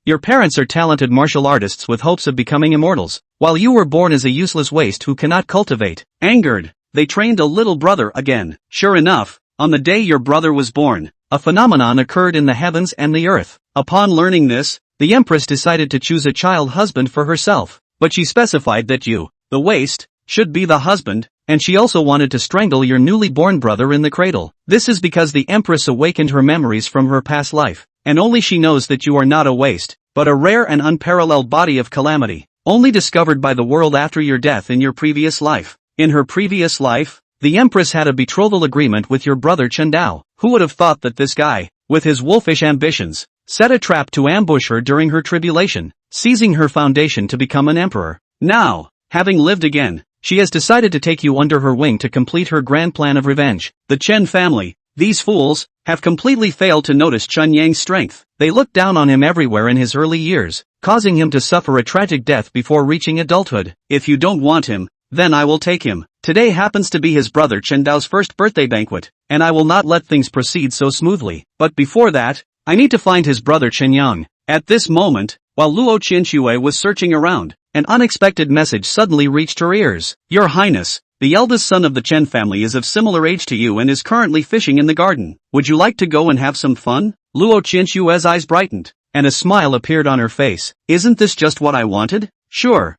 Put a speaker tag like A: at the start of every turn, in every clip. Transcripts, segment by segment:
A: Your parents are talented martial artists with hopes of becoming immortals, while you were born as a useless waste who cannot cultivate. Angered, they trained a little brother again. Sure enough, on the day your brother was born, a phenomenon occurred in the heavens and the earth. Upon learning this, the Empress decided to choose a child husband for herself, but she specified that you, the waste, should be the husband, and she also wanted to strangle your newly born brother in the cradle. This is because the Empress awakened her memories from her past life, and only she knows that you are not a waste, but a rare and unparalleled body of calamity, only discovered by the world after your death in your previous life. In her previous life, the Empress had a betrothal agreement with your brother Chendao. Who would have thought that this guy, with his wolfish ambitions, set a trap to ambush her during her tribulation, seizing her foundation to become an emperor. Now, having lived again, she has decided to take you under her wing to complete her grand plan of revenge. The Chen family, these fools, have completely failed to notice Chen Yang's strength. They looked down on him everywhere in his early years, causing him to suffer a tragic death before reaching adulthood. If you don't want him, then I will take him. Today happens to be his brother Chen Dao's first birthday banquet, and I will not let things proceed so smoothly. But before that, I need to find his brother Chen Yang. At this moment, while Luo Qianxue was searching around, an unexpected message suddenly reached her ears. Your Highness, the eldest son of the Chen family is of similar age to you and is currently fishing in the garden. Would you like to go and have some fun? Luo Qianxue's eyes brightened, and a smile appeared on her face. Isn't this just what I wanted? Sure.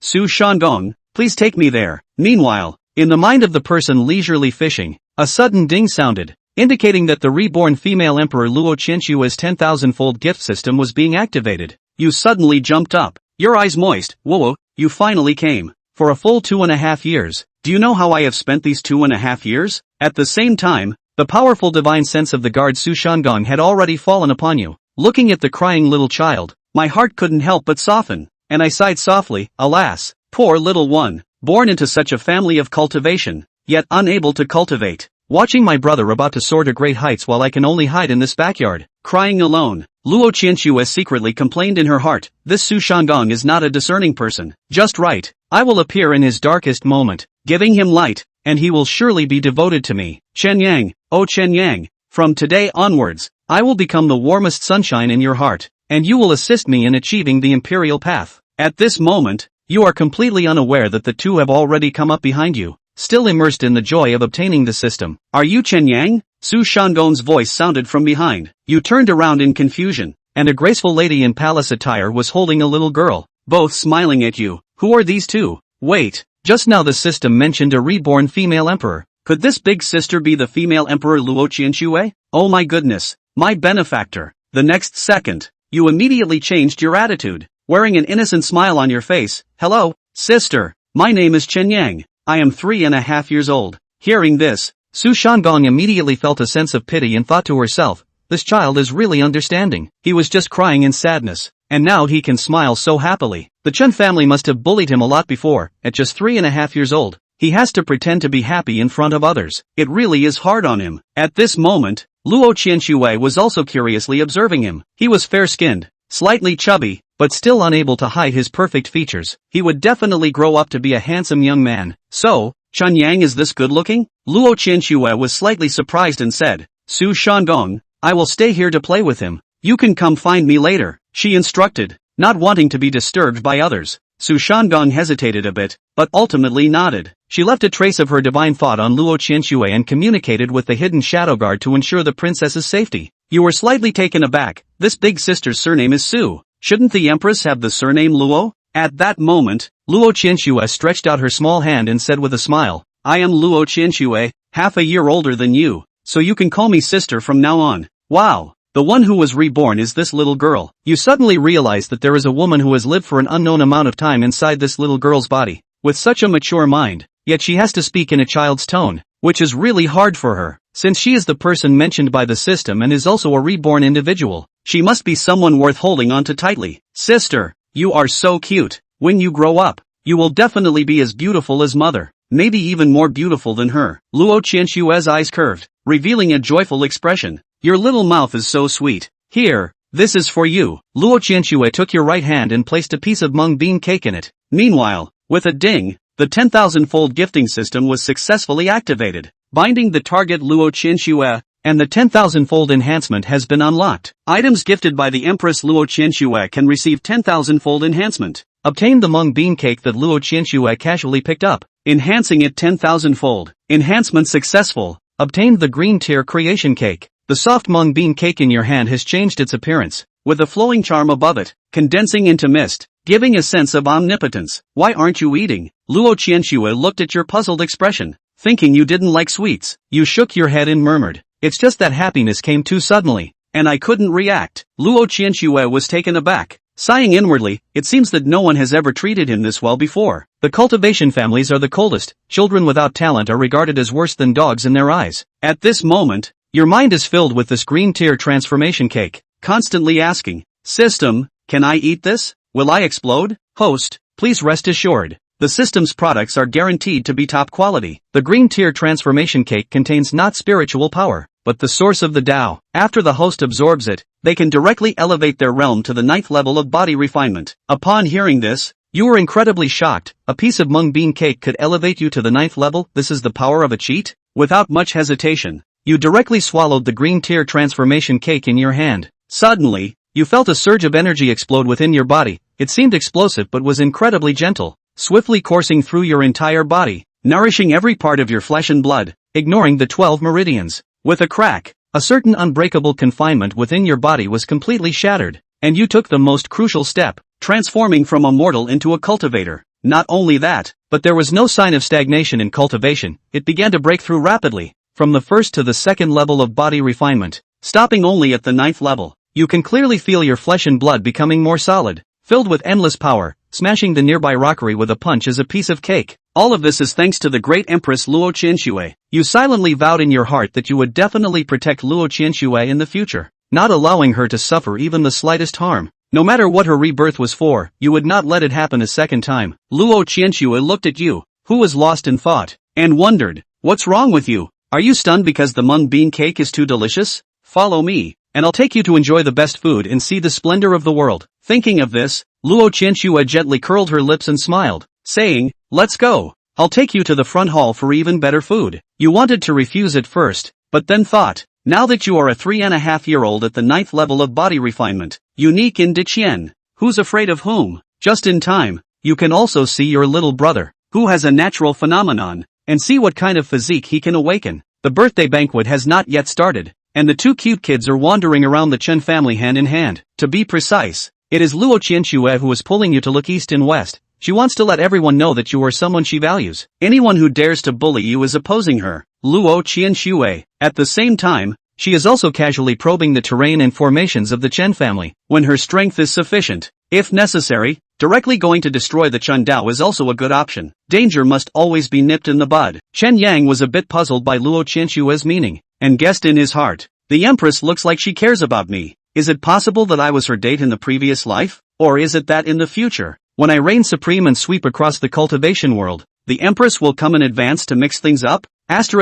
A: Su Shandong, please take me there. Meanwhile, in the mind of the person leisurely fishing, a sudden ding sounded, indicating that the reborn female emperor Luo Qianxue's 10,000-fold gift system was being activated. You suddenly jumped up, your eyes moist. Whoa, you finally came. For a full 2.5 years. Do you know how I have spent these 2.5 years? At the same time, the powerful divine sense of the guard Su Shandong had already fallen upon you. Looking at the crying little child, my heart couldn't help but soften, and I sighed softly. Alas, poor little one, born into such a family of cultivation, yet unable to cultivate. Watching my brother about to soar to great heights while I can only hide in this backyard, crying alone. Luo Qianxue secretly complained in her heart, this Su Shandong is not a discerning person. Just right, I will appear in his darkest moment, giving him light, and he will surely be devoted to me. Chen Yang, oh Chen Yang, from today onwards, I will become the warmest sunshine in your heart, and you will assist me in achieving the imperial path. At this moment, you are completely unaware that the two have already come up behind you, still immersed in the joy of obtaining the system. Are you Chen Yang? Su Shandong's voice sounded from behind. You turned around in confusion, and a graceful lady in palace attire was holding a little girl, both smiling at you. Who are these two? Wait, just now the system mentioned a reborn female emperor. Could this big sister be the female emperor Luo Qianxue? Oh my goodness, my benefactor. The next second, you immediately changed your attitude, wearing an innocent smile on your face. Hello, sister, my name is Chen Yang. I am 3.5 years old. Hearing this, Su Shandong immediately felt a sense of pity and thought to herself, this child is really understanding. He was just crying in sadness, and now he can smile so happily. The Chen family must have bullied him a lot before. At just 3.5 years old, he has to pretend to be happy in front of others. It really is hard on him. At this moment, Luo Qianxue was also curiously observing him. He was fair-skinned, slightly chubby, but still unable to hide his perfect features. He would definitely grow up to be a handsome young man. So, Chen Yang is this good-looking? Luo Qianxue was slightly surprised and said, Su Shandong, I will stay here to play with him. You can come find me later, she instructed, not wanting to be disturbed by others. Su Shandong hesitated a bit, but ultimately nodded. She left a trace of her divine thought on Luo Qianxue and communicated with the hidden shadow guard to ensure the princess's safety. You were slightly taken aback. This big sister's surname is Su. Shouldn't the Empress have the surname Luo? At that moment, Luo Qianxue stretched out her small hand and said with a smile, I am Luo Qianxue, half a year older than you, so you can call me sister from now on. Wow, the one who was reborn is this little girl. You suddenly realize that there is a woman who has lived for an unknown amount of time inside this little girl's body, with such a mature mind, yet she has to speak in a child's tone, which is really hard for her, since she is the person mentioned by the system and is also a reborn individual. She must be someone worth holding on to tightly. Sister, you are so cute. When you grow up, you will definitely be as beautiful as mother, maybe even more beautiful than her. Luo Qianxue's eyes curved, revealing a joyful expression. Your little mouth is so sweet. Here, this is for you. Luo Qianxue took your right hand and placed a piece of mung bean cake in it. Meanwhile, with a ding, the 10,000-fold gifting system was successfully activated, binding the target Luo Qianxue and the 10,000-fold enhancement has been unlocked. Items gifted by the Empress Luo Qianxue can receive 10,000-fold enhancement. Obtain the mung bean cake that Luo Qianxue casually picked up, enhancing it 10,000-fold. Enhancement successful. Obtained the green tier creation cake. The soft mung bean cake in your hand has changed its appearance, with a flowing charm above it, condensing into mist, giving a sense of omnipotence. Why aren't you eating? Luo Qianxue looked at your puzzled expression, thinking you didn't like sweets. You shook your head and murmured, "It's just that happiness came too suddenly, and I couldn't react." Luo Qianxue was taken aback. Sighing inwardly, it seems that no one has ever treated him this well before. The cultivation families are the coldest. Children without talent are regarded as worse than dogs in their eyes. At this moment, your mind is filled with this green tier transformation cake, constantly asking, "System, can I eat this? Will I explode?" Host, please rest assured, the system's products are guaranteed to be top quality. The green tier transformation cake contains not spiritual power, but the source of the Tao. After the host absorbs it, they can directly elevate their realm to the 9th level of body refinement. Upon hearing this, you were incredibly shocked. A piece of mung bean cake could elevate you to the 9th level? This is the power of a cheat? Without much hesitation, you directly swallowed the green tier transformation cake in your hand. Suddenly, you felt a surge of energy explode within your body. It seemed explosive but was incredibly gentle, swiftly coursing through your entire body, nourishing every part of your flesh and blood, ignoring the 12 meridians. With a crack, a certain unbreakable confinement within your body was completely shattered, and you took the most crucial step, transforming from a mortal into a cultivator. Not only that, but there was no sign of stagnation in cultivation. It began to break through rapidly, from the first to the second level of body refinement, stopping only at the 9th level. You can clearly feel your flesh and blood becoming more solid, filled with endless power. Smashing the nearby rockery with a punch is a piece of cake. All of this is thanks to the great Empress Luo Qianxue. You silently vowed in your heart that you would definitely protect Luo Qianxue in the future, not allowing her to suffer even the slightest harm. No matter what her rebirth was for, you would not let it happen a second time. Luo Qianxue looked at you, who was lost in thought, and wondered, "What's wrong with you? Are you stunned because the mung bean cake is too delicious? Follow me, and I'll take you to enjoy the best food and see the splendor of the world." Thinking of this, Luo Qianxue gently curled her lips and smiled, saying, "Let's go. I'll take you to the front hall for even better food." You wanted to refuse at first, but then thought, now that you are a 3.5-year-old at the 9th level of body refinement, unique in Diqian, who's afraid of whom? Just in time, you can also see your little brother, who has a natural phenomenon, and see what kind of physique he can awaken. The birthday banquet has not yet started, and the two cute kids are wandering around the Chen family hand in hand. To be precise, it is Luo Qianxue who is pulling you to look east and west. She wants to let everyone know that you are someone she values. Anyone who dares to bully you is opposing her. Luo Qianxue. At the same time, she is also casually probing the terrain and formations of the Chen family. When her strength is sufficient, if necessary, directly going to destroy the Chen Dao is also a good option. Danger must always be nipped in the bud. Chen Yang was a bit puzzled by Luo Qianxue's meaning, and guessed in his heart, "The Empress looks like she cares about me. Is it possible that I was her date in the previous life? Or is it that in the future, when I reign supreme and sweep across the cultivation world, the Empress will come in advance to mix things up?" It's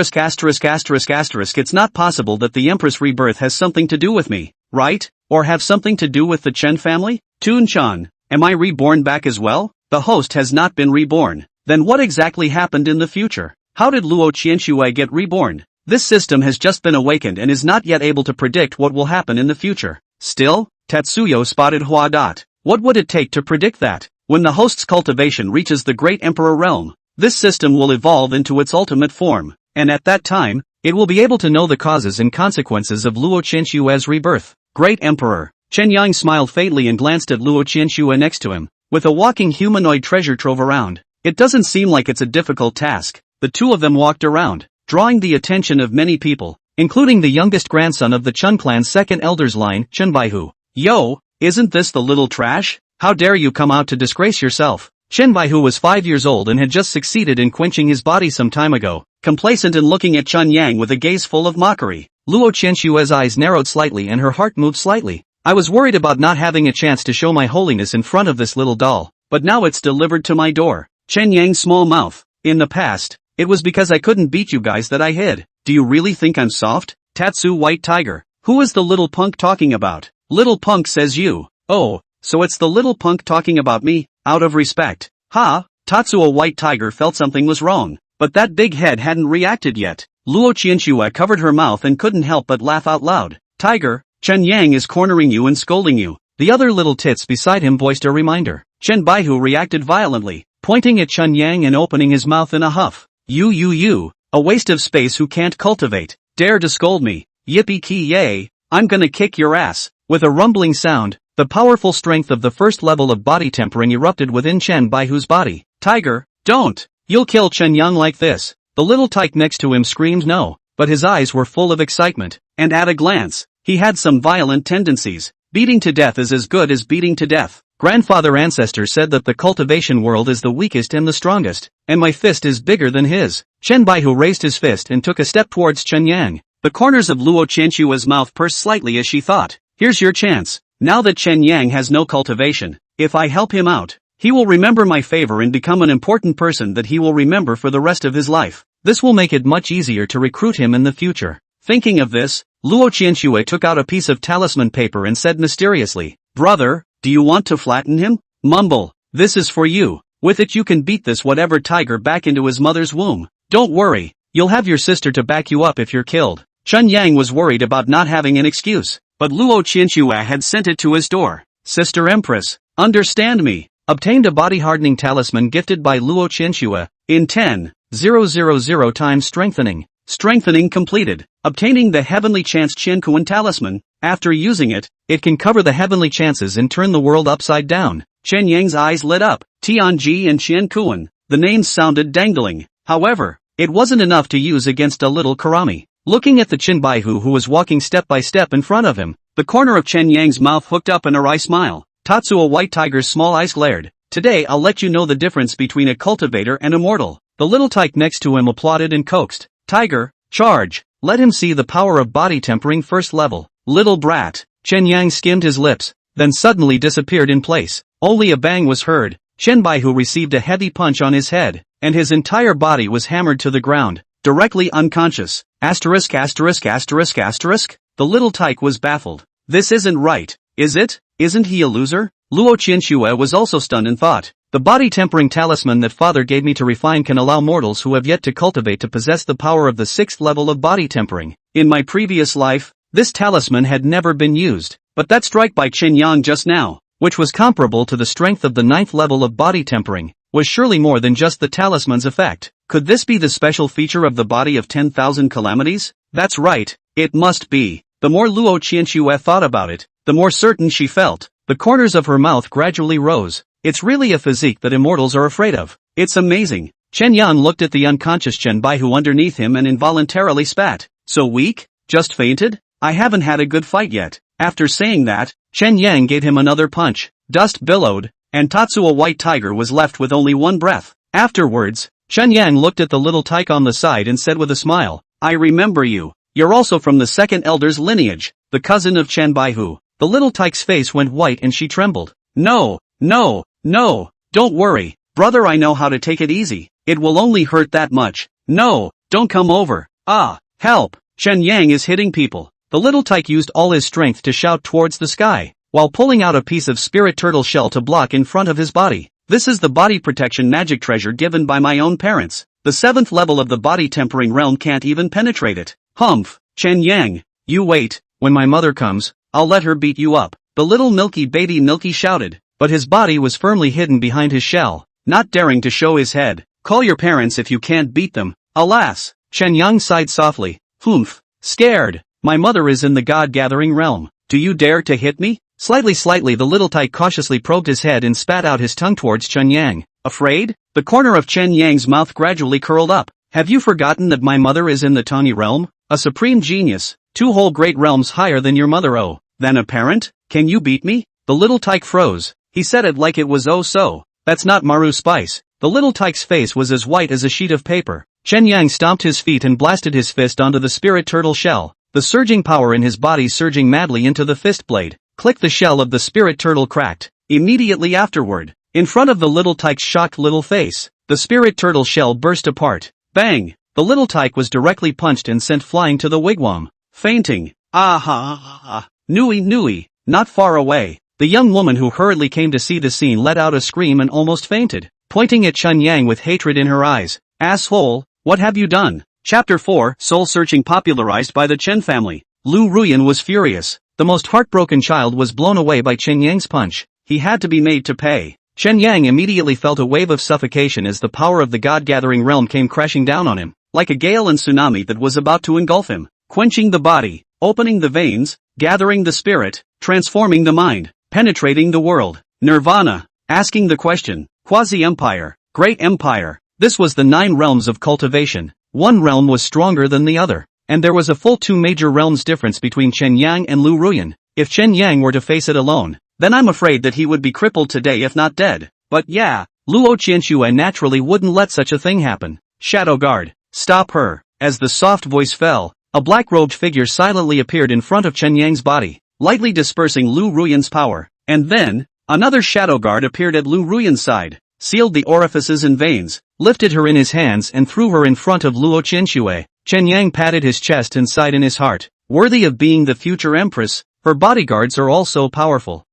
A: not possible that the Empress rebirth has something to do with me, right? Or have something to do with the Chen family? Tun-chan, am I reborn back as well? The host has not been reborn. Then what exactly happened in the future? How did Luo Qianxue get reborn? This system has just been awakened and is not yet able to predict what will happen in the future. Still, Tatsuyo spotted Hua Dot. What would it take to predict that? When the host's cultivation reaches the Great Emperor realm, this system will evolve into its ultimate form, and at that time, it will be able to know the causes and consequences of Luo Qianxue's rebirth. Great Emperor. Chen Yang smiled faintly and glanced at Luo Qianxue next to him, with a walking humanoid treasure trove around. It doesn't seem like it's a difficult task. The two of them walked around, drawing the attention of many people, including the youngest grandson of the Chen clan's second elder's line, Chen Baihu. "Yo, isn't this the little trash? How dare you come out to disgrace yourself?" Chen Baihu was 5 years old and had just succeeded in quenching his body some time ago, complacent and looking at Chen Yang with a gaze full of mockery. Luo Qianxue's eyes narrowed slightly and her heart moved slightly. "I was worried about not having a chance to show my holiness in front of this little doll, but now it's delivered to my door." Chen Yang's small mouth. "In the past, it was because I couldn't beat you guys that I hid. Do you really think I'm soft?" Tatsu White Tiger. "Who is the little punk talking about?" "Little punk says you." "Oh, so it's the little punk talking about me, out of respect." Ha! Tatsuo White Tiger felt something was wrong, but that big head hadn't reacted yet. Luo Qianxue covered her mouth and couldn't help but laugh out loud. Tiger, Chen Yang is cornering you and scolding you. The other little tits beside him voiced a reminder. Chen Baihu reacted violently, pointing at Chen Yang and opening his mouth in a huff. You, a waste of space who can't cultivate, dare to scold me, yippee-ki-yay, I'm gonna kick your ass. With a rumbling sound, the powerful strength of the first level of body tempering erupted within Chen Baihu's body. Tiger, don't, you'll kill Chen Yang like this. The little tyke next to him screamed no, but his eyes were full of excitement, and at a glance, he had some violent tendencies. Beating to death is as good as beating to death. Grandfather Ancestor said that the cultivation world is the weakest and the strongest, and my fist is bigger than his. Chen Baihu raised his fist and took a step towards Chen Yang. The corners of Luo Qianxue's mouth pursed slightly as she thought, here's your chance. Now that Chen Yang has no cultivation, if I help him out, he will remember my favor and become an important person that he will remember for the rest of his life. This will make it much easier to recruit him in the future. Thinking of this, Luo Qianxue took out a piece of talisman paper and said mysteriously, brother, do you want to flatten him? Mumble, this is for you. With it you can beat this whatever tiger back into his mother's womb. Don't worry, you'll have your sister to back you up if you're killed. Chen Yang was worried about not having an excuse, but Luo Qianxue had sent it to his door. Sister Empress, understand me. Obtained a body-hardening talisman gifted by Luo Qianxue, in 10,000 times strengthening. Strengthening completed. Obtaining the Heavenly Chance Qiankuan talisman, after using it, it can cover the heavenly chances and turn the world upside down. Chen Yang's eyes lit up. Tianji and Qiankuan, the names sounded dangling. However, it wasn't enough to use against a little Karami. Looking at the Chen Baihu who was walking step by step in front of him, the corner of Chen Yang's mouth hooked up in a wry smile. Tatsuo White Tiger's small eyes glared. Today I'll let you know the difference between a cultivator and a mortal. The little tyke next to him applauded and coaxed. Tiger, charge. Let him see the power of body tempering first level. Little brat. Chen Yang skimmed his lips, then suddenly disappeared in place. Only a bang was heard. Chen Baihu received a heavy punch on his head, and his entire body was hammered to the ground, directly unconscious. Asterisk. The little tyke was baffled. This isn't right, is it? Isn't he a loser? Luo Qianxue was also stunned and thought, the body tempering talisman that father gave me to refine can allow mortals who have yet to cultivate to possess the power of the 6th level of body tempering. In my previous life, this talisman had never been used, but that strike by Chen Yang just now, which was comparable to the strength of the 9th level of body tempering, was surely more than just the talisman's effect. Could this be the special feature of the body of 10,000 calamities? That's right, it must be. The more Luo Qianxue thought about it, the more certain she felt. The corners of her mouth gradually rose. It's really a physique that immortals are afraid of. It's amazing. Chen Yan looked at the unconscious Chen Baihu underneath him and involuntarily spat. So weak? Just fainted? I haven't had a good fight yet. After saying that, Chen Yang gave him another punch. Dust billowed, and Tatsuo White Tiger was left with only one breath. Afterwards, Chen Yang looked at the little tyke on the side and said with a smile, I remember you. You're also from the second elder's lineage, the cousin of Chen Baihu. The little tyke's face went white and she trembled. No, don't worry, brother, I know how to take it easy. It will only hurt that much. No, don't come over. Ah, help, Chen Yang is hitting people. The little tyke used all his strength to shout towards the sky, while pulling out a piece of spirit turtle shell to block in front of his body. This is the body protection magic treasure given by my own parents. The 7th level of the body tempering realm can't even penetrate it. Humph, Chen Yang, you wait, when my mother comes, I'll let her beat you up. The little milky baby Milky shouted, but his body was firmly hidden behind his shell, not daring to show his head. Call your parents if you can't beat them. Alas, Chen Yang sighed softly. Humph, scared. My mother is in the god-gathering realm. Do you dare to hit me? Slightly the little tyke cautiously probed his head and spat out his tongue towards Chen Yang. Afraid? The corner of Chen Yang's mouth gradually curled up. Have you forgotten that my mother is in the Tani realm? A supreme genius, 2 whole great realms higher than your mother. Oh, than a parent? Can you beat me? The little tyke froze. He said it like it was oh so. That's not Maru spice. The little tyke's face was as white as a sheet of paper. Chen Yang stomped his feet and blasted his fist onto the spirit turtle shell, the surging power in his body surging madly into the fist blade. Click, the shell of the spirit turtle cracked. Immediately afterward, in front of the little tyke's shocked little face, the spirit turtle shell burst apart. Bang! The little tyke was directly punched and sent flying to the wigwam. Fainting. Ah. Nui. Not far away, the young woman who hurriedly came to see the scene let out a scream and almost fainted, pointing at Chen Yang with hatred in her eyes. Asshole, what have you done? Chapter 4, Soul Searching popularized by the Chen family. Lu Ruyan was furious. The most heartbroken child was blown away by Chen Yang's punch. He had to be made to pay. Chen Yang immediately felt a wave of suffocation as the power of the God-gathering realm came crashing down on him, like a gale and tsunami that was about to engulf him, quenching the body, opening the veins, gathering the spirit, transforming the mind, penetrating the world. Nirvana, asking the question, quasi-empire, great empire. This was the 9 realms of cultivation. One realm was stronger than the other, and there was a full 2 major realms difference between Chen Yang and Lu Ruyan. If Chen Yang were to face it alone, then I'm afraid that he would be crippled today if not dead. But yeah, Luo Qianxue naturally wouldn't let such a thing happen. Shadow Guard, stop her. As the soft voice fell, a black-robed figure silently appeared in front of Chen Yang's body, lightly dispersing Lu Ruyan's power. And then, another Shadow Guard appeared at Lu Ruyan's side, sealed the orifices and veins, lifted her in his hands and threw her in front of Luo Qianxue. Chen Yang patted his chest and sighed in his heart. Worthy of being the future Empress, her bodyguards are all so powerful.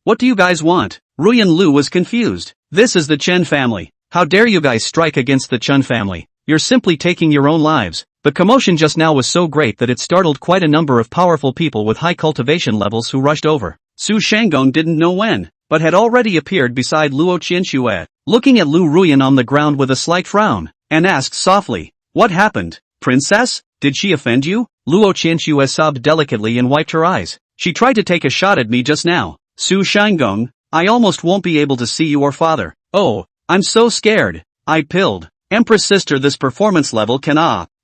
A: What do you guys want? Ruyan Lu was confused. This is the Chen family. How dare you guys strike against the Chen family? You're simply taking your own lives. The commotion just now was so great that it startled quite a number of powerful people with high cultivation levels who rushed over. Su Shanggong didn't know when, but had already appeared beside Luo Qianxue, looking at Lu Ruyan on the ground with a slight frown, and asked softly, "What happened? Princess? Did she offend you?" Luo Qianxue sobbed delicately and wiped her eyes. "She tried to take a shot at me just now. Su Shanggong, I almost won't be able to see your father. Oh, I'm so scared. I pilled. Empress sister, this performance level can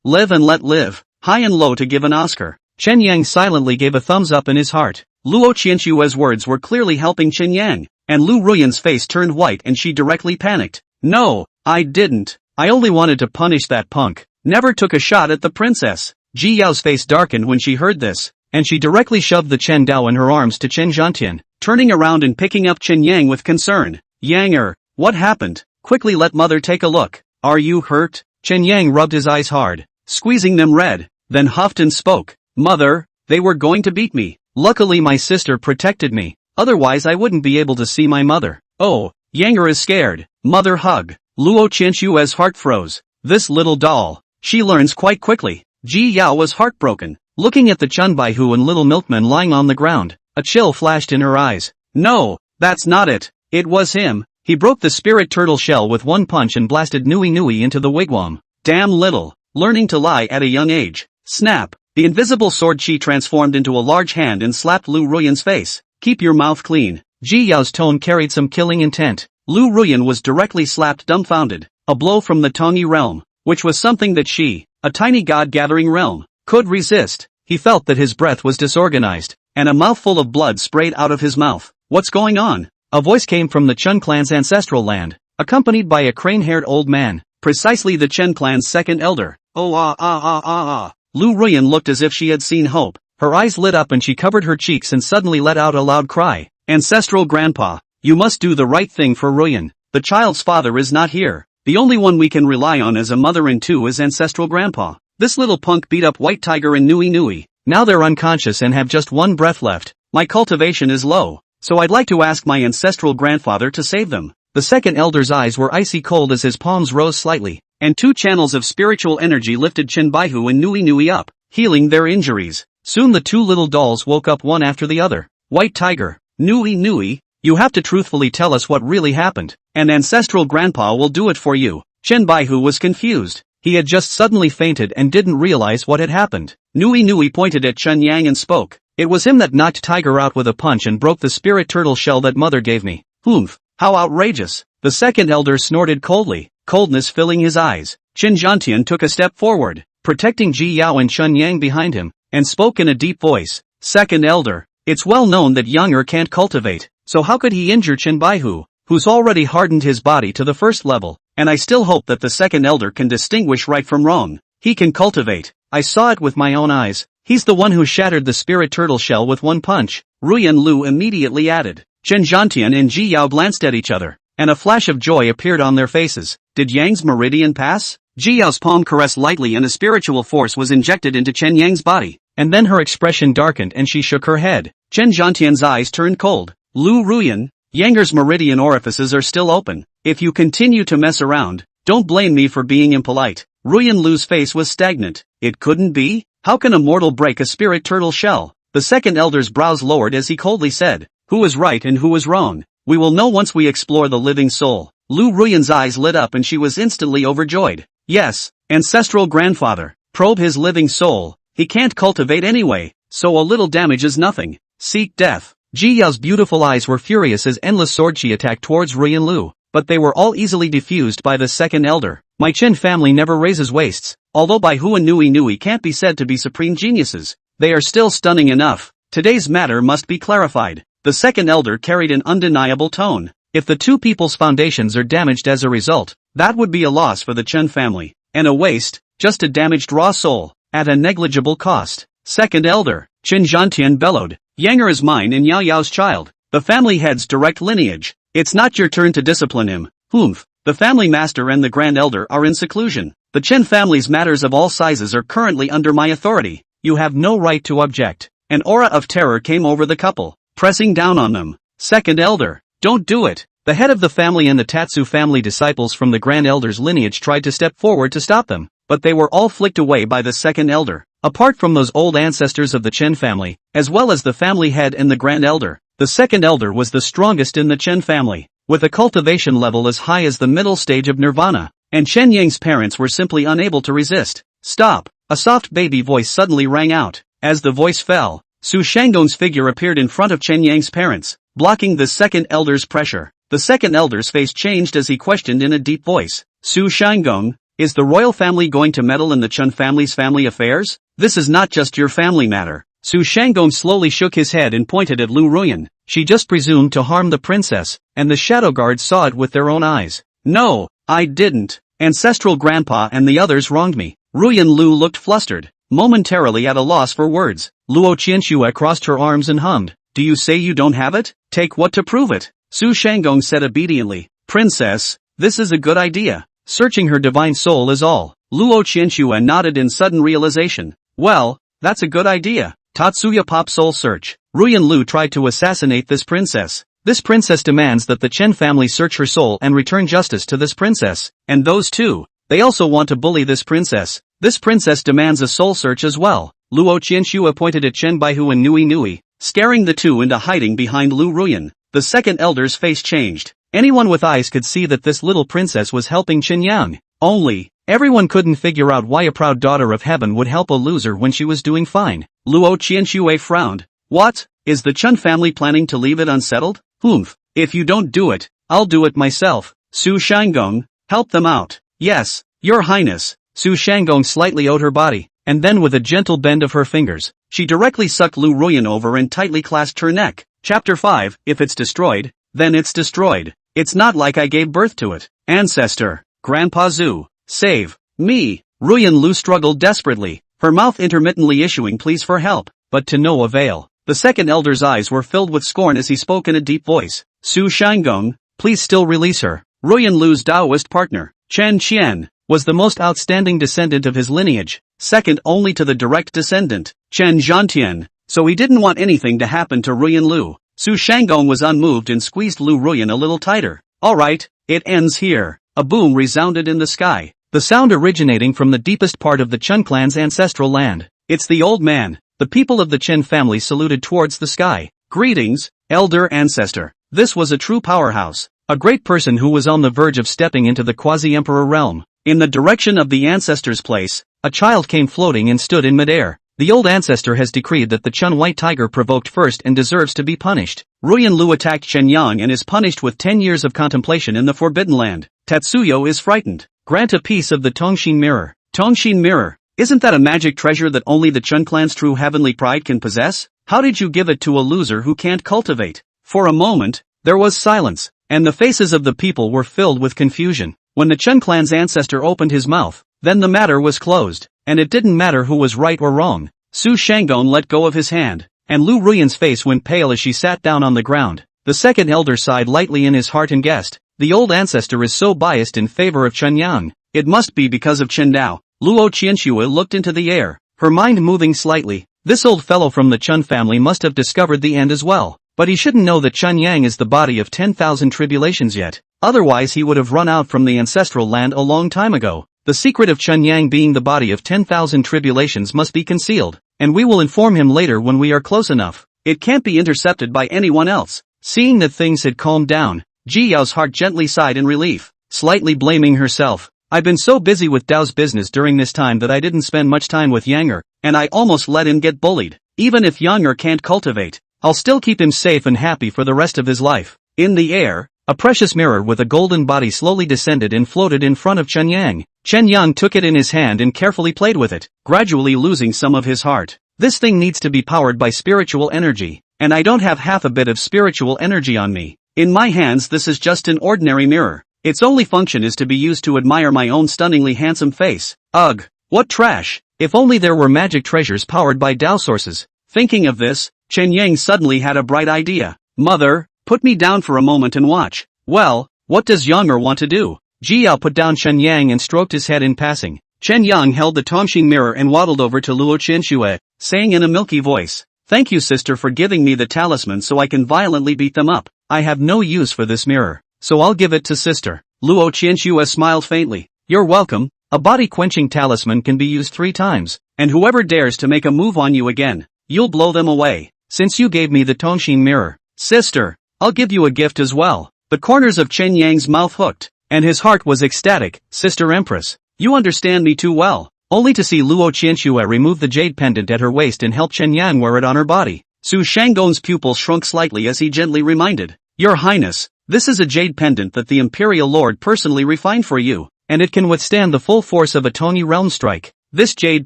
A: live and let live. High and low to give an Oscar." Chen Yang silently gave a thumbs up in his heart. Luo Qianxue's words were clearly helping Chen Yang, and Lu Ruyan's face turned white and she directly panicked. "No, I didn't. I only wanted to punish that punk. Never took a shot at the princess." Ji Yao's face darkened when she heard this, and she directly shoved the Chen Dao in her arms to Chen Zhantian, turning around and picking up Chen Yang with concern. "Yanger, what happened? Quickly let mother take a look. Are you hurt?" Chen Yang rubbed his eyes hard, squeezing them red, then huffed and spoke. "Mother, they were going to beat me. Luckily my sister protected me, otherwise I wouldn't be able to see my mother." "Oh, Yanger is scared. Mother hug." Luo Qianxue's heart froze. This little doll. She learns quite quickly. Ji Yao was heartbroken, looking at the Chunbaihu and little milkman lying on the ground. A chill flashed in her eyes. "No, that's not it. It was him. He broke the spirit turtle shell with one punch and blasted Nui Nui into the wigwam. Damn little. Learning to lie at a young age." Snap. The invisible sword Chi transformed into a large hand and slapped Lu Ruyan's face. "Keep your mouth clean." Ji Yao's tone carried some killing intent. Lu Ruyan was directly slapped dumbfounded. A blow from the Tongyi realm, which was something that she, a tiny god-gathering realm, could resist. He felt that his breath was disorganized, and a mouthful of blood sprayed out of his mouth. "What's going on?" A voice came from the Chun clan's ancestral land, accompanied by a crane-haired old man, precisely the Chen clan's second elder. "Oh. Lu Ruyan looked as if she had seen hope. Her eyes lit up and she covered her cheeks and suddenly let out a loud cry. "Ancestral grandpa, you must do the right thing for Ruyan. The child's father is not here. The only one we can rely on as a mother and two is ancestral grandpa. This little punk beat up White Tiger and Nui Nui. Now they're unconscious and have just one breath left. My cultivation is low, so I'd like to ask my ancestral grandfather to save them." The second elder's eyes were icy cold as his palms rose slightly, and 2 channels of spiritual energy lifted Chenbaihu and Nui Nui up, healing their injuries. Soon the 2 little dolls woke up one after the other. "White Tiger, Nui Nui, you have to truthfully tell us what really happened, and ancestral grandpa will do it for you." Chenbaihu was confused. He had just suddenly fainted and didn't realize what had happened. Nui Nui pointed at Chen Yang and spoke. "It was him that knocked Tiger out with a punch and broke the spirit turtle shell that mother gave me." "Humph, how outrageous." The second elder snorted coldly, coldness filling his eyes. Chen Zhantian took a step forward, protecting Ji Yao and Chen Yang behind him, and spoke in a deep voice. "Second elder, it's well known that Younger can't cultivate, so how could he injure Chenbaihu, who's already hardened his body to the first level, and I still hope that the second elder can distinguish right from wrong. He can cultivate. I saw it with my own eyes. He's the one who shattered the spirit turtle shell with one punch." Ruyan Lu immediately added. Chen Zhantian and Ji Yao glanced at each other, and a flash of joy appeared on their faces. Did Yang's meridian pass? Ji Yao's palm caressed lightly and a spiritual force was injected into Chen Yang's body, and then her expression darkened and she shook her head. Chen Zhantian's eyes turned cold. "Lu Ruyan, Yanger's meridian orifices are still open. If you continue to mess around, don't blame me for being impolite." Ruyan Lu's face was stagnant. It couldn't be? How can a mortal break a spirit turtle shell? The second elder's brows lowered as he coldly said, who is right and who is wrong? We will know once we explore the living soul. Lu Ruyan's eyes lit up and she was instantly overjoyed. Yes, ancestral grandfather. Probe his living soul. He can't cultivate anyway, so a little damage is nothing. Seek death. Ji Yao's beautiful eyes were furious as endless sword chi attacked towards Ruyan Lu, but they were all easily diffused by the second elder. My Chen family never raises wastes, although Bai Hu and Nui Nui can't be said to be supreme geniuses. They are still stunning enough. Today's matter must be clarified. The second elder carried an undeniable tone. If the two people's foundations are damaged as a result, that would be a loss for the Chen family, and a waste, just a damaged raw soul, at a negligible cost. Second elder, Qin Zhantian bellowed, Yanger is mine and Yao Yao's child, the family head's direct lineage. It's not your turn to discipline him. Humph. The family master and the grand elder are in seclusion. The Chen family's matters of all sizes are currently under my authority. You have no right to object. An aura of terror came over the couple, pressing down on them. Second elder, don't do it. The head of the family and the Tatsu family disciples from the grand elder's lineage tried to step forward to stop them, but they were all flicked away by the second elder. Apart from those old ancestors of the Chen family, as well as the family head and the grand elder, the second elder was the strongest in the Chen family, with a cultivation level as high as the middle stage of nirvana, and Chen Yang's parents were simply unable to resist. Stop! A soft baby voice suddenly rang out. As the voice fell, Su Shangong's figure appeared in front of Chen Yang's parents, blocking the second elder's pressure. The second elder's face changed as he questioned in a deep voice. Su Shangong, is the royal family going to meddle in the Chen family's family affairs? This is not just your family matter. Su Shangong slowly shook his head and pointed at Lu Ruyan. She just presumed to harm the princess, and the shadow guards saw it with their own eyes. No, I didn't. Ancestral grandpa and the others wronged me. Ruyan Lu looked flustered, momentarily at a loss for words. Luo Qianxue crossed her arms and hummed. Do you say you don't have it? Take what to prove it? Su Shangong said obediently. Princess, this is a good idea. Searching her divine soul is all. Luo Qianxue nodded in sudden realization. Well, that's a good idea. Tatsuya Pop Soul Search. Ruyan Lu tried to assassinate this princess. This princess demands that the Chen family search her soul and return justice to this princess. And those two, they also want to bully this princess. This princess demands a soul search as well. Luo Qianxue pointed at Chen Baihu and Nui Nui, scaring the two into hiding behind Lu Ruyan. The second elder's face changed. Anyone with eyes could see that this little princess was helping Chen Yang. Only, everyone couldn't figure out why a proud daughter of heaven would help a loser when she was doing fine. Luo Qianxue frowned. What? Is the Chen family planning to leave it unsettled? Humph. If you don't do it, I'll do it myself. Su Shangong, help them out. Yes, your highness. Su Shangong slightly owed her body, and then with a gentle bend of her fingers, she directly sucked Lu Ruyan over and tightly clasped her neck. Chapter 5, If it's destroyed, then it's destroyed. It's not like I gave birth to it. Ancestor, Grandpa Zhu, save me. Ruyan Lu struggled desperately, her mouth intermittently issuing pleas for help, but to no avail. The second elder's eyes were filled with scorn as he spoke in a deep voice. Su Shangong, please still release her. Ruyan Lu's Taoist partner, Chen Qian, was the most outstanding descendant of his lineage, second only to the direct descendant, Chen Zhantian, so he didn't want anything to happen to Ruyan Lu. Su Shangong was unmoved and squeezed Lu Ruyan a little tighter. Alright, it ends here. A boom resounded in the sky, the sound originating from the deepest part of the Chen clan's ancestral land. It's the old man. The people of the Chen family saluted towards the sky. Greetings, elder ancestor. This was a true powerhouse, a great person who was on the verge of stepping into the quasi-emperor realm. In the direction of the ancestor's place, a child came floating and stood in midair. The old ancestor has decreed that the Chen white tiger provoked first and deserves to be punished. Ruyan Lu attacked Chen Yang and is punished with 10 years of contemplation in the Forbidden Land. Tatsuyo is frightened. Grant a piece of the Tongshin mirror. Tongshin mirror. Isn't that a magic treasure that only the Chen clan's true heavenly pride can possess? How did you give it to a loser who can't cultivate? For a moment, there was silence, and the faces of the people were filled with confusion. When the Chen clan's ancestor opened his mouth, then the matter was closed, and it didn't matter who was right or wrong. Su Shangong let go of his hand, and Lu Ruyan's face went pale as she sat down on the ground. The second elder sighed lightly in his heart and guessed, the old ancestor is so biased in favor of Chen Yang. It must be because of Chen Dao. Luo Qianxue looked into the air, her mind moving slightly. This old fellow from the Chen family must have discovered the end as well, but he shouldn't know that Chen Yang is the body of 10,000 tribulations yet, otherwise he would have run out from the ancestral land a long time ago. The secret of Chunyang being the body of 10,000 tribulations must be concealed, and we will inform him later when we are close enough. It can't be intercepted by anyone else. Seeing that things had calmed down, Ji Yao's heart gently sighed in relief, slightly blaming herself. I've been so busy with Dao's business during this time that I didn't spend much time with Yanger, and I almost let him get bullied. Even if Yanger can't cultivate, I'll still keep him safe and happy for the rest of his life. In the air, a precious mirror with a golden body slowly descended and floated in front of Chunyang. Chen Yang took it in his hand and carefully played with it, gradually losing some of his heart. This thing needs to be powered by spiritual energy, and I don't have half a bit of spiritual energy on me. In my hands this is just an ordinary mirror. Its only function is to be used to admire my own stunningly handsome face. Ugh, what trash! If only there were magic treasures powered by Dao sources. Thinking of this, Chen Yang suddenly had a bright idea. Mother, put me down for a moment and watch. Well, what does Yanger want to do? Ji Yao put down Chen Yang and stroked his head in passing. Chen Yang held the Tongxing mirror and waddled over to Luo Qianxue, saying in a milky voice, "Thank you, sister, for giving me the talisman so I can violently beat them up. I have no use for this mirror, so I'll give it to sister." Luo Qianxue smiled faintly. "You're welcome. A body-quenching talisman can be used 3 times, and whoever dares to make a move on you again, you'll blow them away. Since you gave me the Tongxing mirror, sister, I'll give you a gift as well." The corners of Chen Yang's mouth hooked, and his heart was ecstatic. "Sister Empress, you understand me too well." Only to see Luo Qianxue remove the jade pendant at her waist and help Chen Yang wear it on her body. Su Shangong's pupils shrunk slightly as he gently reminded, "Your Highness, this is a jade pendant that the Imperial Lord personally refined for you, and it can withstand the full force of a Tongyi realm strike. This jade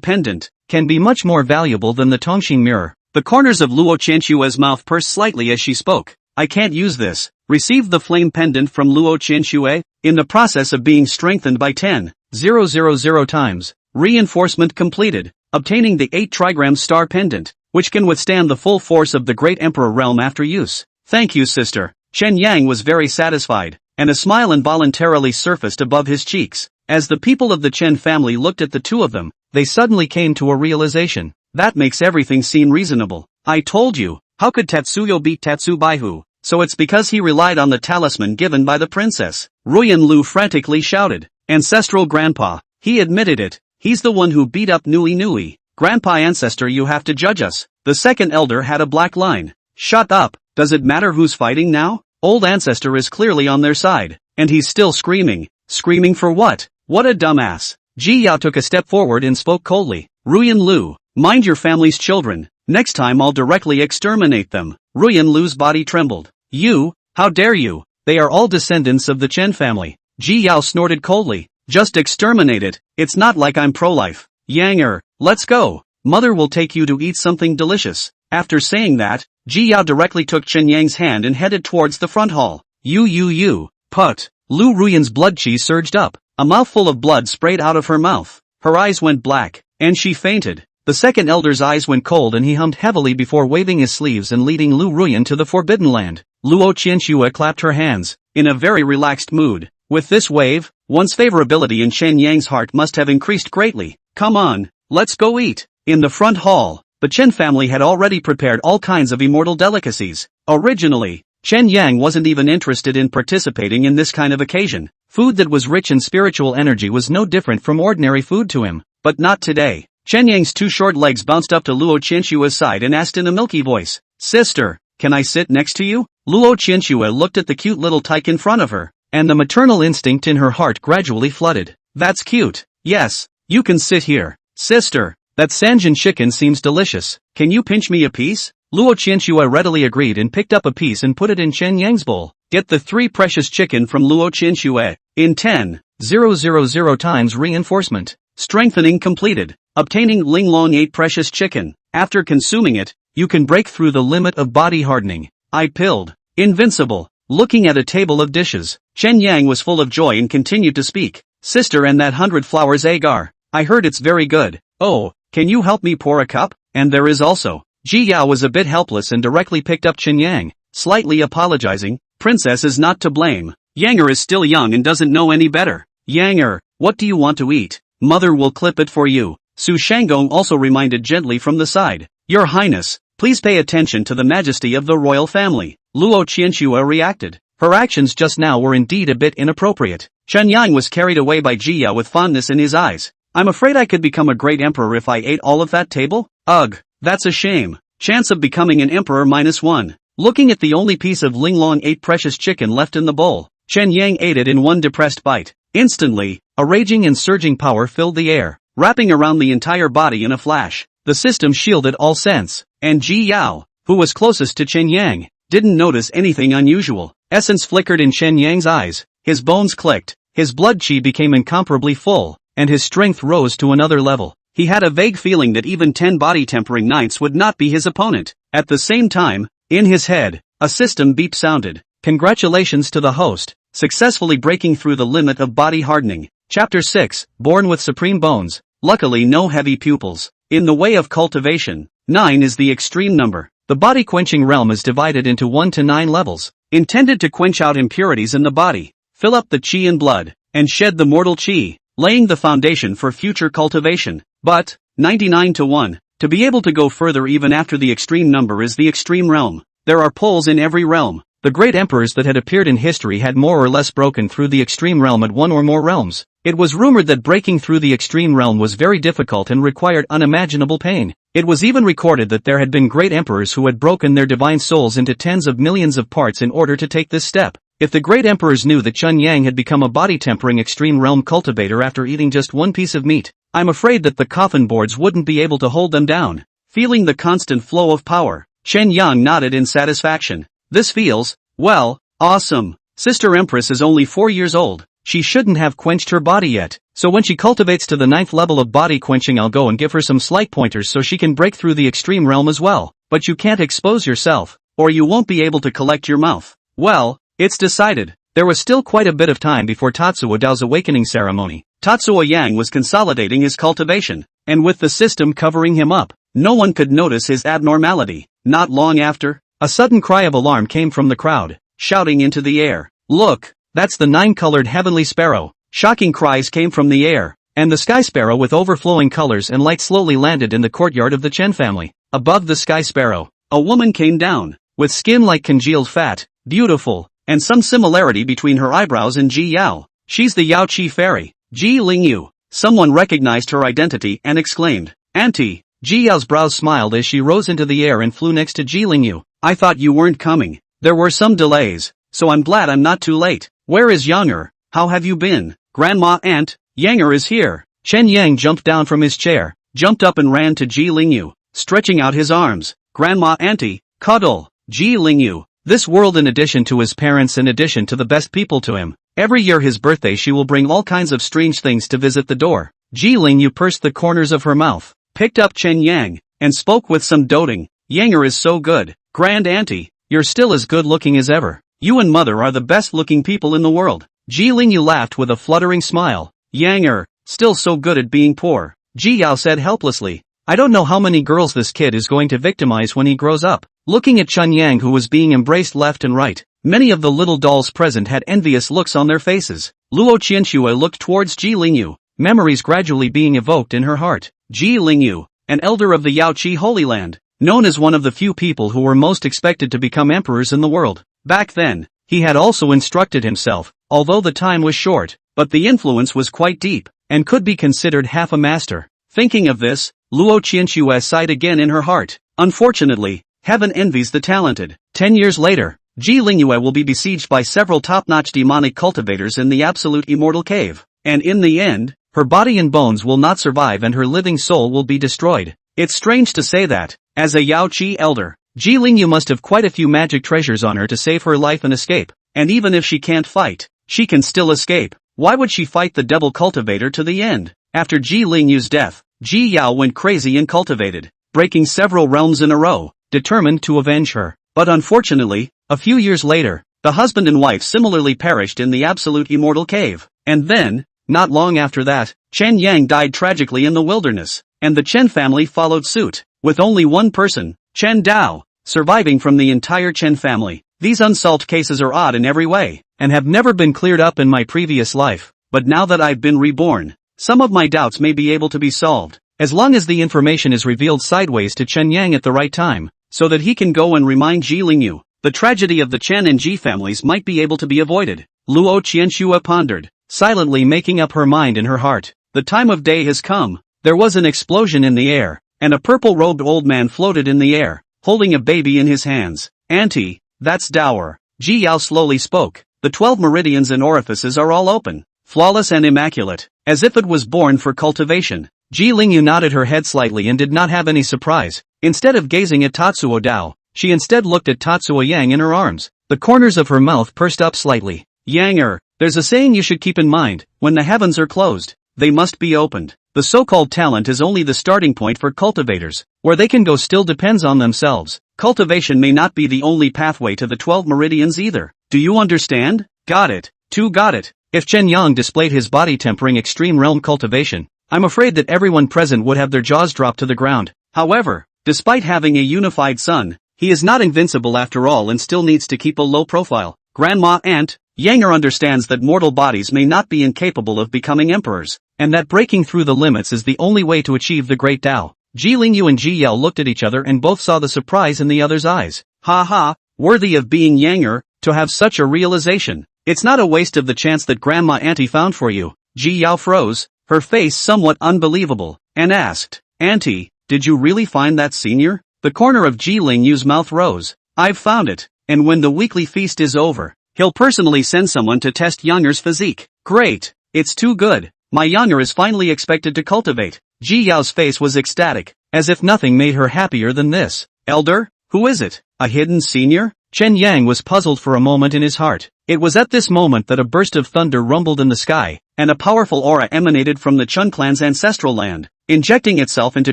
A: pendant can be much more valuable than the Tongxing mirror." The corners of Luo Qianxue's mouth pursed slightly as she spoke. "I can't use this." Received the flame pendant from Luo Qianxue, in the process of being strengthened by 10,000 times. Reinforcement completed, obtaining the 8 trigram star pendant, which can withstand the full force of the Great Emperor realm after use. "Thank you, sister." Chen Yang was very satisfied, and a smile involuntarily surfaced above his cheeks. As the people of the Chen family looked at the two of them, they suddenly came to a realization. That makes everything seem reasonable. I told you, how could Tatsuyo beat Tatsubaihu? So it's because he relied on the talisman given by the princess. Ruyan Lu frantically shouted. Ancestral grandpa, he admitted it. He's the one who beat up Nui Nui. Grandpa Ancestor, you have to judge us. The second elder had a black line. Shut up, does it matter who's fighting now? Old Ancestor is clearly on their side, and he's still screaming. Screaming for what? What a dumbass. Ji Yao took a step forward and spoke coldly. Ruyan Lu, mind your family's children. Next time I'll directly exterminate them. Ruyan Lu's body trembled. You, how dare you? They are all descendants of the Chen family. Ji Yao snorted coldly. Just exterminate it, it's not like I'm pro-life. Yanger, let's go. Mother will take you to eat something delicious. After saying that, Ji Yao directly took Chen Yang's hand and headed towards the front hall. You, put. Lu Ruyan's blood chi surged up. A mouthful of blood sprayed out of her mouth. Her eyes went black, and she fainted. The second elder's eyes went cold and he hummed heavily before waving his sleeves and leading Lu Ruyan to the Forbidden Land. Luo Qianxue clapped her hands, in a very relaxed mood. With this wave, one's favorability in Chen Yang's heart must have increased greatly. Come on, let's go eat. In the front hall, the Chen family had already prepared all kinds of immortal delicacies. Originally, Chen Yang wasn't even interested in participating in this kind of occasion. Food that was rich in spiritual energy was no different from ordinary food to him. But not today. Chen Yang's 2 short legs bounced up to Luo Qianxue's side and asked in a milky voice, "Sister, can I sit next to you?" Luo Qianxue looked at the cute little tyke in front of her, and the maternal instinct in her heart gradually flooded. "That's cute. Yes, you can sit here. Sister, that Sanjin chicken seems delicious. Can you pinch me a piece?" Luo Qianxue readily agreed and picked up a piece and put it in Chen Yang's bowl. Get the 3 precious chicken from Luo Qianxue. In 10,000 times reinforcement. Strengthening completed. Obtaining Linglong 8 precious chicken. After consuming it, you can break through the limit of body hardening. I pilled. Invincible. Looking at a table of dishes, Chen Yang was full of joy and continued to speak. "Sister, and that 100 flowers agar. I heard it's very good. Oh, can you help me pour a cup?" And there is also. Ji Yao was a bit helpless and directly picked up Chen Yang, slightly apologizing. "Princess is not to blame. Yanger is still young and doesn't know any better." "Yanger, what do you want to eat? Mother will clip it for you." Su Shangong also reminded gently from the side. "Your Highness, please pay attention to the majesty of the royal family." Luo Qianxue reacted. Her actions just now were indeed a bit inappropriate. Chen Yang was carried away by Ji Yao with fondness in his eyes. I'm afraid I could become a great emperor if I ate all of that table? Ugh, that's a shame. Chance of becoming an emperor -1. Looking at the only piece of Linglong ate precious chicken left in the bowl, Chen Yang ate it in one depressed bite. Instantly, a raging and surging power filled the air, wrapping around the entire body in a flash. The system shielded all sense, and Ji Yao, who was closest to Chen Yang, didn't notice anything unusual. Essence flickered in Chen Yang's eyes, his bones clicked, his blood chi became incomparably full, and his strength rose to another level. He had a vague feeling that even 10 body-tempering knights would not be his opponent. At the same time, in his head, a system beep sounded. Congratulations to the host, successfully breaking through the limit of body hardening. Chapter 6, Born with Supreme Bones. Luckily no heavy pupils. In the way of cultivation, 9 is the extreme number. The body-quenching realm is divided into 1 to 9 levels, intended to quench out impurities in the body, fill up the chi and blood, and shed the mortal chi, laying the foundation for future cultivation. But, 99 to 1, to be able to go further even after the extreme number is the extreme realm. There are poles in every realm. The great emperors that had appeared in history had more or less broken through the extreme realm at one or more realms. It was rumored that breaking through the extreme realm was very difficult and required unimaginable pain. It was even recorded that there had been great emperors who had broken their divine souls into tens of millions of parts in order to take this step. If the great emperors knew that Chen Yang had become a body-tempering extreme realm cultivator after eating just one piece of meat, I'm afraid that the coffin boards wouldn't be able to hold them down. Feeling the constant flow of power, Chen Yang nodded in satisfaction. This feels, well, awesome. Sister Empress is only 4 years old. She shouldn't have quenched her body yet. So when she cultivates to the 9th level of body quenching, I'll go and give her some slight pointers so she can break through the extreme realm as well. But you can't expose yourself, or you won't be able to collect your mouth. Well, it's decided. There was still quite a bit of time before Tatsuo Dao's awakening ceremony. Tatsuo Yang was consolidating his cultivation, and with the system covering him up, no one could notice his abnormality. Not long after, a sudden cry of alarm came from the crowd, shouting into the air. Look, that's the 9-colored heavenly sparrow. Shocking cries came from the air, and the sky sparrow with overflowing colors and light slowly landed in the courtyard of the Chen family. Above the sky sparrow, a woman came down, with skin like congealed fat, beautiful, and some similarity between her eyebrows and Ji Yao. She's the Yao Chi fairy, Ji Lingyu. Someone recognized her identity and exclaimed, Auntie. Ji Yao's brows smiled as she rose into the air and flew next to Ji Lingyu. I thought you weren't coming. There were some delays, so I'm glad I'm not too late. Where is Yanger? How have you been? Grandma Aunt, Yanger is here. Chen Yang jumped down from his chair, jumped up and ran to Ji Lingyu, stretching out his arms. Grandma Auntie, cuddle. Ji Lingyu. This world, in addition to his parents, in addition to the best people to him. Every year his birthday she will bring all kinds of strange things to visit the door. Ji Lingyu pursed the corners of her mouth, picked up Chen Yang, and spoke with some doting. Yanger is so good. Grand Auntie, you're still as good looking as ever. You and Mother are the best looking people in the world. Ji Lingyu laughed with a fluttering smile. Yanger, still so good at being poor. Ji Yao said helplessly. I don't know how many girls this kid is going to victimize when he grows up. Looking at Chen Yang, who was being embraced left and right, many of the little dolls present had envious looks on their faces. Luo Qianxue looked towards Ji Lingyu, memories gradually being evoked in her heart. Ji Lingyu, an elder of the Yao Chi Holy Land, known as one of the few people who were most expected to become emperors in the world. Back then, he had also instructed himself, although the time was short, but the influence was quite deep, and could be considered half a master. Thinking of this, Luo Qianxue sighed again in her heart. Unfortunately, heaven envies the talented. 10 years later, Ji Lingyu will be besieged by several top-notch demonic cultivators in the absolute immortal cave, and in the end, her body and bones will not survive and her living soul will be destroyed. It's strange to say that, as a Yao Chi elder, Ji Lingyu must have quite a few magic treasures on her to save her life and escape. And even if she can't fight, she can still escape. Why would she fight the devil cultivator to the end? After Ji Lingyu's death, Ji Yao went crazy and cultivated, breaking several realms in a row, determined to avenge her. But unfortunately, a few years later, the husband and wife similarly perished in the absolute immortal cave. And then, not long after that, Chen Yang died tragically in the wilderness, and the Chen family followed suit, with only one person, Chen Dao, surviving from the entire Chen family. These unsolved cases are odd in every way, and have never been cleared up in my previous life, but now that I've been reborn, some of my doubts may be able to be solved, as long as the information is revealed sideways to Chen Yang at the right time, so that he can go and remind Ji Lingyu. The tragedy of the Chen and Ji families might be able to be avoided. Luo Qianxue pondered. silently making up her mind in her heart. The time of day has come. There was an explosion in the air, and a purple-robed old man floated in the air, holding a baby in his hands. Auntie, that's dower. Ji Yao slowly spoke. The 12 meridians and orifices are all open, flawless and immaculate, as if it was born for cultivation. Ji Lingyu nodded her head slightly and did not have any surprise. Instead of gazing at Tatsuo Dao, she instead looked at Tatsuo Yang in her arms. The corners of her mouth pursed up slightly. Yanger, there's a saying you should keep in mind: when the heavens are closed, they must be opened. The so-called talent is only the starting point for cultivators. Where they can go still depends on themselves. Cultivation may not be the only pathway to the 12 meridians either. Do you understand? Got it. Got it. If Chen Yang displayed his body tempering extreme realm cultivation, I'm afraid that everyone present would have their jaws drop to the ground. However, despite having a unified son, he is not invincible after all and still needs to keep a low profile. Grandma Aunt Yanger understands that mortal bodies may not be incapable of becoming emperors, and that breaking through the limits is the only way to achieve the great Tao. Ji Lingyu and Ji Yao looked at each other and both saw the surprise in the other's eyes. Ha ha, worthy of being Yanger, to have such a realization. It's not a waste of the chance that Grandma Auntie found for you. Ji Yao froze, her face somewhat unbelievable, and asked, Auntie, did you really find that senior? The corner of Ji Lingyu's mouth rose. I've found it, and when the weekly feast is over, he'll personally send someone to test Yanger's physique. Great, it's too good. My Yanger is finally expected to cultivate. Ji Yao's face was ecstatic, as if nothing made her happier than this. Elder? Who is it? A hidden senior? Chen Yang was puzzled for a moment in his heart. It was at this moment that a burst of thunder rumbled in the sky, and a powerful aura emanated from the Chen clan's ancestral land, injecting itself into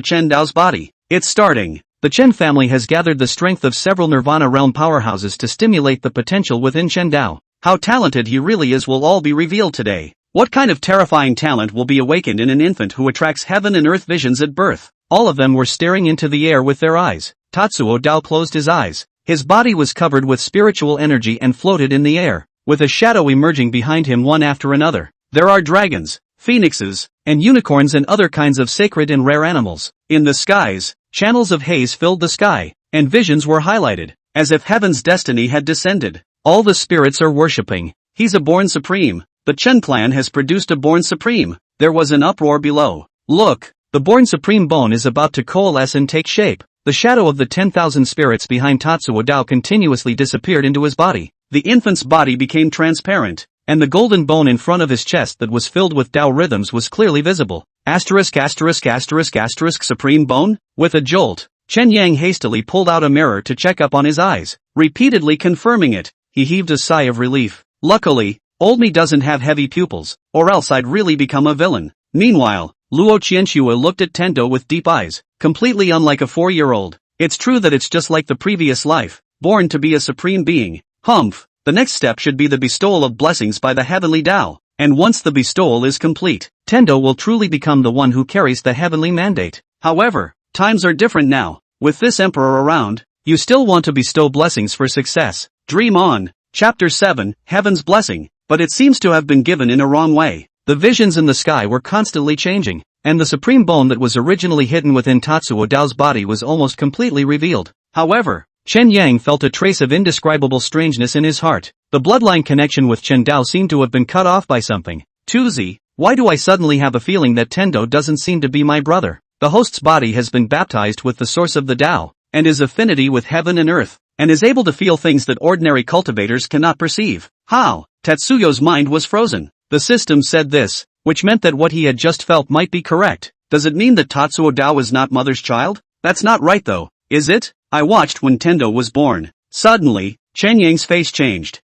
A: Chen Dao's body. It's starting. The Chen family has gathered the strength of several Nirvana realm powerhouses to stimulate the potential within Chen Dao. How talented he really is will all be revealed today. What kind of terrifying talent will be awakened in an infant who attracts heaven and earth visions at birth? All of them were staring into the air with their eyes. Tatsuo Dao closed his eyes. His body was covered with spiritual energy and floated in the air, with a shadow emerging behind him one after another. There are dragons, phoenixes, and unicorns and other kinds of sacred and rare animals. In the skies, channels of haze filled the sky, and visions were highlighted, as if heaven's destiny had descended. All the spirits are worshipping. He's a born supreme. The Chen clan has produced a born supreme. There was an uproar below. Look, the born supreme bone is about to coalesce and take shape. The shadow of the 10,000 spirits behind Tatsuo Dao continuously disappeared into his body. The infant's body became transparent, and the golden bone in front of his chest that was filled with Dao rhythms was clearly visible. Asterisk supreme bone? With a jolt, Chen Yang hastily pulled out a mirror to check up on his eyes, repeatedly confirming it. He heaved a sigh of relief. Luckily, old me doesn't have heavy pupils, or else I'd really become a villain. Meanwhile, Luo Qianxue looked at Tendo with deep eyes, completely unlike a 4-year-old. It's true that it's just like the previous life, born to be a supreme being. Humph, the next step should be the bestowal of blessings by the heavenly Tao, and once the bestowal is complete, Tendo will truly become the one who carries the heavenly mandate. However, times are different now. With this emperor around, you still want to bestow blessings for success. Dream on. Chapter 7, Heaven's Blessing, but it seems to have been given in a wrong way. The visions in the sky were constantly changing, and the supreme bone that was originally hidden within Tatsuo Dao's body was almost completely revealed. However, Chen Yang felt a trace of indescribable strangeness in his heart. The bloodline connection with Chen Dao seemed to have been cut off by something. Tuzi, why do I suddenly have a feeling that Tendo doesn't seem to be my brother? The host's body has been baptized with the source of the Dao, and his affinity with heaven and earth, and is able to feel things that ordinary cultivators cannot perceive. How? Tatsuyo's mind was frozen. The system said this, which meant that what he had just felt might be correct. Does it mean that Tatsuo Dao is not mother's child? That's not right though, is it? I watched when Tendo was born. Suddenly, Chen Yang's face changed.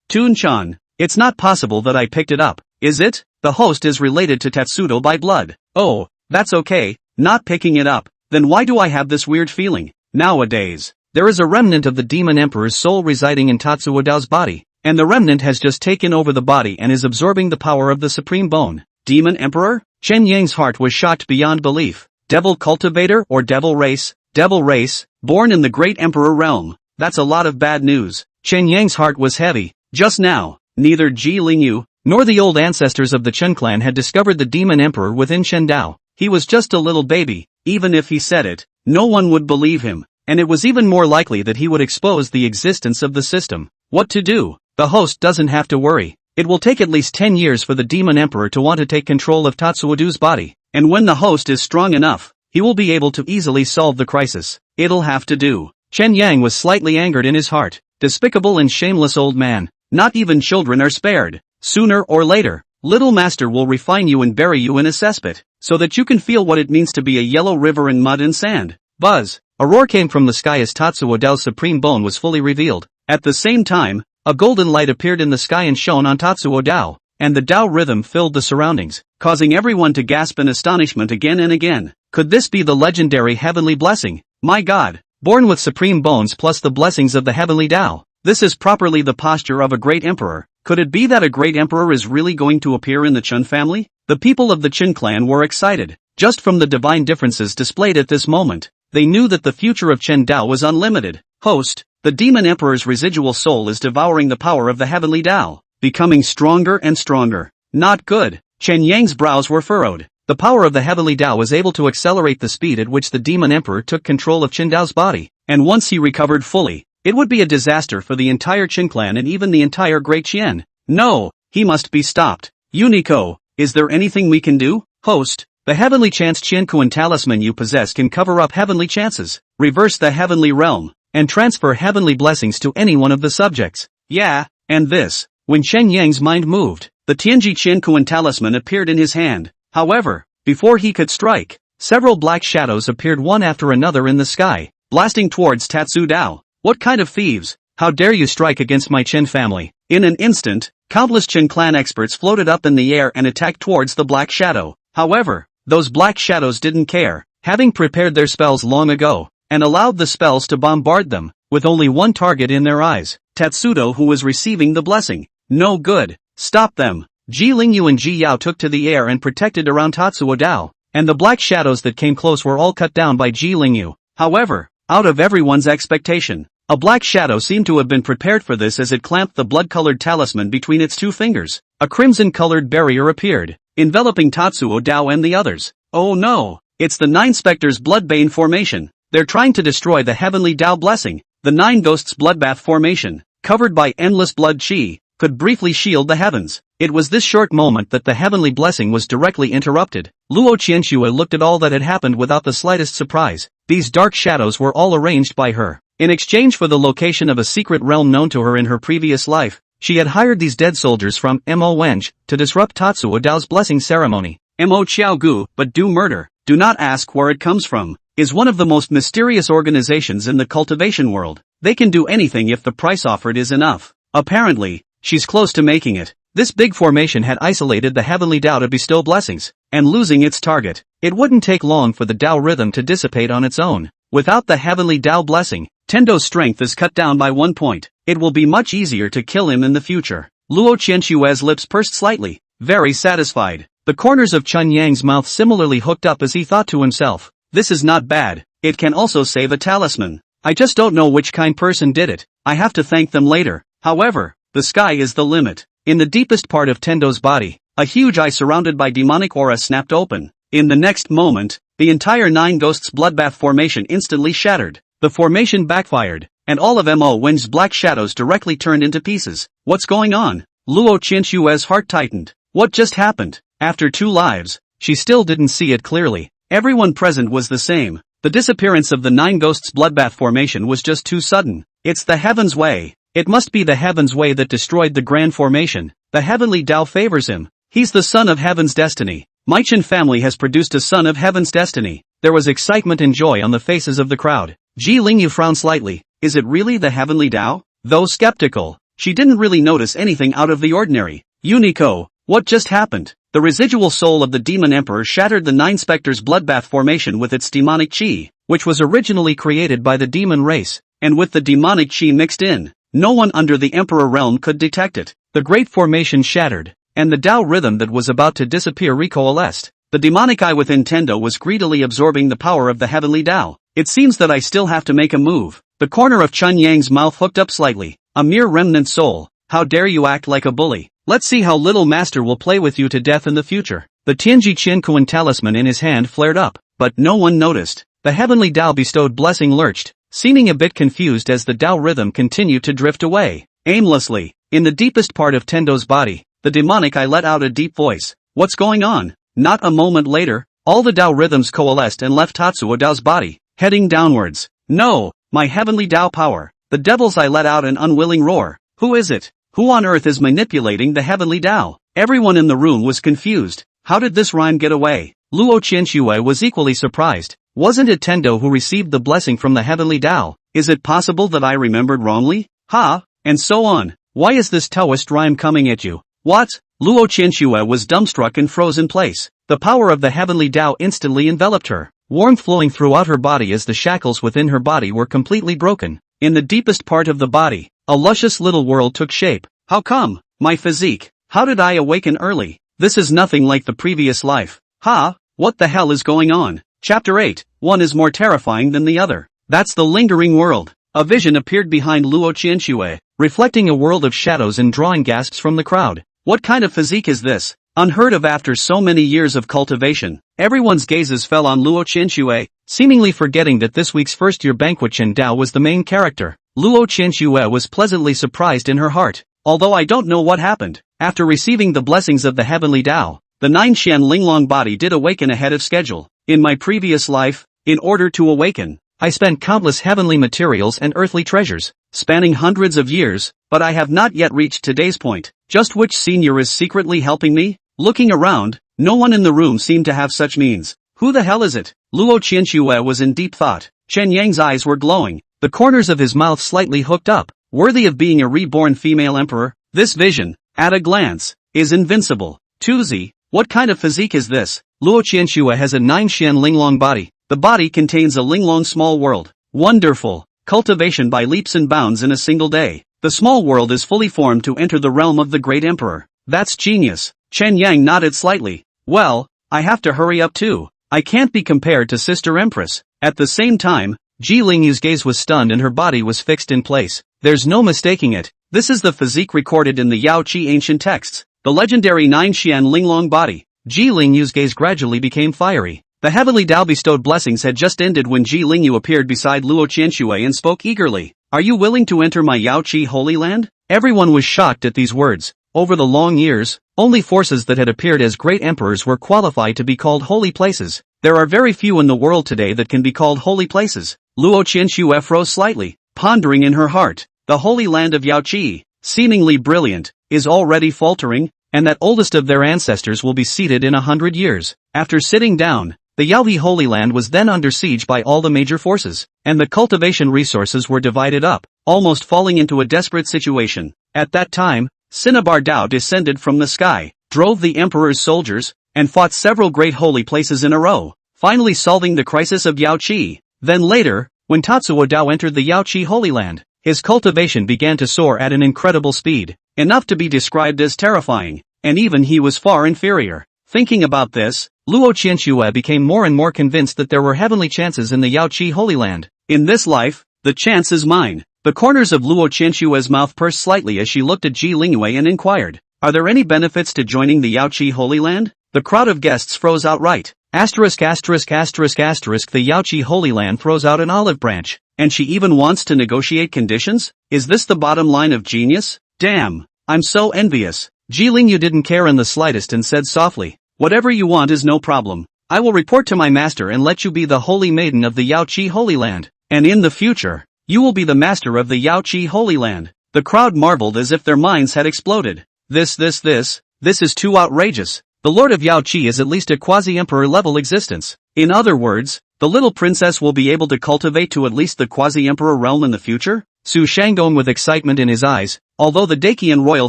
A: Toon-chan, it's not possible that I picked it up, is it? The host is related to Tatsudo by blood. Oh, that's okay, not picking it up. Then why do I have this weird feeling? Nowadays, there is a remnant of the demon emperor's soul residing in Tatsuo Dao's body, and the remnant has just taken over the body and is absorbing the power of the supreme bone. Demon emperor? Chen Yang's heart was shocked beyond belief. Devil cultivator or devil race? Devil race, born in the great emperor realm. That's a lot of bad news. Chen Yang's heart was heavy. Just now, neither Ji Lingyu, nor the old ancestors of the Chen clan had discovered the demon emperor within Chen Dao. He was just a little baby. Even if he said it, no one would believe him, and it was even more likely that he would expose the existence of the system. What to do? the host doesn't have to worry. It will take at least 10 years for the demon emperor to want to take control of Tatsuodo's body, and when the host is strong enough, he will be able to easily solve the crisis. It'll have to do. Chen Yang was slightly angered in his heart. Despicable and shameless old man. Not even children are spared. Sooner or later, little master will refine you and bury you in a cesspit, so that you can feel what it means to be a yellow river in mud and sand. Buzz! A roar came from the sky as Tatsuodo's supreme bone was fully revealed. At the same time, a golden light appeared in the sky and shone on Tatsuodo, and the Tao rhythm filled the surroundings, causing everyone to gasp in astonishment again and again. Could this be the legendary heavenly blessing? My God! Born with supreme bones plus the blessings of the heavenly Tao. This is properly the posture of a great emperor. Could it be that a great emperor is really going to appear in the Chun family? The people of the Chun clan were excited, just from the divine differences displayed at this moment. They knew that the future of Chen Dao was unlimited. Host, the demon emperor's residual soul is devouring the power of the heavenly Tao, becoming stronger and stronger. Not good. Chen Yang's brows were furrowed. The power of the heavenly Tao was able to accelerate the speed at which the demon emperor took control of Chen Dao's body, and once he recovered fully, it would be a disaster for the entire Qin clan and even the entire Great Qian. No, he must be stopped. Unico, is there anything we can do? Host, the heavenly chance Qiankuan talisman you possess can cover up heavenly chances, reverse the heavenly realm, and transfer heavenly blessings to any one of the subjects. Yeah, and this. When Chen Yang's mind moved, the Tianji Qiankuan talisman appeared in his hand. However, before he could strike, several black shadows appeared one after another in the sky, blasting towards Tatsu Dao. What kind of thieves? How dare you strike against my Chen family? In an instant, countless Chen clan experts floated up in the air and attacked towards the black shadow. However, those black shadows didn't care, having prepared their spells long ago, and allowed the spells to bombard them, with only one target in their eyes, Tatsudo, who was receiving the blessing. No good. Stop them. Ji Lingyu and Ji Yao took to the air and protected around Tatsuo Dao, and the black shadows that came close were all cut down by Ji Lingyu. However, out of everyone's expectation, a black shadow seemed to have been prepared for this as it clamped the blood-colored talisman between its two fingers. A crimson-colored barrier appeared, enveloping Tatsuo Dao and the others. Oh no! It's the Nine Spectres' Bloodbane formation. They're trying to destroy the heavenly Dao blessing. The Nine Ghosts' Bloodbath formation, covered by endless blood chi, could briefly shield the heavens. It was this short moment that the heavenly blessing was directly interrupted. Luo Qianxue looked at all that had happened without the slightest surprise. These dark shadows were all arranged by her. In exchange for the location of a secret realm known to her in her previous life, she had hired these dead soldiers from Mo Wenj to disrupt Tatsuo Dao's blessing ceremony. Mo Xiaogu, but do murder. Do not ask where it comes from. Is one of the most mysterious organizations in the cultivation world. They can do anything if the price offered is enough. Apparently, she's close to making it. This big formation had isolated the heavenly Tao to bestow blessings, and losing its target, it wouldn't take long for the Tao rhythm to dissipate on its own. Without the heavenly Tao blessing, Tendo's strength is cut down by 1 point. It will be much easier to kill him in the future. Luo Qianxue's lips pursed slightly, very satisfied. The corners of Chun Yang's mouth similarly hooked up as he thought to himself, this is not bad. It can also save a talisman. I just don't know which kind person did it. I have to thank them later. However, the sky is the limit. In the deepest part of Tendo's body, a huge eye surrounded by demonic aura snapped open. In the next moment, the entire Nine Ghosts Bloodbath formation instantly shattered. The formation backfired, and all of Mo Wenj's black shadows directly turned into pieces. What's going on? Luo Qianxue's heart tightened. What just happened? After 2 lives, she still didn't see it clearly. Everyone present was the same. The disappearance of the Nine Ghosts Bloodbath formation was just too sudden. It's the Heaven's Way. It must be the Heaven's Way that destroyed the Grand Formation. The heavenly Tao favors him. He's the son of Heaven's destiny. My Qin family has produced a son of Heaven's destiny. There was excitement and joy on the faces of the crowd. Ji Lingyu frowned slightly. Is it really the heavenly Tao? Though skeptical, she didn't really notice anything out of the ordinary. Unico, what just happened? The residual soul of the Demon Emperor shattered the Nine Spectres Bloodbath formation with its demonic chi, which was originally created by the demon race, and with the demonic chi mixed in. No one under the Emperor realm could detect it. The great formation shattered, and the Tao rhythm that was about to disappear recoalesced. The demonic eye within Tendo was greedily absorbing the power of the heavenly Tao. It seems that I still have to make a move. The corner of Chun Yang's mouth hooked up slightly. A mere remnant soul. How dare you act like a bully? Let's see how little master will play with you to death in the future. The Tianji Qiankuan talisman in his hand flared up, but no one noticed. The heavenly Tao bestowed blessing lurched, seeming a bit confused as the Tao rhythm continued to drift away. Aimlessly, in the deepest part of Tendo's body, the demonic eye let out a deep voice. What's going on? Not a moment later, all the Tao rhythms coalesced and left Tatsuo Dao's body, heading downwards. No, my heavenly Tao power. The devil's eye let out an unwilling roar. Who is it? Who on earth is manipulating the heavenly Tao? Everyone in the room was confused. How did this rhyme get away? Luo Qianxue was equally surprised. Wasn't it Tendo who received the blessing from the heavenly Tao? Is it possible that I remembered wrongly? Ha! And so on. Why is this Taoist rhyme coming at you? What? Luo Qianxue was dumbstruck and froze in place. The power of the heavenly Tao instantly enveloped her, warmth flowing throughout her body as the shackles within her body were completely broken. In the deepest part of the body, a luscious little world took shape. How come? My physique. How did I awaken early? This is nothing like the previous life. Ha! What the hell is going on? Chapter 8. One is more terrifying than the other. That's the lingering world. A vision appeared behind Luo Qianxue, reflecting a world of shadows and drawing gasps from the crowd. What kind of physique is this? Unheard of after so many years of cultivation. Everyone's gazes fell on Luo Qianxue, seemingly forgetting that this week's first-year banquet Chen Dao was the main character. Luo Qianxue was pleasantly surprised in her heart. Although I don't know what happened, after receiving the blessings of the heavenly Tao, the 9-Xian Linglong body did awaken ahead of schedule. In my previous life, in order to awaken, I spent countless heavenly materials and earthly treasures, spanning hundreds of years, but I have not yet reached today's point. Just which senior is secretly helping me? Looking around, no one in the room seemed to have such means. Who the hell is it? Luo Qianxue was in deep thought. Chen Yang's eyes were glowing, the corners of his mouth slightly hooked up, worthy of being a reborn female emperor. This vision, at a glance, is invincible. Tuzi, what kind of physique is this? Luo Qianxue has a 9-Xian Linglong body. The body contains a Linglong small world. Wonderful. Cultivation by leaps and bounds in a single day. The small world is fully formed to enter the realm of the great emperor. That's genius. Chen Yang nodded slightly. Well, I have to hurry up too. I can't be compared to Sister Empress. At the same time, Ji Lingyu's gaze was stunned and her body was fixed in place. There's no mistaking it. This is the physique recorded in the Yao Chi ancient texts. The legendary 9-Xian Linglong body. Ji Lingyu's gaze gradually became fiery. The heavenly Tao bestowed blessings had just ended when Ji Lingyu appeared beside Luo Qianxue and spoke eagerly. Are you willing to enter my Yao Chi Holy Land? Everyone was shocked at these words. Over the long years, only forces that had appeared as great emperors were qualified to be called holy places. There are very few in the world today that can be called holy places. Luo Qianxue froze slightly, pondering in her heart. The holy land of Yao Chi, seemingly brilliant, is already faltering, and that oldest of their ancestors will be seated in 100 years. After sitting down, the Yaohe Holy Land was then under siege by all the major forces, and the cultivation resources were divided up, almost falling into a desperate situation. At that time, Cinnabar Dao descended from the sky, drove the emperor's soldiers, and fought several great holy places in a row, finally solving the crisis of Yao Chi. Then later, when Tatsuo Dao entered the Yao Chi Holy Land, his cultivation began to soar at an incredible speed, enough to be described as terrifying, and even he was far inferior. Thinking about this, Luo Qianxue became more and more convinced that there were heavenly chances in the Yao Chi Holy Land. In this life, the chance is mine. The corners of Luo Qianxue's mouth pursed slightly as she looked at Ji Lingyue and inquired, are there any benefits to joining the Yao Chi Holy Land? The crowd of guests froze outright. The Yao Chi Holy Land throws out an olive branch, and she even wants to negotiate conditions? Is this the bottom line of genius? Damn, I'm so envious. Ji Lingyu didn't care in the slightest and said softly, whatever you want is no problem. I will report to my master and let you be the holy maiden of the Yao Chi Holy Land, and in the future, you will be the master of the Yao Chi Holy Land. The crowd marveled as if their minds had exploded. This is too outrageous. The Lord of Yao Chi is at least a quasi-emperor level existence. In other words, the little princess will be able to cultivate to at least the quasi-emperor realm in the future? Su Shangdong with excitement in his eyes, although the Dakian royal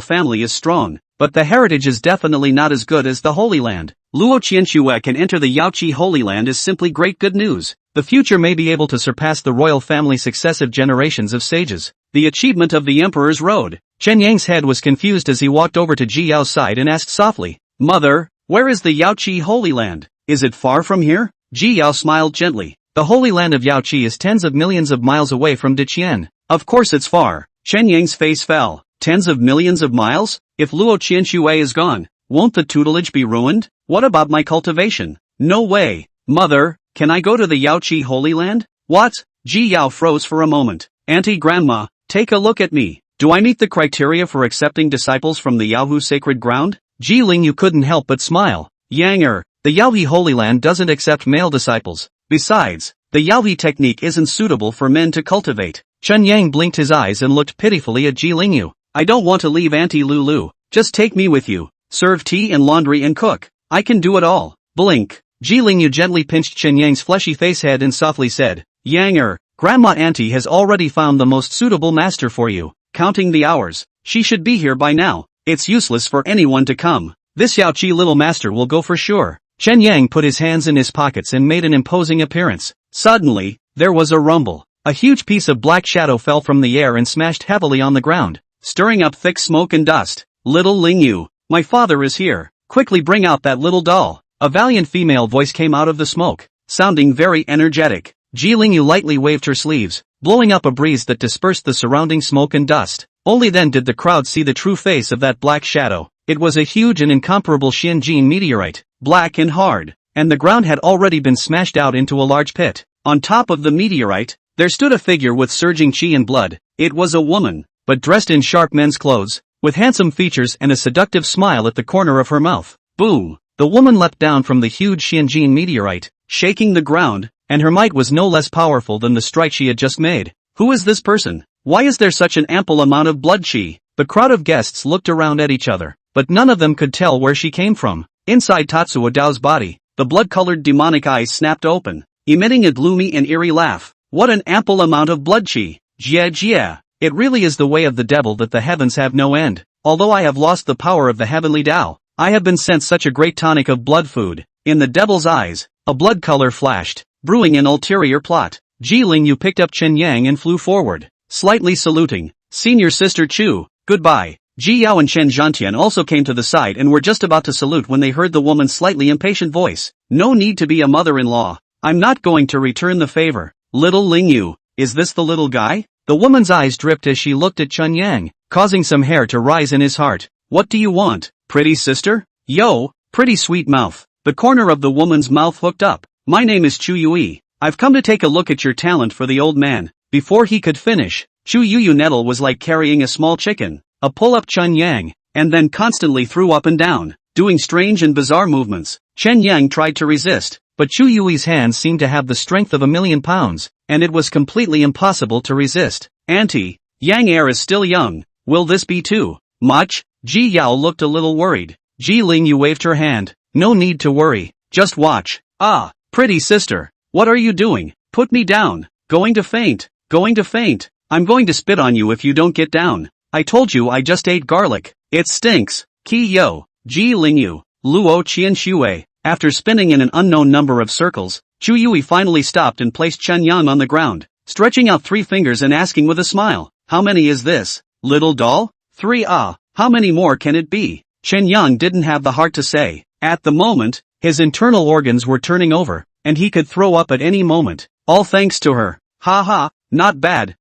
A: family is strong, but the heritage is definitely not as good as the Holy Land. Luo Qianxue can enter the Yao Chi Holy Land is simply great good news. The future may be able to surpass the royal family's successive generations of sages. The achievement of the Emperor's Road. Chen Yang's head was confused as he walked over to Ji Yao's side and asked softly, Mother, where is the Yao Chi Holy Land? Is it far from here? Ji Yao smiled gently. The Holy Land of Yao Chi is tens of millions of miles away from Diqian. Of course it's far. Chen Yang's face fell. Tens of millions of miles? If Luo Qianxue is gone, won't the tutelage be ruined? What about my cultivation? No way. Mother, can I go to the Yao Chi Holy Land? What? Ji Yao froze for a moment. Auntie Grandma, take a look at me. Do I meet the criteria for accepting disciples from the Yaohu sacred ground? Ji Lingyu couldn't help but smile. Yang the Yaohe Holy Land doesn't accept male disciples. Besides, the Yaohe technique isn't suitable for men to cultivate. Chen Yang blinked his eyes and looked pitifully at Ji Lingyu. I don't want to leave Auntie Lulu. Just take me with you. Serve tea and laundry and cook. I can do it all. Blink. Ji Lingyu gently pinched Chen Yang's fleshy face head and softly said, Yang Grandma Auntie has already found the most suitable master for you. Counting the hours. She should be here by now. It's useless for anyone to come. This Yao Chi little master will go for sure. Chen Yang put his hands in his pockets and made an imposing appearance. Suddenly, there was a rumble. A huge piece of black shadow fell from the air and smashed heavily on the ground, stirring up thick smoke and dust. Little Lingyu, my father is here. Quickly bring out that little doll. A valiant female voice came out of the smoke, sounding very energetic. Ji Lingyu lightly waved her sleeves, blowing up a breeze that dispersed the surrounding smoke and dust. Only then did the crowd see the true face of that black shadow. It was a huge and incomparable Xianjin meteorite, black and hard, and the ground had already been smashed out into a large pit. On top of the meteorite, there stood a figure with surging chi and blood. It was a woman, but dressed in sharp men's clothes, with handsome features and a seductive smile at the corner of her mouth. Boom! The woman leapt down from the huge Xianjin meteorite, shaking the ground, and her might was no less powerful than the strike she had just made. Who is this person? Why is there such an ample amount of blood chi? The crowd of guests looked around at each other, but none of them could tell where she came from. Inside Tatsuo Dao's body, the blood-colored demonic eyes snapped open, emitting a gloomy and eerie laugh. What an ample amount of blood chi! Jia. It really is the way of the devil that the heavens have no end. Although I have lost the power of the heavenly Tao, I have been sent such a great tonic of blood food. In the devil's eyes, a blood color flashed, brewing an ulterior plot. Ji Lingyu picked up Chen Yang and flew forward, slightly saluting. Senior Sister Chu, goodbye. Ji Yao and Chen Zhantian also came to the side and were just about to salute when they heard the woman's slightly impatient voice. No need to be a mother-in-law. I'm not going to return the favor. Little Lingyu, is this the little guy? The woman's eyes dripped as she looked at Chen Yang, causing some hair to rise in his heart. What do you want, pretty sister? Yo, pretty sweet mouth. The corner of the woman's mouth hooked up. My name is Chu Yui. I've come to take a look at your talent for the old man. Before he could finish, Chu Yuyu Nettle was like carrying a small chicken, a pull-up Chen Yang, and then constantly threw up and down, doing strange and bizarre movements. Chen Yang tried to resist, but Chu Yui's hands seemed to have the strength of 1,000,000 pounds, and it was completely impossible to resist. Auntie, Yang heir is still young. Will this be too much? Ji Yao looked a little worried. Ji Lingyu waved her hand. No need to worry. Just watch. Ah, pretty sister. What are you doing? Put me down. Going to faint. Going to faint. I'm going to spit on you if you don't get down. I told you I just ate garlic. It stinks. Ki yo. Ji Lingyu. Luo Qian Shui. After spinning in an unknown number of circles, Chu Yui finally stopped and placed Chen Yang on the ground, stretching out 3 fingers and asking with a smile, how many is this, little doll? 3 ah, how many more can it be? Chen Yang didn't have the heart to say. At the moment, his internal organs were turning over, and he could throw up at any moment, all thanks to her. Ha ha, not bad,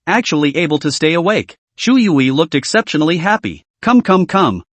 A: actually able to stay awake. Chu Yui looked exceptionally happy. Come,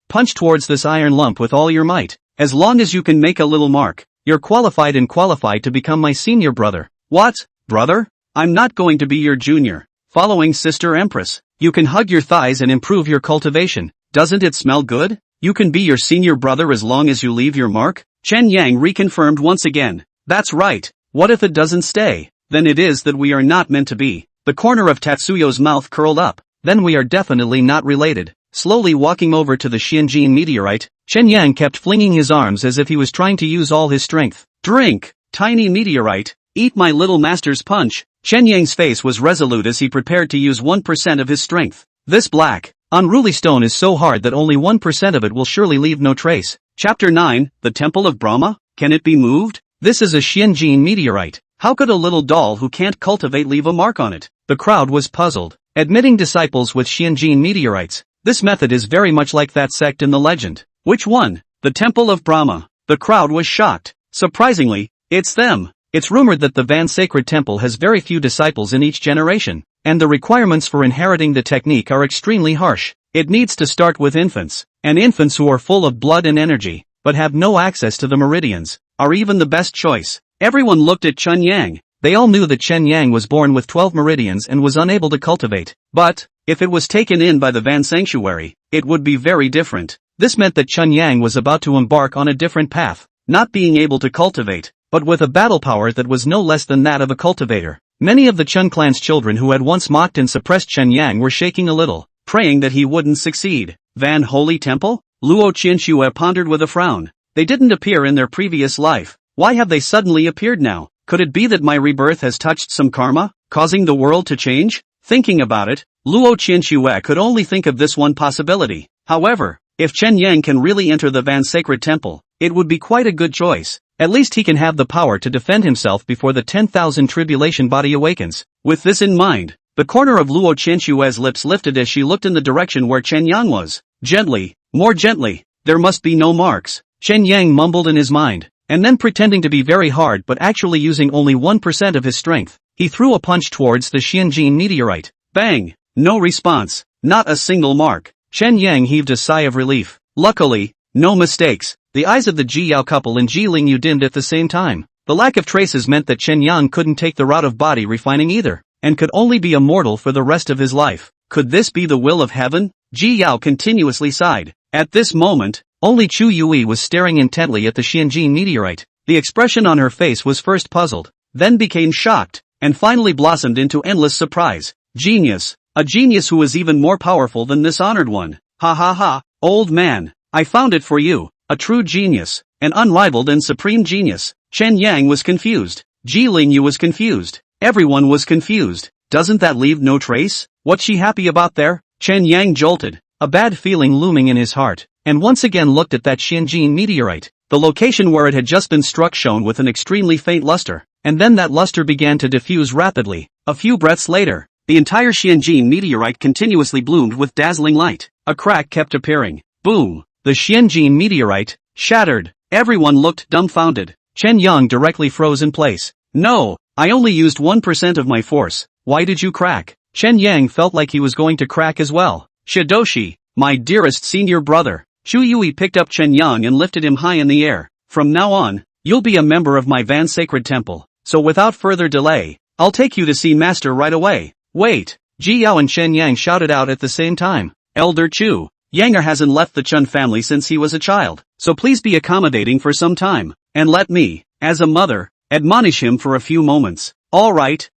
A: punch towards this iron lump with all your might. As long as you can make a little mark, you're qualified to become my senior brother. What, brother? I'm not going to be your junior. Following Sister Empress, you can hug your thighs and improve your cultivation. Doesn't it smell good? You can be your senior brother as long as you leave your mark? Chen Yang reconfirmed once again. That's right. What if it doesn't stay? Then it is that we are not meant to be. The corner of Tatsuyo's mouth curled up. Then we are definitely not related. Slowly walking over to the Xianjin meteorite, Chen Yang kept flinging his arms as if he was trying to use all his strength. Drink, tiny meteorite, eat my little master's punch. Chen Yang's face was resolute as he prepared to use 1% of his strength. This black, unruly stone is so hard that only 1% of it will surely leave no trace. Chapter 9, The Temple of Brahma? Can it be moved? This is a Xianjin meteorite. How could a little doll who can't cultivate leave a mark on it? The crowd was puzzled. Admitting disciples with Xianjin meteorites. This method is very much like that sect in the legend. Which one? The Temple of Brahma. The crowd was shocked. Surprisingly, it's them. It's rumored that the Van Sacred Temple has very few disciples in each generation, and the requirements for inheriting the technique are extremely harsh. It needs to start with infants, and infants who are full of blood and energy, but have no access to the meridians, are even the best choice. Everyone looked at Chen Yang. They all knew that Chen Yang was born with 12 meridians and was unable to cultivate. But, If it was taken in by the Van Sanctuary, it would be very different. This meant that Chun Yang was about to embark on a different path, not being able to cultivate, but with a battle power that was no less than that of a cultivator. Many of the Chun clan's children who had once mocked and suppressed Chun Yang were shaking a little, praying that he wouldn't succeed. Van Holy Temple? Luo Qianxue pondered with a frown. They didn't appear in their previous life. Why have they suddenly appeared now? Could it be that my rebirth has touched some karma, causing the world to change? Thinking about it, Luo Qianxue could only think of this one possibility. However, if Chen Yang can really enter the Van Sacred Temple, it would be quite a good choice. At least he can have the power to defend himself before the 10,000 tribulation body awakens. With this in mind, the corner of Luo Qianxue's lips lifted as she looked in the direction where Chen Yang was. Gently, more gently, there must be no marks. Chen Yang mumbled in his mind, and then pretending to be very hard but actually using only 1% of his strength, he threw a punch towards the Xianjin meteorite. Bang! No response, not a single mark. Chen Yang heaved a sigh of relief. Luckily, no mistakes. The eyes of the Ji Yao couple and Ji Lingyu dimmed at the same time. The lack of traces meant that Chen Yang couldn't take the route of body refining either, and could only be immortal for the rest of his life. Could this be the will of heaven? Ji Yao continuously sighed. At this moment, only Chu Yui was staring intently at the Xianjin meteorite. The expression on her face was first puzzled, then became shocked, and finally blossomed into endless surprise. Genius. A genius who is even more powerful than this honored one. Ha ha ha, old man, I found it for you. A true genius, an unrivaled and supreme genius. Chen Yang was confused. Ji Lingyu was confused. Everyone was confused. Doesn't that leave no trace? What's she happy about there? Chen Yang jolted, a bad feeling looming in his heart, and once again looked at that Xianjin meteorite. The location where it had just been struck shone with an extremely faint luster, and then that luster began to diffuse rapidly. A few breaths later, the entire Xianjin meteorite continuously bloomed with dazzling light. A crack kept appearing. Boom! The Xianjin meteorite shattered. Everyone looked dumbfounded. Chen Yang directly froze in place. No, I only used 1% of my force. Why did you crack? Chen Yang felt like he was going to crack as well. Shidoshi, my dearest senior brother. Chu Yui picked up Chen Yang and lifted him high in the air. From now on, you'll be a member of my Van Sacred Temple. So without further delay, I'll take you to see Master right away. Wait! Ji Yao and Chen Yang shouted out at the same time. Elder Chu, Yanger hasn't left the Chun family since he was a child, so please be accommodating for some time, and let me, as a mother, admonish him for a few moments. Alright,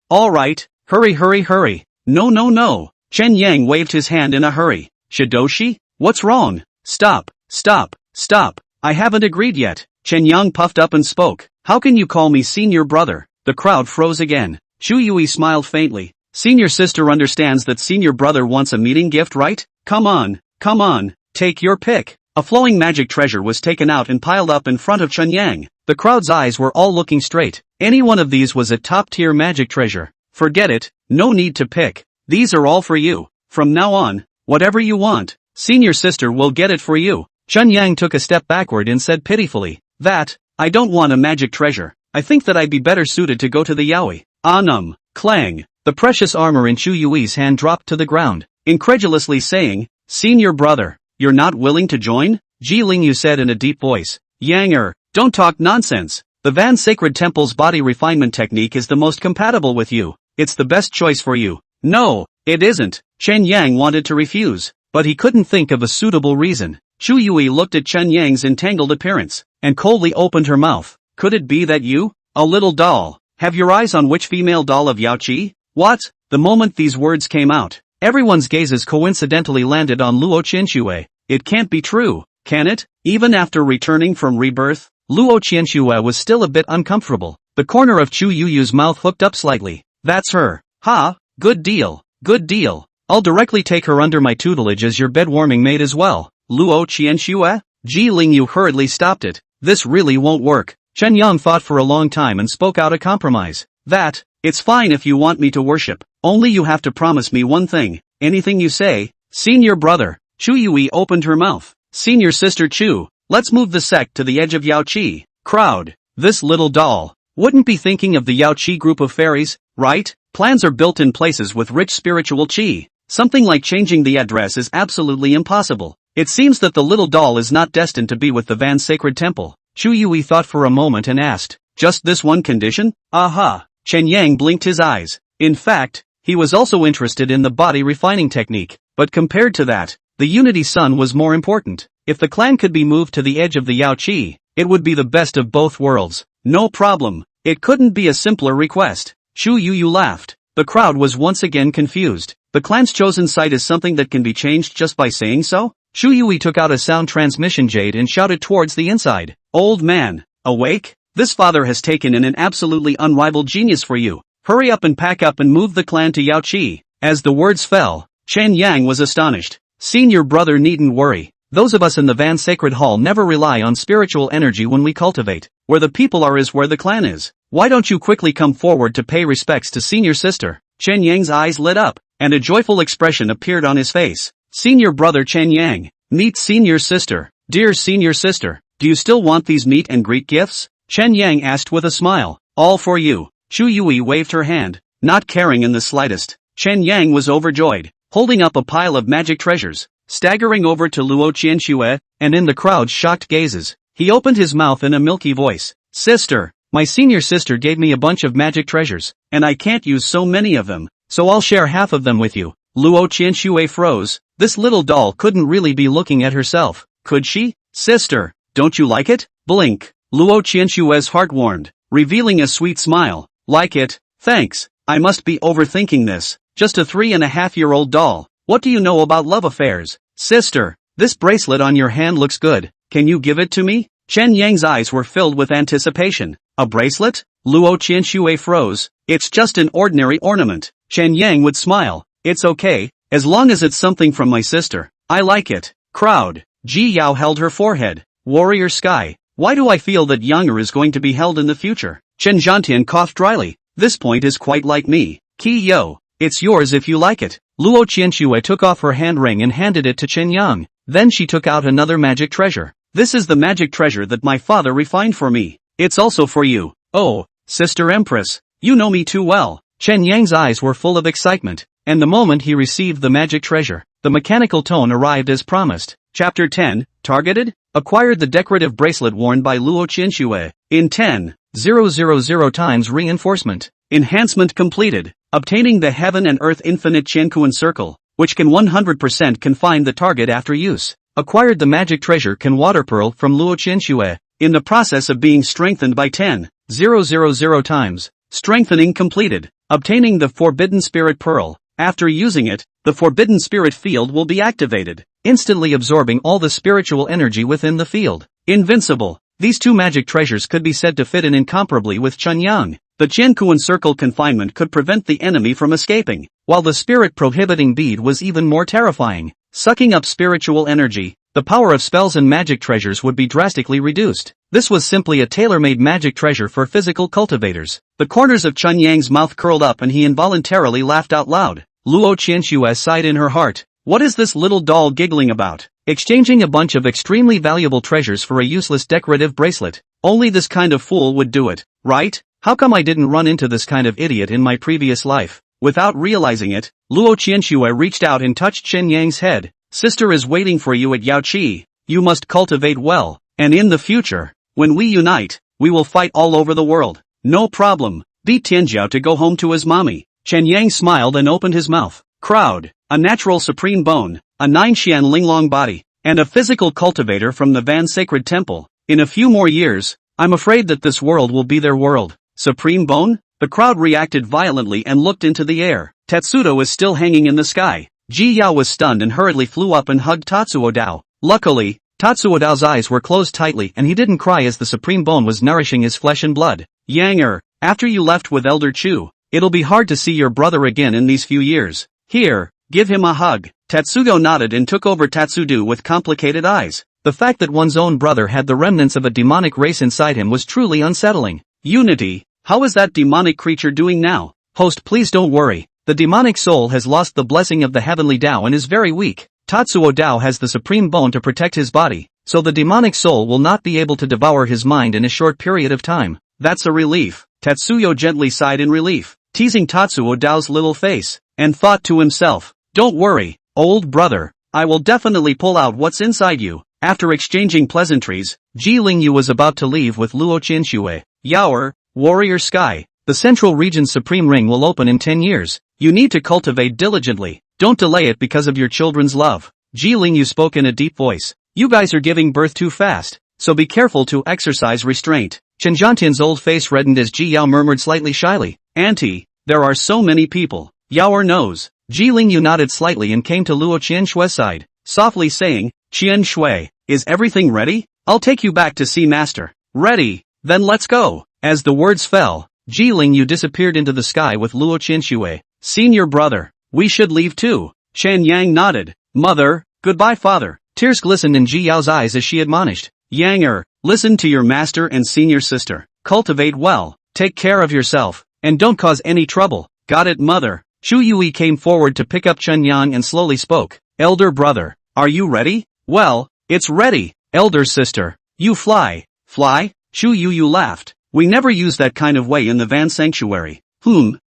A: hurry. No. Chen Yang waved his hand in a hurry. Shidoshi? What's wrong? Stop. I haven't agreed yet. Chen Yang puffed up and spoke. How can you call me senior brother? The crowd froze again. Chu Yui smiled faintly. Senior sister understands that senior brother wants a meeting gift, right? Come on, take your pick. A flowing magic treasure was taken out and piled up in front of Chen Yang. The crowd's eyes were all looking straight. Any one of these was a top-tier magic treasure. Forget it, no need to pick. These are all for you. From now on, whatever you want, senior sister will get it for you. Chen Yang took a step backward and said pitifully, I don't want a magic treasure. I think that I'd be better suited to go to the yaoi. Anum, clang. The precious armor in Chu Yui's hand dropped to the ground, incredulously saying, Senior brother, you're not willing to join? Ji Lingyu said in a deep voice. Yanger, don't talk nonsense. The Van Sacred Temple's body refinement technique is the most compatible with you. It's the best choice for you. No, it isn't. Chen Yang wanted to refuse, but he couldn't think of a suitable reason. Chu Yui looked at Chen Yang's entangled appearance, and coldly opened her mouth. Could it be that you, a little doll, have your eyes on which female doll of Yao Chi? What? The moment these words came out, everyone's gazes coincidentally landed on Luo Qianxue. It can't be true, can it? Even after returning from rebirth, Luo Qianxue was still a bit uncomfortable. The corner of Chu Yuyu's mouth hooked up slightly. That's her. Ha, good deal. I'll directly take her under my tutelage as your bed-warming maid as well. Luo Qianxue? Ji Lingyu hurriedly stopped it. This really won't work. Chen Yang thought for a long time and spoke out a compromise. It's fine if you want me to worship, only you have to promise me one thing. Anything you say, senior brother. Chu Yui opened her mouth. Senior sister Chu, let's move the sect to the edge of Yao Chi. Crowd, this little doll wouldn't be thinking of the Yao Chi group of fairies, right? Plans are built in places with rich spiritual chi. Something like changing the address is absolutely impossible. It seems that the little doll is not destined to be with the Van Sacred Temple. Chu Yui thought for a moment and asked, just this one condition? Aha. Chen Yang blinked his eyes. In fact, He was also interested in the body refining technique, but compared to that, the Unity Sun was more important. If the clan could be moved to the edge of the Yao Chi, it would be the best of both worlds. No problem. It couldn't be a simpler request. Shu Yu laughed. The crowd was once again confused. The clan's chosen site is something that can be changed just by saying so? Shu Yui took out a sound transmission jade and shouted towards the inside. Old man, awake? This father has taken in an absolutely unrivaled genius for you. Hurry up and pack up and move the clan to Yao Chi. As the words fell, Chen Yang was astonished. Senior brother needn't worry. Those of us in the Van Sacred Hall never rely on spiritual energy when we cultivate. Where the people are is where the clan is. Why don't you quickly come forward to pay respects to senior sister? Chen Yang's eyes lit up, and a joyful expression appeared on his face. Senior brother Chen Yang, meet senior sister. Dear senior sister, do you still want these meet and greet gifts? Chen Yang asked with a smile. All for you. Shu Yui waved her hand, not caring in the slightest. Chen Yang was overjoyed, holding up a pile of magic treasures, staggering over to Luo Qianxue, and in the crowd's shocked gazes, he opened his mouth in a milky voice. Sister, my senior sister gave me a bunch of magic treasures, and I can't use so many of them, so I'll share half of them with you. Luo Qianxue froze. This little doll couldn't really be looking at herself, could she? Sister, don't you like it? Blink. Luo Qianxue's heart warmed, revealing a sweet smile. Like it? Thanks. I must be overthinking this. Just a 3.5-year-old doll. What do you know about love affairs? Sister, this bracelet on your hand looks good. Can you give it to me? Chen Yang's eyes were filled with anticipation. A bracelet? Luo Qianxue froze. It's just an ordinary ornament. Chen Yang would smile. It's okay, as long as it's something from my sister. I like it. Crowd. Ji Yao held her forehead. Warrior Sky. Why do I feel that Younger is going to be held in the future? Chen Zhantian coughed dryly. This point is quite like me. Qi Yo. It's yours if you like it. Luo Qianxue took off her hand ring and handed it to Chen Yang. Then she took out another magic treasure. This is the magic treasure that my father refined for me. It's also for you. Oh, Sister Empress, you know me too well. Chen Yang's eyes were full of excitement, and the moment he received the magic treasure, the mechanical tone arrived as promised. Chapter 10, Targeted? Acquired the decorative bracelet worn by Luo Qianxue. In 10,000 times reinforcement. Enhancement completed. Obtaining the Heaven and Earth Infinite Qiankuan Circle, which can 100% confine the target after use. Acquired the magic treasure Can Water Pearl from Luo Qianxue. In the process of being strengthened by 10,000 times. Strengthening completed. Obtaining the Forbidden Spirit Pearl. After using it, the Forbidden Spirit field will be activated, instantly absorbing all the spiritual energy within the field. Invincible. These two magic treasures could be said to fit in incomparably with Chen Yang. The Qiankuan Circle confinement could prevent the enemy from escaping, while the Spirit Prohibiting Bead was even more terrifying. Sucking up spiritual energy, the power of spells and magic treasures would be drastically reduced. This was simply a tailor-made magic treasure for physical cultivators. The corners of Chen Yang's mouth curled up and he involuntarily laughed out loud. Luo Qianxue sighed in her heart. What is this little doll giggling about? Exchanging a bunch of extremely valuable treasures for a useless decorative bracelet. Only this kind of fool would do it, right? How come I didn't run into this kind of idiot in my previous life? Without realizing it, Luo Qianxue reached out and touched Chen Yang's head. Sister is waiting for you at Yao Chi. You must cultivate well, and in the future, when we unite, we will fight all over the world. No problem. Beat Tianjiao to go home to his mommy. Chen Yang smiled and opened his mouth. Crowd. A natural supreme bone, a 9-xian linglong body, and a physical cultivator from the Van Sacred Temple. In a few more years, I'm afraid that this world will be their world. Supreme bone? The crowd reacted violently and looked into the air. Tetsudo is still hanging in the sky. Ji Yao was stunned and hurriedly flew up and hugged Tatsuo Dao. Luckily, Tatsuo Dao's eyes were closed tightly and he didn't cry as the supreme bone was nourishing his flesh and blood. Yanger, after you left with Elder Chu, it'll be hard to see your brother again in these few years. Here, give him a hug. Tatsugo nodded and took over Tatsudo with complicated eyes. The fact that one's own brother had the remnants of a demonic race inside him was truly unsettling. Unity, how is that demonic creature doing now? Host, please don't worry. The demonic soul has lost the blessing of the heavenly Tao and is very weak. Tatsuo Dao has the supreme bone to protect his body, so the demonic soul will not be able to devour his mind in a short period of time. That's a relief. Tatsuyo gently sighed in relief, teasing Tatsuo Dao's little face, and thought to himself, don't worry, old brother, I will definitely pull out what's inside you. After exchanging pleasantries, Ji Lingyu was about to leave with Luo Qianxue. Yaoer, Warrior Sky. The Central Region's Supreme Ring will open in 10 years. You need to cultivate diligently. Don't delay it because of your children's love. Jiling Yu spoke in a deep voice. You guys are giving birth too fast, so be careful to exercise restraint. Chen Jiantian's old face reddened as Ji Yao murmured slightly shyly. Auntie, there are so many people. Yao knows. Jiling Yu nodded slightly and came to Luo Qianshui's side, softly saying, Qianshui, is everything ready? I'll take you back to see master. Ready, then let's go. As the words fell, Jiling Yu disappeared into the sky with Luo Qianshui. Senior brother, we should leave too. Chen Yang nodded. Mother, goodbye father. Tears glistened in Ji Yao's eyes as she admonished. Yanger, listen to your master and senior sister. Cultivate well, take care of yourself, and don't cause any trouble. Got it mother. Chu Yui came forward to pick up Chen Yang and slowly spoke. Elder brother, are you ready? Well, it's ready. Elder sister, you fly. Fly? Chu Yu laughed. We never use that kind of way in the Van Sanctuary.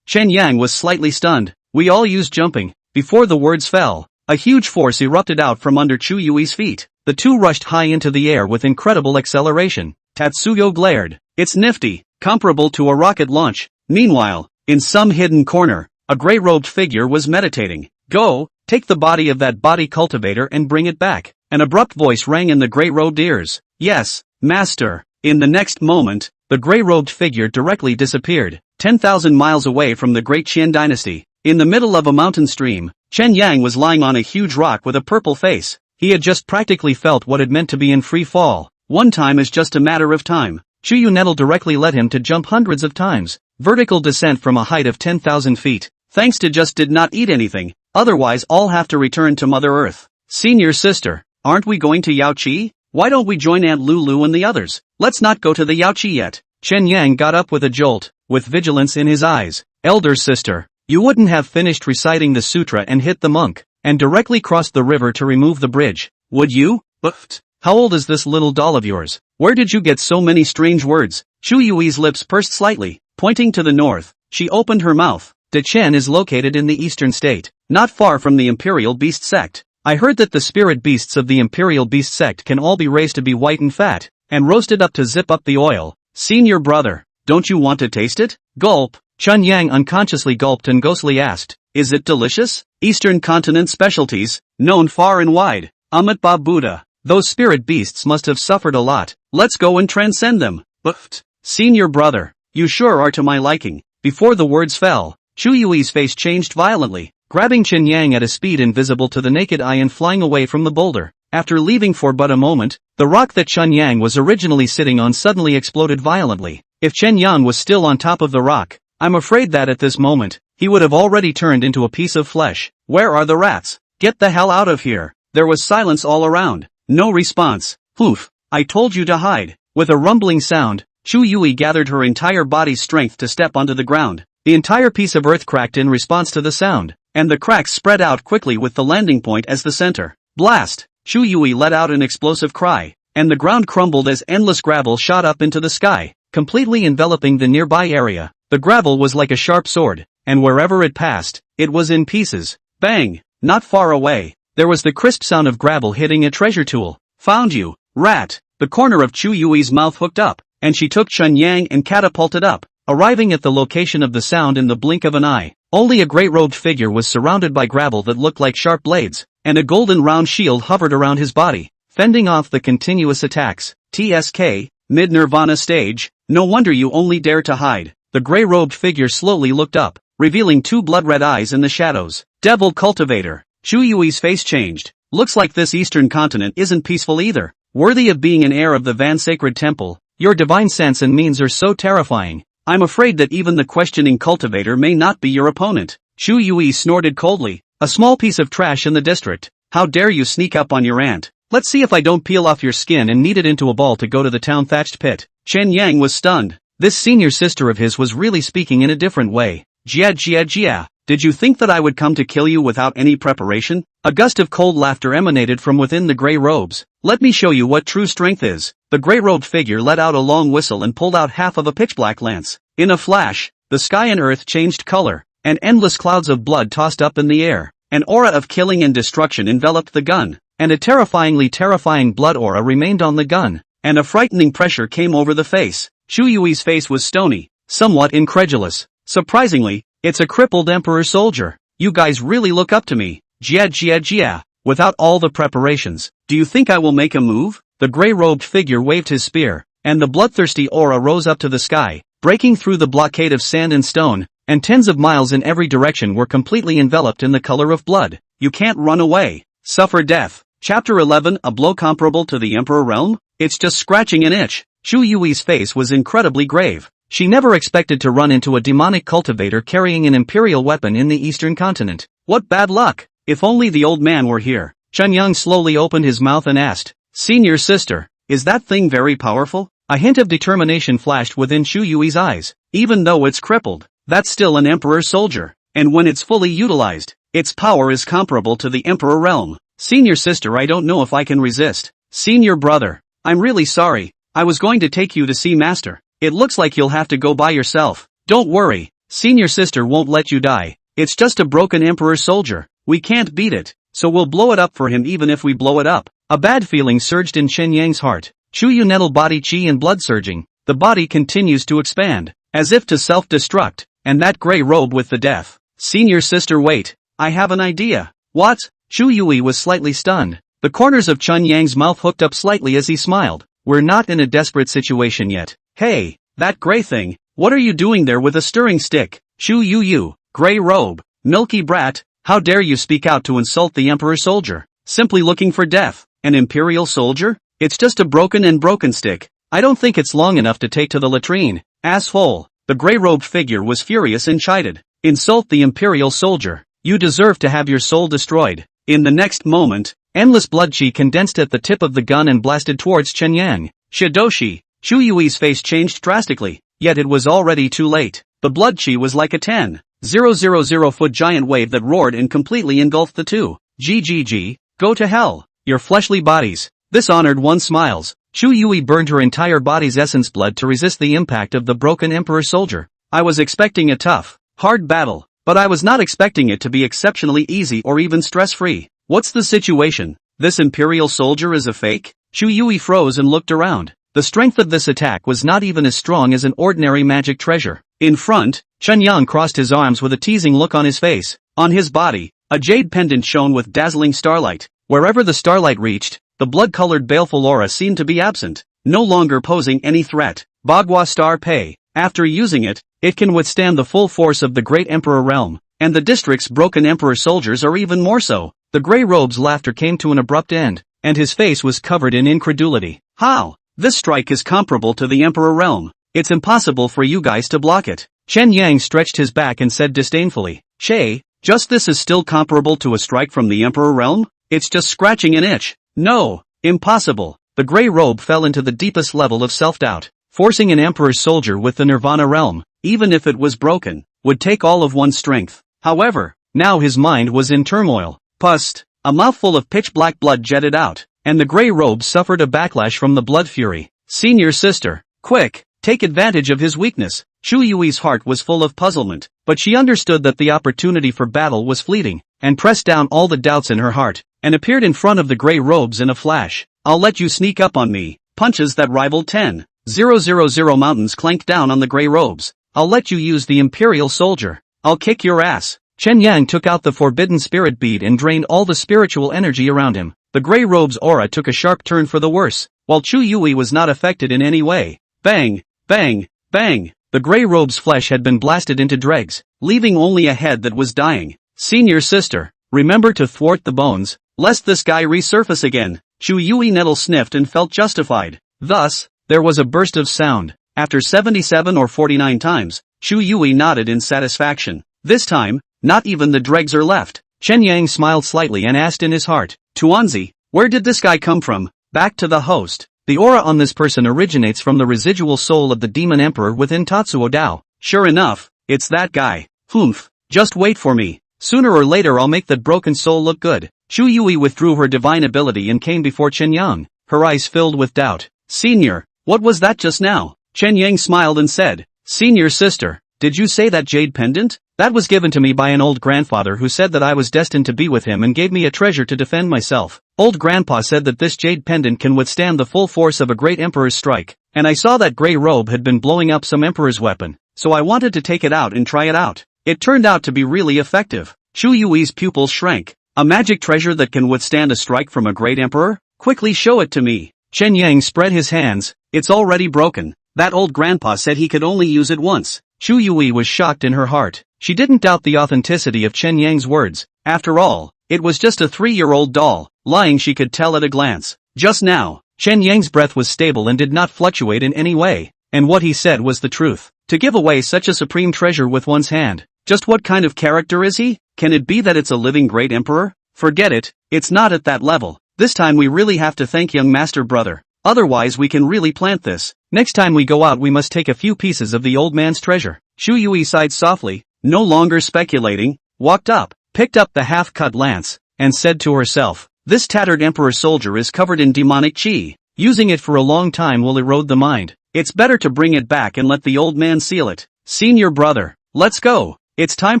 A: Chen Yang was slightly stunned. We all use jumping. Before the words fell, a huge force erupted out from under Chu Yui's feet. The two rushed high into the air with incredible acceleration. Tatsuyo glared. It's nifty, comparable to a rocket launch. Meanwhile, in some hidden corner, a gray-robed figure was meditating. Go, take the body of that body cultivator and bring it back. An abrupt voice rang in the gray-robed ears. Yes, master. In the next moment, the gray-robed figure directly disappeared, 10,000 miles away from the great Qian dynasty. In the middle of a mountain stream, Chen Yang was lying on a huge rock with a purple face. He had just practically felt what it meant to be in free fall. One time is just a matter of time. Chu Yu Nettle directly led him to jump hundreds of times. Vertical descent from a height of 10,000 feet. Thanks to just did not eat anything, otherwise I'll have to return to Mother Earth. Senior sister, aren't we going to Yao Chi? Why don't we join Aunt Lulu and the others? Let's not go to the Yao Chi yet. Chen Yang got up with a jolt, with vigilance in his eyes. Elder sister, you wouldn't have finished reciting the sutra and hit the monk, and directly crossed the river to remove the bridge, would you? But how old is this little doll of yours? Where did you get so many strange words? Chu Yui's lips pursed slightly, pointing to the north. She opened her mouth. Dechen is located in the eastern state, not far from the Imperial Beast sect. I heard that the spirit beasts of the Imperial Beast sect can all be raised to be white and fat, and roasted up to zip up the oil. Senior brother, don't you want to taste it? Gulp. Chun Yang unconsciously gulped and ghostly asked, is it delicious? Eastern continent specialties, known far and wide. Amitabha Buddha. Those spirit beasts must have suffered a lot. Let's go and transcend them. But, senior brother, you sure are to my liking. Before the words fell, Chu Yui's face changed violently, grabbing Chen Yang at a speed invisible to the naked eye and flying away from the boulder. After leaving for but a moment, the rock that Chen Yang was originally sitting on suddenly exploded violently. If Chen Yang was still on top of the rock, I'm afraid that at this moment, he would have already turned into a piece of flesh. Where are the rats? Get the hell out of here. There was silence all around. No response. Poof. I told you to hide. With a rumbling sound, Chu Yui gathered her entire body's strength to step onto the ground. The entire piece of earth cracked in response to the sound, and the cracks spread out quickly with the landing point as the center. Blast! Chu Yui let out an explosive cry, and the ground crumbled as endless gravel shot up into the sky, completely enveloping the nearby area. The gravel was like a sharp sword, and wherever it passed, it was in pieces. Bang! Not far away, there was the crisp sound of gravel hitting a treasure tool. Found you, rat! The corner of Chu Yui's mouth hooked up, and she took Chun Yang and catapulted up, arriving at the location of the sound in the blink of an eye. Only a great-robed figure was surrounded by gravel that looked like sharp blades, and a golden round shield hovered around his body, fending off the continuous attacks. TSK, mid-nirvana stage, no wonder you only dare to hide. The gray-robed figure slowly looked up, revealing two blood-red eyes in the shadows. Devil cultivator. Chu Yui's face changed. Looks like this eastern continent isn't peaceful either. Worthy of being an heir of the Van Sacred Temple, your divine sense and means are so terrifying. I'm afraid that even the questioning cultivator may not be your opponent. Chu Yui snorted coldly. A small piece of trash in the district. How dare you sneak up on your aunt? Let's see if I don't peel off your skin and knead it into a ball to go to the town thatched pit. Chen Yang was stunned. This senior sister of his was really speaking in a different way. Jia. Did you think that I would come to kill you without any preparation? A gust of cold laughter emanated from within the gray robes. Let me show you what true strength is. The gray-robed figure let out a long whistle and pulled out half of a pitch-black lance. In a flash, the sky and earth changed color, and endless clouds of blood tossed up in the air. An aura of killing and destruction enveloped the gun, and a terrifying blood aura remained on the gun, and a frightening pressure came over the face. Chu Yui's face was stony, somewhat incredulous. Surprisingly, It's a crippled emperor soldier. You guys really look up to me. Jia. Without all the preparations, do you think I will make a move? The gray-robed figure waved his spear, and the bloodthirsty aura rose up to the sky, breaking through the blockade of sand and stone, and tens of miles in every direction were completely enveloped in the color of blood. You can't run away. Suffer death. Chapter 11. A blow comparable to the Emperor realm? It's just scratching an itch. Shu Yui's face was incredibly grave. She never expected to run into a demonic cultivator carrying an imperial weapon in the eastern continent. What bad luck! If only the old man were here. Chen Yang slowly opened his mouth and asked, "Senior sister, is that thing very powerful?" A hint of determination flashed within Shu Yui's eyes. Even though it's crippled, that's still an emperor soldier, and when it's fully utilized, its power is comparable to the emperor realm. Senior sister, I don't know if I can resist. Senior brother, I'm really sorry. I was going to take you to see master. It looks like you'll have to go by yourself. Don't worry, senior sister won't let you die. It's just a broken emperor soldier. We can't beat it, so we'll blow it up for him even if we blow it up. A bad feeling surged in Chen Yang's heart. Chu Yu nettle body chi and blood surging. The body continues to expand, as if to self-destruct, and that gray robe with the death. Senior sister, wait. I have an idea. What? Chu Yui was slightly stunned. The corners of Chen Yang's mouth hooked up slightly as he smiled. We're not in a desperate situation yet. Hey, that gray thing, what are you doing there with a stirring stick? Chu Yu, gray robe, milky brat, how dare you speak out to insult the emperor soldier? Simply looking for death. An imperial soldier? It's just a broken stick. I don't think it's long enough to take to the latrine. Asshole. The gray-robed figure was furious and chided. Insult the imperial soldier. You deserve to have your soul destroyed. In the next moment, endless blood chi condensed at the tip of the gun and blasted towards Chen Yang. Shidoshi. Chu Yui's face changed drastically, yet it was already too late. The blood chi was like a 10,000-foot giant wave that roared and completely engulfed the two. GGG, go to hell. Your fleshly bodies. This honored one smiles. Chu Yui burned her entire body's essence blood to resist the impact of the broken emperor soldier. I was expecting a tough, hard battle, but I was not expecting it to be exceptionally easy or even stress-free. What's the situation? This imperial soldier is a fake? Chu Yui froze and looked around. The strength of this attack was not even as strong as an ordinary magic treasure. In front, Chen Yang crossed his arms with a teasing look on his face. On his body, a jade pendant shone with dazzling starlight. Wherever the starlight reached, the blood-colored baleful aura seemed to be absent, no longer posing any threat. Bagua Star Pei. After using it, it can withstand the full force of the Great Emperor realm, and the district's broken emperor soldiers are even more so. The gray robe's laughter came to an abrupt end, and his face was covered in incredulity. How? This strike is comparable to the emperor realm. It's impossible for you guys to block it. Chen Yang stretched his back and said disdainfully, Che, just this is still comparable to a strike from the emperor realm? It's just scratching an itch. No, impossible. The gray robe fell into the deepest level of self-doubt. Forcing an emperor's soldier with the nirvana realm, even if it was broken, would take all of one's strength. However, now his mind was in turmoil. Pust. A mouthful of pitch-black blood jetted out, and the gray robe suffered a backlash from the blood fury. Senior sister, quick, take advantage of his weakness. Chu Yui's heart was full of puzzlement, but she understood that the opportunity for battle was fleeting, and pressed down all the doubts in her heart, and appeared in front of the gray robes in a flash. I'll let you sneak up on me. Punches that rivaled 10,000 mountains clanked down on the gray robes. I'll let you use the imperial soldier. I'll kick your ass. Chen Yang took out the forbidden spirit bead and drained all the spiritual energy around him. The gray robe's aura took a sharp turn for the worse, while Chu Yui was not affected in any way. Bang, bang, bang. The gray robe's flesh had been blasted into dregs, leaving only a head that was dying. Senior sister, remember to thwart the bones, lest this guy resurface again. Chu Yui nettle sniffed and felt justified. Thus, there was a burst of sound. After 77 or 49 times, Chu Yui nodded in satisfaction. This time, not even the dregs are left. Chen Yang smiled slightly and asked in his heart, Tuanzi, where did this guy come from? Back to the host. The aura on this person originates from the residual soul of the demon emperor within Tatsuo Dao. Sure enough, it's that guy. Humph. Just wait for me. Sooner or later I'll make that broken soul look good. Chu Yui withdrew her divine ability and came before Chen Yang, her eyes filled with doubt. Senior, what was that just now? Chen Yang smiled and said, Senior sister, did you say that jade pendant? That was given to me by an old grandfather who said that I was destined to be with him and gave me a treasure to defend myself. Old grandpa said that this jade pendant can withstand the full force of a great emperor's strike, and I saw that gray robe had been blowing up some emperor's weapon, so I wanted to take it out and try it out. It turned out to be really effective. Chu Yui's pupils shrank. A magic treasure that can withstand a strike from a great emperor? Quickly show it to me. Chen Yang spread his hands. It's already broken. That old grandpa said he could only use it once. Chu Yui was shocked in her heart. She didn't doubt the authenticity of Chen Yang's words. After all, it was just a 3-year-old doll. Lying she could tell at a glance. Just now, Chen Yang's breath was stable and did not fluctuate in any way. And what he said was the truth. To give away such a supreme treasure with one's hand. Just what kind of character is he? Can it be that it's a living great emperor? Forget it, it's not at that level. This time we really have to thank young master brother. Otherwise we can really plant this. Next time we go out we must take a few pieces of the old man's treasure. Chu Yui sighed softly, no longer speculating, walked up, picked up the half-cut lance, and said to herself, this tattered emperor soldier is covered in demonic chi. Using it for a long time will erode the mind. It's better to bring it back and let the old man seal it. Senior brother, let's go. It's time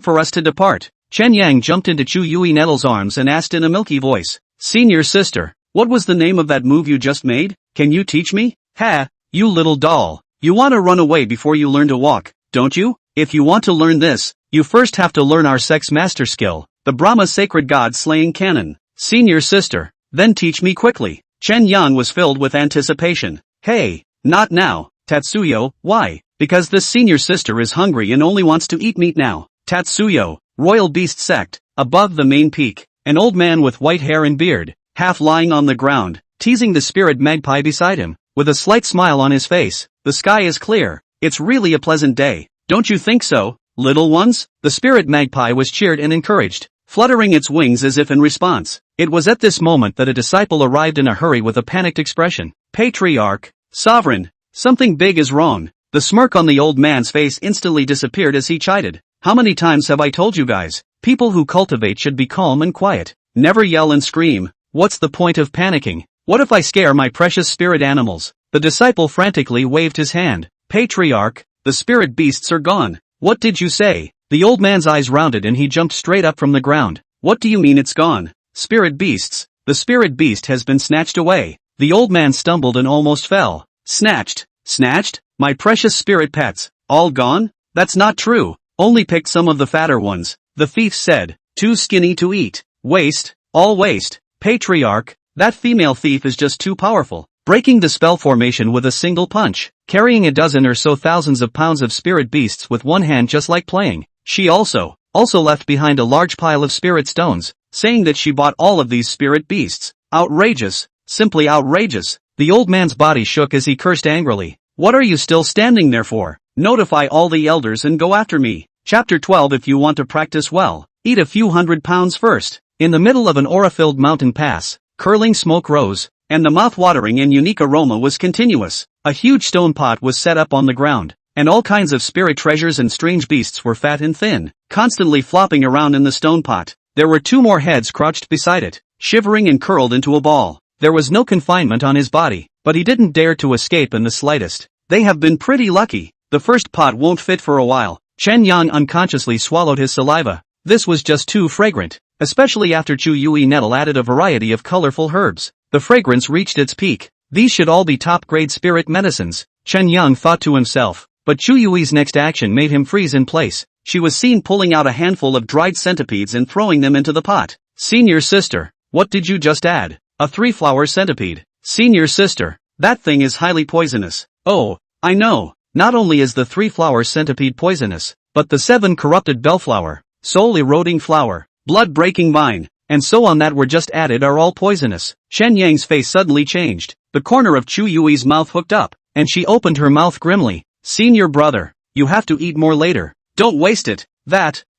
A: for us to depart. Chen Yang jumped into Chu Yui Nettle's arms and asked in a milky voice, Senior sister, what was the name of that move you just made? Can you teach me? Ha, you little doll. You want to run away before you learn to walk, don't you? If you want to learn this, you first have to learn our sect's master skill, the Brahma sacred god slaying cannon. Senior sister, then teach me quickly. Chen Yang was filled with anticipation. Hey, not now, Tatsuyo, why? Because this senior sister is hungry and only wants to eat meat now. Tatsuyo, royal beast sect, above the main peak, an old man with white hair and beard, half lying on the ground, teasing the spirit magpie beside him, with a slight smile on his face. The sky is clear, it's really a pleasant day, don't you think so, little ones? The spirit magpie was cheered and encouraged, fluttering its wings as if in response. It was at this moment that a disciple arrived in a hurry with a panicked expression. Patriarch, sovereign, something big is wrong. The smirk on the old man's face instantly disappeared as he chided. How many times have I told you guys? People who cultivate should be calm and quiet. Never yell and scream. What's the point of panicking? What if I scare my precious spirit animals? The disciple frantically waved his hand. Patriarch, the spirit beasts are gone. What did you say? The old man's eyes rounded and he jumped straight up from the ground. What do you mean it's gone? Spirit beasts. The spirit beast has been snatched away. The old man stumbled and almost fell. Snatched? Snatched? My precious spirit pets, all gone? That's not true. Only picked some of the fatter ones. The thief said, too skinny to eat. Waste, all waste. Patriarch, that female thief is just too powerful. Breaking the spell formation with a single punch. Carrying a dozen or so thousands of pounds of spirit beasts with one hand just like playing. She also left behind a large pile of spirit stones, saying that she bought all of these spirit beasts. Outrageous. Simply outrageous. The old man's body shook as he cursed angrily. What are you still standing there for? Notify all the elders and go after me. Chapter 12. If you want to practice well, eat a few 100 pounds first. In the middle of an aura-filled mountain pass, curling smoke rose, and the mouth-watering and unique aroma was continuous. A huge stone pot was set up on the ground, and all kinds of spirit treasures and strange beasts were fat and thin, constantly flopping around in the stone pot. There were 2 more heads crouched beside it, shivering and curled into a ball. There was no confinement on his body, but he didn't dare to escape in the slightest. They have been pretty lucky. The first pot won't fit for a while. Chen Yang unconsciously swallowed his saliva. This was just too fragrant, especially after Chu Yui Nettle added a variety of colorful herbs. The fragrance reached its peak. These should all be top-grade spirit medicines, Chen Yang thought to himself. But Chu Yui's next action made him freeze in place. She was seen pulling out a handful of dried centipedes and throwing them into the pot. Senior sister, what did you just add? A 3-flower centipede. Senior sister, that thing is highly poisonous. Oh, I know. Not only is the 3-flower centipede poisonous, but the 7 corrupted bellflower, soul-eroding flower, blood-breaking vine, and so on that were just added are all poisonous. Chen Yang's face suddenly changed. The corner of Chu Yui's mouth hooked up, and she opened her mouth grimly. Senior brother, you have to eat more later. Don't waste it.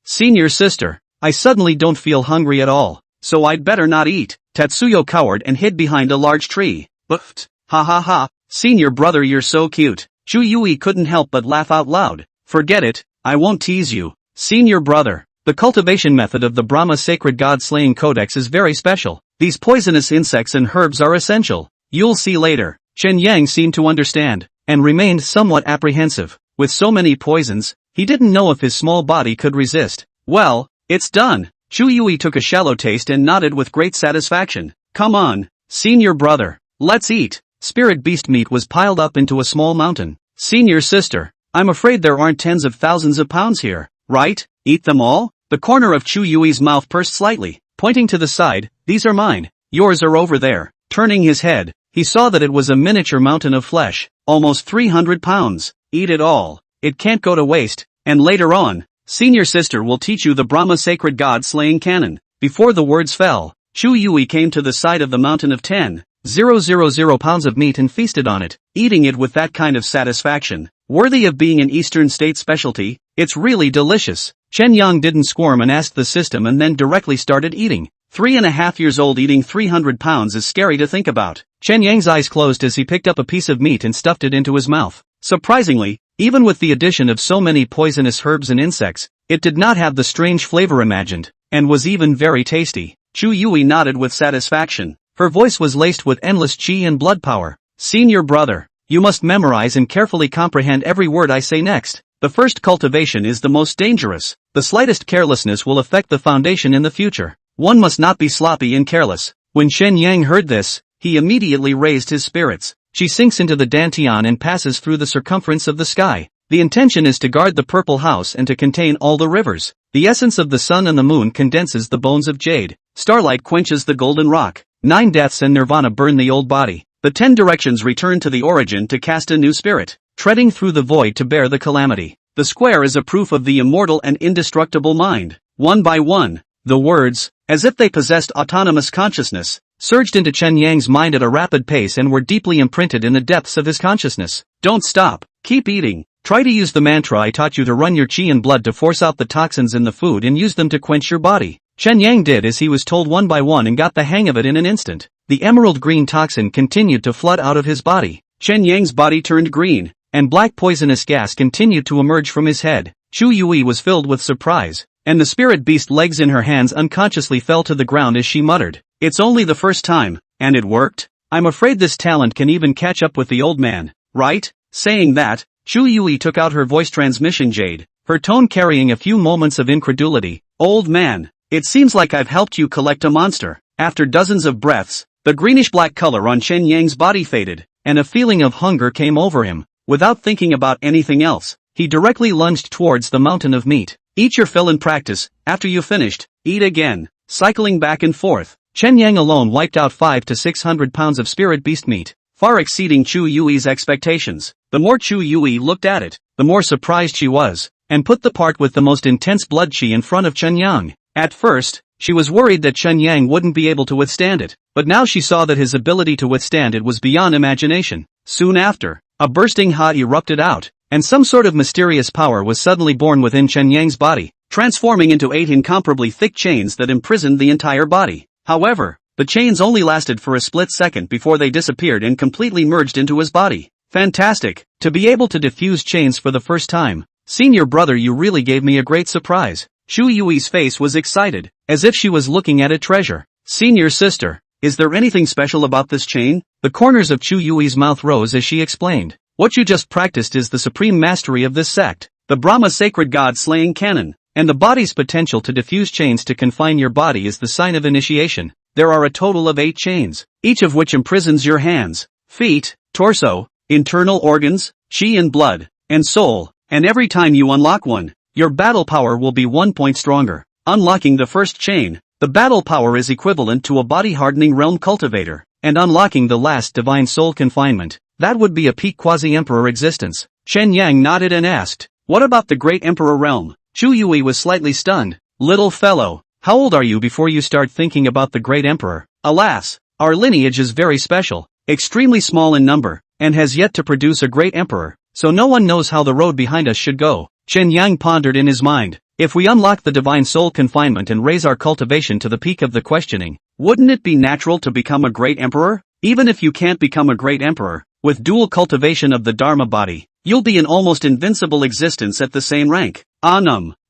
A: Senior sister, I suddenly don't feel hungry at all, so I'd better not eat. Tatsuyo cowered and hid behind a large tree. But, ha ha ha, senior brother you're so cute. Chu Yui couldn't help but laugh out loud. Forget it, I won't tease you. Senior brother, the cultivation method of the Brahma sacred god slaying codex is very special. These poisonous insects and herbs are essential. You'll see later. Chen Yang seemed to understand, and remained somewhat apprehensive. With so many poisons, he didn't know if his small body could resist. Well, it's done. Chu Yui took a shallow taste and nodded with great satisfaction. Come on, senior brother, let's eat. Spirit beast meat was piled up into a small mountain. Senior sister, I'm afraid there aren't tens of thousands of pounds here, right? Eat them all? The corner of Chu Yui's mouth pursed slightly, pointing to the side. These are mine. Yours are over there. Turning his head, he saw that it was a miniature mountain of flesh, almost 300 pounds. Eat it all. It can't go to waste. And later on, senior sister will teach you the Brahma sacred god slaying canon. Before the words fell, Chu Yui came to the side of the mountain of 10,000 pounds of meat and feasted on it, eating it with that kind of satisfaction, worthy of being an Eastern state specialty. It's really delicious. Chen Yang didn't squirm and asked the system and then directly started eating. 3.5 years old eating 300 pounds is scary to think about. Chen Yang's eyes closed as he picked up a piece of meat and stuffed it into his mouth. Surprisingly, even with the addition of so many poisonous herbs and insects, it did not have the strange flavor imagined, and was even very tasty. Chu Yui nodded with satisfaction. Her voice was laced with endless qi and blood power. Senior brother, you must memorize and carefully comprehend every word I say next. The first cultivation is the most dangerous. The slightest carelessness will affect the foundation in the future. One must not be sloppy and careless. When Shen Yang heard this, he immediately raised his spirits. She sinks into the dantian and passes through the circumference of the sky. The intention is to guard the purple house and to contain all the rivers. The essence of the sun and the moon condenses the bones of jade. Starlight quenches the golden rock. 9 deaths and nirvana burn the old body. The 10 directions return to the origin to cast a new spirit, treading through the void to bear the calamity. The square is a proof of the immortal and indestructible mind. One by one, the words, as if they possessed autonomous consciousness, surged into Chen Yang's mind at a rapid pace and were deeply imprinted in the depths of his consciousness. Don't stop. Keep eating. Try to use the mantra I taught you to run your qi and blood to force out the toxins in the food and use them to quench your body. Chen Yang did as he was told one by one and got the hang of it in an instant. The emerald green toxin continued to flood out of his body. Chen Yang's body turned green, and black poisonous gas continued to emerge from his head. Chu Yui was filled with surprise, and the spirit beast legs in her hands unconsciously fell to the ground as she muttered, "It's only the first time, and it worked? I'm afraid this talent can even catch up with the old man, right?" Saying that, Chu Yui took out her voice transmission jade, her tone carrying a few moments of incredulity. "Old man, it seems like I've helped you collect a monster." After dozens of breaths, the greenish-black color on Chen Yang's body faded, and a feeling of hunger came over him. Without thinking about anything else, he directly lunged towards the mountain of meat. "Eat your fill and practice. After you finished, eat again." Cycling back and forth, Chen Yang alone wiped out 500 to 600 pounds of spirit beast meat, far exceeding Chu Yui's expectations. The more Chu Yui looked at it, the more surprised she was, and put the part with the most intense blood qi in front of Chen Yang. At first, she was worried that Chen Yang wouldn't be able to withstand it, but now she saw that his ability to withstand it was beyond imagination. Soon after, a bursting ha erupted out, and some sort of mysterious power was suddenly born within Chen Yang's body, transforming into 8 incomparably thick chains that imprisoned the entire body. However, the chains only lasted for a split second before they disappeared and completely merged into his body. Fantastic! To be able to diffuse chains for the first time. Senior brother, you really gave me a great surprise. Chu Yui's face was excited, as if she was looking at a treasure. Senior sister, is there anything special about this chain? The corners of Chu Yui's mouth rose as she explained. What you just practiced is the supreme mastery of this sect, the Brahma sacred god slaying canon, and the body's potential to diffuse chains to confine your body is the sign of initiation. There are a total of 8 chains, each of which imprisons your hands, feet, torso, internal organs, qi and blood, and soul, and every time you unlock one, your battle power will be 1 point stronger. Unlocking the first chain, the battle power is equivalent to a body-hardening realm cultivator, and unlocking the last divine soul confinement, that would be a peak quasi-emperor existence. Chen Yang nodded and asked, "What about the great emperor realm?" Chu Yui was slightly stunned. "Little fellow, how old are you before you start thinking about the great emperor?" "Alas, our lineage is very special, extremely small in number, and has yet to produce a great emperor, so no one knows how the road behind us should go." Chen Yang pondered in his mind. If we unlock the divine soul confinement and raise our cultivation to the peak of the questioning, wouldn't it be natural to become a great emperor? Even if you can't become a great emperor, with dual cultivation of the Dharma body, you'll be an almost invincible existence at the same rank.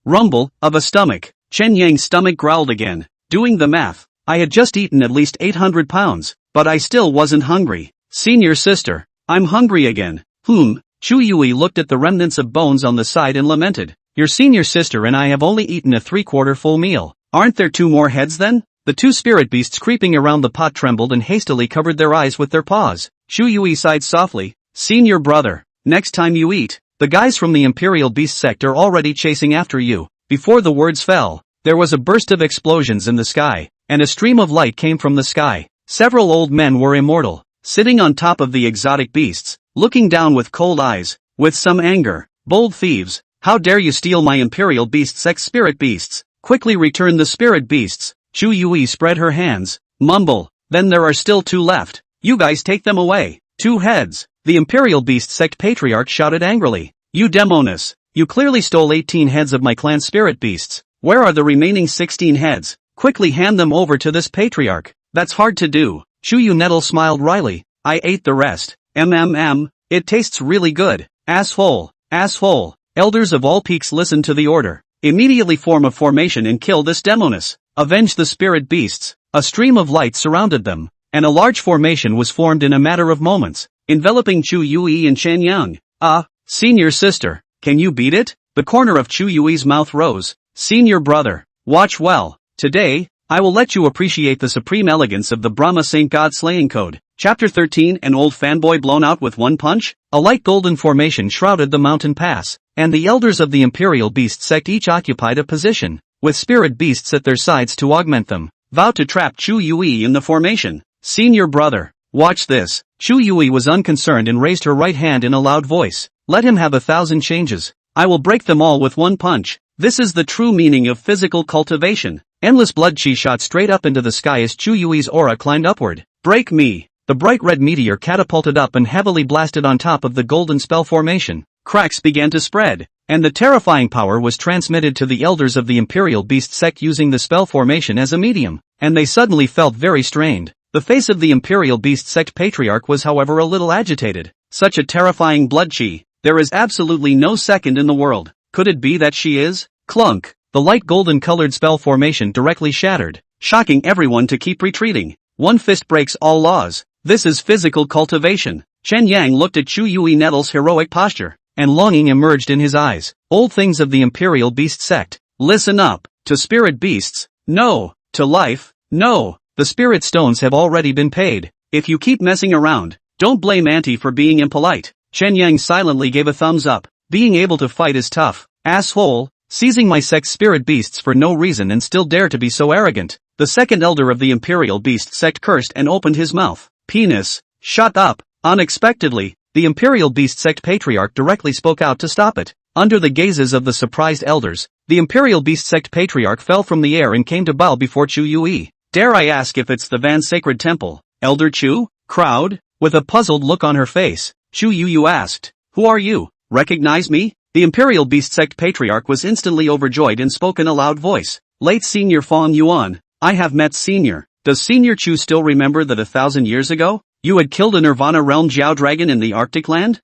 A: Rumble of a stomach. Chen Yang's stomach growled again. Doing the math, I had just eaten at least 800 pounds, but I still wasn't hungry. Senior sister, I'm hungry again. Chu Yui looked at the remnants of bones on the side and lamented. Your senior sister and I have only eaten a 3/4 full meal. Aren't there 2 more heads then? The 2 spirit beasts creeping around the pot trembled and hastily covered their eyes with their paws. Chu Yui sighed softly. Senior brother, next time you eat, the guys from the Imperial Beast sect are already chasing after you. Before the words fell, there was a burst of explosions in the sky, and a stream of light came from the sky. Several old men were immortal, sitting on top of the exotic beasts, looking down with cold eyes, with some anger. Bold thieves, how dare you steal my imperial beast sect spirit beasts? Quickly return the spirit beasts. Chu Yui spread her hands, mumble, then there are still 2 left. You guys take them away. 2 heads. The imperial beast sect patriarch shouted angrily. You demoness, you clearly stole 18 heads of my clan's spirit beasts. Where are the remaining 16 heads? Quickly hand them over to this patriarch. That's hard to do. Chu Yu Nettle smiled wryly. I ate the rest. It tastes really good. Asshole. Asshole. Elders of all peaks listen to the order. Immediately form a formation and kill this demoness. Avenge the spirit beasts. A stream of light surrounded them, and a large formation was formed in a matter of moments, enveloping Chu Yui and Chen Yang. Senior sister, can you beat it? The corner of Chu Yui's mouth rose. Senior brother, watch well. Today, I will let you appreciate the supreme elegance of the Brahma Saint God slaying code. Chapter 13. An old fanboy blown out with one punch? A light golden formation shrouded the mountain pass, and the elders of the Imperial Beast sect each occupied a position, with spirit beasts at their sides to augment them, vowed to trap Chu Yui in the formation. Senior brother, watch this. Chu Yui was unconcerned and raised her right hand in a loud voice. Let him have 1,000 changes. I will break them all with one punch. This is the true meaning of physical cultivation. Endless blood chi shot straight up into the sky as Chu Yui's aura climbed upward. Break me. The bright red meteor catapulted up and heavily blasted on top of the golden spell formation. Cracks began to spread, and the terrifying power was transmitted to the elders of the Imperial Beast sect using the spell formation as a medium, and they suddenly felt very strained. The face of the Imperial Beast sect patriarch was however a little agitated. Such a terrifying blood chi. There is absolutely no second in the world. Could it be that she is? Clunk. The light golden colored spell formation directly shattered, shocking everyone to keep retreating. One fist breaks all laws. This is physical cultivation. Chen Yang looked at Chu Yui Nettle's heroic posture, and longing emerged in his eyes. Old things of the Imperial Beast sect. Listen up. To spirit beasts? No. To life? No. The spirit stones have already been paid. If you keep messing around, don't blame Auntie for being impolite. Chen Yang silently gave a thumbs up. Being able to fight is tough. Asshole. Seizing my sect's spirit beasts for no reason and still dare to be so arrogant. The second elder of the Imperial Beast sect cursed and opened his mouth. Penis. Shut up. Unexpectedly, the Imperial Beast sect patriarch directly spoke out to stop it. Under the gazes of the surprised elders, the Imperial Beast sect patriarch fell from the air and came to bow before Chu Yui. Dare I ask if it's the Van Sacred Temple, Elder Chu? Crowd? With a puzzled look on her face, Chu Yu asked, who are you? Recognize me? The Imperial Beast sect patriarch was instantly overjoyed and spoke in a loud voice. Late Senior Fong Yuan, I have met Senior. Does Senior Chu still remember that 1,000 years ago, you had killed a Nirvana realm Jiao dragon in the Arctic land?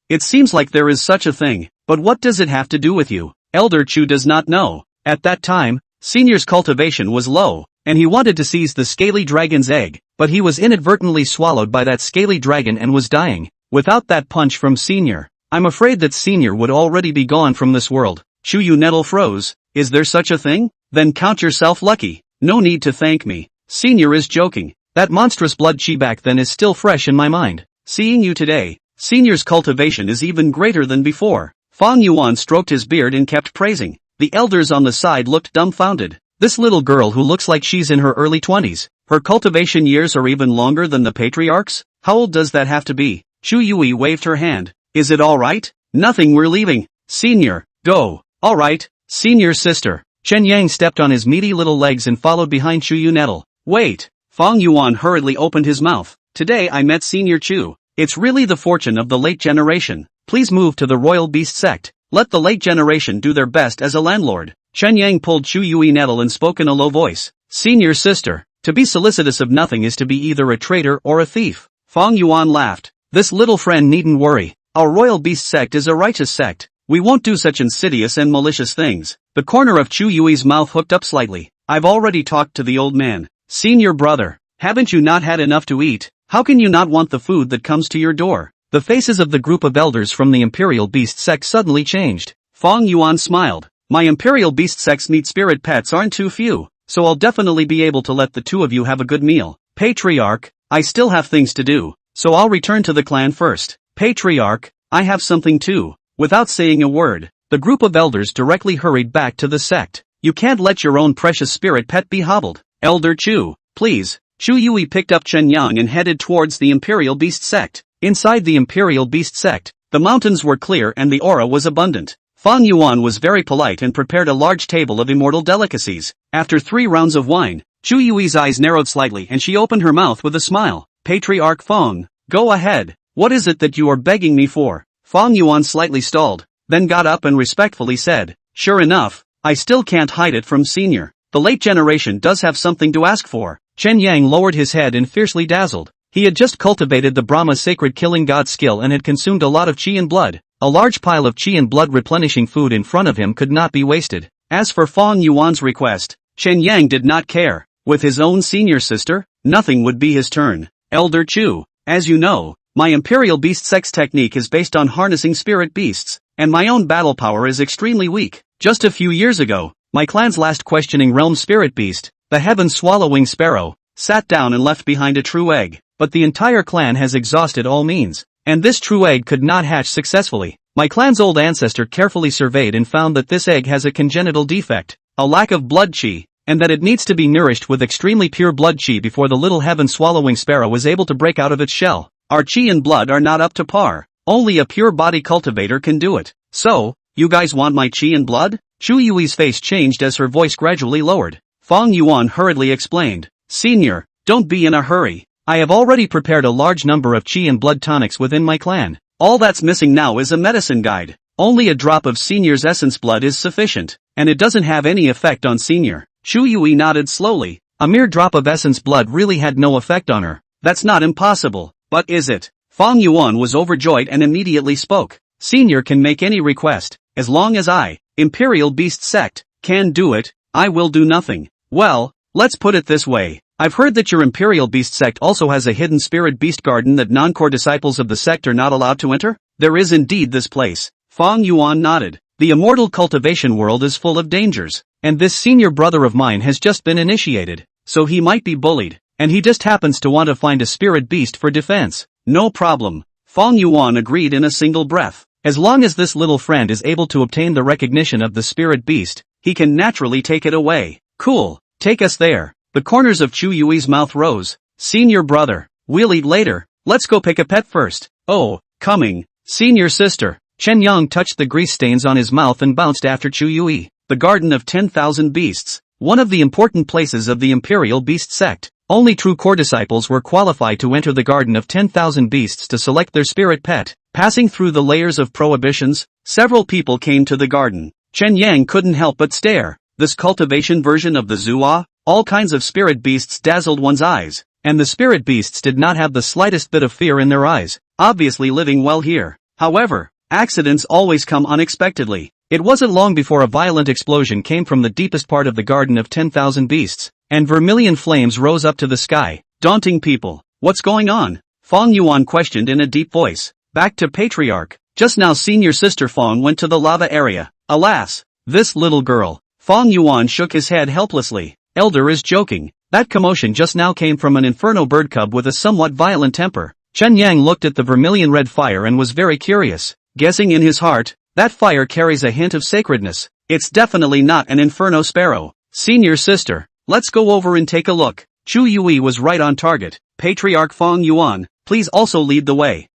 A: It seems like there is such a thing, but what does it have to do with you? Elder Chu does not know. At that time, Senior's cultivation was low, and he wanted to seize the scaly dragon's egg, but he was inadvertently swallowed by that scaly dragon and was dying. Without that punch from Senior, I'm afraid that Senior would already be gone from this world. Chu Yu Nettle froze. Is there such a thing? Then count yourself lucky. No need to thank me. Senior is joking. That monstrous blood chi back then is still fresh in my mind. Seeing you today, Senior's cultivation is even greater than before. Fong Yuan stroked his beard and kept praising. The elders on the side looked dumbfounded. This little girl who looks like she's in her early 20s, her cultivation years are even longer than the patriarch's? How old does that have to be? Chu Yui waved her hand. Is it alright? Nothing, we're leaving. Senior, go. Alright, Senior sister. Chen Yang stepped on his meaty little legs and followed behind Chu Yu Nettle. Wait. Fong Yuan hurriedly opened his mouth. Today I met Senior Chu. It's really the fortune of the late generation. Please move to the Royal Beast sect. Let the late generation do their best as a landlord. Chen Yang pulled Chu Yui Nettle and spoke in a low voice. Senior sister, to be solicitous of nothing is to be either a traitor or a thief. Fong Yuan laughed. This little friend needn't worry. Our Royal Beast sect is a righteous sect. We won't do such insidious and malicious things. The corner of Chu Yui's mouth hooked up slightly. I've already talked to the old man. Senior brother, haven't you not had enough to eat? How can you not want the food that comes to your door? The faces of the group of elders from the Imperial Beast sect suddenly changed. Fong Yuan smiled. My Imperial Beast sect's meat spirit pets aren't too few, so I'll definitely be able to let the two of you have a good meal. Patriarch, I still have things to do, so I'll return to the clan first. Patriarch, I have something too. Without saying a word, The group of elders directly hurried back to the sect. You can't let your own precious spirit pet be hobbled. Elder Chu, please. Chu Yui picked up Chen Yang and headed towards the Imperial Beast sect. Inside the Imperial Beast sect, the mountains were clear and the aura was abundant. Fang Yuan was very polite and prepared a large table of immortal delicacies. After 3 rounds of wine, Chu Yui's eyes narrowed slightly and she opened her mouth with a smile. Patriarch Fang, go ahead. What is it that you are begging me for? Fang Yuan slightly stalled, then got up and respectfully said, sure enough, I still can't hide it from senior. The late generation does have something to ask for. Chen Yang lowered his head and fiercely dazzled. He had just cultivated the Brahma sacred killing god skill and had consumed a lot of chi and blood. A large pile of chi and blood replenishing food in front of him could not be wasted. As for Fang Yuan's request, Chen Yang did not care. With his own senior sister, nothing would be his turn. Elder Chu, as you know, my Imperial Beast Sex technique is based on harnessing spirit beasts, and my own battle power is extremely weak. Just a few years ago, my clan's last questioning realm spirit beast, the heaven-swallowing sparrow, sat down and left behind a true egg, but the entire clan has exhausted all means, and this true egg could not hatch successfully. My clan's old ancestor carefully surveyed and found that this egg has a congenital defect, a lack of blood chi, and that it needs to be nourished with extremely pure blood chi before the little heaven-swallowing sparrow is able to break out of its shell. Our chi and blood are not up to par. Only a pure body cultivator can do it. So, you guys want my chi and blood? Chu Yui's face changed as her voice gradually lowered. Fang Yuan hurriedly explained, Senior, don't be in a hurry. I have already prepared a large number of chi and blood tonics within my clan. All that's missing now is a medicine guide. Only a drop of Senior's essence blood is sufficient, and it doesn't have any effect on Senior. Chu Yui nodded slowly. A mere drop of essence blood really had no effect on her. That's not impossible, but is it? Fang Yuan was overjoyed and immediately spoke. Senior can make any request, as long as I, Imperial Beast Sect, can do it, I will do nothing. Well, let's put it this way. I've heard that your Imperial Beast Sect also has a hidden spirit beast garden that non-core disciples of the sect are not allowed to enter? There is indeed this place. Fang Yuan nodded. The immortal cultivation world is full of dangers, and this senior brother of mine has just been initiated, so he might be bullied, and he just happens to want to find a spirit beast for defense. No problem. Fang Yuan agreed in a single breath. As long as this little friend is able to obtain the recognition of the spirit beast, he can naturally take it away. Cool, take us there. The corners of Chu Yui's mouth rose. Senior brother, we'll eat later, let's go pick a pet first. Oh, coming. Senior sister. Chen Yang touched the grease stains on his mouth and bounced after Chu Yui. The Garden of 10,000 Beasts. One of the important places of the Imperial Beast Sect. Only true core disciples were qualified to enter the Garden of 10,000 Beasts to select their spirit pet. Passing through the layers of prohibitions, several people came to the garden. Chen Yang couldn't help but stare. This cultivation version of the Zua, all kinds of spirit beasts dazzled one's eyes, and the spirit beasts did not have the slightest bit of fear in their eyes, obviously living well here. However, accidents always come unexpectedly. It wasn't long before a violent explosion came from the deepest part of the Garden of 10,000 Beasts, and vermilion flames rose up to the sky, daunting people. What's going on? Fang Yuan questioned in a deep voice. Back to Patriarch. Just now senior sister Fang went to the lava area. Alas, this little girl. Fang Yuan shook his head helplessly. Elder is joking. That commotion just now came from an inferno bird cub with a somewhat violent temper. Chen Yang looked at the vermilion red fire and was very curious, guessing in his heart, that fire carries a hint of sacredness. It's definitely not an inferno sparrow. Senior sister, let's go over and take a look. Chu Yui was right on target. Patriarch Fang Yuan, please also lead the way.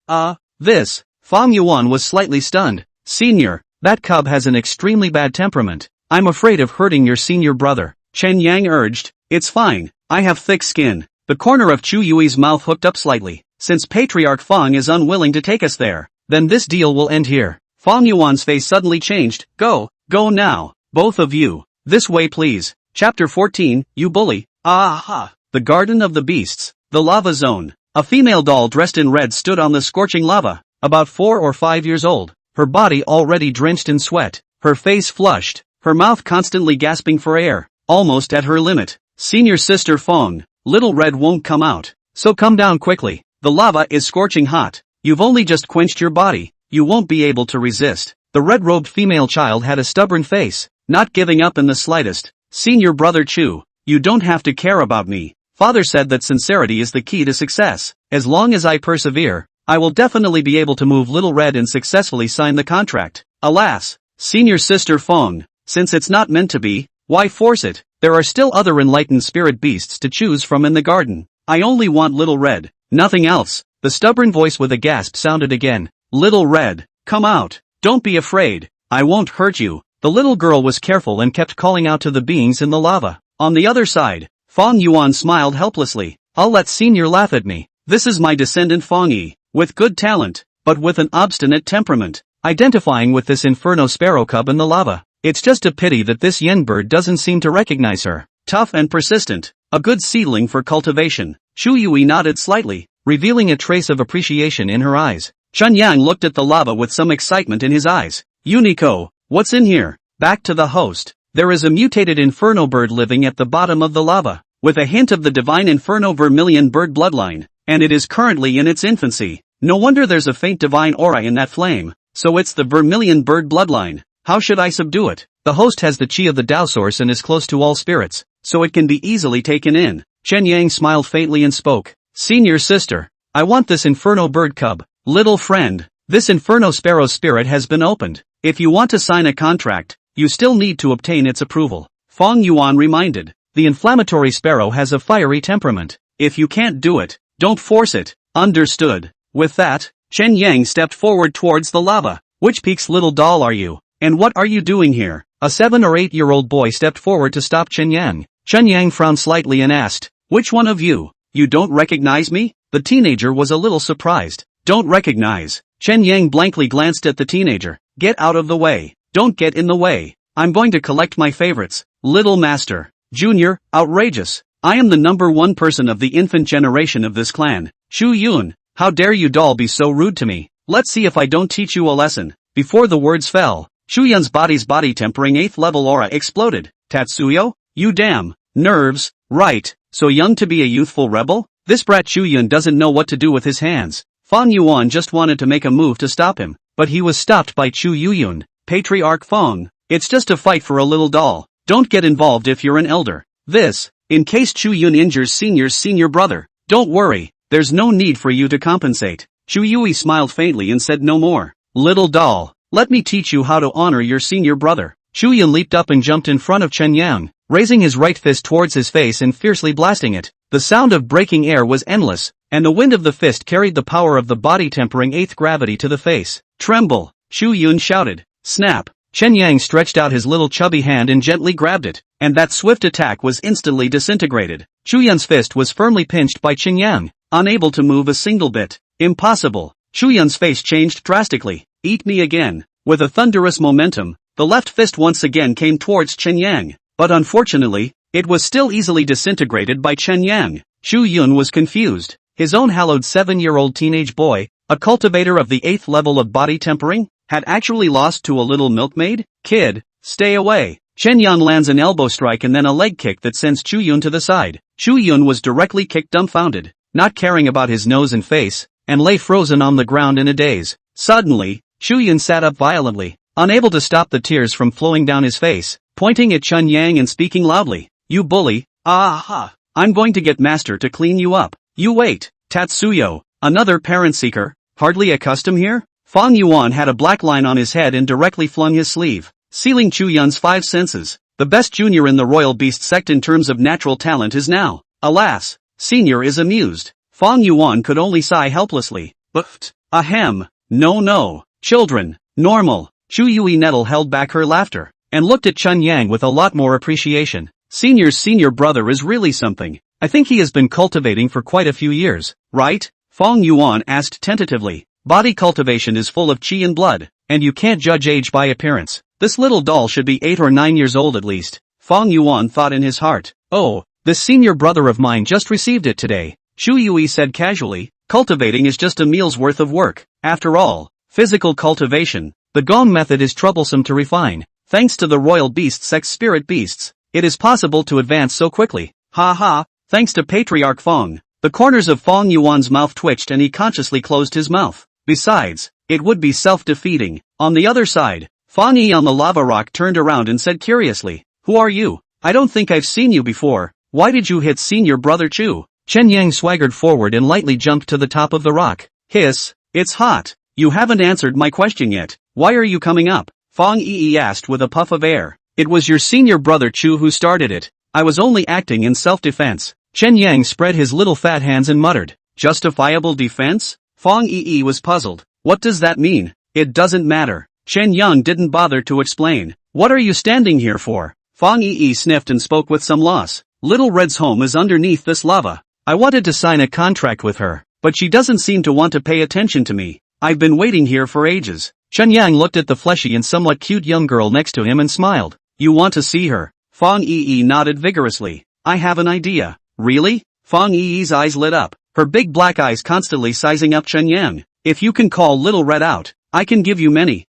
A: This. Fang Yuan was slightly stunned. Senior, that cub has an extremely bad temperament. I'm afraid of hurting your senior brother. Chen Yang urged. It's fine, I have thick skin. The corner of Chu Yui's mouth hooked up slightly. Since Patriarch Fang is unwilling to take us there, then this deal will end here. Fang Yuan's face suddenly changed. Go now. Both of you. This way please. Chapter 14, You Bully. Aha! The Garden of the Beasts. The Lava Zone. A female doll dressed in red stood on the scorching lava, about 4 or 5 years old, her body already drenched in sweat, her face flushed, her mouth constantly gasping for air, almost at her limit. Senior sister Fang, little red won't come out, so come down quickly. The lava is scorching hot. You've only just quenched your body, you won't be able to resist. The red-robed female child had a stubborn face, not giving up in the slightest. Senior brother Chu, you don't have to care about me. Father said that sincerity is the key to success. As long as I persevere, I will definitely be able to move Little Red and successfully sign the contract. Alas, Senior Sister Fong, since it's not meant to be, why force it? There are still other enlightened spirit beasts to choose from in the garden. I only want Little Red, nothing else. The stubborn voice with a gasp sounded again. Little Red, come out. Don't be afraid. I won't hurt you. The little girl was careful and kept calling out to the beings in the lava. On the other side, Fong Yuan smiled helplessly. I'll let Senior laugh at me. This is my descendant Fong Yi, with good talent, but with an obstinate temperament, identifying with this inferno sparrow cub in the lava. It's just a pity that this yen bird doesn't seem to recognize her. Tough and persistent, a good seedling for cultivation. Shu Yui nodded slightly, revealing a trace of appreciation in her eyes. Chun Yang looked at the lava with some excitement in his eyes. Unico, what's in here? Back to the host. There is a mutated inferno bird living at the bottom of the lava, with a hint of the divine inferno vermilion bird bloodline, and it is currently in its infancy. No wonder there's a faint divine aura in that flame. So it's the vermilion bird bloodline. How should I subdue it? The host has the chi of the Tao source and is close to all spirits, so it can be easily taken in. Chen Yang smiled faintly and spoke. Senior Sister, I want this inferno bird cub. Little friend, this inferno sparrow spirit has been opened. If you want to sign a contract, you still need to obtain its approval. Fong Yuan reminded. The inflammatory sparrow has a fiery temperament. If you can't do it, don't force it. Understood. With that, Chen Yang stepped forward towards the lava. Which peak's little doll are you? And what are you doing here? A 7 or 8-year-old boy stepped forward to stop Chen Yang. Chen Yang frowned slightly and asked, which one of you? You don't recognize me? The teenager was a little surprised. Don't recognize. Chen Yang blankly glanced at the teenager. Get out of the way. Don't get in the way. I'm going to collect my favorites. Little Master. Junior, outrageous. I am the #1 person of the infant generation of this clan. Shu Yun, how dare you doll be so rude to me? Let's see if I don't teach you a lesson. Before the words fell, Shu Yun's body's body tempering 8th level aura exploded. Tatsuyo? You damn. Nerves, right, so young to be a youthful rebel? This brat Shu Yun doesn't know what to do with his hands. Fong Yuan just wanted to make a move to stop him, but he was stopped by Chu Yuyun. Patriarch Fong, it's just a fight for a little doll. Don't get involved if you're an elder. This, in case Chu Yun injures Senior's senior brother. Don't worry, there's no need for you to compensate. Chu Yui smiled faintly and said no more. Little doll, let me teach you how to honor your senior brother. Chu Yun leaped up and jumped in front of Chen Yang, raising his right fist towards his face and fiercely blasting it. The sound of breaking air was endless, and the wind of the fist carried the power of the body tempering 8th gravity to the face. Tremble, Chu Yun shouted. Snap. Chen Yang stretched out his little chubby hand and gently grabbed it, and that swift attack was instantly disintegrated. Chu Yun's fist was firmly pinched by Chen Yang, unable to move a single bit. Impossible. Chu Yun's face changed drastically. Eat me again. With a thunderous momentum, the left fist once again came towards Chen Yang, but unfortunately, it was still easily disintegrated by Chen Yang. Chu Yun was confused. His own hallowed 7-year-old teenage boy, a cultivator of the 8th level of body tempering, had actually lost to a little milkmaid? Kid, stay away. Chen Yan lands an elbow strike and then a leg kick that sends Chu Yun to the side. Chu Yun was directly kicked dumbfounded, not caring about his nose and face, and lay frozen on the ground in a daze. Suddenly, Chu Yun sat up violently, unable to stop the tears from flowing down his face, pointing at Chen Yang and speaking loudly. You bully, aha, I'm going to get Master to clean you up. You wait, Tatsuyo, another parent seeker, hardly a custom here? Fong Yuan had a black line on his head and directly flung his sleeve, sealing Chu Yun's 5 senses. The best junior in the royal beast sect in terms of natural talent is now. Alas, senior is amused. Fong Yuan could only sigh helplessly. But, ahem, no, children, normal. Chu Yui Nettle held back her laughter, and looked at Chen Yang with a lot more appreciation. Senior's senior brother is really something. I think he has been cultivating for quite a few years, right? Fong Yuan asked tentatively. Body cultivation is full of chi and blood, and you can't judge age by appearance. This little doll should be 8 or 9 years old at least. Fong Yuan thought in his heart. Oh, this senior brother of mine just received it today. Chu Yui said casually. Cultivating is just a meal's worth of work. After all, physical cultivation, the Gong method is troublesome to refine. Thanks to the royal beast sex spirit beasts, it is possible to advance so quickly. Ha ha, thanks to Patriarch Fong. The corners of Fong Yuan's mouth twitched and he consciously closed his mouth. Besides, it would be self-defeating. On the other side, Fong Yi on the lava rock turned around and said curiously, who are you? I don't think I've seen you before. Why did you hit senior brother Chu? Chen Yang swaggered forward and lightly jumped to the top of the rock. Hiss, it's hot. You haven't answered my question yet. Why are you coming up? Fang Yi asked with a puff of air. It was your senior brother Chu who started it. I was only acting in self-defense. Chen Yang spread his little fat hands and muttered. Justifiable defense? Fang Yi was puzzled. What does that mean? It doesn't matter. Chen Yang didn't bother to explain. What are you standing here for? Fang Yi sniffed and spoke with some loss. Little Red's home is underneath this lava. I wanted to sign a contract with her, but she doesn't seem to want to pay attention to me. I've been waiting here for ages. Chen Yang looked at the fleshy and somewhat cute young girl next to him and smiled. You want to see her? Fang Yi nodded vigorously. I have an idea. Really? Fang Yi's eyes lit up, her big black eyes constantly sizing up Chen Yang. If you can call Little Red out, I can give you many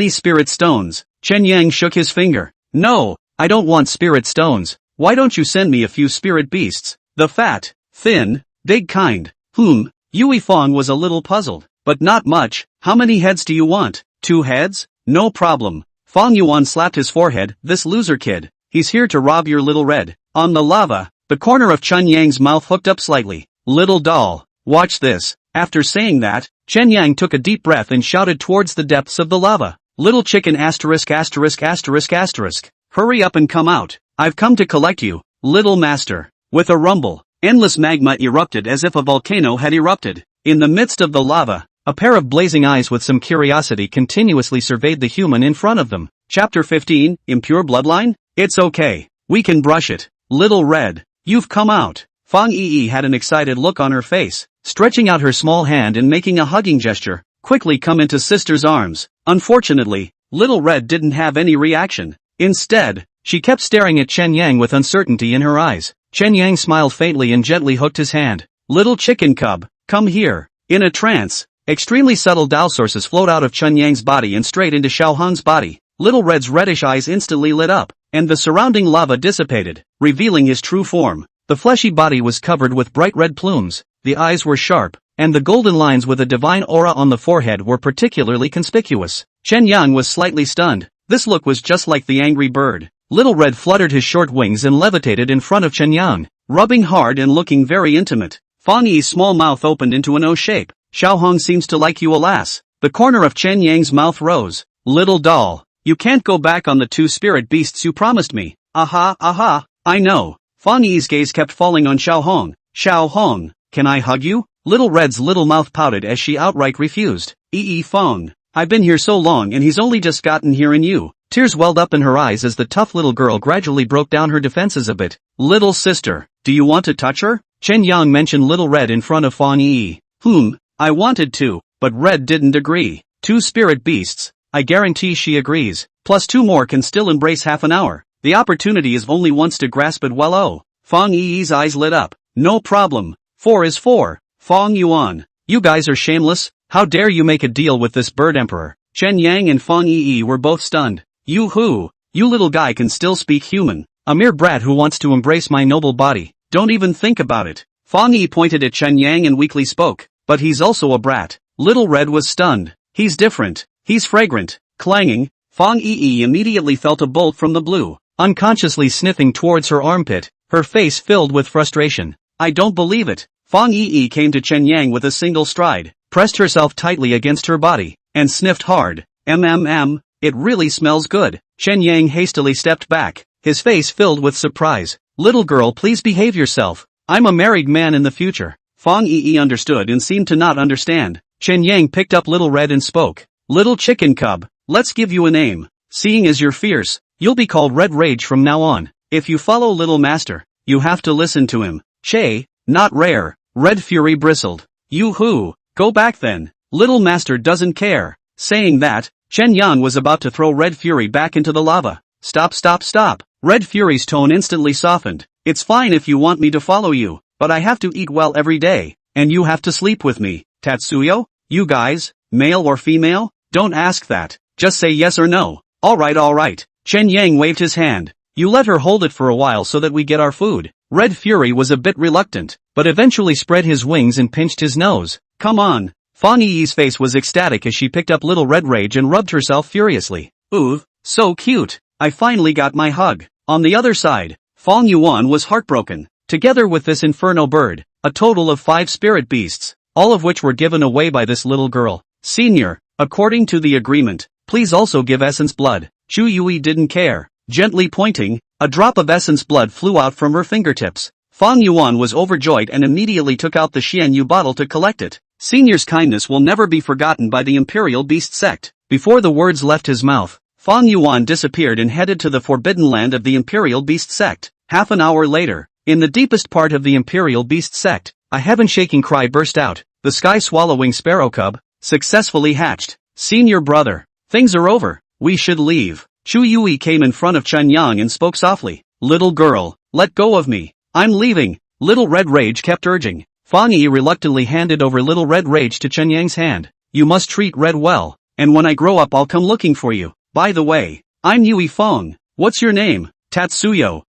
A: spirit stones. Chen Yang shook his finger. No, I don't want spirit stones. Why don't you send me a few spirit beasts? The fat, thin, big kind. Yui Fang was a little puzzled. But not much. How many heads do you want? 2 heads? No problem. Fang Yuan slapped his forehead. This loser kid. He's here to rob your Little Red. On the lava, the corner of Chen Yang's mouth hooked up slightly. Little doll, watch this. After saying that, Chen Yang took a deep breath and shouted towards the depths of the lava. Little chicken asterisk asterisk asterisk asterisk. Hurry up and come out. I've come to collect you, little master. With a rumble, endless magma erupted as if a volcano had erupted. In the midst of the lava, a pair of blazing eyes with some curiosity continuously surveyed the human in front of them. Chapter 15, Impure Bloodline? It's okay. We can brush it. Little Red, you've come out. Fang Yi had an excited look on her face, stretching out her small hand and making a hugging gesture. Quickly come into sister's arms. Unfortunately, Little Red didn't have any reaction. Instead, she kept staring at Chen Yang with uncertainty in her eyes. Chen Yang smiled faintly and gently hooked his hand. Little chicken cub, come here. In a trance, extremely subtle Dao sources flowed out of Chen Yang's body and straight into Xiao Hong's body. Little Red's reddish eyes instantly lit up, and the surrounding lava dissipated, revealing his true form. The fleshy body was covered with bright red plumes, the eyes were sharp, and the golden lines with a divine aura on the forehead were particularly conspicuous. Chen Yang was slightly stunned. This look was just like the angry bird. Little Red fluttered his short wings and levitated in front of Chen Yang, rubbing hard and looking very intimate. Fang Yi's small mouth opened into an O shape. Xiao Hong seems to like you, alas. The corner of Chen Yang's mouth rose. Little doll, you can't go back on the 2 spirit beasts you promised me. Aha, I know. Fang Yi's gaze kept falling on Xiao Hong. Xiao Hong, can I hug you? Little Red's little mouth pouted as she outright refused. Fang, I've been here so long and he's only just gotten here and you. Tears welled up in her eyes as the tough little girl gradually broke down her defenses a bit. Little sister, do you want to touch her? Chen Yang mentioned Little Red in front of Fang Yi. I wanted to, but Red didn't agree. 2 spirit beasts, I guarantee she agrees. Plus 2 more can still embrace half an hour. The opportunity is only once to grasp it well. Oh. Fang Yi's eyes lit up. No problem. 4 is 4. Fang Yuan, you guys are shameless. How dare you make a deal with this bird emperor? Chen Yang and Fang Yi were both stunned. You little guy can still speak human. A mere brat who wants to embrace my noble body. Don't even think about it. Fang Yi pointed at Chen Yang and weakly spoke. But he's also a brat. Little Red was stunned. He's different. He's fragrant. Clanging, Fang Yi immediately felt a bolt from the blue, unconsciously sniffing towards her armpit, her face filled with frustration. I don't believe it. Fang Yi came to Chen Yang with a single stride, pressed herself tightly against her body, and sniffed hard. It really smells good. Chen Yang hastily stepped back, his face filled with surprise. Little girl, please behave yourself. I'm a married man in the future. Fang Yi understood and seemed to not understand. Chen Yang picked up Little Red and spoke. Little chicken cub, let's give you a name. Seeing as you're fierce, you'll be called Red Rage from now on. If you follow Little Master, you have to listen to him. Che, not rare. Red Fury bristled. Yoo-hoo, go back then. Little Master doesn't care. Saying that, Chen Yang was about to throw Red Fury back into the lava. Stop. Red Fury's tone instantly softened. It's fine if you want me to follow you. But I have to eat well every day, and you have to sleep with me. Tatsuyo? You guys, male or female? Don't ask that. Just say yes or no. Alright. Chen Yang waved his hand. You let her hold it for a while so that we get our food. Red Fury was a bit reluctant, but eventually spread his wings and pinched his nose. Come on. Fang Yi's face was ecstatic as she picked up Little Red Rage and rubbed herself furiously. Ooh, so cute. I finally got my hug. On the other side, Fang Yuan was heartbroken. Together with this inferno bird, a total of 5 spirit beasts, all of which were given away by this little girl. Senior, according to the agreement, Please also give essence blood. Chu Yui didn't care. Gently pointing, a drop of essence blood flew out from her fingertips. Fang Yuan was overjoyed and immediately took out the Xianyu bottle to collect it. Senior's kindness will never be forgotten by the Imperial Beast sect. Before the words left his mouth, Fang Yuan disappeared and headed to the forbidden land of the Imperial Beast sect. Half an hour later, in the deepest part of the Imperial Beast sect, a heaven-shaking cry burst out. The sky-swallowing sparrow cub, successfully hatched. Senior brother, things are over, we should leave. Chu Yui came in front of Chen Yang and spoke softly. Little girl, let go of me. I'm leaving. Little Red Rage kept urging. Fang Yi reluctantly handed over Little Red Rage to Chen Yang's hand. You must treat Red well, and when I grow up I'll come looking for you. By the way, I'm Yui Feng. What's your name? Tatsuyo.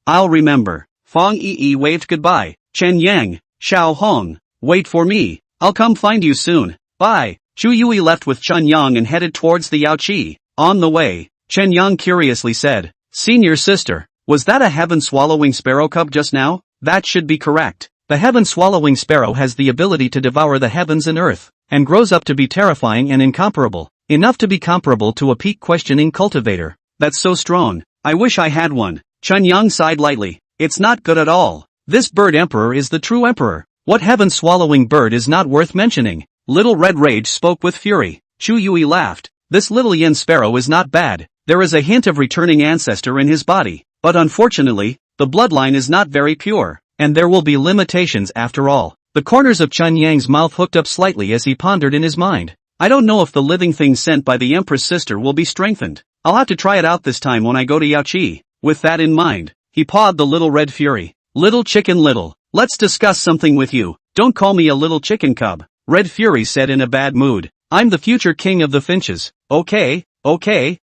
A: I'll remember. Fang Yi waved goodbye. Chen Yang, Xiao Hong. Wait for me. I'll come find you soon. Bye. Chu Yui left with Chen Yang and headed towards the Yao Chi. On the way, Chen Yang curiously said, Senior sister, was that a heaven-swallowing sparrow cub just now? That should be correct. The heaven-swallowing sparrow has the ability to devour the heavens and earth, and grows up to be terrifying and incomparable, enough to be comparable to a peak-questioning cultivator. That's so strong. I wish I had one. Chen Yang sighed lightly. It's not good at all. This bird emperor is the true emperor. What heaven-swallowing bird is not worth mentioning? Little Red Rage spoke with fury. Chu Yui laughed. This little yin sparrow is not bad. There is a hint of returning ancestor in his body, but unfortunately, the bloodline is not very pure, and there will be limitations after all. The corners of Chen Yang's mouth hooked up slightly as he pondered in his mind. I don't know if the living thing sent by the Empress sister will be strengthened. I'll have to try it out this time when I go to Yao Chi. With that in mind, he pawed the little red fury. Little chicken little, let's discuss something with you. Don't call me a little chicken cub, Red Fury said in a bad mood. I'm the future king of the finches. Okay,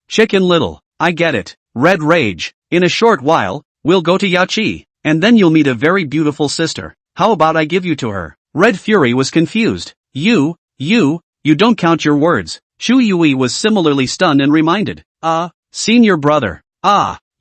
A: chicken little, I get it. Red Rage, in a short while, we'll go to Yao Chi, and then you'll meet a very beautiful sister. How about I give you to her? Red Fury was confused. You don't count your words. Chu Yui was similarly stunned and reminded. Senior brother.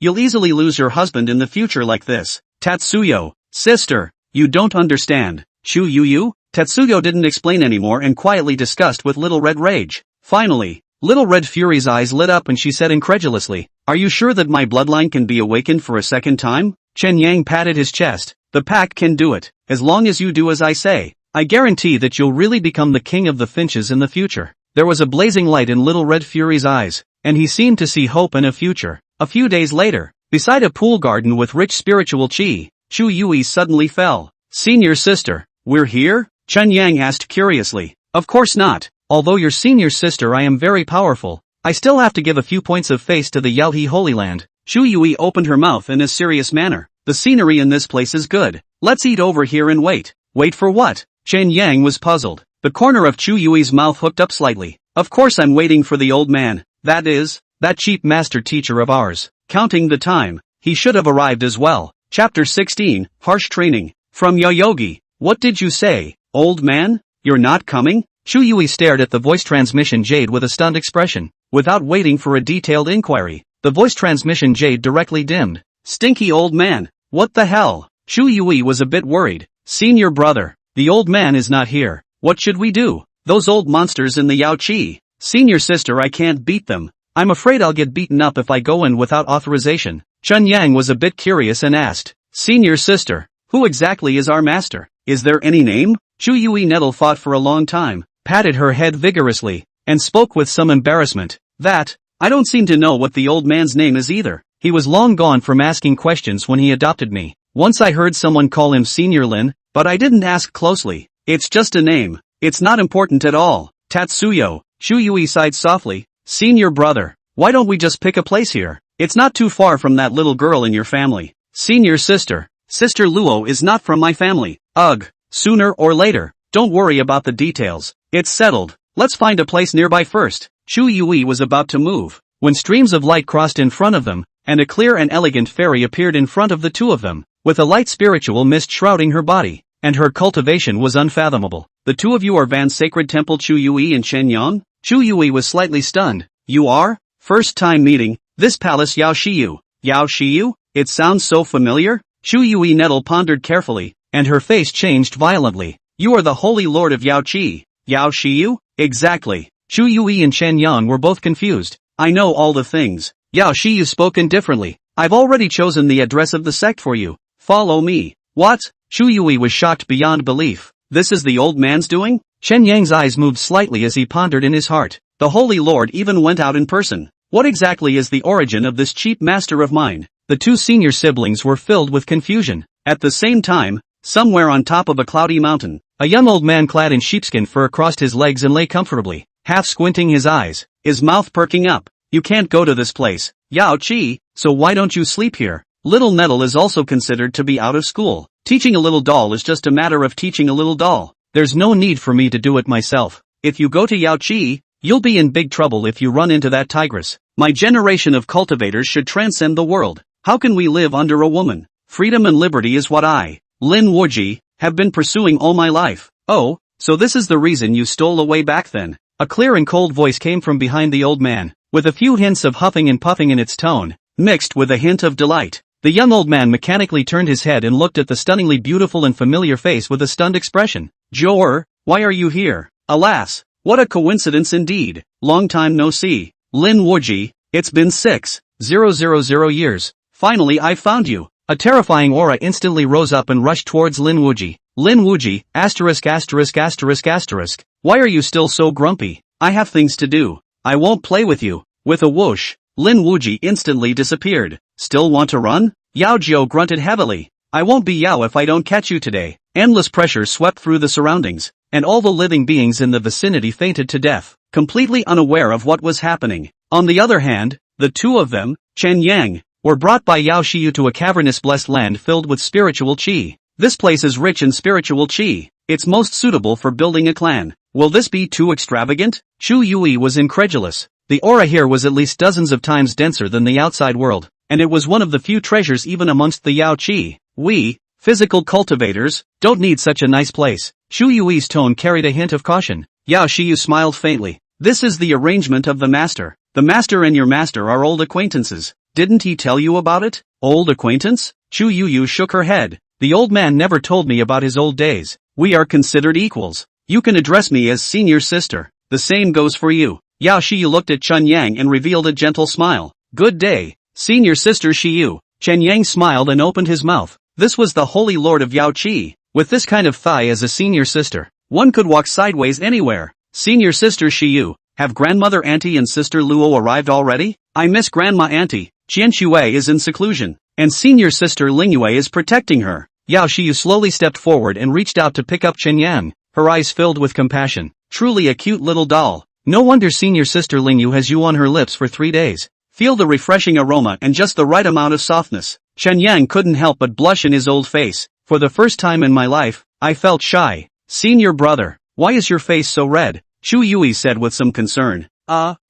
A: You'll easily lose your husband in the future like this. Tatsuyo, sister, you don't understand. Chu Yu? Tatsuyo didn't explain anymore and quietly discussed with Little Red Rage. Finally, Little Red Fury's eyes lit up and she said incredulously, Are you sure that my bloodline can be awakened for a second time? Chen Yang patted his chest. The pack can do it, as long as you do as I say. I guarantee that you'll really become the king of the finches in the future. There was a blazing light in Little Red Fury's eyes, and he seemed to see hope in a future. A few days later, beside a pool garden with rich spiritual chi, Chu Yui suddenly fell. Senior sister, we're here? Chen Yang asked curiously. Of course not. Although your senior sister I am very powerful, I still have to give a few points of face to the Yaohe Holy Land. Chu Yui opened her mouth in a serious manner. The scenery in this place is good. Let's eat over here and wait. Wait for what? Chen Yang was puzzled. The corner of Chu Yui's mouth hooked up slightly. Of course I'm waiting for the old man. That is, that cheap master teacher of ours. Counting the time, he should have arrived as well. Chapter 16, Harsh Training. From Yoyogi. What did you say, old man? You're not coming? Chu Yui stared at the voice transmission jade with a stunned expression. Without waiting for a detailed inquiry, the voice transmission jade directly dimmed. Stinky old man. What the hell? Chu Yui was a bit worried. Senior brother, the old man is not here. What should we do? Those old monsters in the Yao Chi. Senior sister, I can't beat them. I'm afraid I'll get beaten up if I go in without authorization. Chen Yang was a bit curious and asked. Senior sister, who exactly is our master? Is there any name? Chu Yui Nettle thought for a long time, patted her head vigorously, and spoke with some embarrassment. I don't seem to know what the old man's name is either. He was long gone from asking questions when he adopted me. Once I heard someone call him Senior Lin, but I didn't ask closely. It's just a name. It's not important at all. Tatsuyo, Chu Yui sighed softly. Senior brother, why don't we just pick a place here? It's not too far from that little girl in your family. Senior sister, Sister Luo is not from my family. Ugh, sooner or later. Don't worry about the details. It's settled. Let's find a place nearby first. Chu Yui was about to move, when streams of light crossed in front of them, and a clear and elegant fairy appeared in front of the two of them, with a light spiritual mist shrouding her body, and her cultivation was unfathomable. The two of you are Van's Sacred Temple Chu Yui and Chen Yang? Chu Yui was slightly stunned. You are? First time meeting, this palace Yao Shiyu. Yao Shiyu? It sounds so familiar? Chu Yui Nettle pondered carefully, and her face changed violently. You are the Holy Lord of Yao Chi. Yao Shiyu? Exactly. Chu Yui and Chen Yang were both confused. I know all the things. Yao Chi, you've spoken differently. I've already chosen the address of the sect for you. Follow me. What? Chu Yui was shocked beyond belief. This is the old man's doing? Chen Yang's eyes moved slightly as he pondered in his heart. The Holy Lord even went out in person. What exactly is the origin of this cheap master of mine? The two senior siblings were filled with confusion. At the same time, somewhere on top of a cloudy mountain, a young old man clad in sheepskin fur crossed his legs and lay comfortably, half squinting his eyes, his mouth perking up. You can't go to this place, Yao Chi, so why don't you sleep here? Little Nettle is also considered to be out of school. Teaching a little doll is just a matter of teaching a little doll. There's no need for me to do it myself. If you go to Yao Chi, you'll be in big trouble if you run into that tigress. My generation of cultivators should transcend the world. How can we live under a woman? Freedom and liberty is what I, Lin Wuji, have been pursuing all my life. Oh, so this is the reason you stole away back then. A clear and cold voice came from behind the old man, with a few hints of huffing and puffing in its tone, mixed with a hint of delight. The young old man mechanically turned his head and looked at the stunningly beautiful and familiar face with a stunned expression. Jor, why are you here? Alas, what a coincidence indeed. Long time no see. Lin Wuji, it's been 6,000 years. Finally I found you. A terrifying aura instantly rose up and rushed towards Lin Wuji. Lin Wuji, ******. Why are you still so grumpy? I have things to do. I won't play with you. With a whoosh, Lin Wuji instantly disappeared. Still want to run? Yao Jiao grunted heavily. I won't be Yao if I don't catch you today. Endless pressure swept through the surroundings, and all the living beings in the vicinity fainted to death, completely unaware of what was happening. On the other hand, the two of them, Chen Yang, were brought by Yao Xiu to a cavernous blessed land filled with spiritual qi. This place is rich in spiritual qi. It's most suitable for building a clan. Will this be too extravagant? Chu Yui was incredulous. The aura here was at least dozens of times denser than the outside world, and it was one of the few treasures even amongst the Yao Chi. We, physical cultivators, don't need such a nice place. Chu Yui's tone carried a hint of caution. Yao Xiu smiled faintly. This is the arrangement of the master. The master and your master are old acquaintances. Didn't he tell you about it? Old acquaintance? Chu Yu shook her head. The old man never told me about his old days. We are considered equals. You can address me as senior sister. The same goes for you. Yao Xiu looked at Chen Yang and revealed a gentle smile. Good day, senior sister Xiu. Chen Yang smiled and opened his mouth. This was the holy lord of Yao Chi. With this kind of thigh as a senior sister, one could walk sideways anywhere. Senior sister Xiu, have grandmother auntie and sister Luo arrived already? I miss grandma auntie. Qian Shui is in seclusion, and senior sister Lingyue is protecting her. Yao Xiu slowly stepped forward and reached out to pick up Chen Yang, her eyes filled with compassion. Truly a cute little doll. No wonder senior sister Lingyu has you on her lips for 3 days. Feel the refreshing aroma and just the right amount of softness. Chen Yang couldn't help but blush in his old face. For the first time in my life, I felt shy. Senior brother, why is your face so red? Chu Yui said with some concern.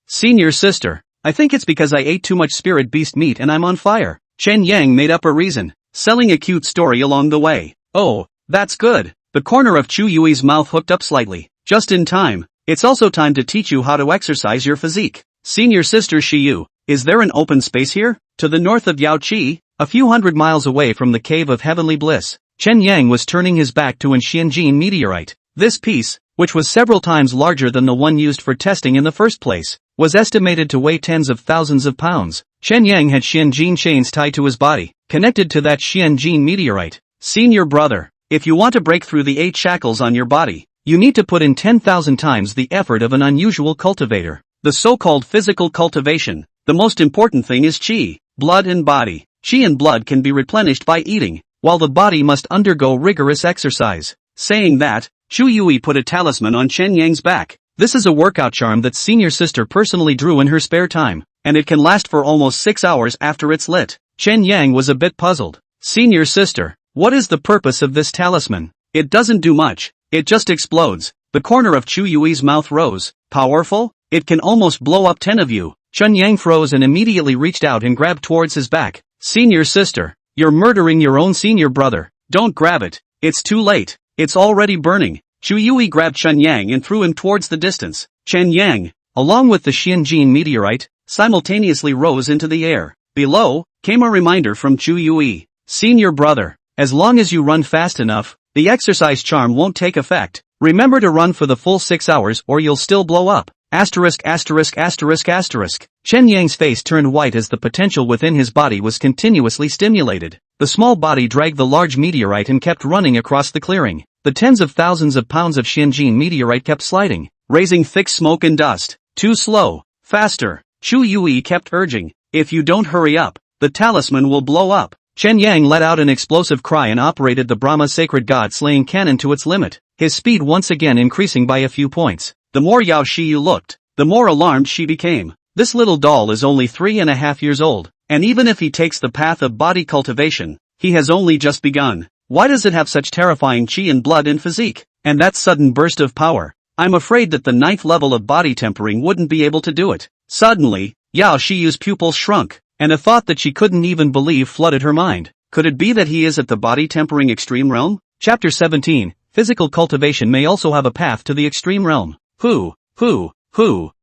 A: Senior sister, I think it's because I ate too much spirit beast meat and I'm on fire. Chen Yang made up a reason, selling a cute story along the way. Oh, that's good. The corner of Chu Yui's mouth hooked up slightly. Just in time. It's also time to teach you how to exercise your physique. Senior sister Xiu, is there an open space here? To the north of Yao Chi, a few hundred miles away from the Cave of Heavenly Bliss, Chen Yang was turning his back to an Xianjin meteorite. This piece, which was several times larger than the one used for testing in the first place, was estimated to weigh tens of thousands of pounds. Chen Yang had Xianjin chains tied to his body, connected to that Xianjin meteorite. Senior brother, if you want to break through the 8 shackles on your body, you need to put in 10,000 times the effort of an unusual cultivator. The so-called physical cultivation. The most important thing is qi, blood and body. Qi and blood can be replenished by eating, while the body must undergo rigorous exercise. Saying that, Chu Yui put a talisman on Chen Yang's back. This is a workout charm that senior sister personally drew in her spare time, and it can last for almost 6 hours after it's lit. Chen Yang was a bit puzzled. Senior sister, what is the purpose of this talisman? It doesn't do much. It just explodes. The corner of Chu Yui's mouth rose. Powerful? It can almost blow up 10 of you. Chen Yang froze and immediately reached out and grabbed towards his back. Senior sister, you're murdering your own senior brother. Don't grab it. It's too late. It's already burning. Chu Yui grabbed Chen Yang and threw him towards the distance. Chen Yang, along with the Xianjin meteorite, simultaneously rose into the air. Below, came a reminder from Chu Yui. Senior brother, as long as you run fast enough, the exercise charm won't take effect. Remember to run for the full 6 hours or you'll still blow up. Asterisk asterisk asterisk asterisk. Chen Yang's face turned white as the potential within his body was continuously stimulated. The small body dragged the large meteorite and kept running across the clearing. The tens of thousands of pounds of Xianjin meteorite kept sliding, raising thick smoke and dust. Too slow. Faster. Chu Yui kept urging. If you don't hurry up, the talisman will blow up. Chen Yang let out an explosive cry and operated the Brahma sacred god-slaying cannon to its limit, his speed once again increasing by a few points. The more Yao Chi looked, the more alarmed she became. This little doll is only 3.5 years old, and even if he takes the path of body cultivation, he has only just begun. Why does it have such terrifying chi and blood and physique? And that sudden burst of power? I'm afraid that the 9th level of body tempering wouldn't be able to do it. Suddenly, Yao Chi's pupils shrunk, and a thought that she couldn't even believe flooded her mind. Could it be that he is at the body tempering extreme realm? Chapter 17, Physical cultivation may also have a path to the extreme realm. Who?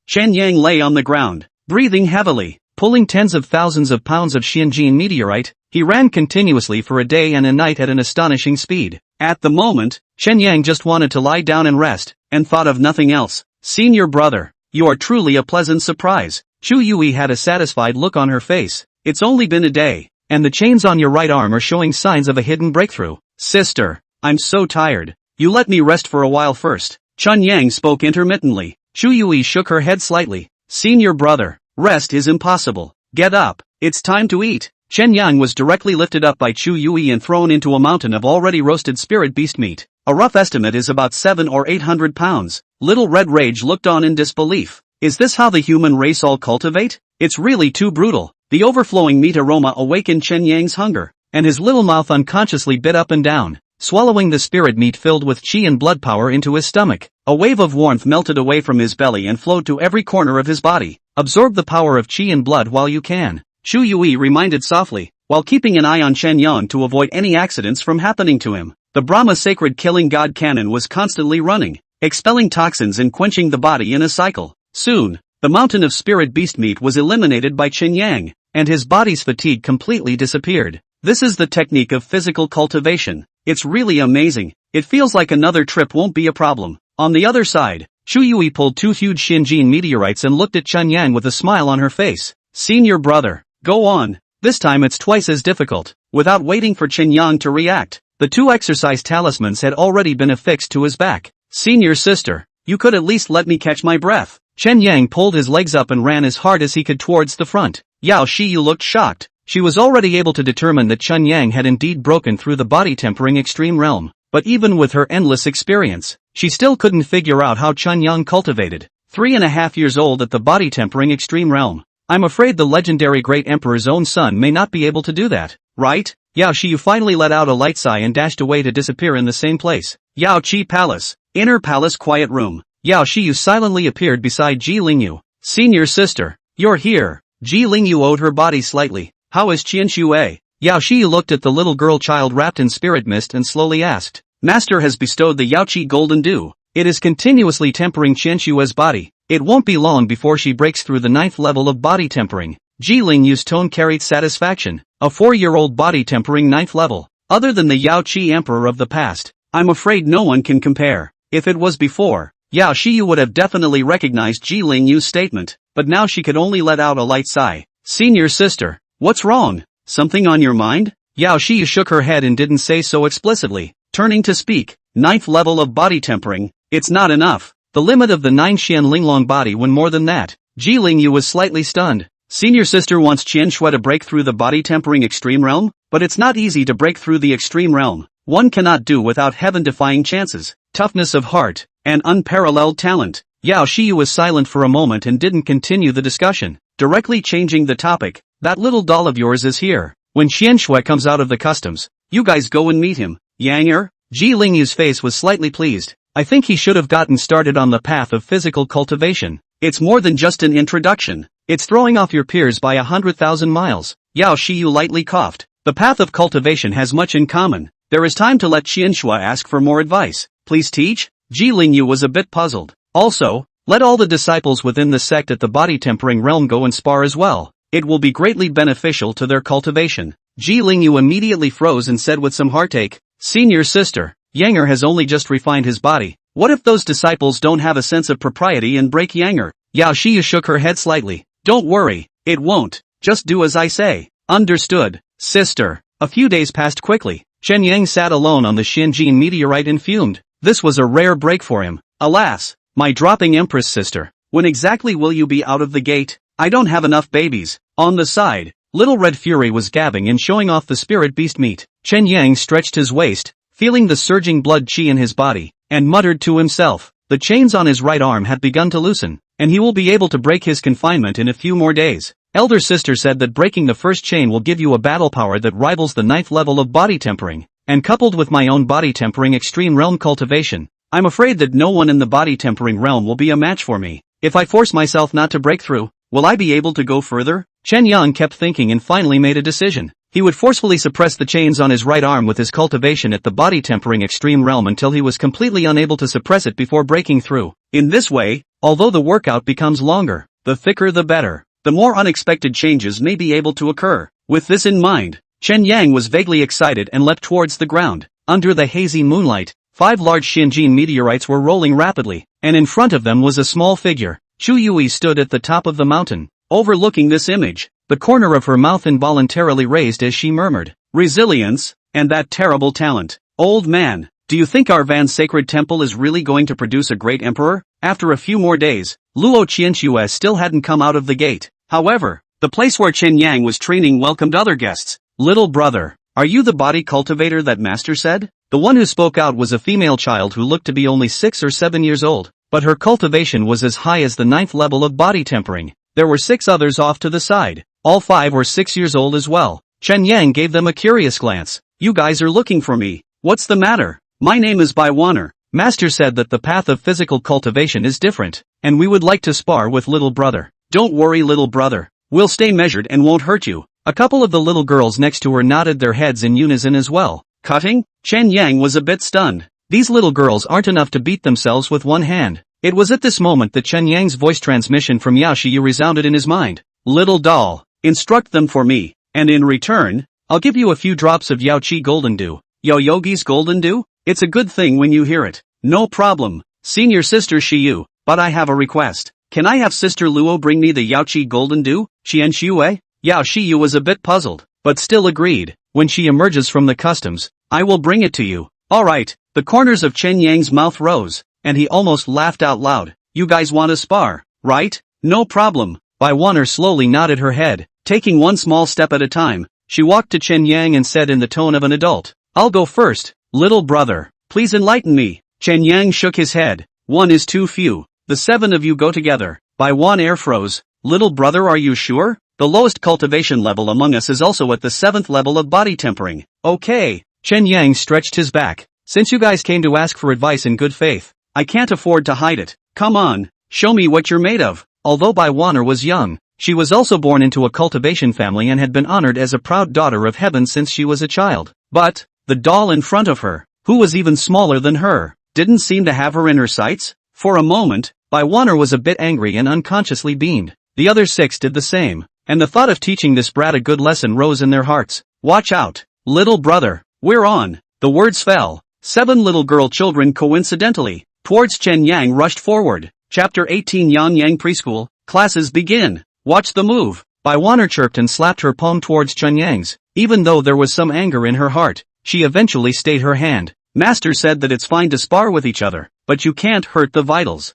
A: Chen Yang lay on the ground, breathing heavily, pulling tens of thousands of pounds of Xianjin meteorite. He ran continuously for a day and a night at an astonishing speed. At the moment, Chen Yang just wanted to lie down and rest, and thought of nothing else. Senior brother, you are truly a pleasant surprise. Chu Yui had a satisfied look on her face. It's only been a day, and the chains on your right arm are showing signs of a hidden breakthrough. Sister, I'm so tired. You let me rest for a while first. Chen Yang spoke intermittently. Chu Yui shook her head slightly. Senior brother, rest is impossible. Get up, it's time to eat. Chen Yang was directly lifted up by Chu Yui and thrown into a mountain of already roasted spirit beast meat. A rough estimate is about 700 or 800 pounds. Little Red Rage looked on in disbelief. Is this how the human race all cultivate? It's really too brutal. The overflowing meat aroma awakened Chen Yang's hunger, and his little mouth unconsciously bit up and down, swallowing the spirit meat filled with chi and blood power into his stomach. A wave of warmth melted away from his belly and flowed to every corner of his body. Absorb the power of chi and blood while you can, Chu Yui reminded softly, while keeping an eye on Chen Yang to avoid any accidents from happening to him. The Brahma sacred killing god cannon was constantly running, expelling toxins and quenching the body in a cycle. Soon, the mountain of spirit beast meat was eliminated by Chen Yang, and his body's fatigue completely disappeared. This is the technique of physical cultivation. It's really amazing. It feels like another trip won't be a problem. On the other side, Chu Yui pulled 2 huge Xianjin meteorites and looked at Chen Yang with a smile on her face. Senior brother, go on. This time it's twice as difficult. Without waiting for Chen Yang to react, the 2 exercise talismans had already been affixed to his back. Senior sister, you could at least let me catch my breath. Chen Yang pulled his legs up and ran as hard as he could towards the front. Yao Chi looked shocked. She was already able to determine that Chen Yang had indeed broken through the body tempering extreme realm. But even with her endless experience, she still couldn't figure out how Chen Yang cultivated. 3.5 years old at the body tempering extreme realm. I'm afraid the legendary great emperor's own son may not be able to do that, right? Yao Chi finally let out a light sigh and dashed away to disappear in the same place. Yao Chi Palace, inner palace quiet room. Yao Chi silently appeared beside Ji Lingyu. Senior sister, you're here. Ji Lingyu owed her body slightly. How is Qian Xue? Yao Chi looked at the little girl child wrapped in spirit mist and slowly asked. Master has bestowed the Yao Chi golden dew. It is continuously tempering Qian Xue's body. It won't be long before she breaks through the 9th level of body tempering. Ji Lingyu's tone carried satisfaction. A 4-year-old body tempering 9th level. Other than the Yao Chi emperor of the past, I'm afraid no one can compare. If it was before, Yao Chi would have definitely recognized Ji Lingyu's statement, but now she could only let out a light sigh. Senior sister, what's wrong? Something on your mind? Yao Chi shook her head and didn't say so explicitly. Turning to speak, 9th level of body tempering, it's not enough. The limit of the 9 Xian Linglong body went more than that. Ji Lingyu was slightly stunned. Senior sister wants Qian Xue to break through the body tempering extreme realm? But it's not easy to break through the extreme realm. One cannot do without heaven-defying chances, toughness of heart, and unparalleled talent. Yao Chi was silent for a moment and didn't continue the discussion, directly changing the topic. That little doll of yours is here. When Qian Xue comes out of the customs, you guys go and meet him. Yanger? Ji Lingyu's face was slightly pleased. I think he should have gotten started on the path of physical cultivation. It's more than just an introduction. It's throwing off your peers by 100,000 miles. Yao Chi lightly coughed. The path of cultivation has much in common. There is time to let Qian Xue ask for more advice. Please teach? Ji Lingyu was a bit puzzled. Also, let all the disciples within the sect at the body tempering realm go and spar as well. It will be greatly beneficial to their cultivation. Ji Lingyu immediately froze and said with some heartache, Senior sister, Yanger has only just refined his body. What if those disciples don't have a sense of propriety and break Yanger? Yao Chi shook her head slightly. Don't worry, it won't. Just do as I say. Understood, sister. A few days passed quickly. Chen Yang sat alone on the Xinjiang meteorite and fumed. This was a rare break for him. Alas, my dropping Empress sister. When exactly will you be out of the gate? I don't have enough babies. On the side, Little Red Fury was gabbing and showing off the spirit beast meat. Chen Yang stretched his waist, feeling the surging blood chi in his body, and muttered to himself. The chains on his right arm had begun to loosen, and he will be able to break his confinement in a few more days. Elder sister said that breaking the first chain will give you a battle power that rivals the 9th level of body tempering, and coupled with my own body tempering extreme realm cultivation, I'm afraid that no one in the body tempering realm will be a match for me. If I force myself not to break through, will I be able to go further? Chen Yang kept thinking and finally made a decision. He would forcefully suppress the chains on his right arm with his cultivation at the body tempering extreme realm until he was completely unable to suppress it before breaking through. In this way, although the workout becomes longer, the thicker the better, the more unexpected changes may be able to occur. With this in mind, Chen Yang was vaguely excited and leapt towards the ground. Under the hazy moonlight, 5 large Xinjiang meteorites were rolling rapidly, and in front of them was a small figure. Chu Yui stood at the top of the mountain. Overlooking this image, the corner of her mouth involuntarily raised as she murmured, resilience, and that terrible talent. Old man, do you think our Van Sacred Temple is really going to produce a great emperor? After a few more days, Luo Qianxue still hadn't come out of the gate. However, the place where Chen Yang was training welcomed other guests. Little brother, are you the body cultivator that master said? The one who spoke out was a female child who looked to be only 6 or 7 years old, but her cultivation was as high as the 9th level of body tempering. There were 6 others off to the side, all 5 or 6 years old as well. Chen Yang gave them a curious glance. You guys are looking for me. What's the matter? My name is Bai Wanner. Master said that the path of physical cultivation is different, and we would like to spar with little brother. Don't worry little brother. We'll stay measured and won't hurt you. A couple of the little girls next to her nodded their heads in unison as well. Cutting? Chen Yang was a bit stunned. These little girls aren't enough to beat themselves with one hand. It was at this moment that Chen Yang's voice transmission from Yao Chi resounded in his mind. Little doll, instruct them for me, and in return, I'll give you a few drops of Yao Chi Golden Dew. Yo Yogi's Golden Dew? It's a good thing when you hear it. No problem, senior sister Shiyu, but I have a request. Can I have sister Luo bring me the Yao Chi Golden Dew? Qian Xue? Yao Shiyu was a bit puzzled, but still agreed. When she emerges from the customs, I will bring it to you. Alright, the corners of Chen Yang's mouth rose, and he almost laughed out loud. You guys want to spar, right? No problem. Bai Wanner slowly nodded her head, taking one small step at a time. She walked to Chen Yang and said in the tone of an adult, I'll go first, little brother, please enlighten me. Chen Yang shook his head. 1 is too few. The 7 of you go together. Bai Wanner froze. Little brother, are you sure? The lowest cultivation level among us is also at the 7th level of body tempering. Okay. Chen Yang stretched his back. Since you guys came to ask for advice in good faith, I can't afford to hide it. Come on, show me what you're made of. Although Bai Wanner was young, she was also born into a cultivation family and had been honored as a proud daughter of heaven since she was a child. But, the doll in front of her, who was even smaller than her, didn't seem to have her in her sights. For a moment, Bai Wanner was a bit angry and unconsciously beamed. The other 6 did the same, and the thought of teaching this brat a good lesson rose in their hearts. Watch out, little brother, we're on. The words fell. 7 little girl children coincidentally, towards Chen Yang rushed forward. Chapter 18 Yang Yang Preschool, classes begin. Watch the move. Bai Wanner chirped and slapped her palm towards Chen Yang's. Even though there was some anger in her heart, she eventually stayed her hand. Master said that it's fine to spar with each other, but you can't hurt the vitals.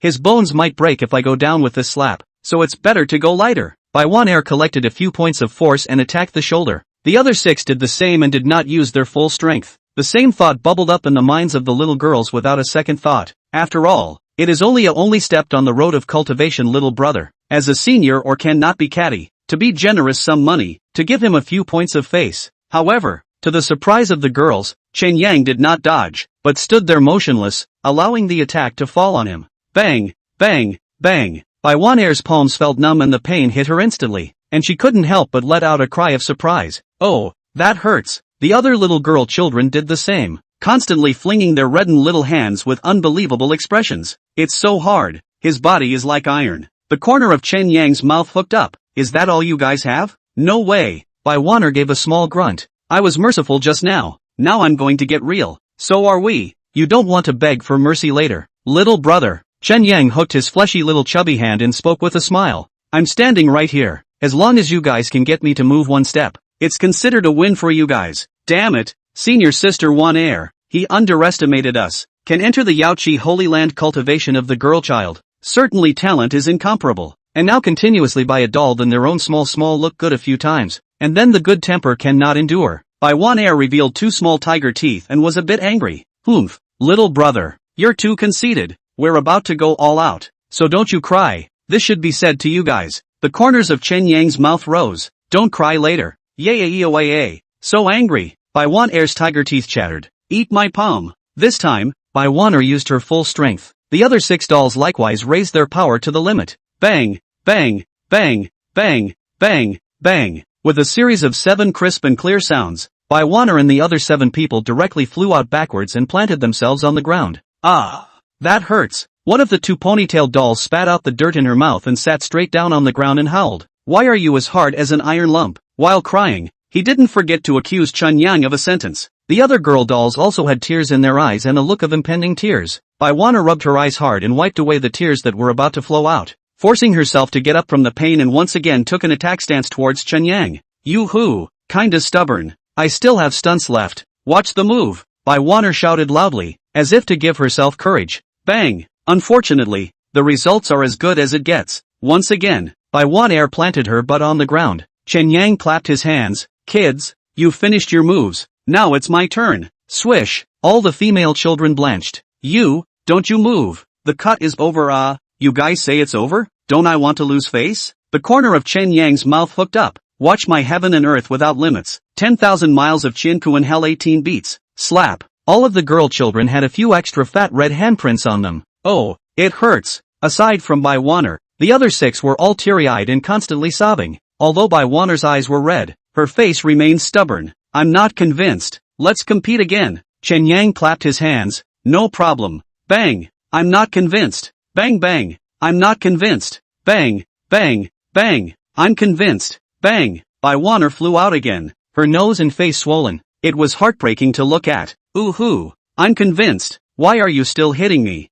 A: His bones might break if I go down with this slap, so it's better to go lighter. Bai Wanner collected a few points of force and attacked the shoulder. The other 6 did the same and did not use their full strength. The same thought bubbled up in the minds of the little girls without a second thought. After all, it is only stepped on the road of cultivation little brother, as a senior or cannot be catty, to be generous some money, to give him a few points of face. However, to the surprise of the girls, Chen Yang did not dodge, but stood there motionless, allowing the attack to fall on him. Bang, bang, bang. Bai Wanner's palms felt numb and the pain hit her instantly, and she couldn't help but let out a cry of surprise. Oh, that hurts. The other little girl children did the same, constantly flinging their reddened little hands with unbelievable expressions. It's so hard. His body is like iron. The corner of Chen Yang's mouth hooked up. Is that all you guys have? No way. Bai Wanner gave a small grunt. I was merciful just now. Now I'm going to get real. So are we. You don't want to beg for mercy later. Little brother, Chen Yang hooked his fleshy little chubby hand and spoke with a smile. I'm standing right here. As long as you guys can get me to move one step, it's considered a win for you guys. Damn it, senior sister Wan Air, he underestimated us. Can enter the Yao Chi Holy Land cultivation of the girl child. Certainly talent is incomparable. And now continuously buy a doll than their own small look good a few times. And then the good temper cannot endure. By Wan Air revealed 2 small tiger teeth and was a bit angry. Humph, little brother, you're too conceited. We're about to go all out. So don't you cry. This should be said to you guys. The corners of Chen Yang's mouth rose. Don't cry later. Yay. So angry. Bai Wan Air's tiger teeth chattered. Eat my palm. This time, Bai Wan Air used her full strength. The other 6 dolls likewise raised their power to the limit. Bang, bang, bang, bang, bang, bang. With a series of 7 crisp and clear sounds, Bai Wan Air and the other 7 people directly flew out backwards and planted themselves on the ground. Ah, that hurts. One of the 2 ponytail dolls spat out the dirt in her mouth and sat straight down on the ground and howled. Why are you as hard as an iron lump? While crying, he didn't forget to accuse Chun Yang of a sentence. The other girl dolls also had tears in their eyes and a look of impending tears. Bai Wan Air rubbed her eyes hard and wiped away the tears that were about to flow out, forcing herself to get up from the pain and once again took an attack stance towards Chun Yang. Yoo-hoo, kinda stubborn. I still have stunts left. Watch the move. Bai Wan Air shouted loudly, as if to give herself courage. Bang. Unfortunately, the results are as good as it gets. Once again, Bai Wan Air planted her butt on the ground. Chen Yang clapped his hands. Kids, you finished your moves. Now it's my turn. Swish. All the female children blanched. Don't you move. The cut is over. You guys say it's over? Don't I want to lose face? The corner of Chen Yang's mouth hooked up. Watch my heaven and earth without limits. 10,000 miles of Chinku and hell 18 beats. Slap. All of the girl children had a few extra fat red handprints on them. Oh, it hurts. Aside from Bai Wan Air, the other 6 were all teary-eyed and constantly sobbing. Although Bai Wan Air's eyes were red, her face remained stubborn. I'm not convinced. Let's compete again. Chen Yang clapped his hands. No problem. Bang. I'm not convinced. Bang bang. I'm not convinced. Bang, bang, bang. I'm convinced. Bang. Bai Wan Air flew out again, her nose and face swollen. It was heartbreaking to look at. Ooh-hoo. I'm convinced. Why are you still hitting me?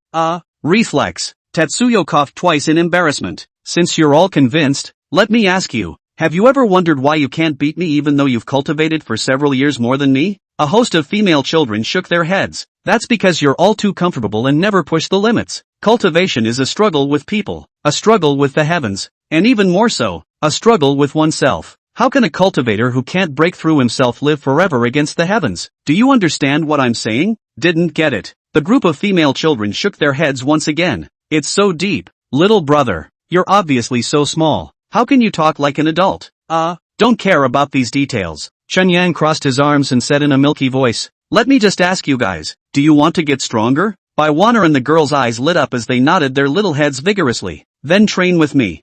A: Reflex. Tatsuyo coughed twice in embarrassment. Since you're all convinced, let me ask you, have you ever wondered why you can't beat me even though you've cultivated for several years more than me? A host of female children shook their heads. That's because you're all too comfortable and never push the limits. Cultivation is a struggle with people, a struggle with the heavens, and even more so, a struggle with oneself. How can a cultivator who can't break through himself live forever against the heavens? Do you understand what I'm saying? Didn't get it. The group of female children shook their heads once again. It's so deep. Little brother, you're obviously so small. How can you talk like an adult? Don't care about these details. Chun Yang crossed his arms and said in a milky voice, let me just ask you guys, do you want to get stronger? Bai Wan Air and the girls' eyes lit up as they nodded their little heads vigorously. Then train with me.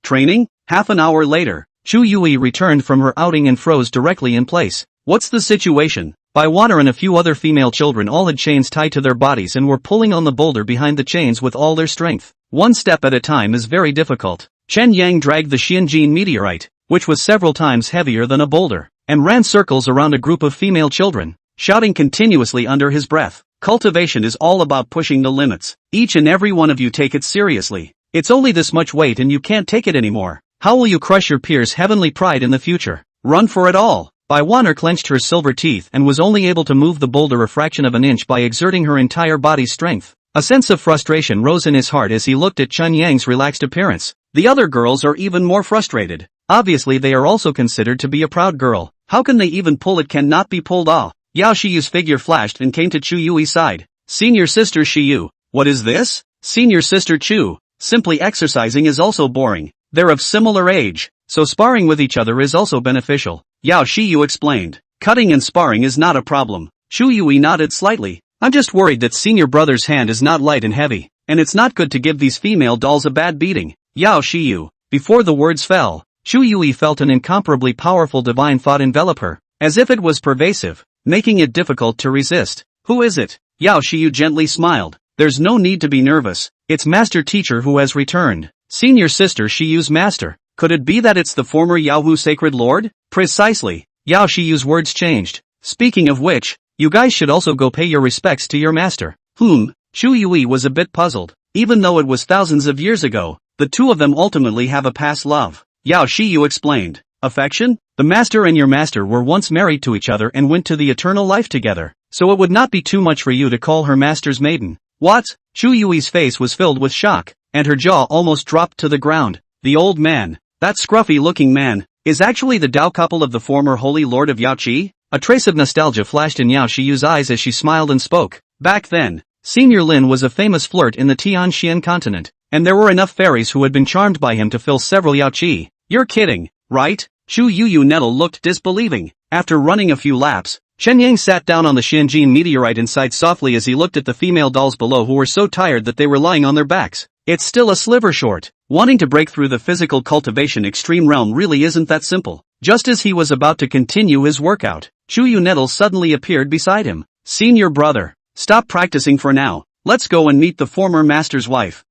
A: Training? Half an hour later, Chu Yui returned from her outing and froze directly in place. What's the situation? Bai Wan Air and a few other female children all had chains tied to their bodies and were pulling on the boulder behind the chains with all their strength. One step at a time is very difficult. Chen Yang dragged the Xianjin meteorite, which was several times heavier than a boulder, and ran circles around a group of female children, shouting continuously under his breath. Cultivation is all about pushing the limits. Each and every one of you take it seriously. It's only this much weight and you can't take it anymore. How will you crush your peers' heavenly pride in the future? Run for it all. Bai Wan Air clenched her silver teeth and was only able to move the boulder a fraction of an inch by exerting her entire body's strength. A sense of frustration rose in his heart as he looked at Chun Yang's relaxed appearance. The other girls are even more frustrated. Obviously they are also considered to be a proud girl. How can they even pull it cannot be pulled off? Yao Shiyu's figure flashed and came to Chu Yui's side. Senior sister Shiyu. What is this? Senior sister Chu. Simply exercising is also boring. They're of similar age, so sparring with each other is also beneficial. Yao Shiyu explained. Cutting and sparring is not a problem. Chu Yui nodded slightly. I'm just worried that senior brother's hand is not light and heavy, and it's not good to give these female dolls a bad beating. Yao Shiyu. Before the words fell, Chu Yui felt an incomparably powerful divine thought envelop her, as if it was pervasive, making it difficult to resist. Who is it? Yao Shiyu gently smiled. There's no need to be nervous. It's master teacher who has returned. Senior sister Shiyu's master. Could it be that it's the former Yahoo Sacred Lord? Precisely. Yao Shiyu's words changed. Speaking of which, you guys should also go pay your respects to your master. Chu Yui was a bit puzzled. even though it was thousands of years ago, the two of them ultimately have a past love. Yao Chi explained. Affection? The master and your master were once married to each other and went to the eternal life together, so it would not be too much for you to call her master's maiden. What? Chu Yui's face was filled with shock, and her jaw almost dropped to the ground. The old man, that scruffy-looking man, is actually the Dao couple of the former Holy Lord of Yao Chi? A trace of nostalgia flashed in Yao Chi's eyes as she smiled and spoke. Back then, Senior Lin was a famous flirt in the Tianxian continent, and there were enough fairies who had been charmed by him to fill several Yao Chi. You're kidding, right? Chu Yu Nettle looked disbelieving. After running a few laps, Chen Yang sat down on the Xianjin meteorite and sighed softly as he looked at the female dolls below who were so tired that they were lying on their backs. It's still a sliver short. Wanting to break through the physical cultivation extreme realm really isn't that simple. Just as he was about to continue his workout, Chu Yu Nettle suddenly appeared beside him. Senior brother, stop practicing for now. Let's go and meet the former master's wife.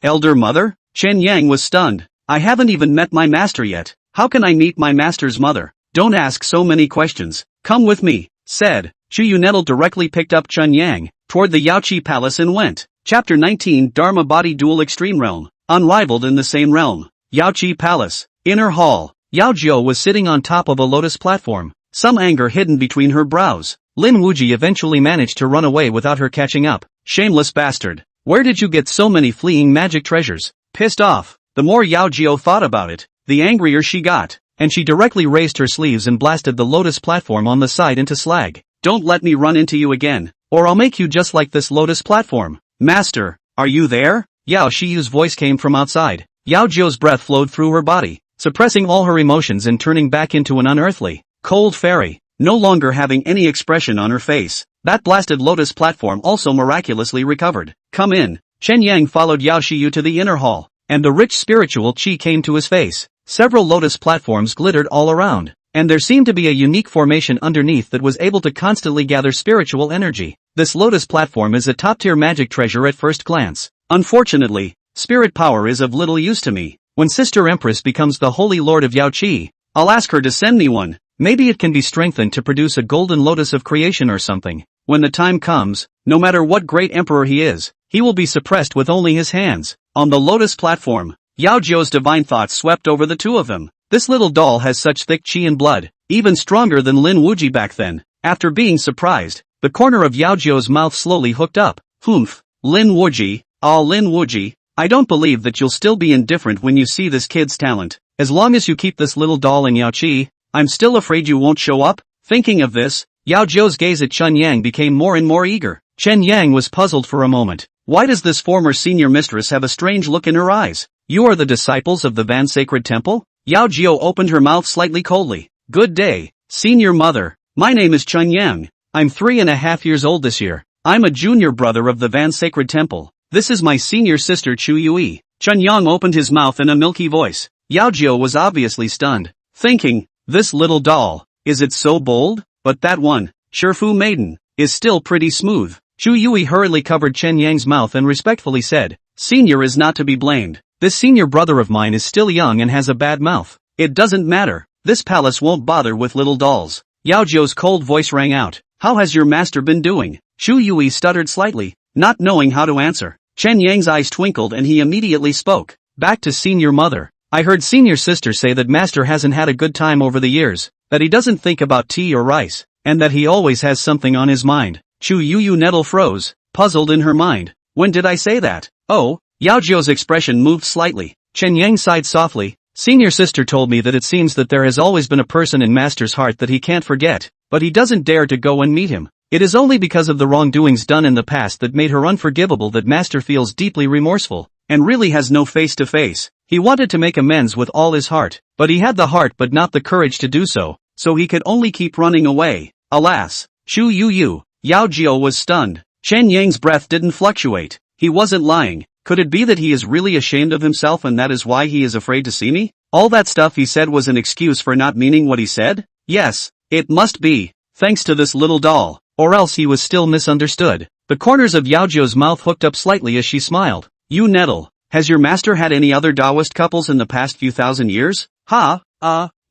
A: Elder mother? Chen Yang was stunned. I haven't even met my master yet. How can I meet my master's mother? Don't ask so many questions. Come with me, said. Chu Yu Nettle directly picked up Chen Yang, toward the Yao Chi palace and went. Chapter 19 Dharma Body Dual Extreme Realm. Unrivaled in the same realm. Yao Chi Palace. Inner Hall. Yao Jiu was sitting on top of a lotus platform, some anger hidden between her brows. Lin Wuji eventually managed to run away without her catching up. Shameless bastard. Where did you get so many fleeing magic treasures? Pissed off. The more Yao Jiu thought about it, the angrier she got, and she directly raised her sleeves and blasted the lotus platform on the side into slag. Don't let me run into you again, or I'll make you just like this lotus platform. Master, are you there? Yao Shiyu's voice came from outside. Yao Jiu's breath flowed through her body, suppressing all her emotions and turning back into an unearthly, cold fairy, no longer having any expression on her face. That blasted lotus platform also miraculously recovered. Come in. Chen Yang followed Yao Shiyu to the inner hall, and the rich spiritual chi came to his face. Several lotus platforms glittered all around, and there seemed to be a unique formation underneath that was able to constantly gather spiritual energy. This lotus platform is a top-tier magic treasure at first glance. Unfortunately, spirit power is of little use to me. When Sister Empress becomes the Holy Lord of Yao Chi, I'll ask her to send me one. Maybe it can be strengthened to produce a golden lotus of creation or something. When the time comes, no matter what great emperor he is, he will be suppressed with only his hands. On the lotus platform, Yao Jiu's divine thoughts swept over the two of them. This little doll has such thick chi and blood, even stronger than Lin Wuji back then. After being surprised, the corner of Yao Jiu's mouth slowly hooked up. Humph. Lin Wuji, Lin Wuji, I don't believe that you'll still be indifferent when you see this kid's talent. As long as you keep this little doll in Yao Chi, I'm still afraid you won't show up. Thinking of this, Yao Jiu's gaze at Chen Yang became more and more eager. Chen Yang was puzzled for a moment. Why does this former senior mistress have a strange look in her eyes? You are the disciples of the Van Sacred Temple? Yao Jiu opened her mouth slightly coldly. Good day, senior mother. My name is Chen Yang. I'm 3.5 years old this year. I'm a junior brother of the Van Sacred Temple. This is my senior sister Chu Yui. Chen Yang opened his mouth in a milky voice. Yao Jiu was obviously stunned, thinking, this little doll, is it so bold? But that one, Shifu maiden, is still pretty smooth. Chu Yui hurriedly covered Chen Yang's mouth and respectfully said, Senior is not to be blamed. This senior brother of mine is still young and has a bad mouth. It doesn't matter. This palace won't bother with little dolls. Yao Jiu's cold voice rang out. How has your master been doing? Chu Yui stuttered slightly, not knowing how to answer. Chen Yang's eyes twinkled and he immediately spoke. Back to senior mother. I heard senior sister say that master hasn't had a good time over the years, that he doesn't think about tea or rice, and that he always has something on his mind. Chu Yu Nettle froze, puzzled in her mind. When did I say that? Oh, Yao Jiu's expression moved slightly. Chen Yang sighed softly. Senior sister told me that it seems that there has always been a person in master's heart that he can't forget, but he doesn't dare to go and meet him. It is only because of the wrongdoings done in the past that made her unforgivable that master feels deeply remorseful, and really has no face-to-face. He wanted to make amends with all his heart, but he had the heart but not the courage to do so, so he could only keep running away. Alas, Chu Yu, Yao Jiu was stunned. Chen Yang's breath didn't fluctuate. He wasn't lying. Could it be that he is really ashamed of himself and that is why he is afraid to see me? All that stuff he said was an excuse for not meaning what he said? Yes, it must be, thanks to this little doll, or else he was still misunderstood. The corners of Yao Jiu's mouth hooked up slightly as she smiled. You Nettle, has your master had any other Taoist couples in the past few thousand years?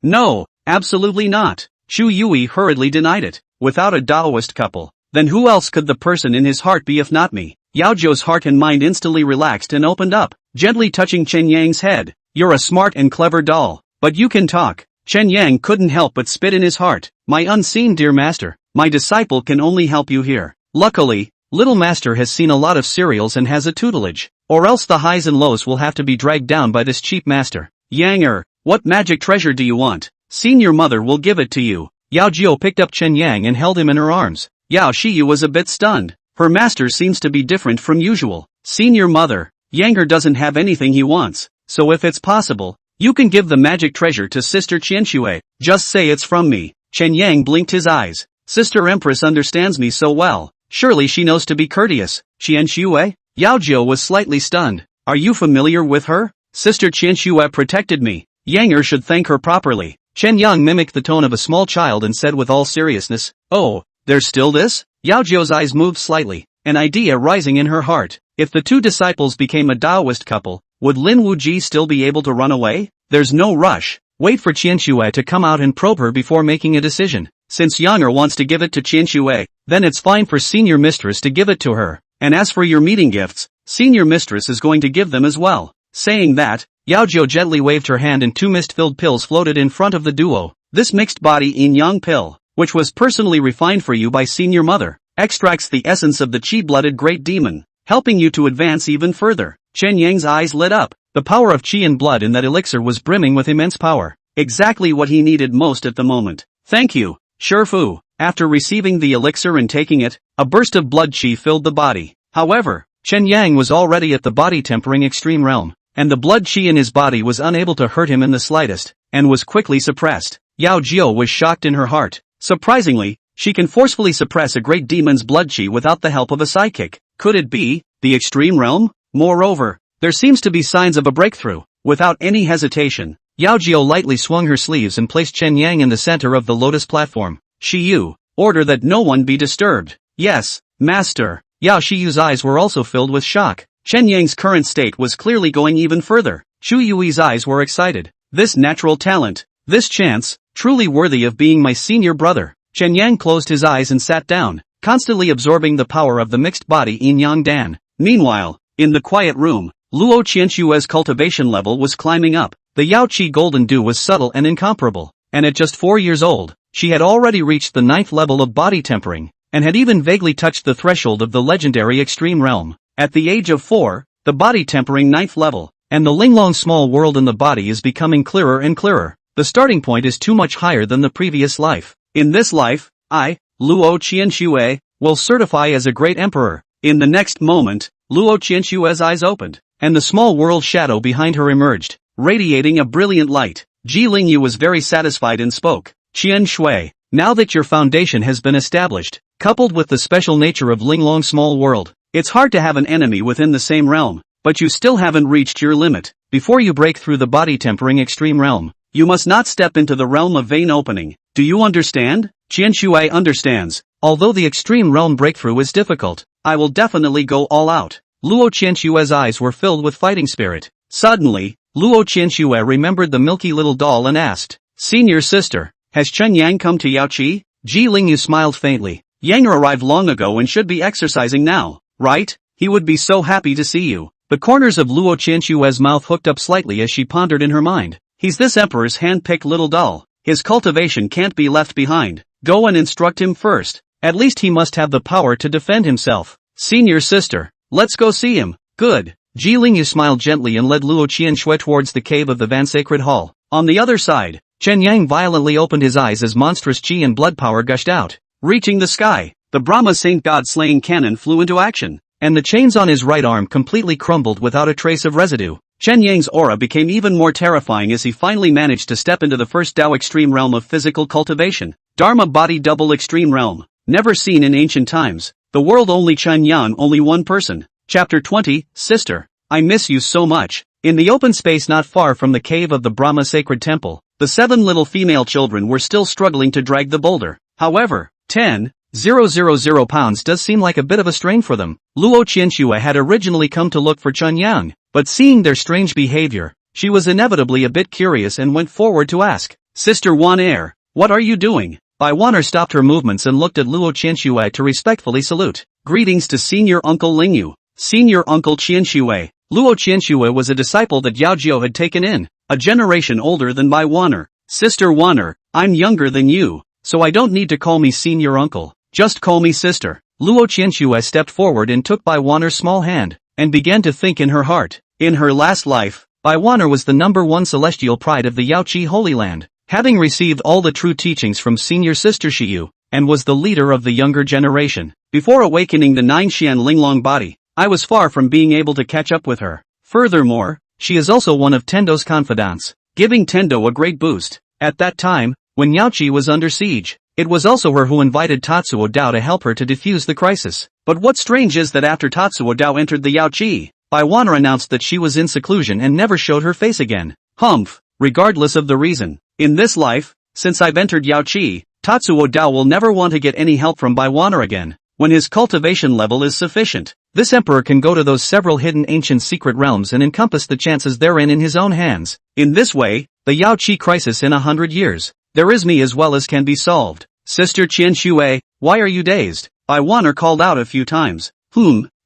A: No, absolutely not. Chu Yui hurriedly denied it. Without a Taoist couple, Then who else could the person in his heart be if not me? Yao Zhou's heart and mind instantly relaxed and opened up, gently touching Chen Yang's head. You're a smart and clever doll, but you can talk. Chen Yang couldn't help but spit in his heart. My unseen dear master, my disciple can only help you here. Luckily, little master has seen a lot of serials and has a tutelage, or else the highs and lows will have to be dragged down by this cheap master. Yang what magic treasure do you want? Senior mother will give it to you. Yao Jiu picked up Chen Yang and held him in her arms. Yao Shiyu was a bit stunned. Her master seems to be different from usual. Senior mother, Yang doesn't have anything he wants, so if it's possible, you can give the magic treasure to Sister Qianshui. Just say it's from me. Chen Yang blinked his eyes. Sister Empress understands me so well. Surely she knows to be courteous. Qianshui? Yao Jiu was slightly stunned. Are you familiar with her? Sister Qianshui protected me. Yang should thank her properly. Chen Yang mimicked the tone of a small child and said with all seriousness, oh, there's still this? Yao Jiu's eyes moved slightly, an idea rising in her heart. If the two disciples became a Taoist couple, would Lin Wuji still be able to run away? There's no rush. Wait for Qianshui to come out and probe her before making a decision. Since Yang wants to give it to Qianshui, then it's fine for Senior Mistress to give it to her. And as for your meeting gifts, Senior Mistress is going to give them as well. Saying that, Yao Jiu gently waved her hand and two mist-filled pills floated in front of the duo. This mixed body yin-yang pill, which was personally refined for you by Senior Mother, extracts the essence of the Qi-blooded great demon, helping you to advance even further. Chen Yang's eyes lit up. The power of Qi and blood in that elixir was brimming with immense power. Exactly what he needed most at the moment. Thank you, Shifu. After receiving the elixir and taking it, a burst of blood Qi filled the body. However, Chen Yang was already at the body tempering extreme realm, and the blood Qi in his body was unable to hurt him in the slightest, and was quickly suppressed. Yao Jiu was shocked in her heart. Surprisingly, she can forcefully suppress a great demon's blood Qi without the help of a sidekick. Could it be the extreme realm? Moreover, there seems to be signs of a breakthrough. Without any hesitation, Yao Jiu lightly swung her sleeves and placed Chen Yang in the center of the lotus platform. Shiyu, order that no one be disturbed. Yes, master. Yao Shiyu's eyes were also filled with shock. Chen Yang's current state was clearly going even further. Shu Yui's eyes were excited. This natural talent, this chance, truly worthy of being my senior brother. Chen Yang closed his eyes and sat down, constantly absorbing the power of the mixed body yin-yang dan. Meanwhile, in the quiet room, Luo Qianshui's cultivation level was climbing up. The Yao Chi golden dew was subtle and incomparable, and at just 4 years old, she had already reached the 9th level of body tempering, and had even vaguely touched the threshold of the legendary extreme realm. At the age of 4, the body tempering 9th level, and the Linglong small world in the body is becoming clearer and clearer. The starting point is too much higher than the previous life. In this life, I, Luo Qianshui, will certify as a great emperor. In the next moment, Luo Qianshui's eyes opened, and the small world shadow behind her emerged, radiating a brilliant light. Ji Lingyu was very satisfied and spoke. Qianshui, now that your foundation has been established, coupled with the special nature of Linglong small world, it's hard to have an enemy within the same realm, but you still haven't reached your limit. Before you break through the body tempering extreme realm, you must not step into the realm of vein opening. Do you understand? Qianshui understands. Although the extreme realm breakthrough is difficult, I will definitely go all out. Luo Qianshui's eyes were filled with fighting spirit. Suddenly, Luo Qianshui remembered the milky little doll and asked, Senior sister, has Chen Yang come to Yao Chi? Ji Lingyu smiled faintly. Yang arrived long ago and should be exercising now, right? He would be so happy to see you. The corners of Luo Qianshui's mouth hooked up slightly as she pondered in her mind. He's this emperor's hand-picked little doll. His cultivation can't be left behind. Go and instruct him first. At least he must have the power to defend himself. Senior sister, let's go see him. Good. Ji Lingyu smiled gently and led Luo Qianshui towards the cave of the Van Sacred Hall. On the other side, Chen Yang violently opened his eyes as monstrous qi and blood power gushed out. Reaching the sky, the Brahma Saint God-slaying cannon flew into action, and the chains on his right arm completely crumbled without a trace of residue. Chen Yang's aura became even more terrifying as he finally managed to step into the first Dao extreme realm of physical cultivation. Dharma body double extreme realm, never seen in ancient times. The world only Chen Yang, only one person. Chapter 20, Sister, I miss you so much. In the open space not far from the cave of the Brahma sacred temple, the 7 little female children were still struggling to drag the boulder. However, 10,000 pounds does seem like a bit of a strain for them. Luo Qianshui had originally come to look for Chen Yang, but seeing their strange behavior, she was inevitably a bit curious and went forward to ask, Sister Wan Air, what are you doing? Bai Wan'er stopped her movements and looked at Luo Qianxue to respectfully salute. Greetings to Senior Uncle Lingyu. Senior Uncle Qianxue. Luo Qianxue was a disciple that Yao Jiao had taken in, a generation older than Bai Wan'er. Sister Wan'er, I'm younger than you, so I don't need to call me Senior Uncle. Just call me Sister. Luo Qianxue stepped forward and took Bai Wan'er's small hand, and began to think in her heart. In her last life, Bai Wan'er was the #1 celestial pride of the Yao Chi Holy Land, having received all the true teachings from Senior Sister Shiyu, and was the leader of the younger generation. Before awakening the 9 Xian Linglong body, I was far from being able to catch up with her. Furthermore, she is also one of Tendo's confidants, giving Tendo a great boost. At that time, when Yao Chi was under siege, it was also her who invited Tatsuo Dao to help her to defuse the crisis. But what's strange is that after Tatsuo Dao entered the Yao Chi, Bai Wan'er announced that she was in seclusion and never showed her face again. Humph, regardless of the reason. In this life, since I've entered Yao Chi, Tatsuo Dao will never want to get any help from Bai Wan'er again. When his cultivation level is sufficient, this emperor can go to those several hidden ancient secret realms and encompass the chances therein in his own hands. In this way, the Yao Chi crisis in 100 years, there is me as well as can be solved. Sister Qianxue, why are you dazed? Bai Wan'er called out a few times.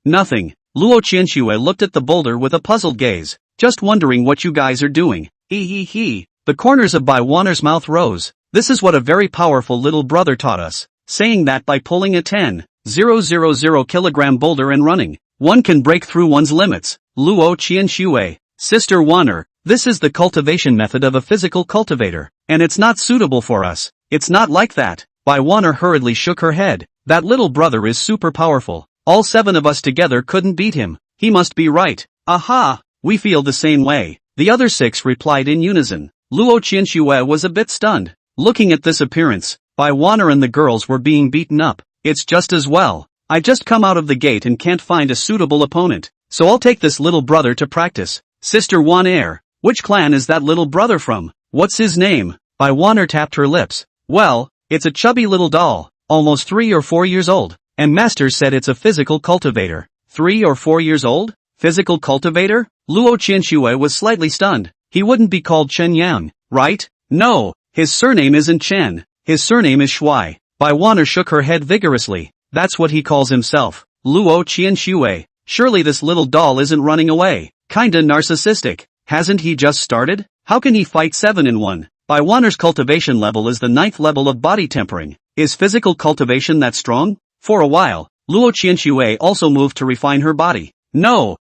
A: Nothing. Luo Qianxue looked at the boulder with a puzzled gaze. Just wondering what you guys are doing. He. The corners of Bai Wan'er's mouth rose. This is what a very powerful little brother taught us. Saying that by pulling a 10,000 kilogram boulder and running, one can break through one's limits. Luo Qianxue, Sister Wan'er, this is the cultivation method of a physical cultivator, and it's not suitable for us. It's not like that. Bai Wan'er hurriedly shook her head. That little brother is super powerful. All 7 of us together couldn't beat him. He must be right. Aha, we feel the same way. The other 6 replied in unison. Luo Qianxue was a bit stunned. Looking at this appearance, Bai Wan'er and the girls were being beaten up. It's just as well. I just come out of the gate and can't find a suitable opponent, so I'll take this little brother to practice. Sister Wan'er, which clan is that little brother from? What's his name? Bai Wan'er tapped her lips. Well, it's a chubby little doll, almost 3 or 4 years old, and Master said it's a physical cultivator. 3 or 4 years old? Physical cultivator? Luo Qianxue was slightly stunned. He wouldn't be called Chen Yang, right? No, his surname isn't Chen. His surname is Shui. Bai Wan'er shook her head vigorously. That's what he calls himself. Luo Qianxue. Surely this little doll isn't running away. Kinda narcissistic. Hasn't he just started? How can he fight 7 in 1? Bai Wan'er's cultivation level is the 9th level of body tempering. Is physical cultivation that strong? For a while, Luo Qianxue also moved to refine her body. No.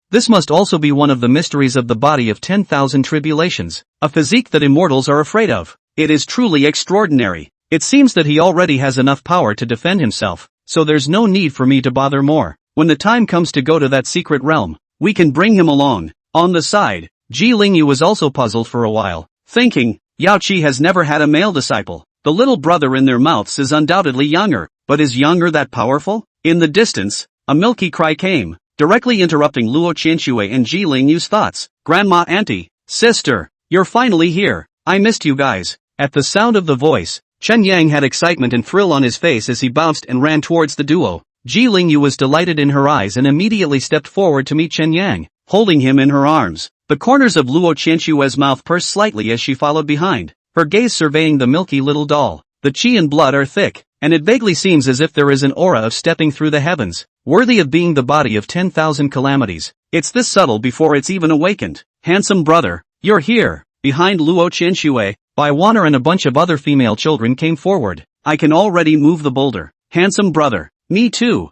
A: This must also be one of the mysteries of the body of 10,000 tribulations. A physique that immortals are afraid of. It is truly extraordinary. It seems that he already has enough power to defend himself, so there's no need for me to bother more. When the time comes to go to that secret realm, we can bring him along. On the side, Ji Lingyu was also puzzled for a while, thinking, Yao Chi has never had a male disciple. The little brother in their mouths is undoubtedly younger, but is younger that powerful? In the distance, a milky cry came, directly interrupting Luo Qianxue and Ji Lingyu's thoughts. Grandma Auntie, Sister, you're finally here. I missed you guys. At the sound of the voice, Chen Yang had excitement and thrill on his face as he bounced and ran towards the duo. Ji Lingyu was delighted in her eyes and immediately stepped forward to meet Chen Yang, holding him in her arms. The corners of Luo Qianxue's mouth pursed slightly as she followed behind, her gaze surveying the milky little doll. The qi and blood are thick, and it vaguely seems as if there is an aura of stepping through the heavens, worthy of being the body of 10,000 calamities. It's this subtle before it's even awakened. Handsome brother, you're here. Behind Luo Qianxue, Bai Wan'er and a bunch of other female children came forward. I can already move the boulder. Handsome brother. Me too.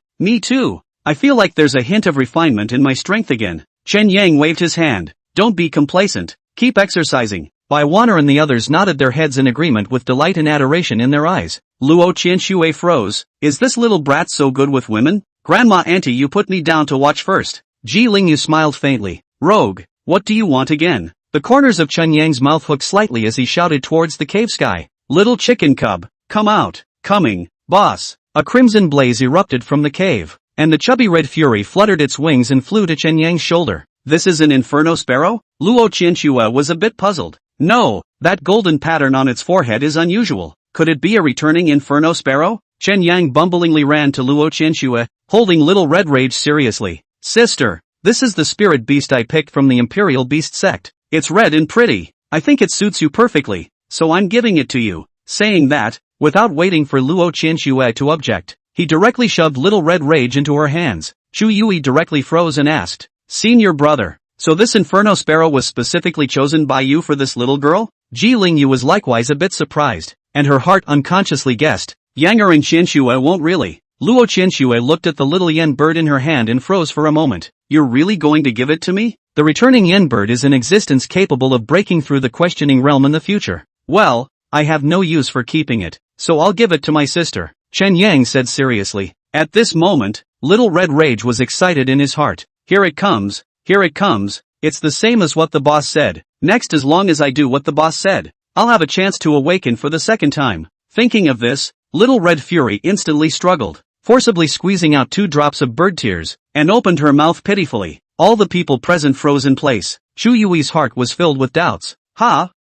A: I feel like there's a hint of refinement in my strength again. Chen Yang waved his hand. Don't be complacent. Keep exercising. Bai Wan'er and the others nodded their heads in agreement with delight and adoration in their eyes. Luo Qianxue froze. Is this little brat so good with women? Grandma Auntie, you put me down to watch first. Ji Lingyu smiled faintly. Rogue, what do you want again? The corners of Chen Yang's mouth hooked slightly as he shouted towards the cave sky. Little chicken cub, come out. Coming, boss. A crimson blaze erupted from the cave, and the chubby red fury fluttered its wings and flew to Chen Yang's shoulder. This is an inferno sparrow? Luo Qianxue was a bit puzzled. No, that golden pattern on its forehead is unusual. Could it be a returning inferno sparrow? Chen Yang bumblingly ran to Luo Qianxue, holding Little Red Rage seriously. Sister, this is the spirit beast I picked from the Imperial Beast sect. It's red and pretty. I think it suits you perfectly, so I'm giving it to you. Saying that, without waiting for Luo Qianxue to object, he directly shoved Little Red Rage into her hands. Chu Yui directly froze and asked, "Senior brother, so this Inferno Sparrow was specifically chosen by you for this little girl?" Ji Lingyu was likewise a bit surprised, and her heart unconsciously guessed, "Yanger and Qianxue won't really." Luo Qianxue looked at the little yen bird in her hand and froze for a moment. "You're really going to give it to me?" The returning yen bird is an existence capable of breaking through the questioning realm in the future. "Well, I have no use for keeping it, so I'll give it to my sister," Chen Yang said seriously. At this moment, Little Red Rage was excited in his heart. "Here it comes, here it comes, it's the same as what the boss said. Next, as long as I do what the boss said, I'll have a chance to awaken for the second time." Thinking of this, Little Red Fury instantly struggled, forcibly squeezing out 2 drops of bird tears, and opened her mouth pitifully. All the people present froze in place. Chu Yui's heart was filled with doubts.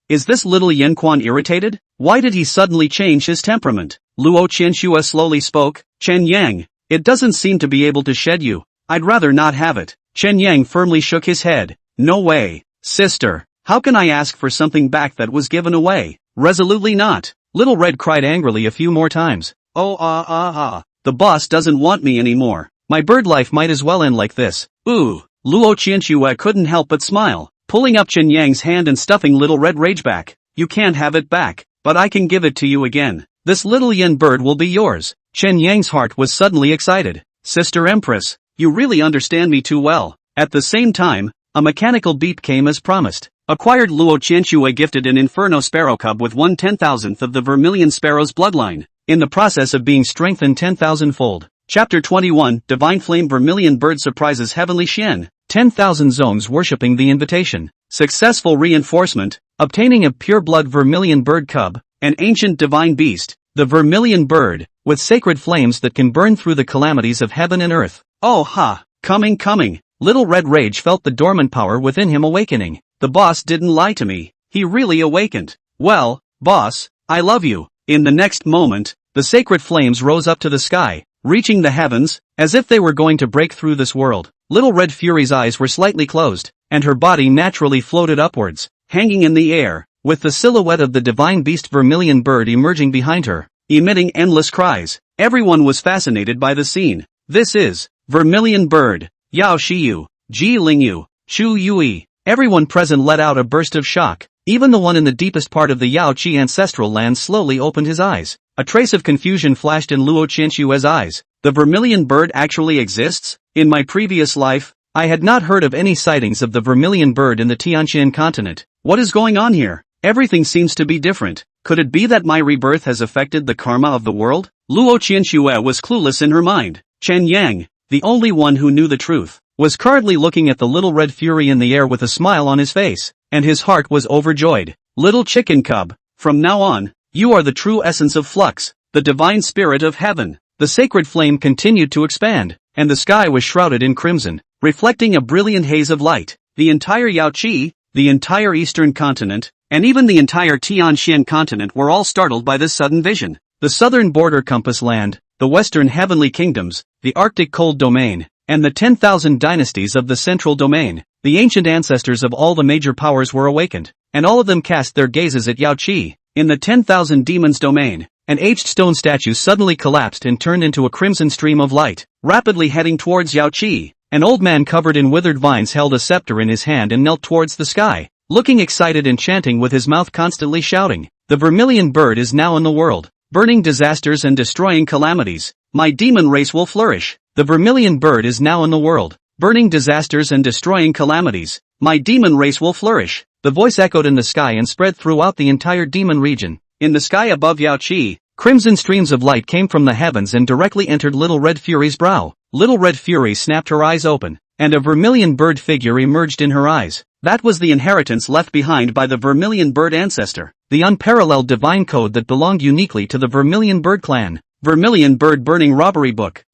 A: Is this little Yen Quan irritated? Why did he suddenly change his temperament? Luo Qianxue slowly spoke, "Chen Yang, it doesn't seem to be able to shed you. I'd rather not have it." Chen Yang firmly shook his head. "No way, sister. How can I ask for something back that was given away?" "Resolutely not." Little Red cried angrily a few more times. The boss doesn't want me anymore. My bird life might as well end like this." "Ooh." Luo Qianxue couldn't help but smile, pulling up Chen Yang's hand and stuffing Little Red Rage back. "You can't have it back, but I can give it to you again. This little yen bird will be yours." Chen Yang's heart was suddenly excited. "Sister Empress, you really understand me too well." At the same time, a mechanical beep came as promised. Acquired. Luo Qianxue gifted an Inferno Sparrow cub with 1/10,000th of the Vermilion Sparrow's bloodline, in the process of being strengthened 10,000-fold. Chapter 21, Divine Flame Vermilion Bird Surprises Heavenly Xian. 10,000 zones worshipping the invitation. Successful reinforcement, obtaining a pure-blood Vermilion bird cub, an ancient divine beast, the Vermilion bird, with sacred flames that can burn through the calamities of heaven and earth. Coming. Little Red Rage felt the dormant power within him awakening. The boss didn't lie to me. He really awakened. "Well, boss, I love you." In the next moment, the sacred flames rose up to the sky, reaching the heavens, as if they were going to break through this world. Little Red Fury's eyes were slightly closed, and her body naturally floated upwards, hanging in the air, with the silhouette of the divine beast Vermilion bird emerging behind her, emitting endless cries. Everyone was fascinated by the scene. "This is Vermilion bird, Yao Chi, Ji Lingyu, Chu Yui." Everyone present let out a burst of shock. Even the one in the deepest part of the Yao Chi ancestral land slowly opened his eyes. A trace of confusion flashed in Luo Qianxue's eyes. The Vermilion bird actually exists? In my previous life, I had not heard of any sightings of the Vermilion bird in the Tianqian continent. What is going on here? Everything seems to be different. Could it be that my rebirth has affected the karma of the world? Luo Qianxue was clueless in her mind. Chen Yang, the only one who knew the truth, was currently looking at the Little Red Fury in the air with a smile on his face, and his heart was overjoyed. "Little chicken cub, from now on, you are the true essence of flux, the divine spirit of heaven." The sacred flame continued to expand, and the sky was shrouded in crimson, reflecting a brilliant haze of light. The entire Yao Chi, the entire eastern continent, and even the entire Tianqian continent were all startled by this sudden vision. The southern border compass land, the western heavenly kingdoms, the Arctic cold domain, and the 10,000 dynasties of the central domain, the ancient ancestors of all the major powers were awakened, and all of them cast their gazes at Yao Chi. In the 10,000 demons domain, an aged stone statue suddenly collapsed and turned into a crimson stream of light, rapidly heading towards Yao Chi. An old man covered in withered vines held a scepter in his hand and knelt towards the sky, looking excited and chanting with his mouth constantly shouting, "The Vermilion bird is now in the world, burning disasters and destroying calamities. My demon race will flourish. The Vermilion bird is now in the world, burning disasters and destroying calamities. My demon race will flourish." The voice echoed in the sky and spread throughout the entire demon region. In the sky above Yao Chi, crimson streams of light came from the heavens and directly entered Little Red Fury's brow. Little Red Fury snapped her eyes open, and a Vermilion bird figure emerged in her eyes. That was the inheritance left behind by the Vermilion bird ancestor, the unparalleled divine code that belonged uniquely to the Vermilion bird clan. Vermilion bird burning robbery book.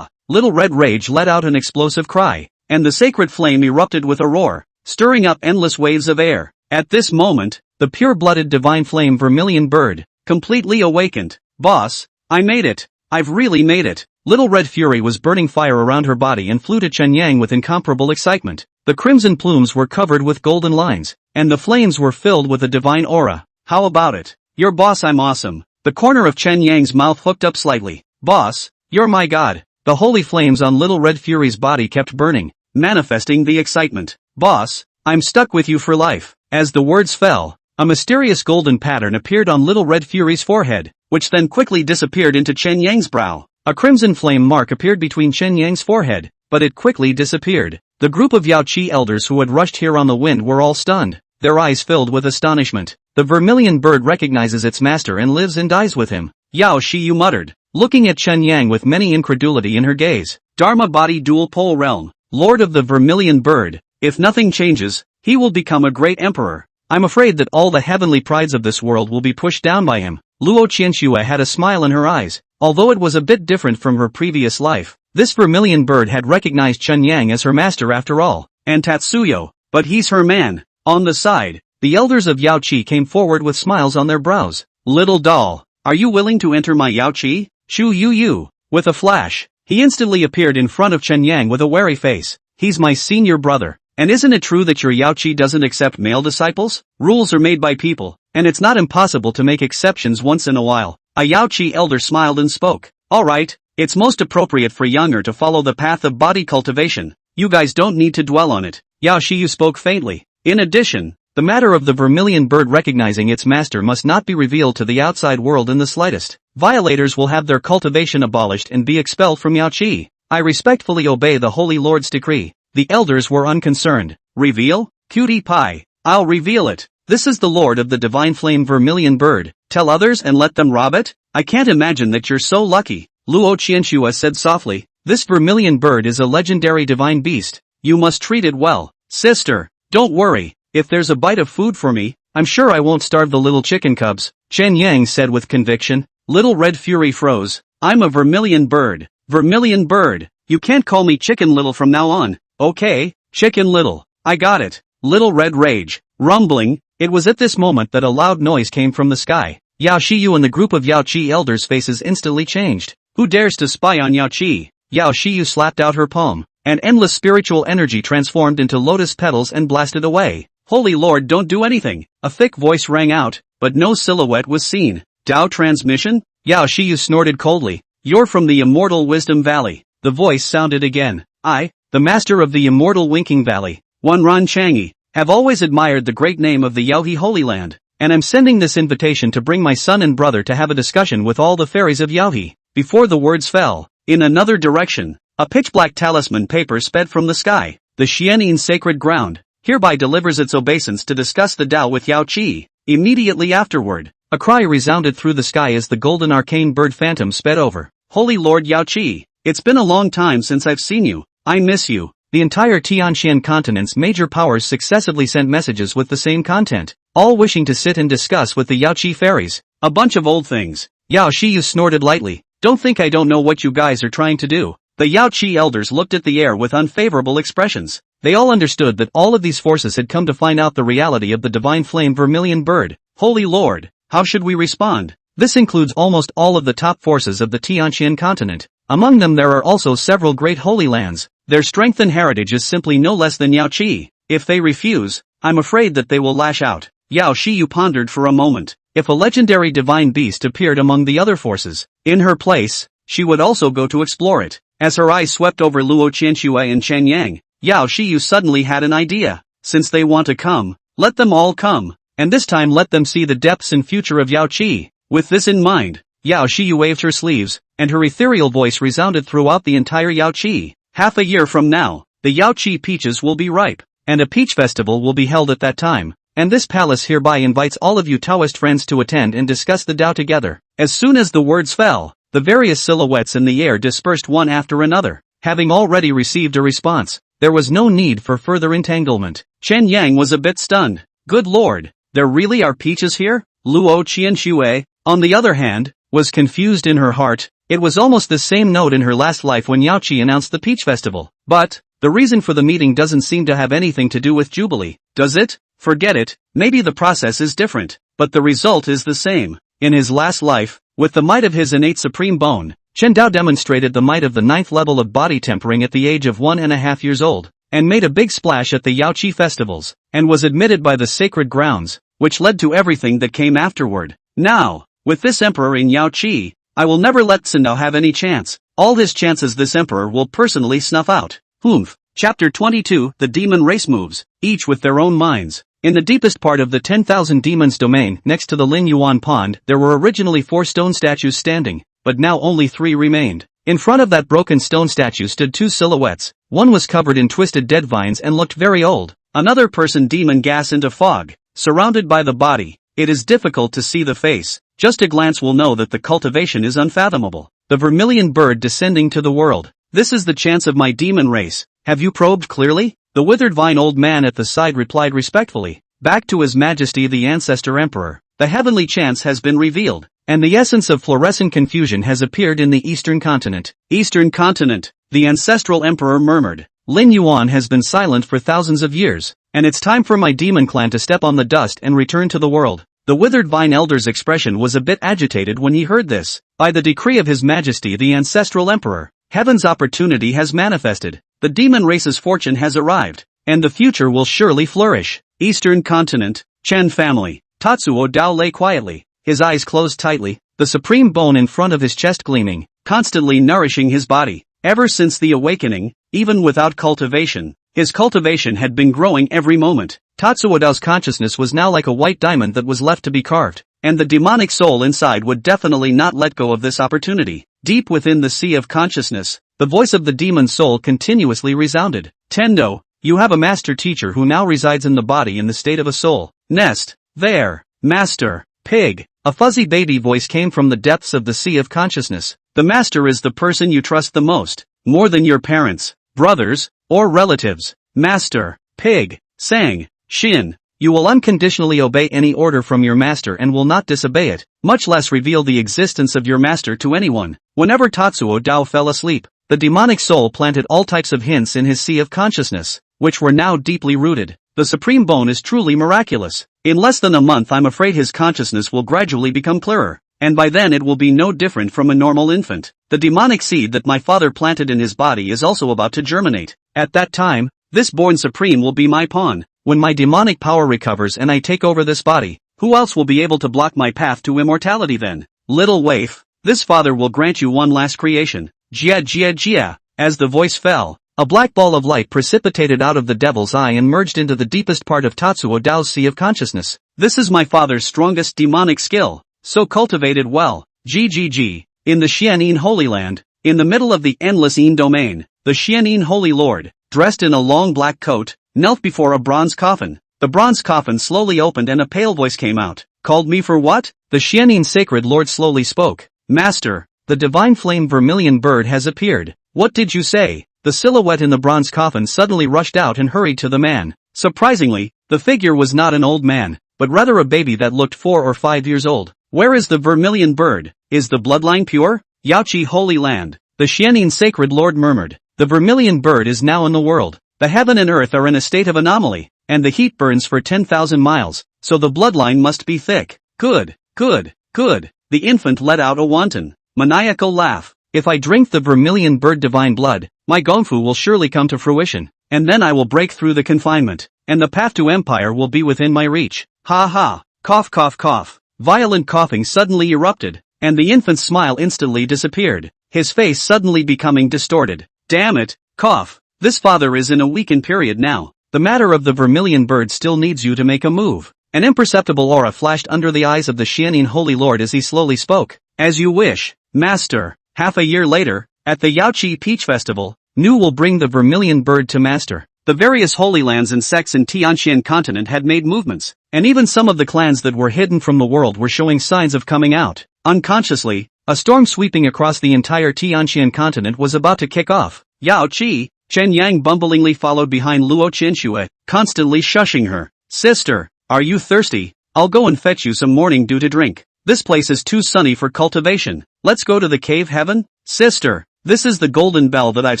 A: Little Red Rage let out an explosive cry, and the sacred flame erupted with a roar, stirring up endless waves of air. At this moment, the pure-blooded divine flame Vermilion bird, completely awakened. "Boss, I made it. I've really made it." Little Red Fury was burning fire around her body and flew to Chen Yang with incomparable excitement. The crimson plumes were covered with golden lines, and the flames were filled with a divine aura. "How about it? Your boss, I'm awesome. The corner of Chen Yang's mouth hooked up slightly. Boss, you're my god. The holy flames on Little Red Fury's body kept burning, manifesting the excitement. Boss, I'm stuck with you for life. As the words fell, a mysterious golden pattern appeared on Little Red Fury's forehead, which then quickly disappeared into Chen Yang's brow. A crimson flame mark appeared between Chen Yang's forehead, but it quickly disappeared. The group of Yao Chi elders who had rushed here on the wind were all stunned, their eyes filled with astonishment. The Vermilion bird recognizes its master and lives and dies with him. Yao Chi muttered, looking at Chen Yang with many incredulity in her gaze. Dharma body dual pole realm, Lord of the Vermilion bird. If nothing changes, he will become a great emperor. I'm afraid that all the heavenly prides of this world will be pushed down by him. Luo Qianxue had a smile in her eyes, although it was a bit different from her previous life. This Vermilion bird had recognized Chen Yang as her master after all, and Tatsuyo, but he's her man. On the side, the elders of Yao Chi came forward with smiles on their brows. Little doll, are you willing to enter my Yao Chi? Shu Yu. With a flash, he instantly appeared in front of Chen Yang with a wary face. He's my senior brother. And isn't it true that your Yao Chi doesn't accept male disciples? Rules are made by people, and it's not impossible to make exceptions once in a while. A Yao Chi elder smiled and spoke. Alright, it's most appropriate for younger to follow the path of body cultivation. You guys don't need to dwell on it. Yao Chi spoke faintly. In addition, the matter of the Vermilion bird recognizing its master must not be revealed to the outside world in the slightest. Violators will have their cultivation abolished and be expelled from Yao Chi. I respectfully obey the Holy Lord's decree. The elders were unconcerned. Reveal? Cutie pie. I'll reveal it. This is the Lord of the Divine Flame Vermilion bird. Tell others and let them rob it? I can't imagine that you're so lucky. Luo Qianxue said softly. This Vermilion bird is a legendary divine beast. You must treat it well. Sister, don't worry. If there's a bite of food for me, I'm sure I won't starve the little chicken cubs. Chen Yang said with conviction. Little Red Fury froze. I'm a Vermilion bird. Vermilion bird. You can't call me Chicken Little from now on. Okay, Chicken Little. I got it. Little Red Rage. Rumbling. It was at this moment that a loud noise came from the sky. Yao Shiyu and the group of Yao Chi elders' faces instantly changed. Who dares to spy on Yao Chi? Yao Shiyu slapped out her palm. An endless spiritual energy transformed into lotus petals and blasted away. Holy Lord, don't do anything. A thick voice rang out, but no silhouette was seen. Dao transmission? Yao Shiyu snorted coldly. You're from the immortal Wisdom Valley. The voice sounded again. I, the master of the immortal Winking Valley, Wanran Changi, have always admired the great name of the Yaohe Holy Land, and I'm sending this invitation to bring my son and brother to have a discussion with all the fairies of Yaohe. Before the words fell, in another direction, a pitch-black talisman paper sped from the sky. The Xianin sacred ground hereby delivers its obeisance to discuss the Tao with Yao Chi. Immediately afterward, a cry resounded through the sky as the golden arcane bird phantom sped over. Holy Lord Yao Chi, it's been a long time since I've seen you. I miss you. The entire Tianxian continent's major powers successively sent messages with the same content, all wishing to sit and discuss with the Yao Chi fairies. A bunch of old things. Yao Shiyu snorted lightly. Don't think I don't know what you guys are trying to do. The Yao Chi elders looked at the air with unfavorable expressions. They all understood that all of these forces had come to find out the reality of the divine flame Vermilion bird. Holy Lord, how should we respond? This includes almost all of the top forces of the Tianxian continent. Among them there are also several great holy lands. Their strength and heritage is simply no less than Yao Chi. If they refuse, I'm afraid that they will lash out. Yao Shiyu pondered for a moment. If a legendary divine beast appeared among the other forces, in her place, she would also go to explore it. As her eyes swept over Luo Qianxue and Chen Yang, Yao Shiyu suddenly had an idea. Since they want to come, let them all come, and this time let them see the depths and future of Yao Chi. With this in mind, Yao Shiyu waved her sleeves, and her ethereal voice resounded throughout the entire Yao Chi. Half a year from now, the Yao Chi peaches will be ripe, and a peach festival will be held at that time, and this palace hereby invites all of you Taoist friends to attend and discuss the Tao together. As soon as the words fell, the various silhouettes in the air dispersed one after another. Having already received a response, there was no need for further entanglement. Chen Yang was a bit stunned. Good lord, there really are peaches here? Luo Qianxue, on the other hand, was confused in her heart. It was almost the same note in her last life when Yao Chi announced the Peach Festival. But, the reason for the meeting doesn't seem to have anything to do with Jubilee, does it? Forget it, maybe the process is different, but the result is the same. In his last life, with the might of his innate supreme bone, Chen Dao demonstrated the might of the 9th level of body tempering at the age of 1.5 years old, and made a big splash at the Yao Chi festivals, and was admitted by the sacred grounds, which led to everything that came afterward. Now, with this emperor in Yao Chi, I will never let Sindao have any chance. All his chances this emperor will personally snuff out. Humph. Chapter 22, The Demon Race Moves, each with their own minds. In the deepest part of the 10,000 Demons domain, next to the Lin Yuan Pond, there were originally 4 stone statues standing, but now only 3 remained. In front of that broken stone statue stood 2 silhouettes. One was covered in twisted dead vines and looked very old. Another person demon gas into fog, surrounded by the body. It is difficult to see the face. Just a glance will know that the cultivation is unfathomable. The vermilion bird descending to the world. This is the chance of my demon race. Have you probed clearly? The withered vine old man at the side replied respectfully. Back to His Majesty the Ancestor Emperor. The heavenly chance has been revealed, and the essence of fluorescent confusion has appeared in the Eastern Continent. Eastern Continent, the Ancestral Emperor murmured. Lin Yuan has been silent for thousands of years, and it's time for my demon clan to step on the dust and return to the world. The withered vine elder's expression was a bit agitated when he heard this. By the decree of His Majesty the Ancestral Emperor, heaven's opportunity has manifested. The demon race's fortune has arrived, and the future will surely flourish. Eastern Continent, Chen family. Tatsuo Dao lay quietly, his eyes closed tightly, the supreme bone in front of his chest gleaming, constantly nourishing his body. Ever since the awakening, even without cultivation, his cultivation had been growing every moment. Tatsuo Dao's consciousness was now like a white diamond that was left to be carved, and the demonic soul inside would definitely not let go of this opportunity. Deep within the sea of consciousness, the voice of the demon soul continuously resounded. Tendo, you have a master teacher who now resides in the body in the state of a soul. Nest, there, master, pig. A fuzzy baby voice came from the depths of the sea of consciousness. The master is the person you trust the most, more than your parents, brothers, or relatives. Master, pig, sang, Shin. You will unconditionally obey any order from your master and will not disobey it, much less reveal the existence of your master to anyone. Whenever Tatsuo Dao fell asleep, the demonic soul planted all types of hints in his sea of consciousness, which were now deeply rooted. The supreme bone is truly miraculous. In less than a month I'm afraid his consciousness will gradually become clearer, and by then it will be no different from a normal infant. The demonic seed that my father planted in his body is also about to germinate. At that time, this born supreme will be my pawn. When my demonic power recovers and I take over this body, who else will be able to block my path to immortality then? Little waif, this father will grant you one last creation. Jia Jia Jia. As the voice fell, a black ball of light precipitated out of the devil's eye and merged into the deepest part of Tatsuo Dao's sea of consciousness. This is my father's strongest demonic skill, so cultivated well. GGG. In the Xianin Holy Land, in the middle of the endless Yin domain, the Xianin Holy Lord, dressed in a long black coat, knelt before a bronze coffin. The bronze coffin slowly opened and a pale voice came out. Called me for what? The Xianin Sacred Lord slowly spoke. Master, the divine flame vermilion bird has appeared. What did you say? The silhouette in the bronze coffin suddenly rushed out and hurried to the man. Surprisingly, the figure was not an old man, but rather a baby that looked 4 or 5 years old. Where is the vermilion bird? Is the bloodline pure? Yao Chi Holy Land. The Xianin Sacred Lord murmured. The vermilion bird is now in the world. The heaven and earth are in a state of anomaly, and the heat burns for 10,000 miles, so the bloodline must be thick. Good, good, good. The infant let out a wanton, maniacal laugh. If I drink the vermilion bird divine blood, my Gongfu will surely come to fruition, and then I will break through the confinement, and the path to empire will be within my reach. Ha ha, cough cough cough. Violent coughing suddenly erupted, and the infant's smile instantly disappeared, his face suddenly becoming distorted. Damn it, cough. This father is in a weakened period now. The matter of the vermilion bird still needs you to make a move. An imperceptible aura flashed under the eyes of the Xianin Holy Lord as he slowly spoke. As you wish, master. Half a year later, at the Yao Chi Peach Festival, Nu will bring the vermilion bird to master. The various holy lands and sects in Tianxian continent had made movements, and even some of the clans that were hidden from the world were showing signs of coming out. Unconsciously, a storm sweeping across the entire Tianxian continent was about to kick off. Yao Chi, Chen Yang bumblingly followed behind Luo Qianxue, constantly shushing her. Sister, are you thirsty? I'll go and fetch you some morning dew to drink. This place is too sunny for cultivation. Let's go to the cave heaven? Sister, this is the golden bell that I've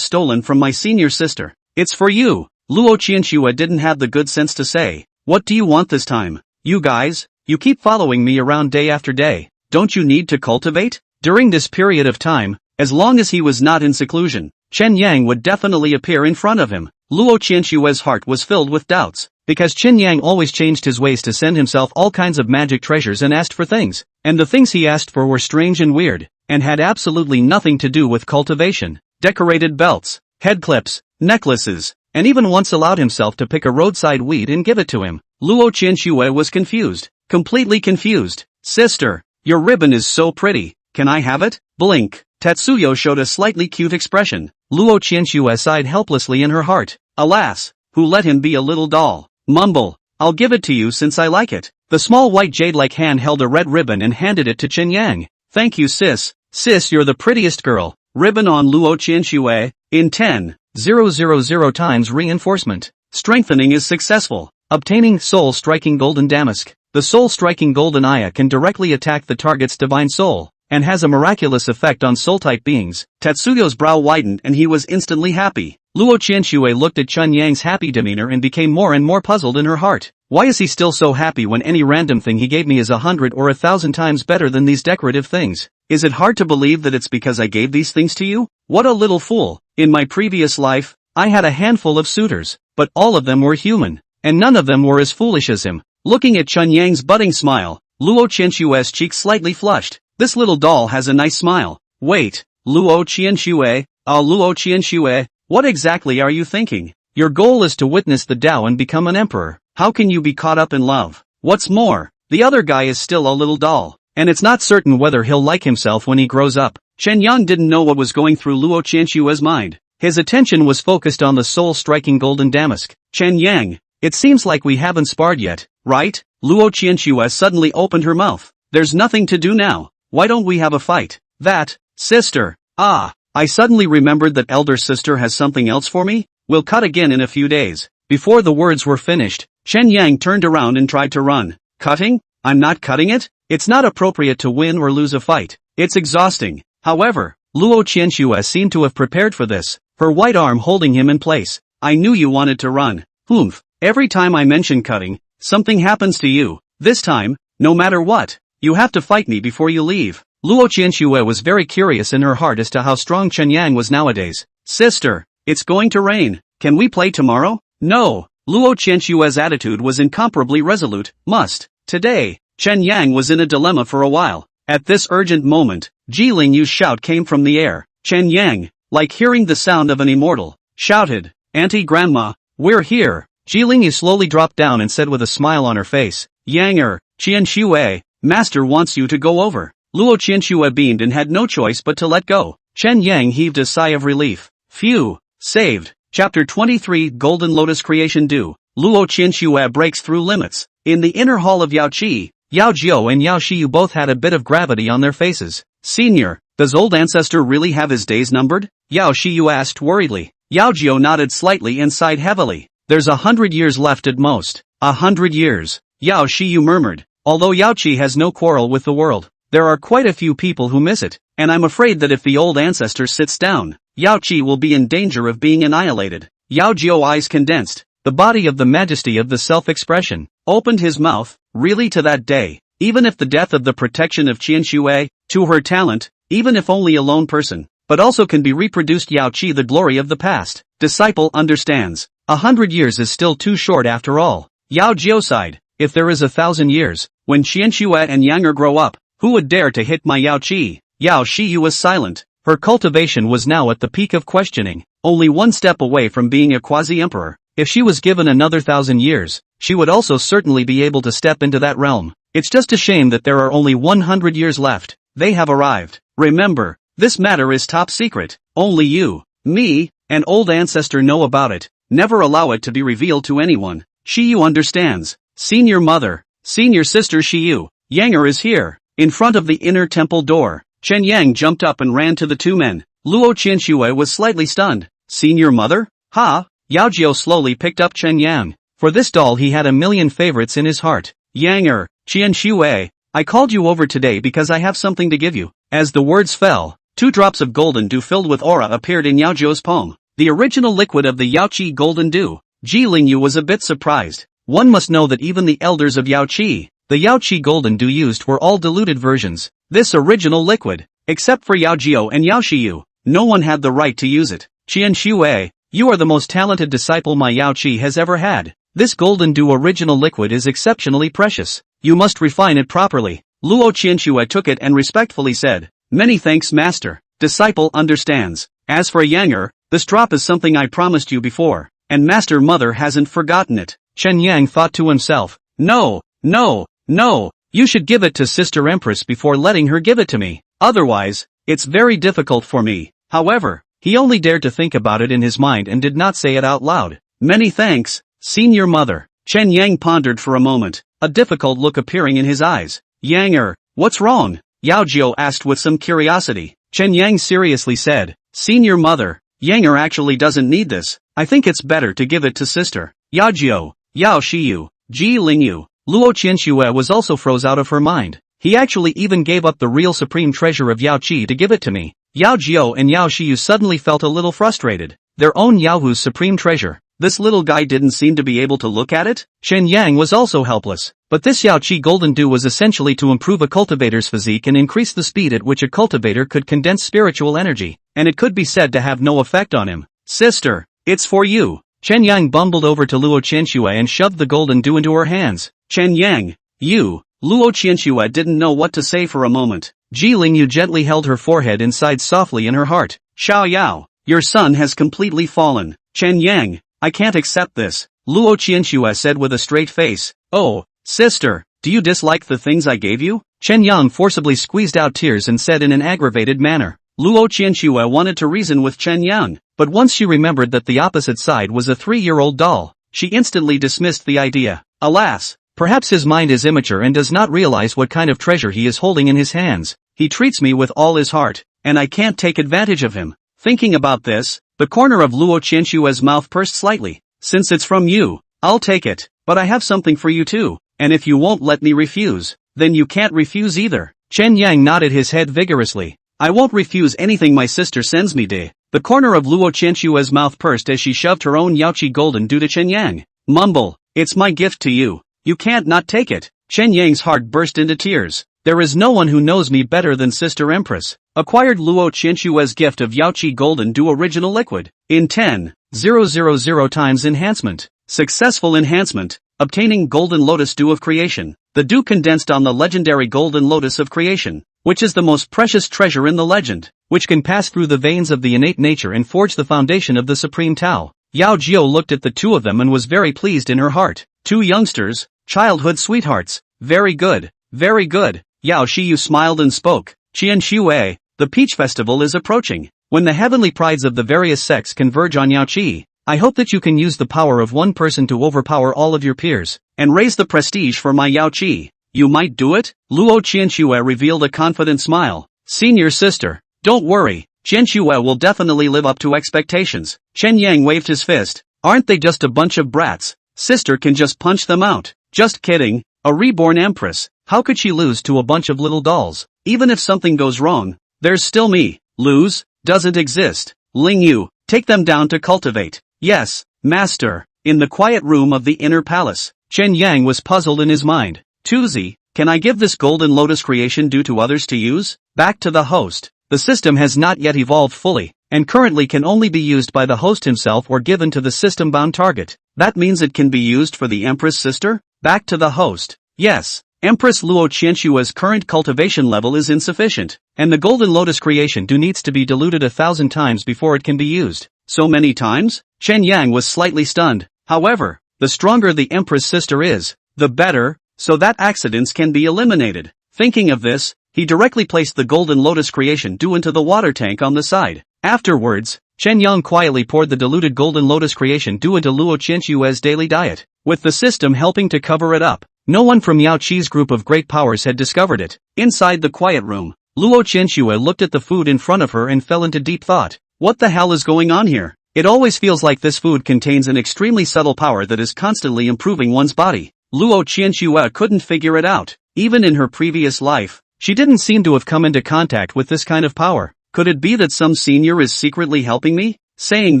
A: stolen from my senior sister. It's for you. Luo Qianxue didn't have the good sense to say, what do you want this time? You guys, you keep following me around day after day. Don't you need to cultivate? During this period of time, as long as he was not in seclusion, Chen Yang would definitely appear in front of him. Luo Qianxue's heart was filled with doubts, because Chen Yang always changed his ways to send himself all kinds of magic treasures and asked for things, And the things he asked for were strange and weird, and had absolutely nothing to do with cultivation. Decorated belts, head clips, necklaces, and even once allowed himself to pick a roadside weed and give it to him. Luo Qianxue was confused. Completely confused. Sister, your ribbon is so pretty, can I have it? Blink. Tatsuyo showed a slightly cute expression. Luo Qianxue sighed helplessly in her heart. Alas, who let him be a little doll? Mumble, I'll give it to you since I like it. The small white jade-like hand held a red ribbon and handed it to Chen Yang. Thank you sis. Sis, you're the prettiest girl. Ribbon on Luo Qianxue. In 10,000 times reinforcement. Strengthening is successful. Obtaining soul-striking golden damask. The soul-striking golden aya can directly attack the target's divine soul, and has a miraculous effect on soul-type beings. Tatsuyo's brow widened and he was instantly happy. Luo Qianxue looked at Chen Yang's happy demeanor and became more and more puzzled in her heart. Why is he still so happy when any random thing he gave me is 100 or 1,000 times better than these decorative things? Is it hard to believe that it's because I gave these things to you? What a little fool. In my previous life, I had a handful of suitors, but all of them were human, and none of them were as foolish as him. Looking at Chen Yang's budding smile, Luo Qianxue's cheeks slightly flushed. This little doll has a nice smile. Wait, Luo Qianxue, Luo Qianxue, what exactly are you thinking? Your goal is to witness the Tao and become an emperor. How can you be caught up in love? What's more, the other guy is still a little doll, and it's not certain whether he'll like himself when he grows up. Chen Yang didn't know what was going through Luo Qianxue's mind. His attention was focused on the soul-striking golden damask. Chen Yang, it seems like we haven't sparred yet, right? Luo Qianxue suddenly opened her mouth. There's nothing to do now. Why don't we have a fight? That, sister. I suddenly remembered that elder sister has something else for me. We'll cut again in a few days. Before the words were finished, Chen Yang turned around and tried to run. Cutting? I'm not cutting it? It's not appropriate to win or lose a fight. It's exhausting. However, Luo Qianxue seemed to have prepared for this, her white arm holding him in place. I knew you wanted to run. Humph. Every time I mention cutting, something happens to you. This time, no matter what, you have to fight me before you leave. Luo Qianxue was very curious in her heart as to how strong Chen Yang was nowadays. Sister, it's going to rain. Can we play tomorrow? No. Luo Qianxue's attitude was incomparably resolute. Must. Today. Chen Yang was in a dilemma for a while. At this urgent moment, Ji Lingyu's shout came from the air. Chen Yang, like hearing the sound of an immortal, shouted, Auntie Grandma, we're here. Ji Lingyu slowly dropped down and said with a smile on her face, Yanger, Qianxue, Master wants you to go over. Luo Qianxue beamed and had no choice but to let go. Chen Yang heaved a sigh of relief. Phew, saved. Chapter 23 Golden Lotus Creation Due. Luo Qianxue breaks through limits. In the inner hall of Yao Chi, Yao Jiu and Yao Shiyu both had a bit of gravity on their faces. Senior, does old ancestor really have his days numbered? Yao Shiyu asked worriedly. Yao Jiu nodded slightly and sighed heavily. There's 100 years left at most. 100 years. Yao Shiyu murmured. Although Yao Chi has no quarrel with the world, there are quite a few people who miss it, and I'm afraid that if the old ancestor sits down, Yao Chi will be in danger of being annihilated. Yao Jiu's eyes condensed. The body of the majesty of the self-expression opened his mouth. Really to that day, even if the death of the protection of Qianxue, to her talent, even if only a lone person, but also can be reproduced Yao Chi the glory of the past. Disciple understands. 100 years is still too short after all. Yao Jiu sighed. If there is 1,000 years, when Qianxue and Yanger grow up, who would dare to hit my Yao Chi? Yao Shiyu was silent. Her cultivation was now at the peak of questioning, only one step away from being a quasi-emperor. If she was given another 1,000 years, she would also certainly be able to step into that realm. It's just a shame that there are only 100 years left. They have arrived. Remember, this matter is top secret. Only you, me, and old ancestor know about it. Never allow it to be revealed to anyone. Shiyu understands. Senior mother, senior sister Shiyu, Yanger is here. In front of the inner temple door, Chen Yang jumped up and ran to the two men. Luo Qianxue was slightly stunned. Senior mother? Ha? Yao Jiu slowly picked up Chen Yang. For this doll he had a million favorites in his heart. Yanger, Qianxue, I called you over today because I have something to give you. As the words fell, 2 drops of golden dew filled with aura appeared in Yao Jiu's palm. The original liquid of the Yao Chi golden dew. Ji Lingyu was a bit surprised. One must know that even the elders of Yao Chi, the Yao Chi golden dew used were all diluted versions. This original liquid, except for Yao Jiu and Yao Shiyu, no one had the right to use it. Qianxue, you are the most talented disciple my Yao Chi has ever had. This golden dew original liquid is exceptionally precious. You must refine it properly. Luo Qianxue took it and respectfully said, "Many thanks, master. Disciple understands. As for Yanger, this drop is something I promised you before, and master mother hasn't forgotten it." Chen Yang thought to himself, "No, no, no, you should give it to Sister Empress before letting her give it to me. Otherwise, it's very difficult for me." However, he only dared to think about it in his mind and did not say it out loud. "Many thanks, senior mother." Chen Yang pondered for a moment, a difficult look appearing in his eyes. "Yanger, what's wrong?" Yao Jiao asked with some curiosity. Chen Yang seriously said, "Senior mother, Yanger actually doesn't need this. I think it's better to give it to sister." Yao Jiao, Yao Shiyu, Ji Lingyu, Luo Qianxue was also froze out of her mind. He actually even gave up the real supreme treasure of Yao Chi to give it to me. Yao Jiao and Yao Shiyu suddenly felt a little frustrated. Their own Yaohu's supreme treasure. This little guy didn't seem to be able to look at it? Chen Yang was also helpless. But this Yao Chi Golden Dew was essentially to improve a cultivator's physique and increase the speed at which a cultivator could condense spiritual energy, and it could be said to have no effect on him. "Sister, it's for you." Chen Yang bumbled over to Luo Qianxue and shoved the Golden Dew into her hands. "Chen Yang, you." Luo Qianxue didn't know what to say for a moment. Ji Lingyu gently held her forehead and sighed softly in her heart. "Xiao Yao, your son has completely fallen." "Chen Yang, I can't accept this," Luo Qianxue said with a straight face. "Oh, sister, do you dislike the things I gave you?" Chen Yang forcibly squeezed out tears and said in an aggravated manner. Luo Qianxue wanted to reason with Chen Yang, but once she remembered that the opposite side was a 3-year-old doll, she instantly dismissed the idea. Alas, perhaps his mind is immature and does not realize what kind of treasure he is holding in his hands. He treats me with all his heart, and I can't take advantage of him. Thinking about this, the corner of Luo Qianxue's mouth pursed slightly. "Since it's from you, I'll take it, but I have something for you too, and if you won't let me refuse, then you can't refuse either." Chen Yang nodded his head vigorously. "I won't refuse anything my sister sends me de." The corner of Luo Qianxue's mouth pursed as she shoved her own Yao Chi Golden Dew to Chen Yang. "Mumble, it's my gift to you. You can't not take it." Chen Yang's heart burst into tears. "There is no one who knows me better than Sister Empress." Acquired Luo Qianxue's gift of Yao Chi Golden Dew Original Liquid. In 10,000 times enhancement. Successful enhancement. Obtaining Golden Lotus Dew of Creation. The dew condensed on the legendary Golden Lotus of Creation, which is the most precious treasure in the legend, which can pass through the veins of the innate nature and forge the foundation of the Supreme Tao. Yao Jiao looked at the two of them and was very pleased in her heart. Two youngsters, childhood sweethearts. Very good, very good. Yao Shiyu smiled and spoke. "Qian Xue, the Peach Festival is approaching. When the heavenly prides of the various sects converge on Yao Chi, I hope that you can use the power of one person to overpower all of your peers, and raise the prestige for my Yao Chi. You might do it?" Luo Qianxue revealed a confident smile. "Senior sister, don't worry, Qianxue will definitely live up to expectations." Chen Yang waved his fist. "Aren't they just a bunch of brats? Sister can just punch them out." "Just kidding, a reborn empress. How could she lose to a bunch of little dolls? Even if something goes wrong, there's still me." "Lose? Doesn't exist. Ling Yu, take them down to cultivate." "Yes, master." In the quiet room of the inner palace, Chen Yang was puzzled in his mind. "Tuzi, can I give this Golden Lotus creation due to others to use?" Back to the host. The system has not yet evolved fully, and currently can only be used by the host himself or given to the system-bound target. That means it can be used for the Empress sister? Back to the host. Yes. Empress Luo Qianxue's current cultivation level is insufficient, and the Golden Lotus creation dew needs to be diluted 1,000 times before it can be used. So many times? Chen Yang was slightly stunned. However, the stronger the Empress sister is, the better, so that accidents can be eliminated. Thinking of this, he directly placed the Golden Lotus creation dew into the water tank on the side. Afterwards, Chen Yang quietly poured the diluted Golden Lotus creation dew into Luo Qianxue's daily diet, with the system helping to cover it up. No one from Yao Chi's group of great powers had discovered it. Inside the quiet room, Luo Qianxue looked at the food in front of her and fell into deep thought. What the hell is going on here? It always feels like this food contains an extremely subtle power that is constantly improving one's body. Luo Qianxue couldn't figure it out. Even in her previous life, she didn't seem to have come into contact with this kind of power. Could it be that some senior is secretly helping me? Saying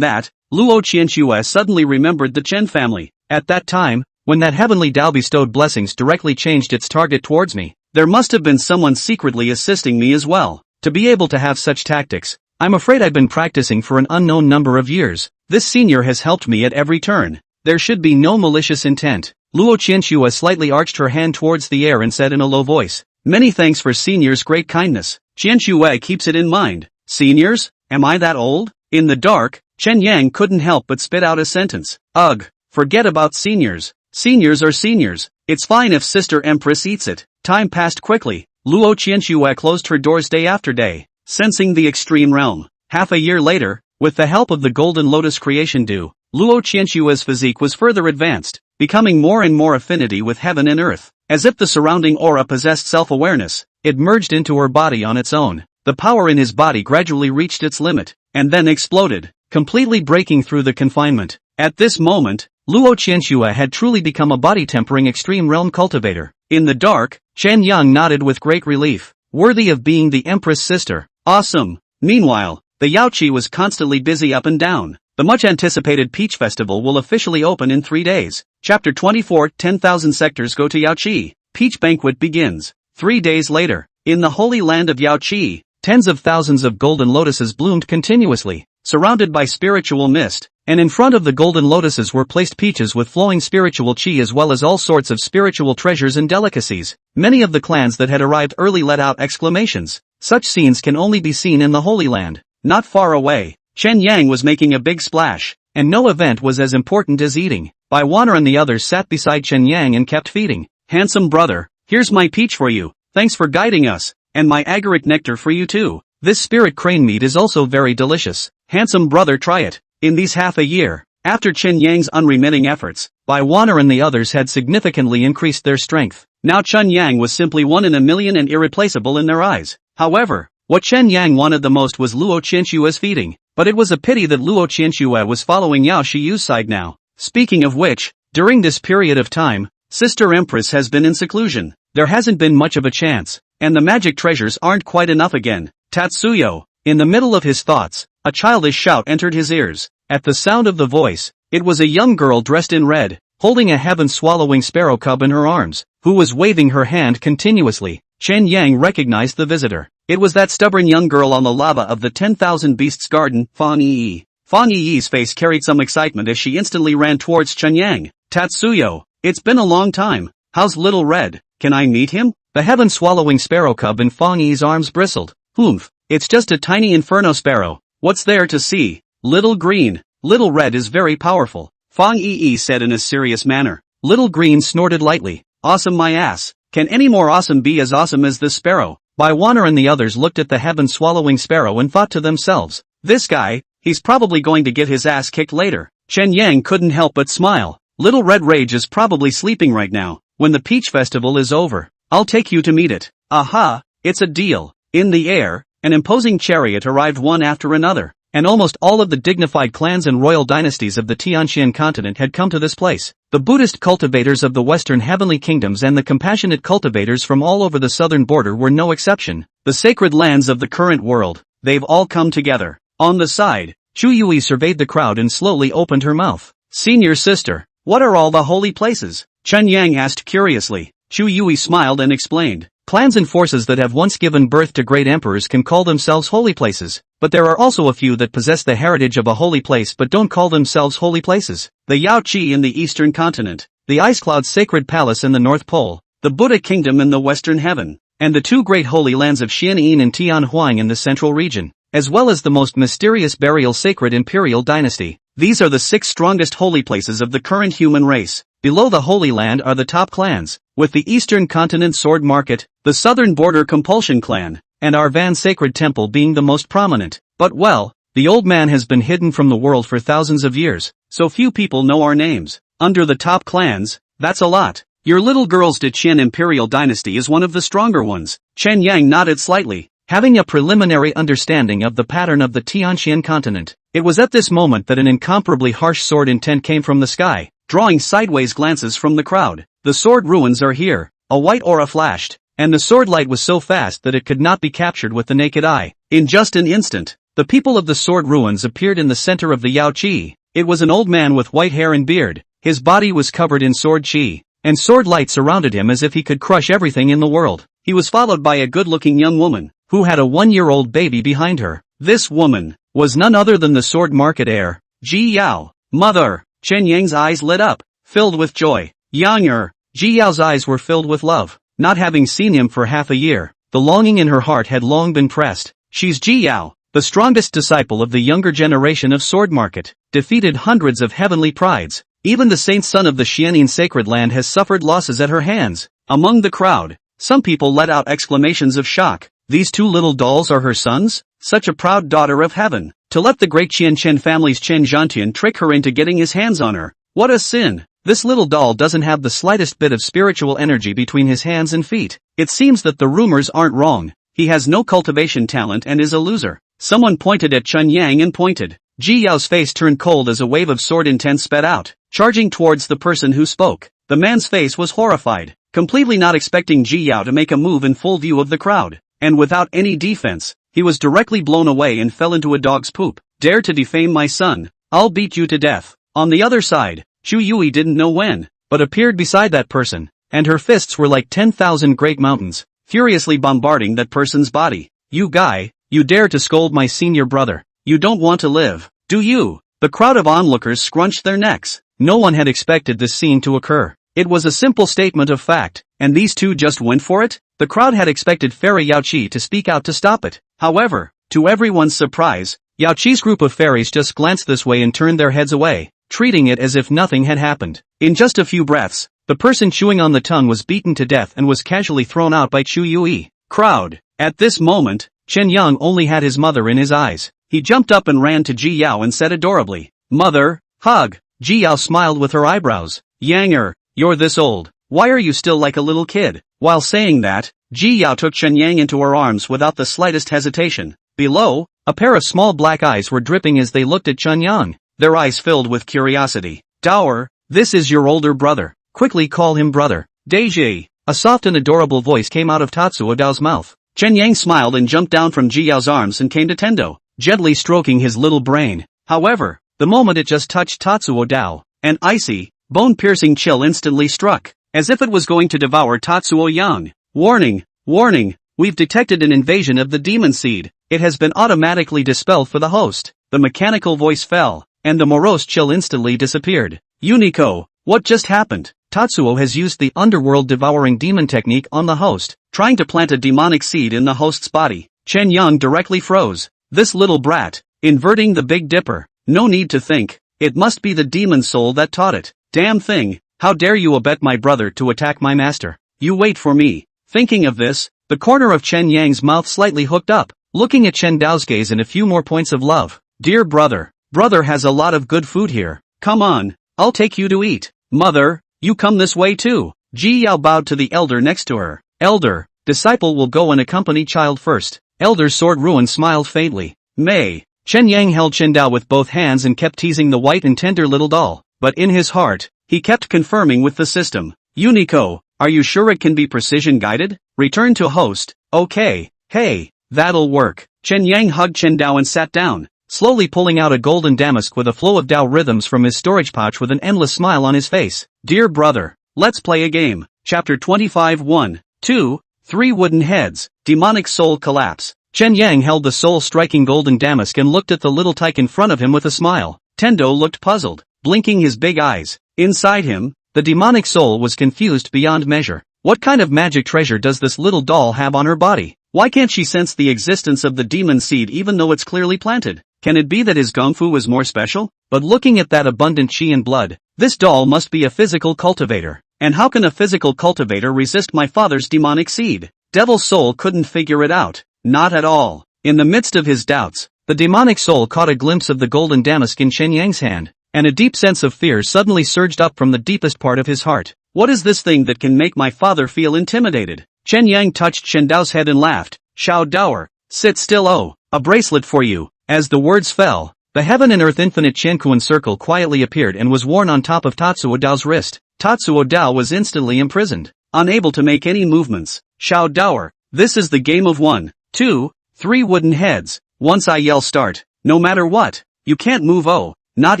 A: that, Luo Qianxue suddenly remembered the Chen family. At that time, when that heavenly Tao bestowed blessings directly changed its target towards me, there must have been someone secretly assisting me as well. To be able to have such tactics, I'm afraid I've been practicing for an unknown number of years. This senior has helped me at every turn. There should be no malicious intent. Luo Qianxue slightly arched her hand towards the air and said in a low voice, Many thanks for senior's great kindness. Qian Shuai keeps it in mind. Seniors? Am I that old? In the dark, Chen Yang couldn't help but spit out a sentence. Ugh, forget about seniors. Seniors are seniors. It's fine if Sister Empress eats it. Time passed quickly. Luo Qianxue closed her doors day after day, sensing the extreme realm. Half a year later, with the help of the Golden Lotus creation dew, Luo Qianxue's physique was further advanced, becoming more and more affinity with heaven and earth. As if the surrounding aura possessed self-awareness, it merged into her body on its own. The power in his body gradually reached its limit, and then exploded, completely breaking through the confinement. At this moment, Luo Qianxue had truly become a body-tempering extreme realm cultivator. In the dark, Chen Yang nodded with great relief, worthy of being the Empress sister. Awesome. Meanwhile, the Yao Chi was constantly busy up and down. The much-anticipated Peach Festival will officially open in 3 days. Chapter 24, 10,000 sectors go to Yao Chi. Peach Banquet begins. 3 days later, in the holy land of Yao Chi, tens of thousands of golden lotuses bloomed continuously, surrounded by spiritual mist, and in front of the golden lotuses were placed peaches with flowing spiritual chi as well as all sorts of spiritual treasures and delicacies. Many of the clans that had arrived early let out exclamations. Such scenes can only be seen in the Holy Land. Not far away, Chen Yang was making a big splash, and no event was as important as eating. Bai Wanner and the others sat beside Chen Yang and kept feeding. Handsome brother, here's my peach for you, thanks for guiding us, and my agaric nectar for you too. This spirit crane meat is also very delicious. Handsome brother, try it. In these half a year, after Chen Yang's unremitting efforts, Bai Wanner and the others had significantly increased their strength. Now Chen Yang was simply one in a million and irreplaceable in their eyes. However, what Chen Yang wanted the most was Luo Qianxue's feeding, but it was a pity that Luo Qianxue was following Yao Xiu's side now. Speaking of which, during this period of time, Sister Empress has been in seclusion. There hasn't been much of a chance, and the magic treasures aren't quite enough again. Tatsuyo, in the middle of his thoughts, a childish shout entered his ears. At the sound of the voice, it was a young girl dressed in red, holding a heaven-swallowing sparrow cub in her arms, who was waving her hand continuously. Chen Yang recognized the visitor. It was that stubborn young girl on the lava of the 10,000 Beasts Garden, Fan Yi. Fan Yi's face carried some excitement as she instantly ran towards Chen Yang. Tatsuyo, it's been a long time. How's Little Red? Can I meet him? The heaven-swallowing sparrow cub in Fan Yi's arms bristled. Humph, it's just a tiny inferno sparrow. What's there to see? Little Green. Little Red is very powerful, Fan Yi said in a serious manner. Little Green snorted lightly. Awesome my ass. Can any more awesome be as awesome as this sparrow? Bai Wanner and the others looked at the heaven-swallowing sparrow and thought to themselves, this guy, he's probably going to get his ass kicked later. Chen Yang couldn't help but smile. Little Red Rage is probably sleeping right now. When the Peach Festival is over, I'll take you to meet it. Aha, it's a deal. In the air, an imposing chariot arrived one after another, and almost all of the dignified clans and royal dynasties of the Tianxian continent had come to this place. The Buddhist cultivators of the Western Heavenly Kingdoms and the compassionate cultivators from all over the southern border were no exception. The sacred lands of the current world, they've all come together. On the side, Chu Yui surveyed the crowd and slowly opened her mouth. Senior sister, what are all the holy places? Chen Yang asked curiously. Chu Yui smiled and explained. Clans and forces that have once given birth to great emperors can call themselves holy places, but there are also a few that possess the heritage of a holy place but don't call themselves holy places. The Yao Chi in the eastern continent, the Ice Cloud's sacred palace in the North Pole, the Buddha kingdom in the western heaven, and the two great holy lands of Xianyin and Tianhuang in the central region, as well as the most mysterious burial sacred imperial dynasty. These are the 6 strongest holy places of the current human race. Below the Holy Land are the top clans, with the Eastern Continent Sword Market, the Southern Border Compulsion Clan, and Arvan Sacred Temple being the most prominent. But well, the old man has been hidden from the world for thousands of years, so few people know our names. Under the top clans, that's a lot. Your little girl's Deqian Imperial Dynasty is one of the stronger ones. Chen Yang nodded slightly, having a preliminary understanding of the pattern of the Tianxian continent. It was at this moment that an incomparably harsh sword intent came from the sky, drawing sideways glances from the crowd. The sword ruins are here. A white aura flashed, and the sword light was so fast that it could not be captured with the naked eye. In just an instant, the people of the sword ruins appeared in the center of the Yao Chi. It was an old man with white hair and beard. His body was covered in sword chi, and sword light surrounded him as if he could crush everything in the world. He was followed by a good-looking young woman, who had a 1-year-old baby behind her. This woman was none other than the sword market heir, Ji Yao. Mother! Chen Yang's eyes lit up, filled with joy. Yang Ji Yao's eyes were filled with love. not having seen him for half a year. The longing in her heart had long been pressed. She's Ji Yao, the strongest disciple of the younger generation of Sword Market, defeated hundreds of heavenly prides. Even the saint son of the Xianin sacred land has suffered losses at her hands. Among the crowd, some people let out exclamations of shock. These two little dolls are her sons? Such a proud daughter of heaven. To let the great Qian Chen family's Chen Zhantian trick her into getting his hands on her. What a sin. This little doll doesn't have the slightest bit of spiritual energy between his hands and feet. It seems that the rumors aren't wrong. He has no cultivation talent and is a loser. Someone pointed at Chun Yang and pointed. Ji Yao's face turned cold as a wave of sword intent sped out, charging towards the person who spoke. The man's face was horrified, completely not expecting Ji Yao to make a move in full view of the crowd. And without any defense, he was directly blown away and fell into a dog's poop. Dare to defame my son, I'll beat you to death. On the other side, Chu Yui didn't know when, but appeared beside that person, and her fists were like 10,000 great mountains, furiously bombarding that person's body. You guy, you dare to scold my senior brother. You don't want to live, do you? The crowd of onlookers scrunched their necks. No one had expected this scene to occur. It was a simple statement of fact, and these two just went for it? The crowd had expected Fairy Yao Chi to speak out to stop it. However, to everyone's surprise, Yao Chi's group of fairies just glanced this way and turned their heads away, treating it as if nothing had happened. In just a few breaths, the person chewing on the tongue was beaten to death and was casually thrown out by Chu Yui. Crowd. At this moment, Chen Yang only had his mother in his eyes. He jumped up and ran to Ji Yao and said adorably, "Mother, hug." Ji Yao smiled with her eyebrows. "Yanger, you're this old. Why are you still like a little kid?" While saying that, Ji Yao took Chen Yang into her arms without the slightest hesitation. Below, a pair of small black eyes were dripping as they looked at Chen Yang, their eyes filled with curiosity. "Dower, this is your older brother. Quickly call him brother." Deji. A soft and adorable voice came out of Tatsuo Dao's mouth. Chen Yang smiled and jumped down from Ji Yao's arms and came to Tendo, gently stroking his little brain. However, the moment it just touched Tatsuo Dao, an icy, bone-piercing chill instantly struck, as if it was going to devour Tatsuo Yang. Warning, warning, we've detected an invasion of the demon seed. It has been automatically dispelled for the host. The mechanical voice fell, and the morose chill instantly disappeared. Unico, what just happened? Tatsuo has used the underworld devouring demon technique on the host, trying to plant a demonic seed in the host's body. Chen Yang directly froze. This little brat, inverting the Big Dipper. No need to think. It must be the demon soul that taught it. Damn thing, how dare you abet my brother to attack my master? You wait for me. Thinking of this, the corner of Chen Yang's mouth slightly hooked up, looking at Chen Dao's gaze and a few more points of love. Dear brother, brother has a lot of good food here. Come on, I'll take you to eat. Mother, you come this way too. Ji Yao bowed to the elder next to her. Elder, disciple will go and accompany child first. Elder Sword Ruin smiled faintly. May. Chen Yang held Chen Dao with both hands and kept teasing the white and tender little doll, but in his heart, he kept confirming with the system. Unico, are you sure it can be precision guided? Return to host. Okay, hey, that'll work. Chen Yang hugged Chen Dao and sat down, slowly pulling out a golden damask with a flow of Dao rhythms from his storage pouch with an endless smile on his face. Dear brother, let's play a game. Chapter 25 1, 2, 3 Wooden Heads, Demonic Soul Collapse. Chen Yang held the soul-striking golden damask and looked at the little tyke in front of him with a smile. Tendo looked puzzled, blinking his big eyes. Inside him, the demonic soul was confused beyond measure. What kind of magic treasure does this little doll have on her body? Why can't she sense the existence of the demon seed even though it's clearly planted? Can it be that his gongfu is more special? But looking at that abundant chi and blood, this doll must be a physical cultivator. And how can a physical cultivator resist my father's demonic seed? Devil Soul couldn't figure it out. Not at all. In the midst of his doubts, the demonic soul caught a glimpse of the golden damask in Chen Yang's hand, and a deep sense of fear suddenly surged up from the deepest part of his heart. What is this thing that can make my father feel intimidated? Chen Yang touched Chen Dao's head and laughed. Shao Daoer, sit still. Oh, a bracelet for you. As the words fell, the heaven and earth infinite Qiankuan circle quietly appeared and was worn on top of Tatsuo Dao's wrist. Tatsuo Dao was instantly imprisoned, unable to make any movements. Shao Daoer, this is the game of 1, 2, 3 wooden heads. Once I yell start, no matter what, you can't move. Oh, not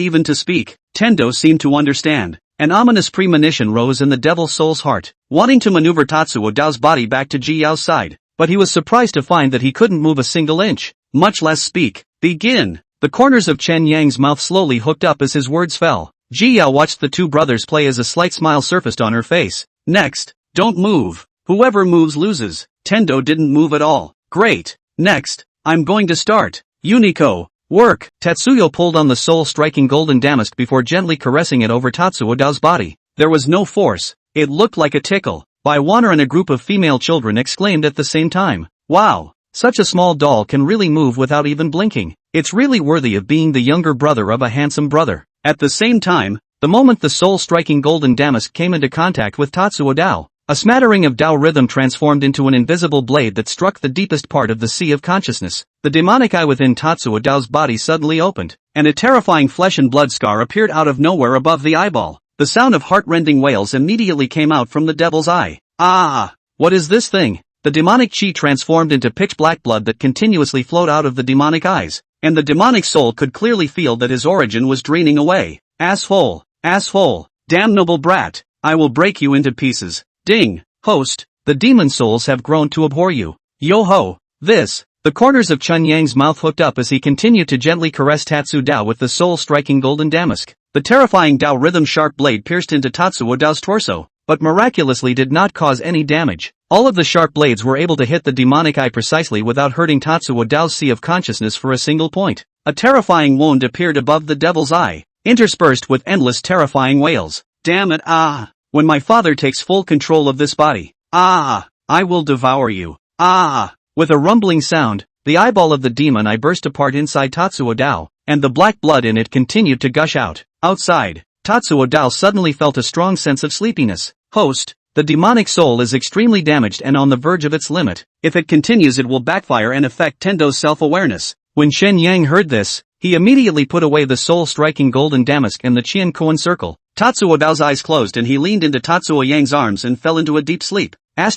A: even to speak. Tendo seemed to understand. An ominous premonition rose in the devil soul's heart, wanting to maneuver Tatsuo Dao's body back to Ji Yao's side, but he was surprised to find that he couldn't move a single inch, much less speak. Begin. The corners of Chen Yang's mouth slowly hooked up as his words fell. Ji Yao watched the two brothers play as a slight smile surfaced on her face. Next, don't move. Whoever moves loses. Tendo didn't move at all. Great. Next, I'm going to start. Unico. Work. Tatsuyo pulled on the soul-striking golden damask before gently caressing it over Tatsuo Dao's body. There was no force. It looked like a tickle. Baiwana and a group of female children exclaimed at the same time. Wow. Such a small doll can really move without even blinking. It's really worthy of being the younger brother of a handsome brother. At the same time, the moment the soul-striking golden damask came into contact with Tatsuo Dao, a smattering of Dao rhythm transformed into an invisible blade that struck the deepest part of the sea of consciousness. The demonic eye within Tatsuo Dao's body suddenly opened, and a terrifying flesh and blood scar appeared out of nowhere above the eyeball. The sound of heart-rending wails immediately came out from the devil's eye. Ah! What is this thing? The demonic chi transformed into pitch-black blood that continuously flowed out of the demonic eyes, and the demonic soul could clearly feel that his origin was draining away. Asshole! Asshole! Damnable brat! I will break you into pieces. Ding! Host, the demon souls have grown to abhor you. Yo-ho! This! The corners of Chun Yang's mouth hooked up as he continued to gently caress Tatsu Dao with the soul-striking golden damask. The terrifying Dao rhythm sharp blade pierced into Tatsuo Dao's torso, but miraculously did not cause any damage. All of the sharp blades were able to hit the demonic eye precisely without hurting Tatsuo Dao's sea of consciousness for a single point. A terrifying wound appeared above the devil's eye, interspersed with endless terrifying wails. Damn it, ah! When my father takes full control of this body, ah! I will devour you, ah! With a rumbling sound, the eyeball of the demon eye burst apart inside Tatsuo Dao, and the black blood in it continued to gush out. Outside, Tatsuo Dao suddenly felt a strong sense of sleepiness. Host, the demonic soul is extremely damaged and on the verge of its limit. If it continues it will backfire and affect Tendo's self-awareness. When Shen Yang heard this, he immediately put away the soul-striking golden damask and the Qian koan circle. Tatsuo Dao's eyes closed and he leaned into Tatsuo Yang's arms and fell into a deep sleep. Let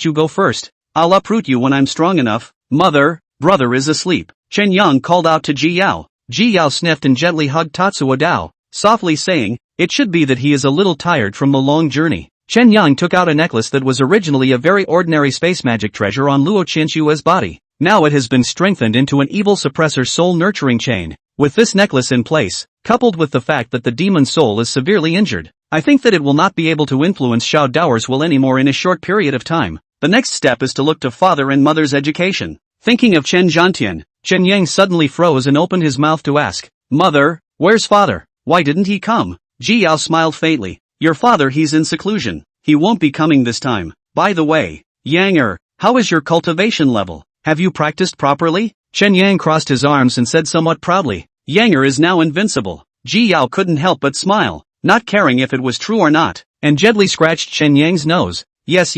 A: you go first. I'll uproot you when I'm strong enough. Mother, brother is asleep. Chen Yang called out to Ji Yao. Ji Yao sniffed and gently hugged Tatsuo Dao, softly saying, it should be that he is a little tired from the long journey. Chen Yang took out a necklace that was originally a very ordinary space magic treasure on Luo Qianshua's body. Now it has been strengthened into an evil suppressor soul nurturing chain. With this necklace in place, coupled with the fact that the demon soul is severely injured, I think that it will not be able to influence Xiao Dao's will anymore in a short period of time. The next step is to look to father and mother's education. Thinking of Chen Zhantian, Chen Yang suddenly froze and opened his mouth to ask, Mother, where's father? Why didn't he come? Ji Yao smiled faintly. Your father, he's in seclusion. He won't be coming this time. By the way, Yang how is your cultivation level? Have you practiced properly? Chen Yang crossed his arms and said somewhat proudly, Yang is now invincible. Ji Yao couldn't help but smile, not caring if it was true or not, and gently scratched Chen Yang's nose. Yes.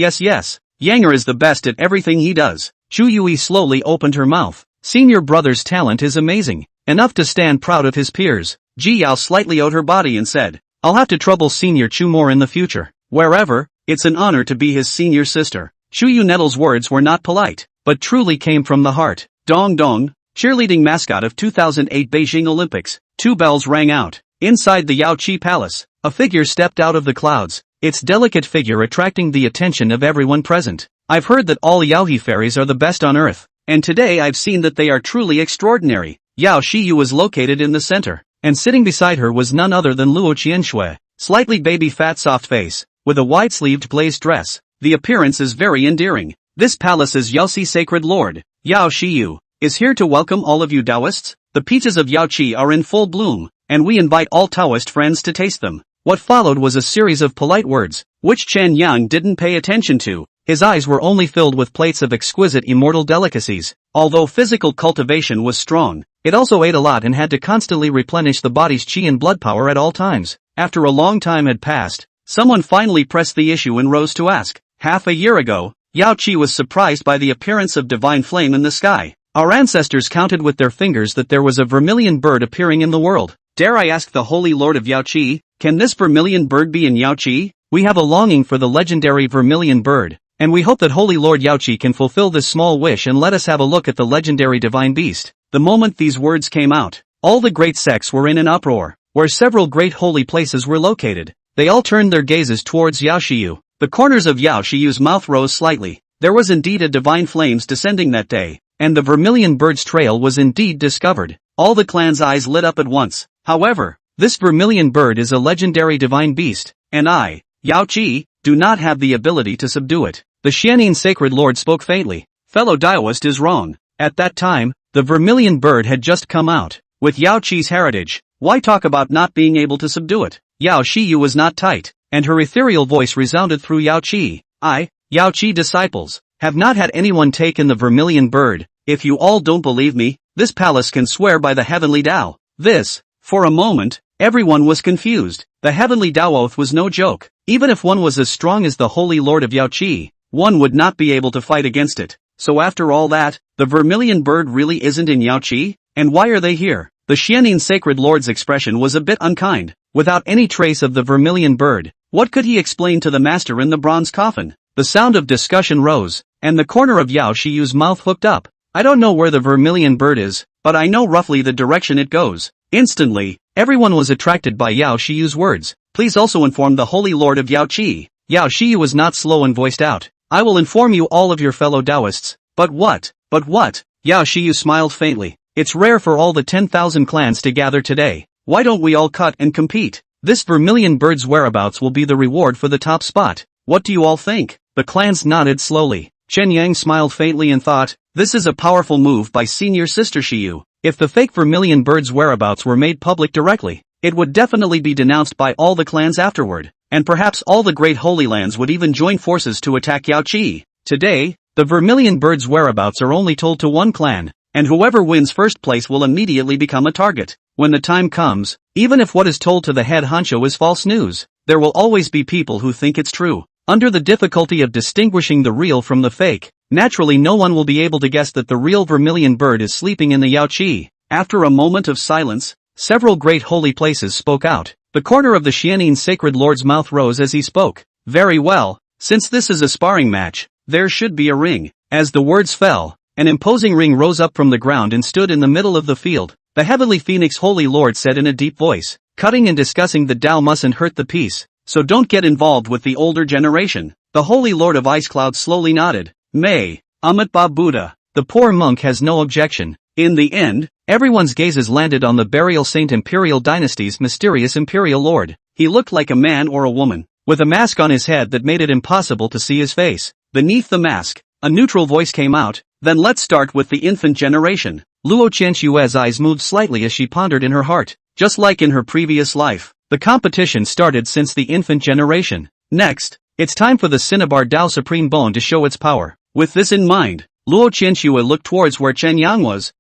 A: Yang is the best at everything he does. Chu Yui slowly opened her mouth. Senior brother's talent is amazing, enough to stand proud of his peers. Ji Yao slightly owed her body and said, I'll have to trouble Senior Chu more in the future. Wherever, it's an honor to be his senior sister. Chu Yu Nettle's words were not polite, but truly came from the heart. Dong Dong, cheerleading mascot of 2008 Beijing Olympics. 2 bells rang out. Inside the Yao Chi Palace, a figure stepped out of the clouds, its delicate figure attracting the attention of everyone present. I've heard that all Yaohe fairies are the best on earth, and today I've seen that they are truly extraordinary. Yao Shiyu was located in the center, and sitting beside her was none other than Luo Qianshui, slightly baby fat soft face, with a wide-sleeved glazed dress. The appearance is very endearing. This palace is Yaoxi Sacred Lord, Yao Shiyu, is here to welcome all of you Taoists. The peaches of Yao Chi are in full bloom, and we invite all Taoist friends to taste them. What followed was a series of polite words, which Chen Yang didn't pay attention to. His eyes were only filled with plates of exquisite immortal delicacies. Although physical cultivation was strong, it also ate a lot and had to constantly replenish the body's qi and blood power at all times. After a long time had passed, someone finally pressed the issue and rose to ask. Half a year ago, Yao Chi was surprised by the appearance of divine flame in the sky. Our ancestors counted with their fingers that there was a vermilion bird appearing in the world. Dare I ask the Holy Lord of Yao Chi, can this vermilion bird be in Yao Chi? We have a longing for the legendary vermilion bird, and we hope that Holy Lord Yao Chi can fulfill this small wish and let us have a look at the legendary divine beast. The moment these words came out, all the great sects were in an uproar, where several great holy places were located. They all turned their gazes towards Yao Shiyu. The corners of Yao Shiyu's mouth rose slightly. There was indeed a divine flames descending that day, and the vermilion bird's trail was indeed discovered. All the clan's eyes lit up at once. However, this vermilion bird is a legendary divine beast, and I, Yao Chi, do not have the ability to subdue it. The Xianin Sacred Lord spoke faintly. Fellow Daoist is wrong. At that time, the Vermilion bird had just come out. With Yao Chi's heritage, why talk about not being able to subdue it? Yao Chiyu was not tight, and her ethereal voice resounded through Yao Chi. I, Yao Chi disciples, have not had anyone taken the Vermilion bird. If you all don't believe me, this palace can swear by the heavenly Tao. This, for a moment, everyone was confused. The heavenly Tao oath was no joke. Even if one was as strong as the Holy Lord of Yao Chi, one would not be able to fight against it. So after all that, the Vermilion bird really isn't in Yao Chi? And why are they here? The Xianin Sacred Lord's expression was a bit unkind. Without any trace of the Vermilion bird, what could he explain to the master in the bronze coffin? The sound of discussion rose, and the corner of Yao Chiyu's mouth hooked up. I don't know where the Vermilion bird is, but I know roughly the direction it goes. Instantly, everyone was attracted by Yao Chiyu's words. Please also inform the Holy Lord of Yao Chi. Yao Chiyu was not slow and voiced out. I will inform you all of your fellow Taoists. But what? But what? Yao Chiyu smiled faintly. It's rare for all the 10,000 clans to gather today. Why don't we all cut and compete? This Vermilion bird's whereabouts will be the reward for the top spot. What do you all think? The clans nodded slowly. Chen Yang smiled faintly and thought, this is a powerful move by senior sister Chiyu. If the fake Vermilion bird's whereabouts were made public directly, it would definitely be denounced by all the clans afterward, and perhaps all the great Holy Lands would even join forces to attack Yao Chi. Today, the Vermilion bird's whereabouts are only told to one clan, and whoever wins first place will immediately become a target. When the time comes, even if what is told to the head honcho is false news, there will always be people who think it's true. Under the difficulty of distinguishing the real from the fake, naturally no one will be able to guess that the real Vermilion bird is sleeping in the Yao Chi. After a moment of silence, several great holy places spoke out. The corner of the Xianin Sacred Lord's mouth rose as he spoke. Very well, since this is a sparring match, there should be a ring. As the words fell, an imposing ring rose up from the ground and stood in the middle of the field. The Heavenly Phoenix Holy Lord said in a deep voice, cutting and discussing the Tao mustn't hurt the peace, so don't get involved with the older generation. The Holy Lord of Ice Cloud slowly nodded. May, Amitabha Buddha. The poor monk has no objection. In the end, everyone's gazes landed on the Burial Saint Imperial Dynasty's mysterious Imperial Lord. He looked like a man or a woman, with a mask on his head that made it impossible to see his face. Beneath the mask, a neutral voice came out. Then let's start with the infant generation. Luo Qianxue's eyes moved slightly as she pondered in her heart. Just like in her previous life, the competition started since the infant generation. Next, it's time for the Cinnabar Tao Supreme Bone to show its power. With this in mind, Luo Qianxue looked towards where Chen Yang was.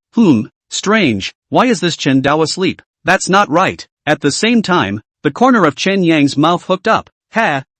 A: Strange, why is this Chen Dao asleep? That's not right. At the same time, the corner of Chen Yang's mouth hooked up.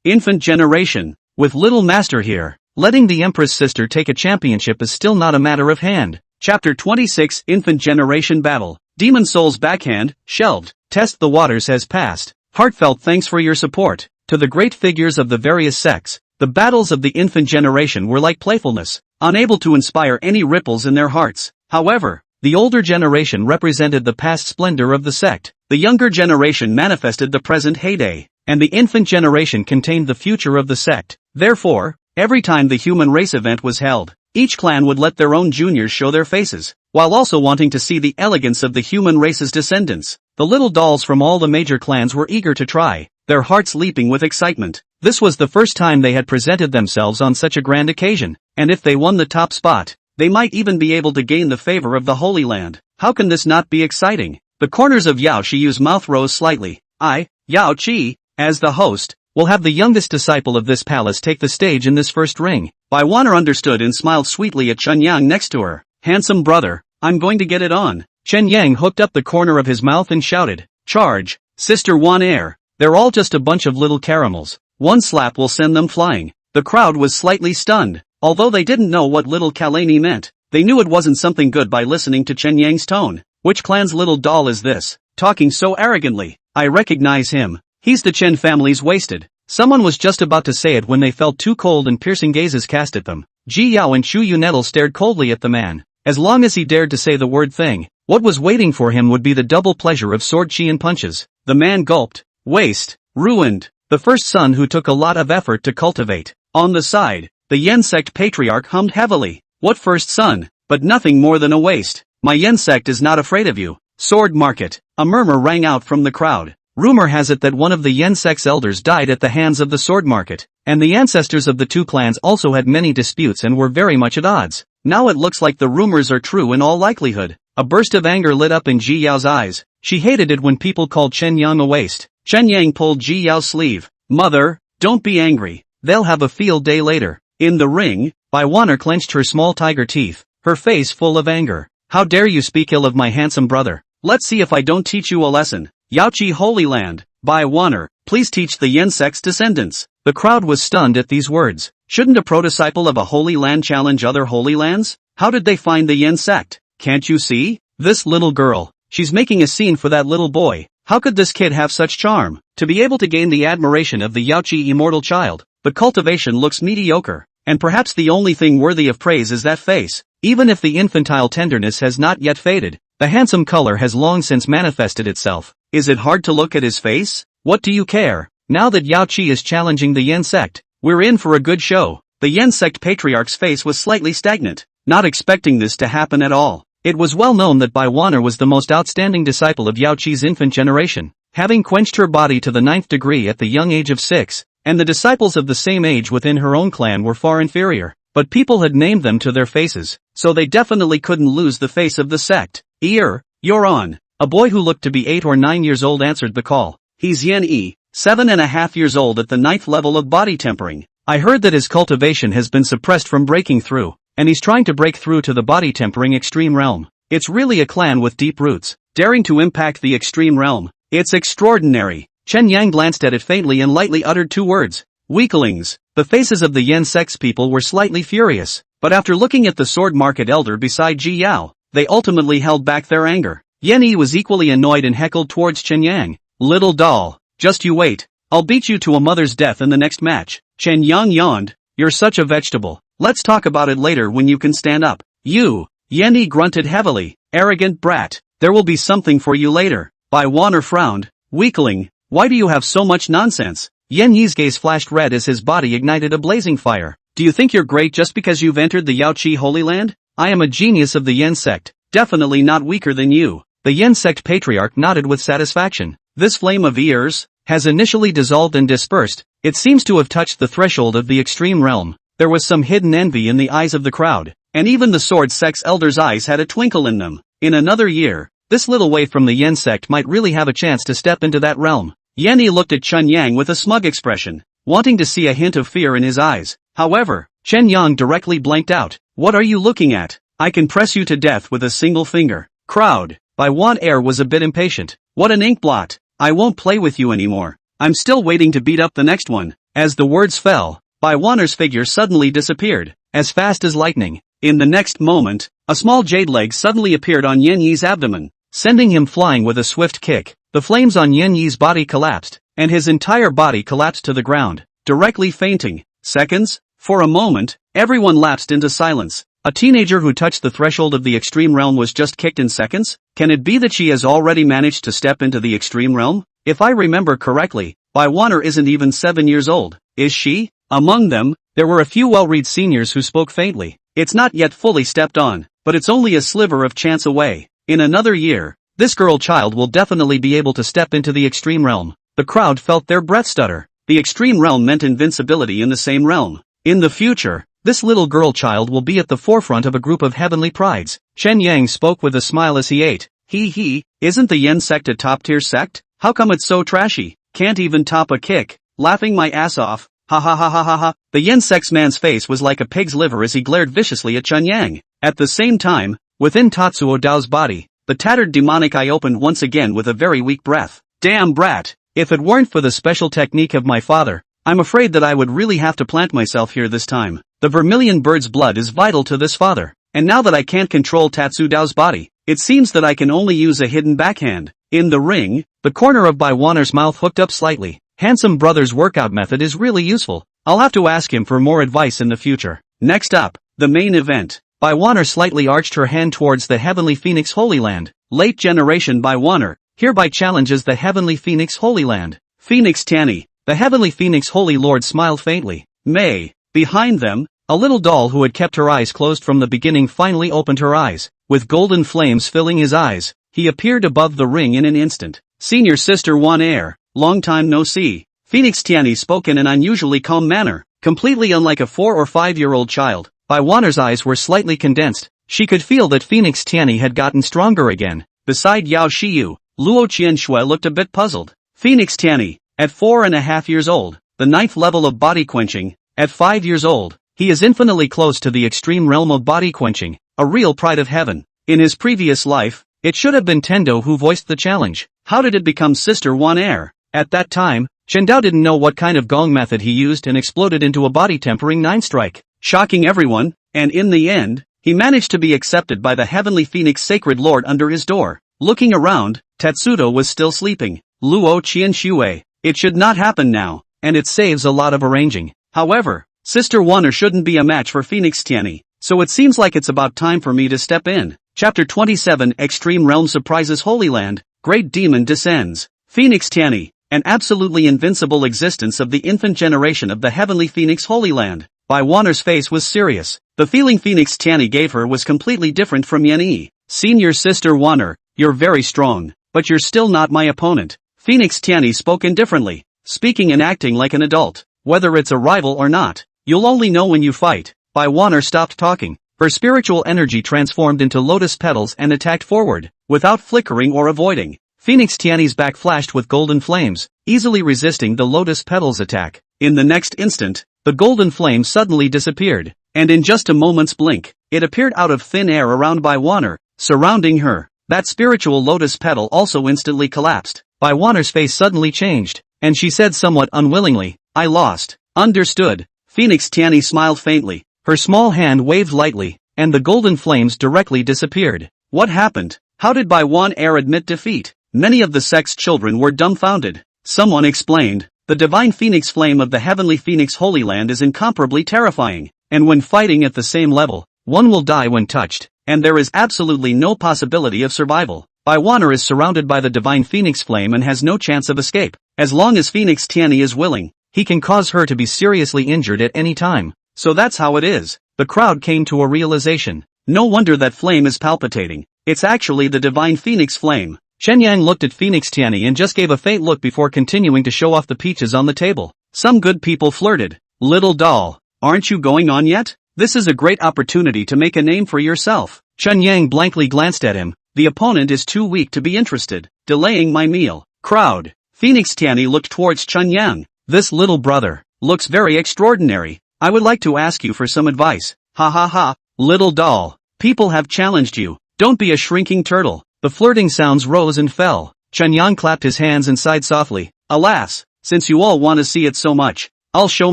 A: Infant generation. With little master here, letting the Empress sister take a championship is still not a matter of hand. Chapter 26 Infant Generation Battle. Demon Soul's backhand, shelved. Test the waters has passed. Heartfelt thanks for your support. To the great figures of the various sects, the battles of the infant generation were like playfulness, unable to inspire any ripples in their hearts. However, the older generation represented the past splendor of the sect. The younger generation manifested the present heyday, and the infant generation contained the future of the sect. Therefore, every time the human race event was held, each clan would let their own juniors show their faces, while also wanting to see the elegance of the human race's descendants. The little dolls from all the major clans were eager to try, their hearts leaping with excitement. This was the first time they had presented themselves on such a grand occasion, and if they won the top spot, they might even be able to gain the favor of the Holy Land. How can this not be exciting? The corners of Yao Chiyu's mouth rose slightly. I, Yao Chi, as the host, will have the youngest disciple of this palace take the stage in this first ring. Bai Wanner understood and smiled sweetly at Chen Yang next to her. Handsome brother, I'm going to get it on. Chen Yang hooked up the corner of his mouth and shouted, charge, Sister Wan Air. They're all just a bunch of little caramels. One slap will send them flying. The crowd was slightly stunned. Although they didn't know what little Kalani meant, they knew it wasn't something good by listening to Chen Yang's tone. Which clan's little doll is this, talking so arrogantly? I recognize him. He's the Chen family's wasted. Someone was just about to say it when they felt two cold and piercing gazes cast at them. Ji Yao and Chu Yunettle stared coldly at the man. As long as he dared to say the word thing, what was waiting for him would be the double pleasure of sword chi and punches. The man gulped. Waste. Ruined. The first son who took a lot of effort to cultivate. On the side, the Yen sect patriarch hummed heavily. What first son? But nothing more than a waste. My Yen sect is not afraid of you. Sword market. A murmur rang out from the crowd. Rumor has it that one of the Yen sect's elders died at the hands of the sword market, and the ancestors of the two clans also had many disputes and were very much at odds. Now it looks like the rumors are true in all likelihood. A burst of anger lit up in Ji Yao's eyes. She hated it when people called Chen Yang a waste. Chen Yang pulled Ji Yao's sleeve. Mother, don't be angry. They'll have a field day later. In the ring, Bai Wanner clenched her small tiger teeth, her face full of anger. How dare you speak ill of my handsome brother? Let's see if I don't teach you a lesson. Yao Chi Holy Land, Bai Wanner, please teach the Yen sect's descendants. The crowd was stunned at these words. Shouldn't a protodisciple of a holy land challenge other holy lands? How did they find the Yen sect? Can't you see? This little girl. She's making a scene for that little boy. How could this kid have such charm? To be able to gain the admiration of the Yao Chi immortal child, the cultivation looks mediocre. And perhaps the only thing worthy of praise is that face. Even if the infantile tenderness has not yet faded, the handsome color has long since manifested itself. Is it hard to look at his face? What do you care? Now that Yao Chi is challenging the Yen sect, we're in for a good show. The Yen sect patriarch's face was slightly stagnant, not expecting this to happen at all. It was well known that Bai Wanner was the most outstanding disciple of Yao Chi's infant generation, having quenched her body to the 9th degree at the young age of 6, and the disciples of the same age within her own clan were far inferior, but people had named them to their faces, so they definitely couldn't lose the face of the sect. You're on. A boy who looked to be 8 or 9 years old answered the call. He's Yen Yi, 7.5 years old at the 9th level of body tempering. I heard that his cultivation has been suppressed from breaking through, and he's trying to break through to the body tempering extreme realm. It's really a clan with deep roots, daring to impact the extreme realm. It's extraordinary. Chen Yang glanced at it faintly and lightly uttered 2 words. Weaklings. The faces of the Yen sect's people were slightly furious, but after looking at the sword market elder beside Ji Yao, they ultimately held back their anger. Yen Yi was equally annoyed and heckled towards Chen Yang. Little doll, just you wait. I'll beat you to a mother's death in the next match. Chen Yang yawned. You're such a vegetable. Let's talk about it later when you can stand up. You. Yen Yi grunted heavily. Arrogant brat. There will be something for you later. Bai Wanner frowned. Weakling. Why do you have so much nonsense? Yen Yi's gaze flashed red as his body ignited a blazing fire. Do you think you're great just because you've entered the Yao Chi Holy Land? I am a genius of the Yen sect, definitely not weaker than you. The Yen sect patriarch nodded with satisfaction. This flame of ears has initially dissolved and dispersed. It seems to have touched the threshold of the extreme realm. There was some hidden envy in the eyes of the crowd, and even the sword sect's elders' eyes had a twinkle in them. In another year, this little waif from the Yen sect might really have a chance to step into that realm. Yen Yi looked at Chen Yang with a smug expression, wanting to see a hint of fear in his eyes. However, Chen Yang directly blanked out. What are you looking at? I can press you to death with a single finger. Crowd. Bai Wanner was a bit impatient. What an ink blot. I won't play with you anymore. I'm still waiting to beat up the next one. As the words fell, Bai Wanner's figure suddenly disappeared, as fast as lightning. In the next moment, a small jade leg suddenly appeared on Yen Yi's abdomen, sending him flying with a swift kick. The flames on Yen Yi's body collapsed, and his entire body collapsed to the ground, directly fainting. Seconds? For a moment, everyone lapsed into silence. A teenager who touched the threshold of the extreme realm was just kicked in seconds? Can it be that she has already managed to step into the extreme realm? If I remember correctly, Bai Wanner isn't even 7 years old, is she? Among them, there were a few well-read seniors who spoke faintly. It's not yet fully stepped on, but it's only a sliver of chance away. In another year, this girl child will definitely be able to step into the extreme realm. The crowd felt their breath stutter. The extreme realm meant invincibility in the same realm. In the future, this little girl child will be at the forefront of a group of heavenly prides. Chen Yang spoke with a smile as he ate. Isn't the Yen sect a top-tier sect? How come it's so trashy? Can't even top a kick. Laughing my ass off. Ha ha ha ha ha ha. The Yen sect's man's face was like a pig's liver as he glared viciously at Chen Yang. At the same time, within Tatsuo Dao's body, the tattered demonic eye opened once again with a very weak breath. Damn brat. If it weren't for the special technique of my father, I'm afraid that I would really have to plant myself here this time. The Vermilion bird's blood is vital to this father, and now that I can't control Tatsu Dao's body, it seems that I can only use a hidden backhand. In the ring, the corner of Bai Wanner's mouth hooked up slightly. Handsome brother's workout method is really useful. I'll have to ask him for more advice in the future. Next up, the main event. Bai Wanner slightly arched her hand towards the Heavenly Phoenix Holy Land. Late generation Bai Wanner hereby challenges the Heavenly Phoenix Holy Land. Phoenix Tanny. The Heavenly Phoenix Holy Lord smiled faintly. May. Behind them, a little doll who had kept her eyes closed from the beginning finally opened her eyes. With golden flames filling his eyes, he appeared above the ring in an instant. Senior sister Wan Air, long time no see. Phoenix Tianyi spoke in an unusually calm manner, completely unlike a 4 or 5-year-old child. Bai Wanner's eyes were slightly condensed. She could feel that Phoenix Tianyi had gotten stronger again. Beside Yao Shiyu, Luo Qianshui looked a bit puzzled. Phoenix Tianyi, at 4.5 years old, the 9th level of body quenching. At 5 years old, he is infinitely close to the extreme realm of body quenching, a real pride of heaven. In his previous life, it should have been Tendo who voiced the challenge. How did it become Sister Wan Air? At that time, Chen Dao didn't know what kind of gong method he used and exploded into a body-tempering 9-strike, shocking everyone, and in the end, he managed to be accepted by the Heavenly Phoenix Sacred Lord under his door. Looking around, Tatsudo was still sleeping. Luo Qianshui, it should not happen now, and it saves a lot of arranging. However, Sister Wanner shouldn't be a match for Phoenix Tianyi, so it seems like it's about time for me to step in. Chapter 27 Extreme Realm Surprises Holy Land, Great Demon Descends. Phoenix Tianyi, an absolutely invincible existence of the infant generation of the Heavenly Phoenix Holy Land. Bai Wanner's face was serious. The feeling Phoenix Tianyi gave her was completely different from Yan Yi. Senior Sister Wanner, you're very strong, but you're still not my opponent. Phoenix Tianyi spoke indifferently, speaking and acting like an adult. Whether it's a rival or not, you'll only know when you fight. Bai Wanner stopped talking. Her spiritual energy transformed into lotus petals and attacked forward, without flickering or avoiding. Phoenix Tianyi's back flashed with golden flames, easily resisting the lotus petals attack. In the next instant, the golden flame suddenly disappeared, and in just a moment's blink, it appeared out of thin air around Bai Wanner, surrounding her. That spiritual lotus petal also instantly collapsed. Bai Wanner's face suddenly changed, and she said somewhat unwillingly, I lost. Understood. Phoenix Tianyi smiled faintly. Her small hand waved lightly, and the golden flames directly disappeared. What happened? How did Bai Wan Air admit defeat? Many of the sect's children were dumbfounded. Someone explained, the divine phoenix flame of the Heavenly Phoenix Holy Land is incomparably terrifying, and when fighting at the same level, one will die when touched, and there is absolutely no possibility of survival. Bai Wanner is surrounded by the divine phoenix flame and has no chance of escape. As long as Phoenix Tianyi is willing, he can cause her to be seriously injured at any time. So that's how it is. The crowd came to a realization. No wonder that flame is palpitating. It's actually the divine phoenix flame. Chen Yang looked at Phoenix Tianyi and just gave a faint look before continuing to show off the peaches on the table. Some good people flirted. Little doll, aren't you going on yet? This is a great opportunity to make a name for yourself. Chen Yang blankly glanced at him. The opponent is too weak to be interested. Delaying my meal. Crowd. Phoenix Tianyi looked towards Chen Yang. This little brother looks very extraordinary. I would like to ask you for some advice. Ha ha ha, little doll. People have challenged you. Don't be a shrinking turtle. The flirting sounds rose and fell. Chen Yang clapped his hands and sighed softly. Alas, since you all want to see it so much, I'll show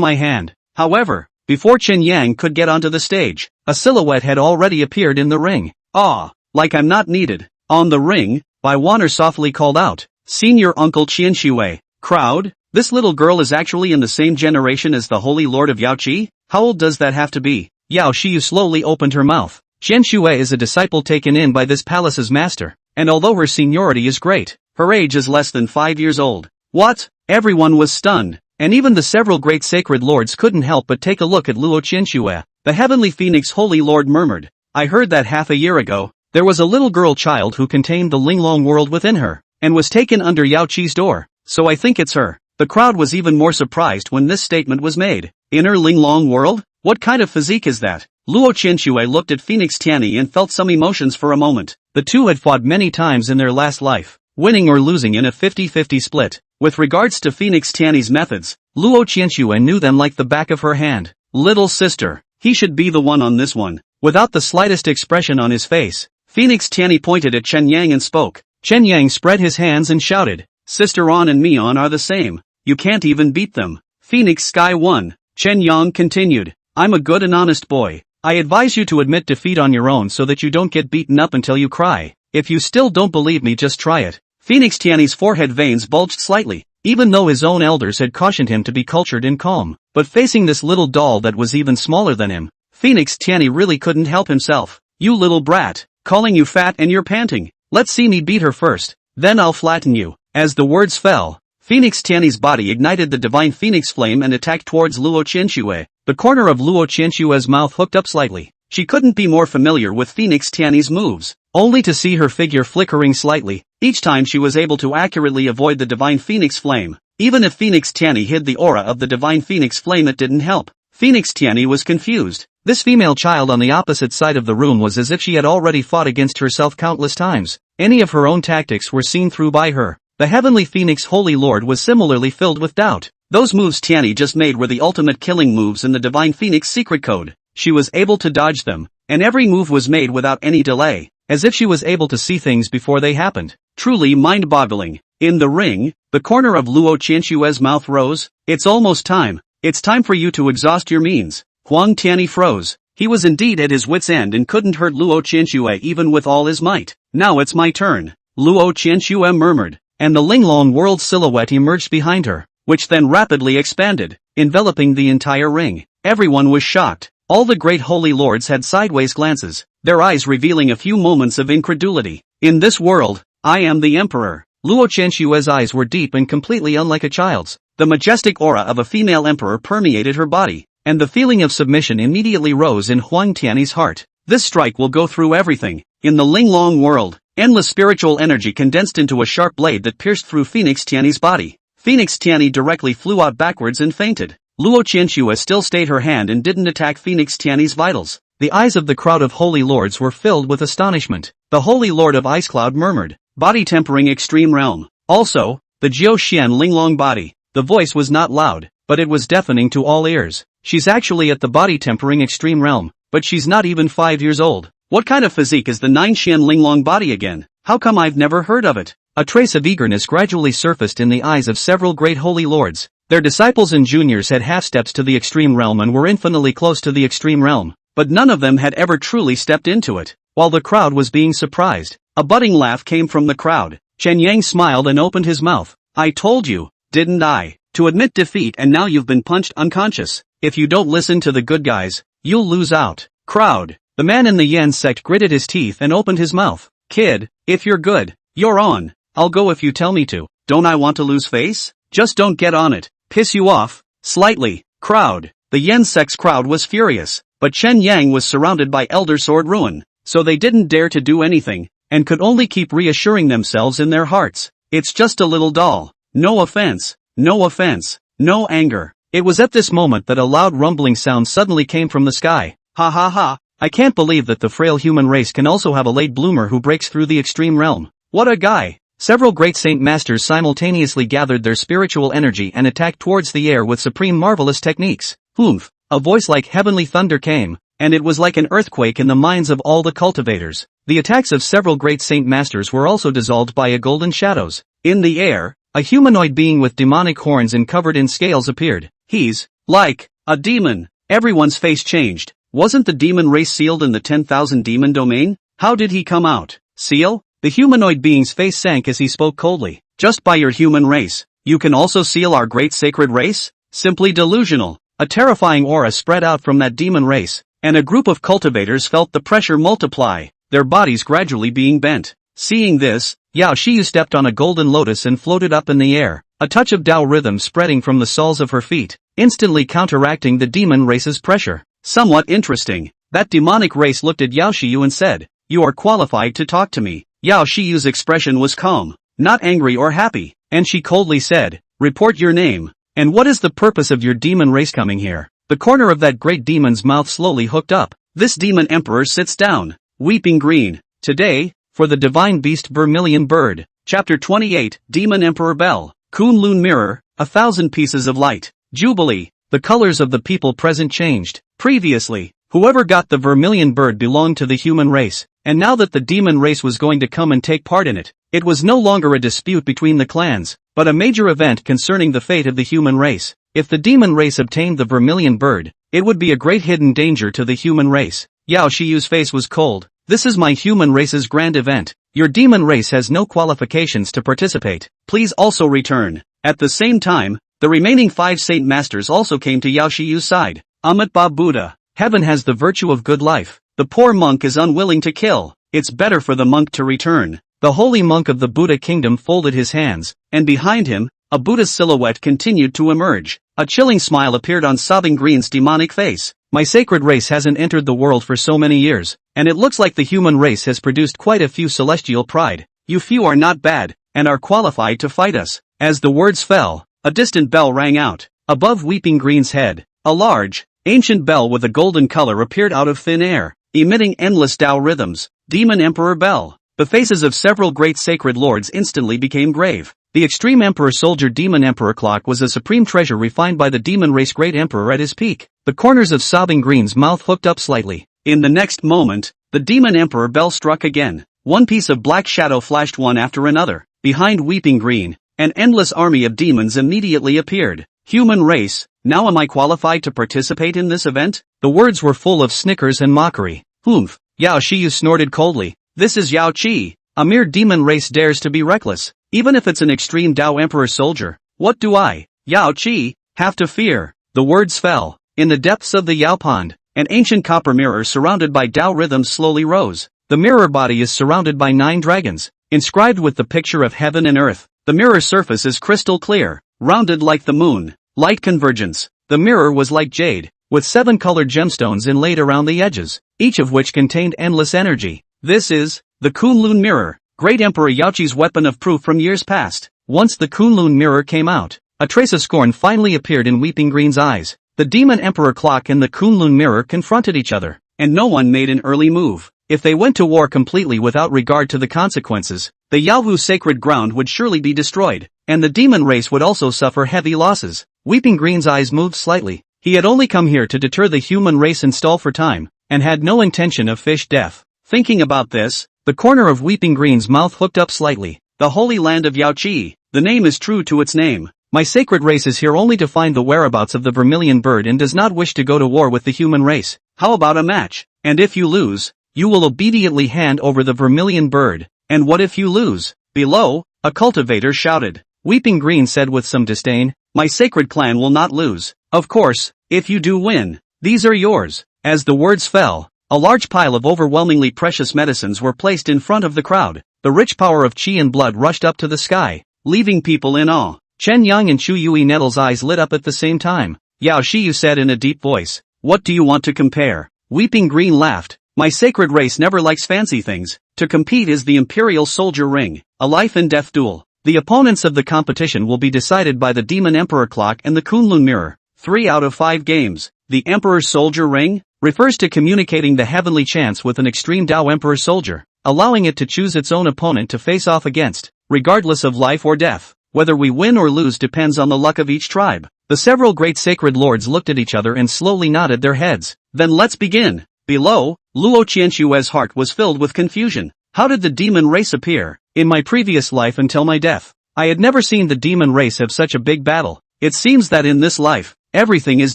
A: my hand. However, before Chen Yang could get onto the stage, a silhouette had already appeared in the ring. Ah, like I'm not needed. On the ring, Bai Wanner softly called out. Senior Uncle Qianshui. Crowd, this little girl is actually in the same generation as the Holy Lord of Yao Chi? How old does that have to be? Yao Shiyu slowly opened her mouth. Qianshui is a disciple taken in by this palace's master, and although her seniority is great, her age is less than 5 years old. What? Everyone was stunned, and even the several great sacred lords couldn't help but take a look at Luo Qianshui. The Heavenly Phoenix Holy Lord murmured. I heard that half a year ago, there was a little girl child who contained the Linglong world within her, and was taken under Yao Chi's door, so I think it's her. The crowd was even more surprised when this statement was made. Inner Linglong world? What kind of physique is that? Luo Qianshui looked at Phoenix Tianyi and felt some emotions for a moment. The two had fought many times in their last life, winning or losing in a 50-50 split. With regards to Phoenix Tianyi's methods, Luo Qianshui knew them like the back of her hand. Little sister, he should be the one on this one. Without the slightest expression on his face, Phoenix Tianyi pointed at Chen Yang and spoke. Chen Yang spread his hands and shouted. Sister On and Mion are the same. You can't even beat them. Phoenix Sky won. Chen Yang continued. I'm a good and honest boy. I advise you to admit defeat on your own so that you don't get beaten up until you cry. If you still don't believe me, just try it. Phoenix Tianyi's forehead veins bulged slightly, even though his own elders had cautioned him to be cultured and calm. But facing this little doll that was even smaller than him, Phoenix Tianyi really couldn't help himself. You little brat, calling you fat and you're panting. Let's see me beat her first, then I'll flatten you. As the words fell, Phoenix Tianyi's body ignited the divine phoenix flame and attacked towards Luo Qianshui. The corner of Luo Qianshui's mouth hooked up slightly. She couldn't be more familiar with Phoenix Tianyi's moves, only to see her figure flickering slightly. Each time she was able to accurately avoid the divine phoenix flame. Even if Phoenix Tianyi hid the aura of the divine phoenix flame, it didn't help. Phoenix Tianyi was confused. This female child on the opposite side of the room was as if she had already fought against herself countless times. Any of her own tactics were seen through by her. The heavenly phoenix Holy Lord was similarly filled with doubt. Those moves Tianyi just made were the ultimate killing moves in the divine phoenix secret code. She was able to dodge them, and every move was made without any delay, as if she was able to see things before they happened. Truly mind-boggling. In the ring, the corner of Luo Qianxue's mouth rose. It's almost time. It's time for you to exhaust your means. Huang Tianyi froze. He was indeed at his wit's end and couldn't hurt Luo Qianxue even with all his might. Now it's my turn, Luo Qianxue murmured, and the Linglong world silhouette emerged behind her, which then rapidly expanded, enveloping the entire ring. Everyone was shocked. All the great holy lords had sideways glances, their eyes revealing a few moments of incredulity. In this world, I am the emperor. Luo Qianxue's eyes were deep and completely unlike a child's. The majestic aura of a female emperor permeated her body, and the feeling of submission immediately rose in Huang Tianyi's heart. This strike will go through everything. In the Linglong world, endless spiritual energy condensed into a sharp blade that pierced through Phoenix Tianyi's body. Phoenix Tianyi directly flew out backwards and fainted. Luo Qianxue still stayed her hand and didn't attack Phoenix Tianyi's vitals. The eyes of the crowd of holy lords were filled with astonishment. The holy lord of Ice Cloud murmured, "Body tempering extreme realm." Also, the Jiao Xian Linglong body. The voice was not loud, but it was deafening to all ears. She's actually at the body tempering extreme realm, but she's not even 5 years old. What kind of physique is the 9 Xian Linglong body again? How come I've never heard of it? A trace of eagerness gradually surfaced in the eyes of several great holy lords. Their disciples and juniors had half-steps to the extreme realm and were infinitely close to the extreme realm, but none of them had ever truly stepped into it. While the crowd was being surprised, a budding laugh came from the crowd. Chen Yang smiled and opened his mouth. "I told you, didn't I, to admit defeat, and now you've been punched unconscious. If you don't listen to the good guys, you'll lose out." Crowd. The man in the Yan sect gritted his teeth and opened his mouth. "Kid, if you're good, you're on. I'll go if you tell me to. Don't I want to lose face? Just don't get on it. Piss you off? Slightly." Crowd. The Yan sect's crowd was furious, but Chen Yang was surrounded by Elder Sword Ruin, so they didn't dare to do anything, and could only keep reassuring themselves in their hearts. It's just a little doll. No offense. No offense. No anger. It was at this moment that a loud rumbling sound suddenly came from the sky. "Ha ha ha. I can't believe that the frail human race can also have a late bloomer who breaks through the extreme realm. What a guy." Several great saint masters simultaneously gathered their spiritual energy and attacked towards the air with supreme marvelous techniques. "Oomph." A voice like heavenly thunder came, and it was like an earthquake in the minds of all the cultivators. The attacks of several great saint masters were also dissolved by a golden shadows. In the air, a humanoid being with demonic horns and covered in scales appeared. "He's like a demon." Everyone's face changed. Wasn't the demon race sealed in the 10,000 demon domain? How did he come out? Seal? The humanoid being's face sank as he spoke coldly. "Just by your human race, you can also seal our great sacred race? Simply delusional." A terrifying aura spread out from that demon race, and a group of cultivators felt the pressure multiply, their bodies gradually being bent. Seeing this, Yao Chi stepped on a golden lotus and floated up in the air, a touch of Tao rhythm spreading from the soles of her feet, instantly counteracting the demon race's pressure. Somewhat interesting. That demonic race looked at Yao Chi and said, "You are qualified to talk to me." Yao Chi's expression was calm, not angry or happy, and she coldly said, "Report your name, and what is the purpose of your demon race coming here?" The corner of that great demon's mouth slowly hooked up. This demon emperor sits down, weeping green. Today, for the divine beast Vermilion bird. Chapter 28, Demon Emperor Bell. Kunlun mirror, 1,000 pieces of light. Jubilee. The colors of the people present changed. Previously, whoever got the Vermilion bird belonged to the human race, and now that the demon race was going to come and take part in it, it was no longer a dispute between the clans, but a major event concerning the fate of the human race. If the demon race obtained the Vermilion bird, it would be a great hidden danger to the human race. Yao Chi's face was cold. "This is my human race's grand event. Your demon race has no qualifications to participate. Please also return." At the same time, the remaining 5 saint masters also came to Yao Chi's side. "Amitabha Buddha. Heaven has the virtue of good life. The poor monk is unwilling to kill. It's better for the monk to return." The holy monk of the Buddha kingdom folded his hands, and behind him, a Buddha's silhouette continued to emerge. A chilling smile appeared on Sobbing Green's demonic face. "My sacred race hasn't entered the world for so many years, and it looks like the human race has produced quite a few celestial pride. You few are not bad, and are qualified to fight us. As the words fell, a distant bell rang out. Above Weeping Green's head, a large, ancient bell with a golden color appeared out of thin air, emitting endless Tao rhythms. Demon Emperor Bell. The faces of several great sacred lords instantly became grave. The Extreme Emperor Soldier Demon Emperor Clock was a supreme treasure refined by the demon race Great Emperor at his peak. The corners of Sobbing Green's mouth hooked up slightly. In the next moment, the Demon Emperor Bell struck again. One piece of black shadow flashed one after another. Behind Weeping Green, an endless army of demons immediately appeared. Human race, now am I qualified to participate in this event? The words were full of snickers and mockery. Humph, Yao Chi snorted coldly. This is Yao Chi. A mere demon race dares to be reckless, even if it's an extreme Tao Emperor soldier. What do I, Yao Chi, have to fear? The words fell. In the depths of the Yao Pond, an ancient copper mirror surrounded by Tao rhythms slowly rose. The mirror body is surrounded by 9 dragons, inscribed with the picture of heaven and earth. The mirror surface is crystal clear, rounded like the moon. Light convergence. The mirror was like jade, with 7 colored gemstones inlaid around the edges, each of which contained endless energy. This is the Kunlun Mirror, Great Emperor Yao Chi's weapon of proof from years past. Once the Kunlun Mirror came out, a trace of scorn finally appeared in Weeping Green's eyes. The Demon Emperor Clock and the Kunlun Mirror confronted each other, and no one made an early move. If they went to war completely without regard to the consequences, the Yaowu sacred ground would surely be destroyed, and the demon race would also suffer heavy losses. Weeping Green's eyes moved slightly. He had only come here to deter the human race and stall for time, and had no intention of fish death. Thinking about this, the corner of Weeping Green's mouth hooked up slightly. The Holy Land of Yao Chi. The name is true to its name. My sacred race is here only to find the whereabouts of the Vermilion bird and does not wish to go to war with the human race. How about a match? And if you lose, you will obediently hand over the Vermilion bird. And what if you lose? Below, a cultivator shouted. Weeping Green said with some disdain, my sacred clan will not lose. Of course, if you do win, these are yours. As the words fell, a large pile of overwhelmingly precious medicines were placed in front of the crowd. The rich power of chi and blood rushed up to the sky, leaving people in awe. Chen Yang and Chu Yui Nettle's eyes lit up at the same time. Yao Chi said in a deep voice, what do you want to compare? Weeping Green laughed. My sacred race never likes fancy things. To compete is the Imperial Soldier Ring, a life and death duel. The opponents of the competition will be decided by the Demon Emperor Clock and the Kunlun Mirror. 3 out of 5 games. The Emperor's Soldier Ring refers to communicating the heavenly chance with an extreme Tao Emperor soldier, allowing it to choose its own opponent to face off against, regardless of life or death. Whether we win or lose depends on the luck of each tribe. The several great sacred lords looked at each other and slowly nodded their heads. Then let's begin. Below, Luo Qianshue's heart was filled with confusion. How did the demon race appear? In my previous life until my death, I had never seen the demon race have such a big battle. It seems that in this life, everything is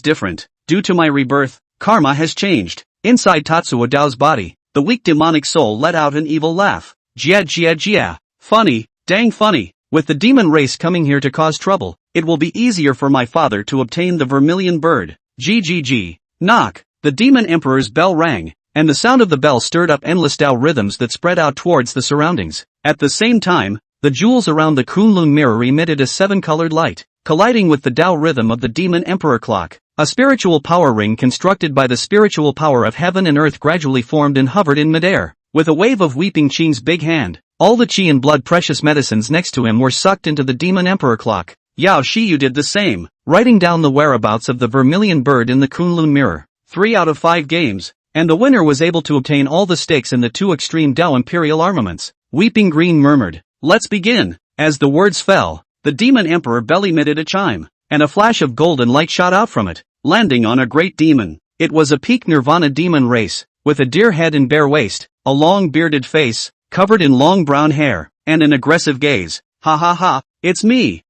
A: different. Due to my rebirth, karma has changed. Inside Tatsuo Dao's body, the weak demonic soul let out an evil laugh. Jia jia jia. Funny, dang funny. With the demon race coming here to cause trouble, it will be easier for my father to obtain the Vermilion bird. GGG. Knock. The demon emperor's bell rang, and the sound of the bell stirred up endless Tao rhythms that spread out towards the surroundings. At the same time, the jewels around the Kunlun mirror emitted a 7-colored light, colliding with the Tao rhythm of the demon emperor clock. A spiritual power ring constructed by the spiritual power of heaven and earth gradually formed and hovered in midair. With a wave of Weeping Qing's big hand, all the chi and blood precious medicines next to him were sucked into the demon emperor clock. Yao Shiyu did the same, writing down the whereabouts of the Vermilion bird in the Kunlun mirror. 3 out of 5 games, and the winner was able to obtain all the stakes in the 2 extreme Tao imperial armaments. Weeping Green murmured, let's begin. As the words fell, the demon emperor bell emitted a chime, and a flash of golden light shot out from it, landing on a great demon. It was a peak nirvana demon race, with a deer head and bare waist, a long bearded face, covered in long brown hair, and an aggressive gaze. Ha ha ha, it's me,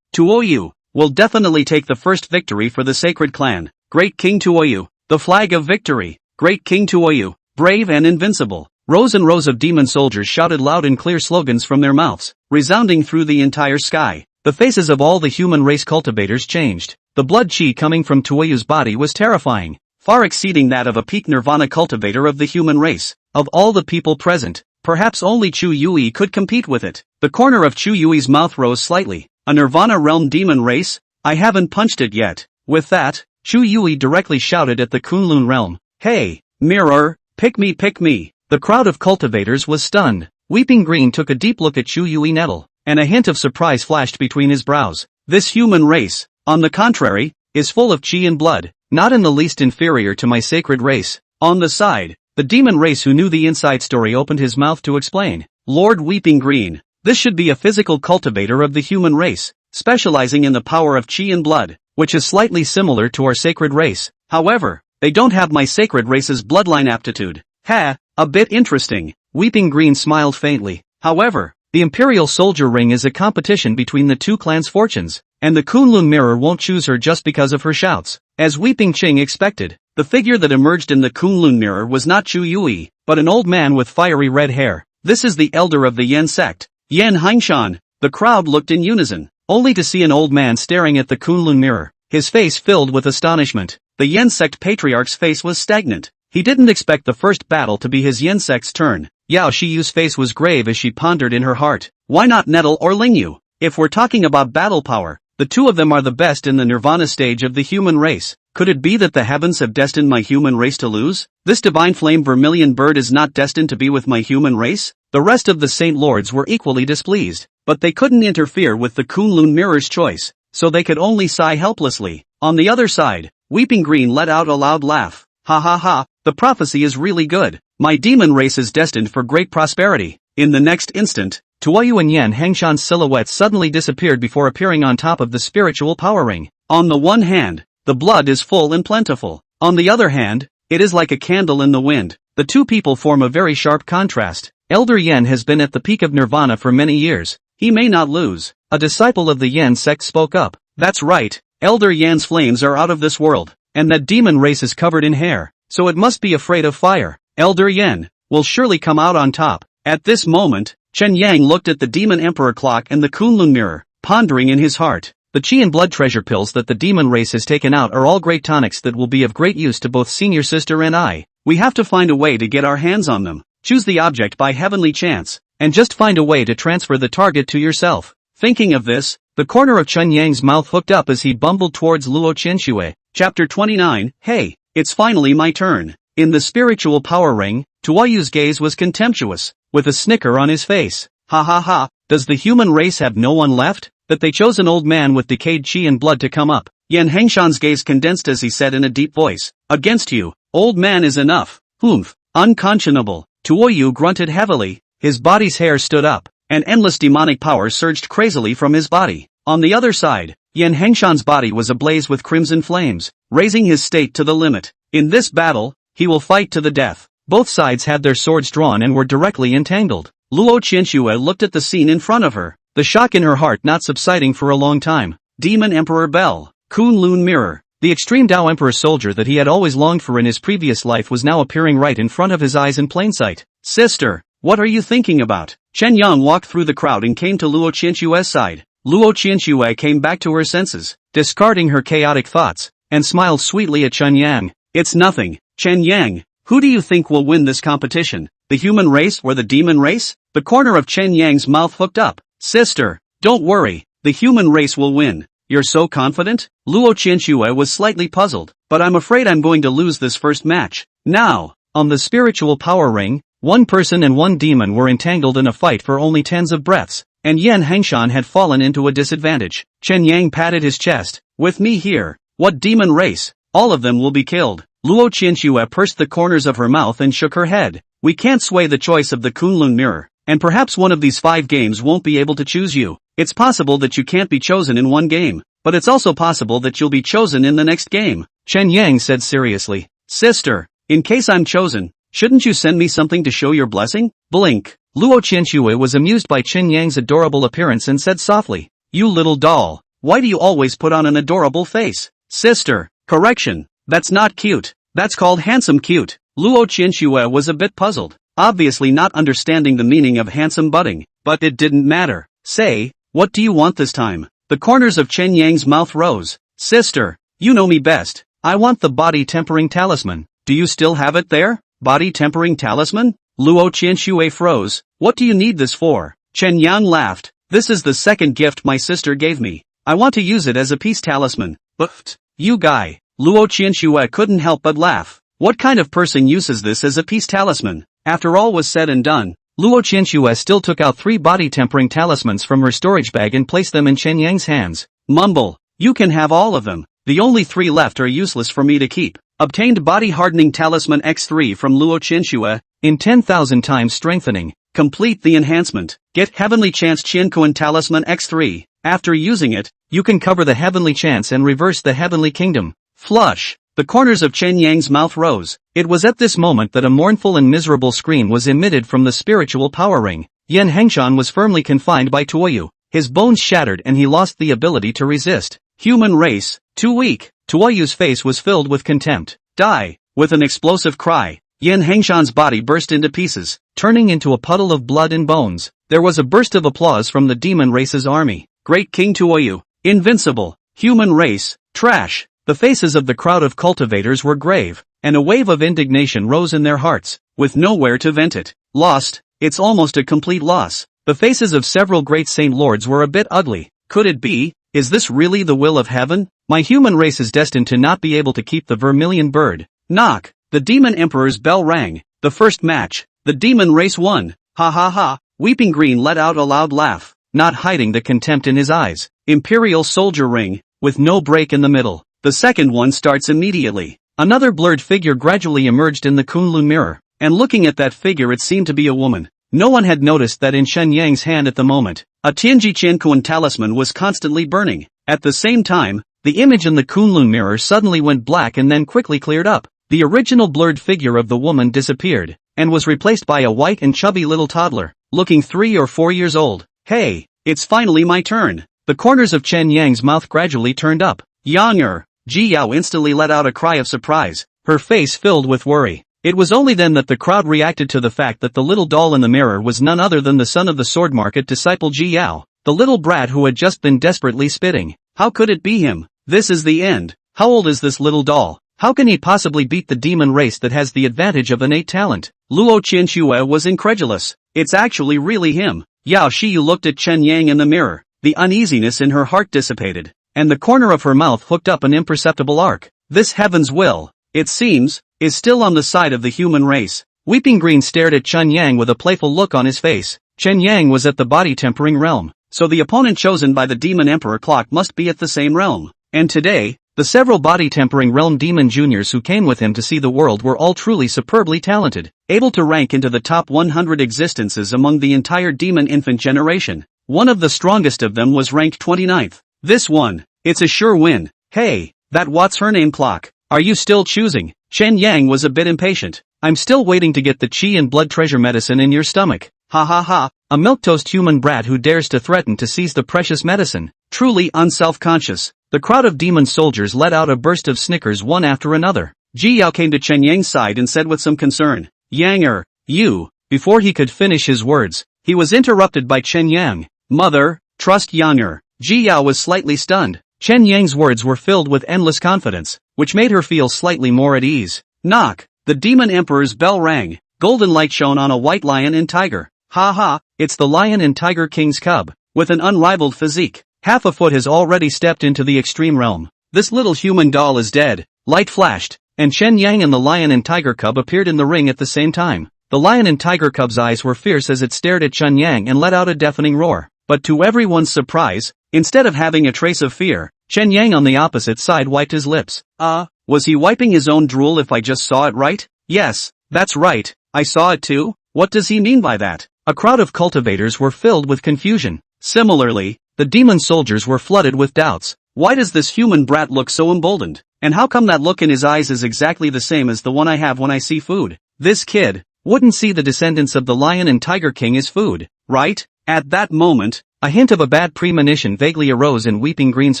A: Tuoyu, will definitely take the first victory for the sacred clan. Great King Tuoyu, the flag of victory. Great King Tuoyu, brave and invincible. Rows and rows of demon soldiers shouted loud and clear slogans from their mouths, resounding through the entire sky. The faces of all the human race cultivators changed. The blood chi coming from Tuoyu's body was terrifying, far exceeding that of a peak nirvana cultivator of the human race. Of all the people present, perhaps only Chu Yui could compete with it. The corner of Chu Yui's mouth rose slightly. A nirvana realm demon race? I haven't punched it yet. With that, Chu Yui directly shouted at the Kunlun realm, hey, mirror, pick me pick me. The crowd of cultivators was stunned. Weeping Green took a deep look at Chu Yui Nettle, and a hint of surprise flashed between his brows. This human race, on the contrary, is full of chi and blood, not in the least inferior to my sacred race. On the side, the demon race who knew the inside story opened his mouth to explain. Lord Weeping Green, this should be a physical cultivator of the human race, specializing in the power of chi and blood, which is slightly similar to our sacred race. However, they don't have my sacred race's bloodline aptitude. Ha, a bit interesting. Weeping Green smiled faintly. However, the Imperial Soldier Ring is a competition between the two clans' fortunes, and the Kunlun Mirror won't choose her just because of her shouts. As Weeping Ching expected, the figure that emerged in the Kunlun Mirror was not Chu Yui, but an old man with fiery red hair. This is the elder of the Yen sect, Yen Hangshan. The crowd looked in unison, only to see an old man staring at the Kunlun Mirror, his face filled with astonishment. The Yen sect patriarch's face was stagnant. He didn't expect the first battle to be his Yen sect's turn. Yao Chi's face was grave as she pondered in her heart. Why not Nettle or Lingyu? If we're talking about battle power, the two of them are the best in the nirvana stage of the human race. Could it be that the heavens have destined my human race to lose? This divine flame Vermilion bird is not destined to be with my human race? The rest of the Saint Lords were equally displeased, but they couldn't interfere with the Kunlun Mirror's choice, so they could only sigh helplessly. On the other side, Weeping Green let out a loud laugh. Ha ha ha, the prophecy is really good. My demon race is destined for great prosperity. In the next instant, Tuoyu and Yen Hangshan's silhouettes suddenly disappeared before appearing on top of the spiritual power ring. On the one hand, the blood is full and plentiful. On the other hand, it is like a candle in the wind. The two people form a very sharp contrast. Elder Yen has been at the peak of nirvana for many years. He may not lose. A disciple of the Yen sect spoke up. That's right, Elder Yan's flames are out of this world, and that demon race is covered in hair, so it must be afraid of fire. Elder Yen will surely come out on top. At this moment, Chen Yang looked at the demon emperor clock and the Kunlun mirror, pondering in his heart. The chi and blood treasure pills that the demon race has taken out are all great tonics that will be of great use to both senior sister and I. We have to find a way to get our hands on them. Choose the object by heavenly chance, and just find a way to transfer the target to yourself. Thinking of this, the corner of Chen Yang's mouth hooked up as he bumbled towards Luo Qianxue. Chapter 29, Hey, it's finally my turn. In the spiritual power ring, Tuoyu's gaze was contemptuous, with a snicker on his face. Ha ha ha, does the human race have no one left? That they chose an old man with decayed chi and blood to come up. Yen Hangshan's gaze condensed as he said in a deep voice, Against you, old man is enough. Humph, unconscionable. Tuoyu grunted heavily, his body's hair stood up, and endless demonic power surged crazily from his body. On the other side, Yen Hangshan's body was ablaze with crimson flames, raising his state to the limit. In this battle, he will fight to the death. Both sides had their swords drawn and were directly entangled. Luo Qianxue looked at the scene in front of her, the shock in her heart not subsiding for a long time. Demon Emperor Bell, Kunlun Mirror. The extreme Tao Emperor soldier that he had always longed for in his previous life was now appearing right in front of his eyes in plain sight. Sister, what are you thinking about? Chen Yang walked through the crowd and came to Luo Qianxue's side. Luo Qianxue came back to her senses, discarding her chaotic thoughts, and smiled sweetly at Chen Yang. It's nothing, Chen Yang. Who do you think will win this competition? The human race or the demon race? The corner of Chen Yang's mouth hooked up. Sister, don't worry, the human race will win. You're so confident? Luo Qianxue was slightly puzzled, but I'm afraid I'm going to lose this first match. Now, on the spiritual power ring, one person and one demon were entangled in a fight for only tens of breaths, and Yen Hangshan had fallen into a disadvantage. Chen Yang patted his chest. With me here, what demon race? All of them will be killed. Luo Qianxue pursed the corners of her mouth and shook her head. We can't sway the choice of the Kunlun Mirror, and perhaps one of these 5 games won't be able to choose you. It's possible that you can't be chosen in one game, but it's also possible that you'll be chosen in the next game. Chen Yang said seriously. Sister, in case I'm chosen, shouldn't you send me something to show your blessing? Blink. Luo Qianxue was amused by Chen Yang's adorable appearance and said softly, You little doll, why do you always put on an adorable face? Sister, correction, that's not cute, that's called handsome cute. Luo Qianxue was a bit puzzled, obviously not understanding the meaning of handsome budding, but it didn't matter. Say, what do you want this time? The corners of Chen Yang's mouth rose. Sister, you know me best. I want the body tempering talisman. Do you still have it there? Body tempering talisman? Luo Qianxue froze. What do you need this for? Chen Yang laughed. This is the second gift my sister gave me. I want to use it as a peace talisman. But, you guy. Luo Qianxue couldn't help but laugh. What kind of person uses this as a peace talisman? After all was said and done, Luo Qianxue still took out 3 body-tempering talismans from her storage bag and placed them in Chen Yang's hands. Mumble, you can have all of them. The only 3 left are useless for me to keep. Obtained body-hardening talisman X3 from Luo Qianxue, in 10,000 times strengthening. Complete the enhancement. Get Heavenly Chance Qiankuan Talisman X3. After using it, you can cover the Heavenly Chance and reverse the Heavenly Kingdom. Flush. The corners of Chen Yang's mouth rose. It was at this moment that a mournful and miserable scream was emitted from the spiritual power ring. Yan Hengshan was firmly confined by Tuoyu. His bones shattered and he lost the ability to resist. Human race, too weak. Tuoyu's face was filled with contempt. Die. With an explosive cry, Yan Hengshan's body burst into pieces, turning into a puddle of blood and bones. There was a burst of applause from the demon race's army. Great King Tuoyu. Invincible. Human race. Trash. The faces of the crowd of cultivators were grave, and a wave of indignation rose in their hearts, with nowhere to vent it. Lost. It's almost a complete loss. The faces of several great saint lords were a bit ugly. Could it be? Is this really the will of heaven? My human race is destined to not be able to keep the vermilion bird. Knock. The demon emperor's bell rang. The first match. The demon race won. Ha ha ha. Weeping Green let out a loud laugh, not hiding the contempt in his eyes. Imperial soldier ring, with no break in the middle. The second one starts immediately. Another blurred figure gradually emerged in the Kunlun mirror, and looking at that figure it seemed to be a woman. No one had noticed that in Shen Yang's hand at the moment, a Tianji Qiankuan talisman was constantly burning. At the same time, the image in the Kunlun mirror suddenly went black and then quickly cleared up. The original blurred figure of the woman disappeared, and was replaced by a white and chubby little toddler, looking 3 or 4 years old. Hey, it's finally my turn. The corners of Chen Yang's mouth gradually turned up. Yanger. Ji Yao instantly let out a cry of surprise, her face filled with worry. It was only then that the crowd reacted to the fact that the little doll in the mirror was none other than the son of the sword market disciple Ji Yao, the little brat who had just been desperately spitting. How could it be him? This is the end. How old is this little doll? How can he possibly beat the demon race that has the advantage of innate talent? Luo Qianxue was incredulous. It's actually really him. Yao Chi looked at Chen Yang in the mirror. The uneasiness in her heart dissipated, and the corner of her mouth hooked up an imperceptible arc. This heaven's will, it seems, is still on the side of the human race. Weeping Green stared at Chen Yang with a playful look on his face. Chen Yang was at the body-tempering realm, so the opponent chosen by the demon emperor clock must be at the same realm. And today, the several body-tempering realm demon juniors who came with him to see the world were all truly superbly talented, able to rank into the top 100 existences among the entire demon infant generation. One of the strongest of them was ranked 29th. This one, it's a sure win. Hey, that what's her name clock, are you still choosing? Chen Yang was a bit impatient. I'm still waiting to get the chi and blood treasure medicine in your stomach. Ha ha ha, a milquetoast human brat who dares to threaten to seize the precious medicine. Truly unself-conscious. The crowd of demon soldiers let out a burst of snickers one after another. Ji Yao came to Chen Yang's side and said with some concern, Yanger, you. Before he could finish his words, he was interrupted by Chen Yang. Mother, trust Yanger. Ji Yao was slightly stunned. Chen Yang's words were filled with endless confidence, which made her feel slightly more at ease. Knock. The demon emperor's bell rang. Golden light shone on a white lion and tiger. Ha ha, it's the lion and tiger king's cub, with an unrivaled physique. Half a foot has already stepped into the extreme realm. This little human doll is dead. Light flashed, and Chen Yang and the lion and tiger cub appeared in the ring at the same time. The lion and tiger cub's eyes were fierce as it stared at Chen Yang and let out a deafening roar. But to everyone's surprise, instead of having a trace of fear, Chen Yang on the opposite side wiped his lips. Was he wiping his own drool if I just saw it right? Yes, that's right, I saw it too. What does he mean by that? A crowd of cultivators were filled with confusion. Similarly, the demon soldiers were flooded with doubts. Why does this human brat look so emboldened? And how come that look in his eyes is exactly the same as the one I have when I see food? This kid wouldn't see the descendants of the lion and tiger king as food, right? At that moment, a hint of a bad premonition vaguely arose in Weeping Green's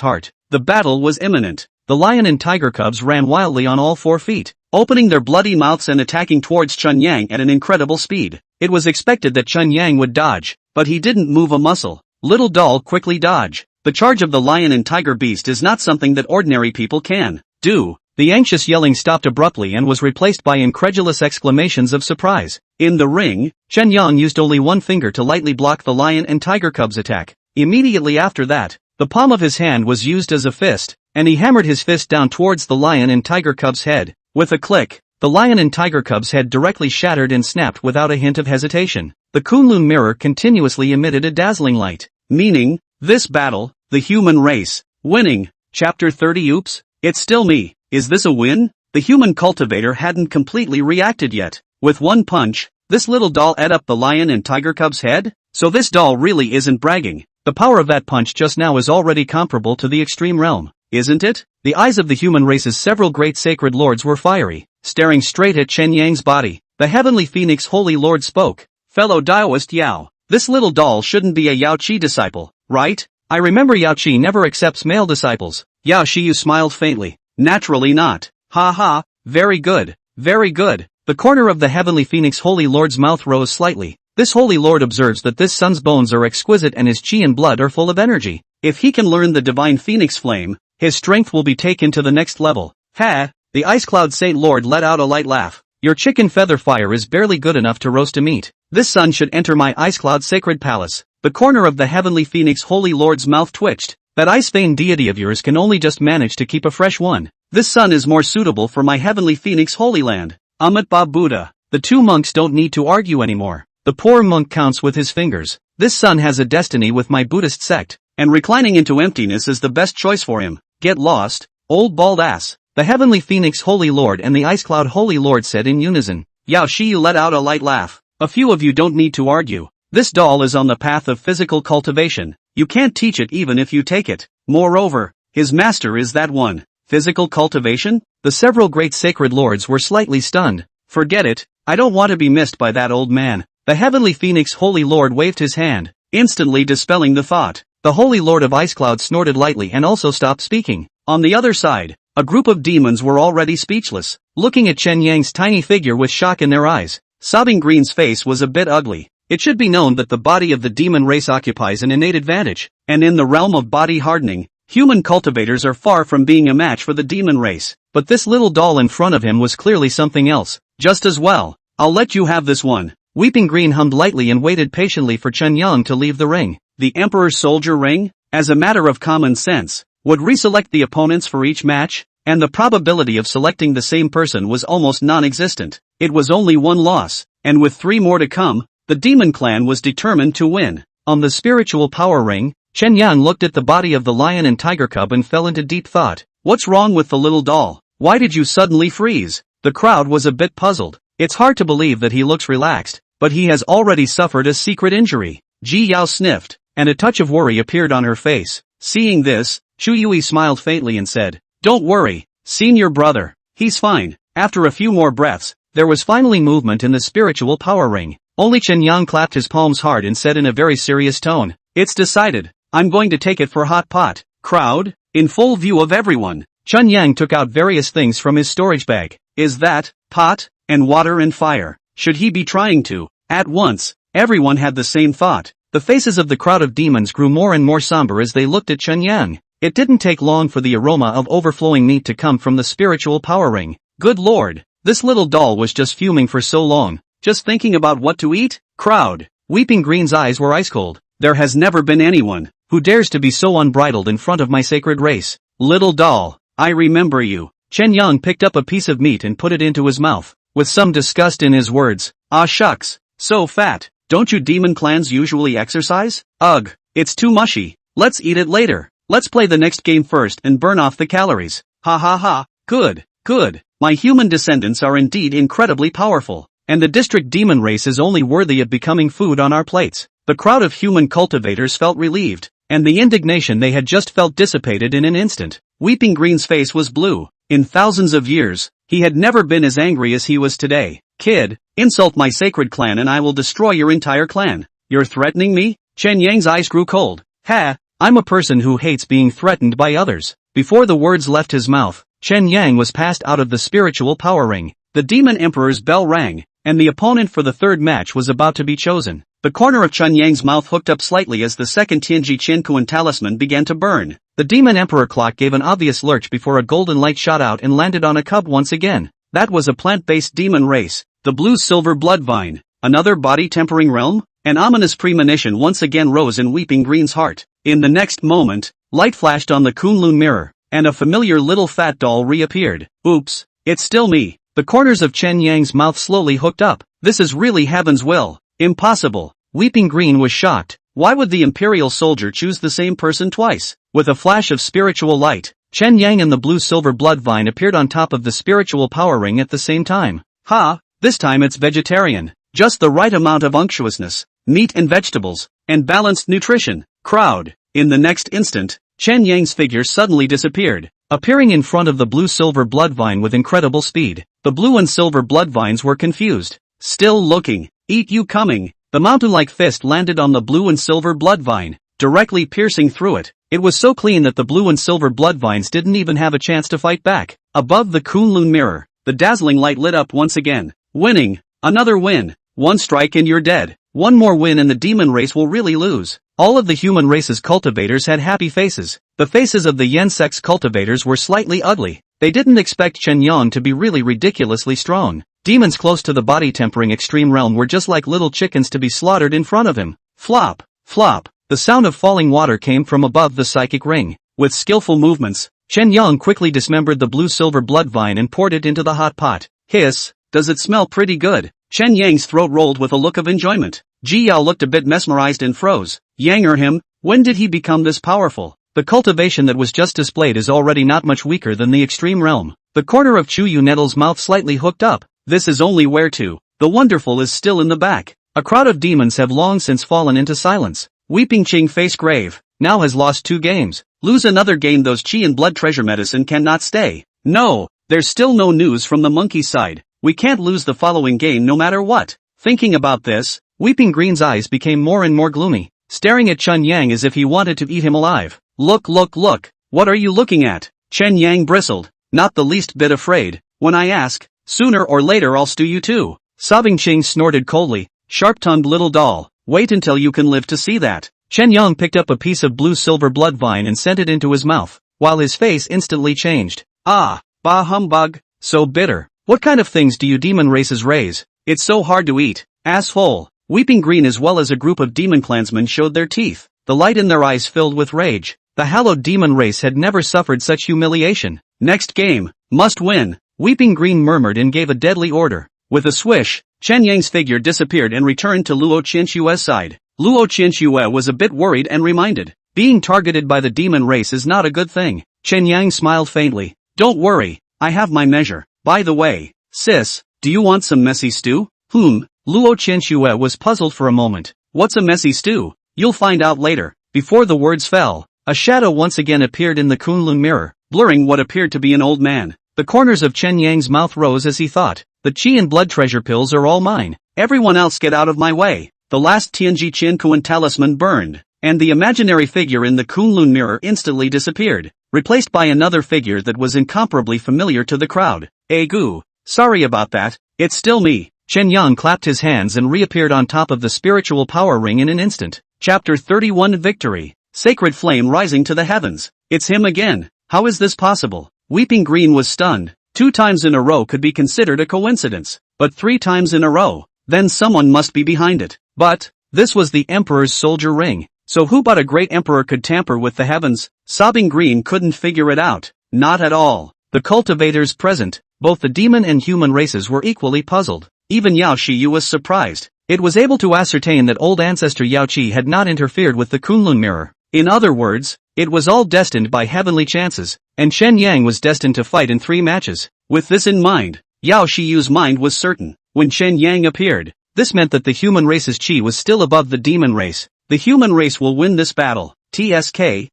A: heart. The battle was imminent. The lion and tiger cubs ran wildly on all 4 feet, opening their bloody mouths and attacking towards Chen Yang at an incredible speed. It was expected that Chen Yang would dodge, but he didn't move a muscle. Little doll quickly dodge. The charge of the lion and tiger beast is not something that ordinary people can do. The anxious yelling stopped abruptly and was replaced by incredulous exclamations of surprise. In the ring, Chen Yang used only one finger to lightly block the lion and tiger cub's attack. Immediately after that, the palm of his hand was used as a fist, and he hammered his fist down towards the lion and tiger cub's head. With a click, the lion and tiger cub's head directly shattered and snapped without a hint of hesitation. the Kunlun mirror continuously emitted a dazzling light. Meaning, this battle, the human race, winning. Chapter 30. Oops, it's still me. Is this a win? The human cultivator hadn't completely reacted yet. With one punch, this little doll ate up the lion and tiger cub's head? So this doll really isn't bragging. The power of that punch just now is already comparable to the extreme realm, isn't it? The eyes of the human race's several great sacred lords were fiery, staring straight at Chen Yang's body. The heavenly phoenix holy lord spoke. Fellow Taoist Yao, this little doll shouldn't be a Yao Chi disciple, right? I remember Yao Chi never accepts male disciples. Yao Chi smiled faintly. Naturally not. Ha ha, very good, very good. The corner of the heavenly phoenix holy lord's mouth rose slightly. This holy lord observes that this son's bones are exquisite and his chi and blood are full of energy. If he can learn the divine phoenix flame, his strength will be taken to the next level. Ha! The ice cloud saint lord let out a light laugh. Your chicken feather fire is barely good enough to roast a meat. This son should enter my ice cloud sacred palace. The corner of the heavenly phoenix holy lord's mouth twitched. That ice vein deity of yours can only just manage to keep a fresh one. This son is more suitable for my heavenly phoenix holy land. Amit Ba Buddha. The two monks don't need to argue anymore. The poor monk counts with his fingers. This son has a destiny with my Buddhist sect, and reclining into emptiness is the best choice for him. Get lost, old bald ass. The heavenly phoenix holy lord and the ice cloud holy lord said in unison. Yao Chi let out a light laugh. A few of you don't need to argue. This doll is on the path of physical cultivation. You can't teach it even if you take it. Moreover, his master is that one. Physical cultivation? The several great sacred lords were slightly stunned. Forget it, I don't want to be missed by that old man. The heavenly phoenix holy lord waved his hand, instantly dispelling the thought. The holy lord of ice cloud snorted lightly and also stopped speaking. On the other side, a group of demons were already speechless, looking at Chen Yang's tiny figure with shock in their eyes. Sobbing Green's face was a bit ugly. It should be known that the body of the demon race occupies an innate advantage, and in the realm of body hardening, human cultivators are far from being a match for the demon race. But this little doll in front of him was clearly something else. Just as well, I'll let you have this one. Weeping Green hummed lightly and waited patiently for Chen Yang to leave the ring. The Emperor's soldier ring, as a matter of common sense, would reselect the opponents for each match, and the probability of selecting the same person was almost non-existent. It was only one loss, and with 3 more to come, the demon clan was determined to win. On the spiritual power ring, Chen Yang looked at the body of the lion and tiger cub and fell into deep thought. What's wrong with the little doll? Why did you suddenly freeze? The crowd was a bit puzzled. It's hard to believe that he looks relaxed, but he has already suffered a secret injury. Ji Yao sniffed, and a touch of worry appeared on her face. Seeing this, Shu Yui smiled faintly and said, "Don't worry, senior brother, he's fine." After a few more breaths, there was finally movement in the spiritual power ring. Only Chen Yang clapped his palms hard and said in a very serious tone, "It's decided, I'm going to take it for hot pot." Crowd, in full view of everyone, Chen Yang took out various things from his storage bag. Is that, pot, and water and fire? Should he be trying to? At once, everyone had the same thought. The faces of the crowd of demons grew more and more somber as they looked at Chen Yang. It didn't take long for the aroma of overflowing meat to come from the spiritual power ring. Good lord, this little doll was just fuming for so long, just thinking about what to eat? Crowd. Weeping Green's eyes were ice cold. There has never been anyone who dares to be so unbridled in front of my sacred race. Little doll, I remember you. Chen Yang picked up a piece of meat and put it into his mouth, with some disgust in his words. Ah shucks, so fat. Don't you demon clans usually exercise? Ugh, it's too mushy. Let's eat it later. Let's play the next game first and burn off the calories. Ha ha ha, good, good. My human descendants are indeed incredibly powerful, and the district demon race is only worthy of becoming food on our plates. The crowd of human cultivators felt relieved, and the indignation they had just felt dissipated in an instant. Weeping Green's face was blue. In thousands of years, he had never been as angry as he was today. Kid, insult my sacred clan and I will destroy your entire clan. You're threatening me? Chen Yang's eyes grew cold. Ha, I'm a person who hates being threatened by others. Before the words left his mouth, Chen Yang was passed out of the spiritual power ring. The demon emperor's bell rang, and the opponent for the third match was about to be chosen. The corner of Chen Yang's mouth hooked up slightly as the second Tianji Qiankuan talisman began to burn. The demon emperor clock gave an obvious lurch before a golden light shot out and landed on a cub once again. That was a plant-based demon race, the blue-silver bloodvine. Another body-tempering realm? An ominous premonition once again rose in Weeping Green's heart. In the next moment, light flashed on the Kunlun mirror, and a familiar little fat doll reappeared. Oops, it's still me. The corners of Chen Yang's mouth slowly hooked up. This is really heaven's will. Impossible. Weeping Green was shocked. Why would the Imperial soldier choose the same person twice? With a flash of spiritual light, Chen Yang and the blue-silver blood vine appeared on top of the spiritual power ring at the same time. Ha! This time it's vegetarian. Just the right amount of unctuousness, meat and vegetables, and balanced nutrition. Crowd. In the next instant, Chen Yang's figure suddenly disappeared, appearing in front of the blue-silver blood vine with incredible speed. The blue and silver blood vines were confused. Still looking. Eat you coming. The mountain-like fist landed on the blue and silver blood vine, directly piercing through it. It was so clean that the blue and silver blood vines didn't even have a chance to fight back. Above the Kunlun mirror, the dazzling light lit up once again. Winning. Another win. One strike and you're dead. One more win and the demon race will really lose. All of the human race's cultivators had happy faces. The faces of the Yen sect's cultivators were slightly ugly. They didn't expect Chen Yang to be really ridiculously strong. Demons close to the body-tempering extreme realm were just like little chickens to be slaughtered in front of him. Flop, flop. The sound of falling water came from above the psychic ring. With skillful movements, Chen Yang quickly dismembered the blue-silver blood vine and poured it into the hot pot. Hiss, does it smell pretty good? Chen Yang's throat rolled with a look of enjoyment. Ji Yao looked a bit mesmerized and froze. Yang him, when did he become this powerful? The cultivation that was just displayed is already not much weaker than the extreme realm. The corner of Chu Yu Nettle's mouth slightly hooked up. This is only where to. The wonderful is still in the back. A crowd of demons have long since fallen into silence. Weeping Qing face grave, now has lost 2 games. Lose another game, those chi and blood treasure medicine cannot stay. No, there's still no news from the monkey side. We can't lose the following game no matter what. Thinking about this, Weeping Green's eyes became more and more gloomy, staring at Chen Yang as if he wanted to eat him alive. Look, look, look, what are you looking at? Chen Yang bristled, not the least bit afraid. When I ask, sooner or later I'll stew you too. Sobbing Qing snorted coldly, sharp-tongued little doll, wait until you can live to see that. Chen Yang picked up a piece of blue-silver blood vine and sent it into his mouth, while his face instantly changed. Ah, bah humbug, so bitter. What kind of things do you demon races raise? It's so hard to eat. Asshole. Weeping Green as well as a group of demon clansmen showed their teeth, the light in their eyes filled with rage. The hallowed demon race had never suffered such humiliation. Next game. Must win. Weeping Green murmured and gave a deadly order. With a swish, Chen Yang's figure disappeared and returned to Luo Qianxue's side. Luo Qianxue was a bit worried and reminded. Being targeted by the demon race is not a good thing. Chen Yang smiled faintly. Don't worry, I have my measure. By the way, sis, do you want some messy stew? Luo Qianxue was puzzled for a moment. What's a messy stew? You'll find out later. Before the words fell, a shadow once again appeared in the Kunlun mirror, blurring what appeared to be an old man. The corners of Chen Yang's mouth rose as he thought, the chi and blood treasure pills are all mine. Everyone else get out of my way. The last Tianji Qiankuan talisman burned, and the imaginary figure in the Kunlun mirror instantly disappeared, replaced by another figure that was incomparably familiar to the crowd. Gu, sorry about that, it's still me. Chen Yang clapped his hands and reappeared on top of the spiritual power ring in an instant. Chapter 31 Victory. Sacred flame rising to the heavens. It's him again. How is this possible? Weeping Green was stunned. 2 times in a row could be considered a coincidence, but 3 times in a row, then someone must be behind it. But, this was the Emperor's soldier ring. So who but a great emperor could tamper with the heavens? Sobbing Green couldn't figure it out. Not at all. The cultivators present, both the demon and human races were equally puzzled. Even Yao Chi was surprised. It was able to ascertain that old ancestor Yao Chi had not interfered with the Kunlun mirror. In other words, it was all destined by heavenly chances, and Chen Yang was destined to fight in 3 matches. With this in mind, Yao Xiu's mind was certain. When Chen Yang appeared, this meant that the human race's chi was still above the demon race. The human race will win this battle. TSK,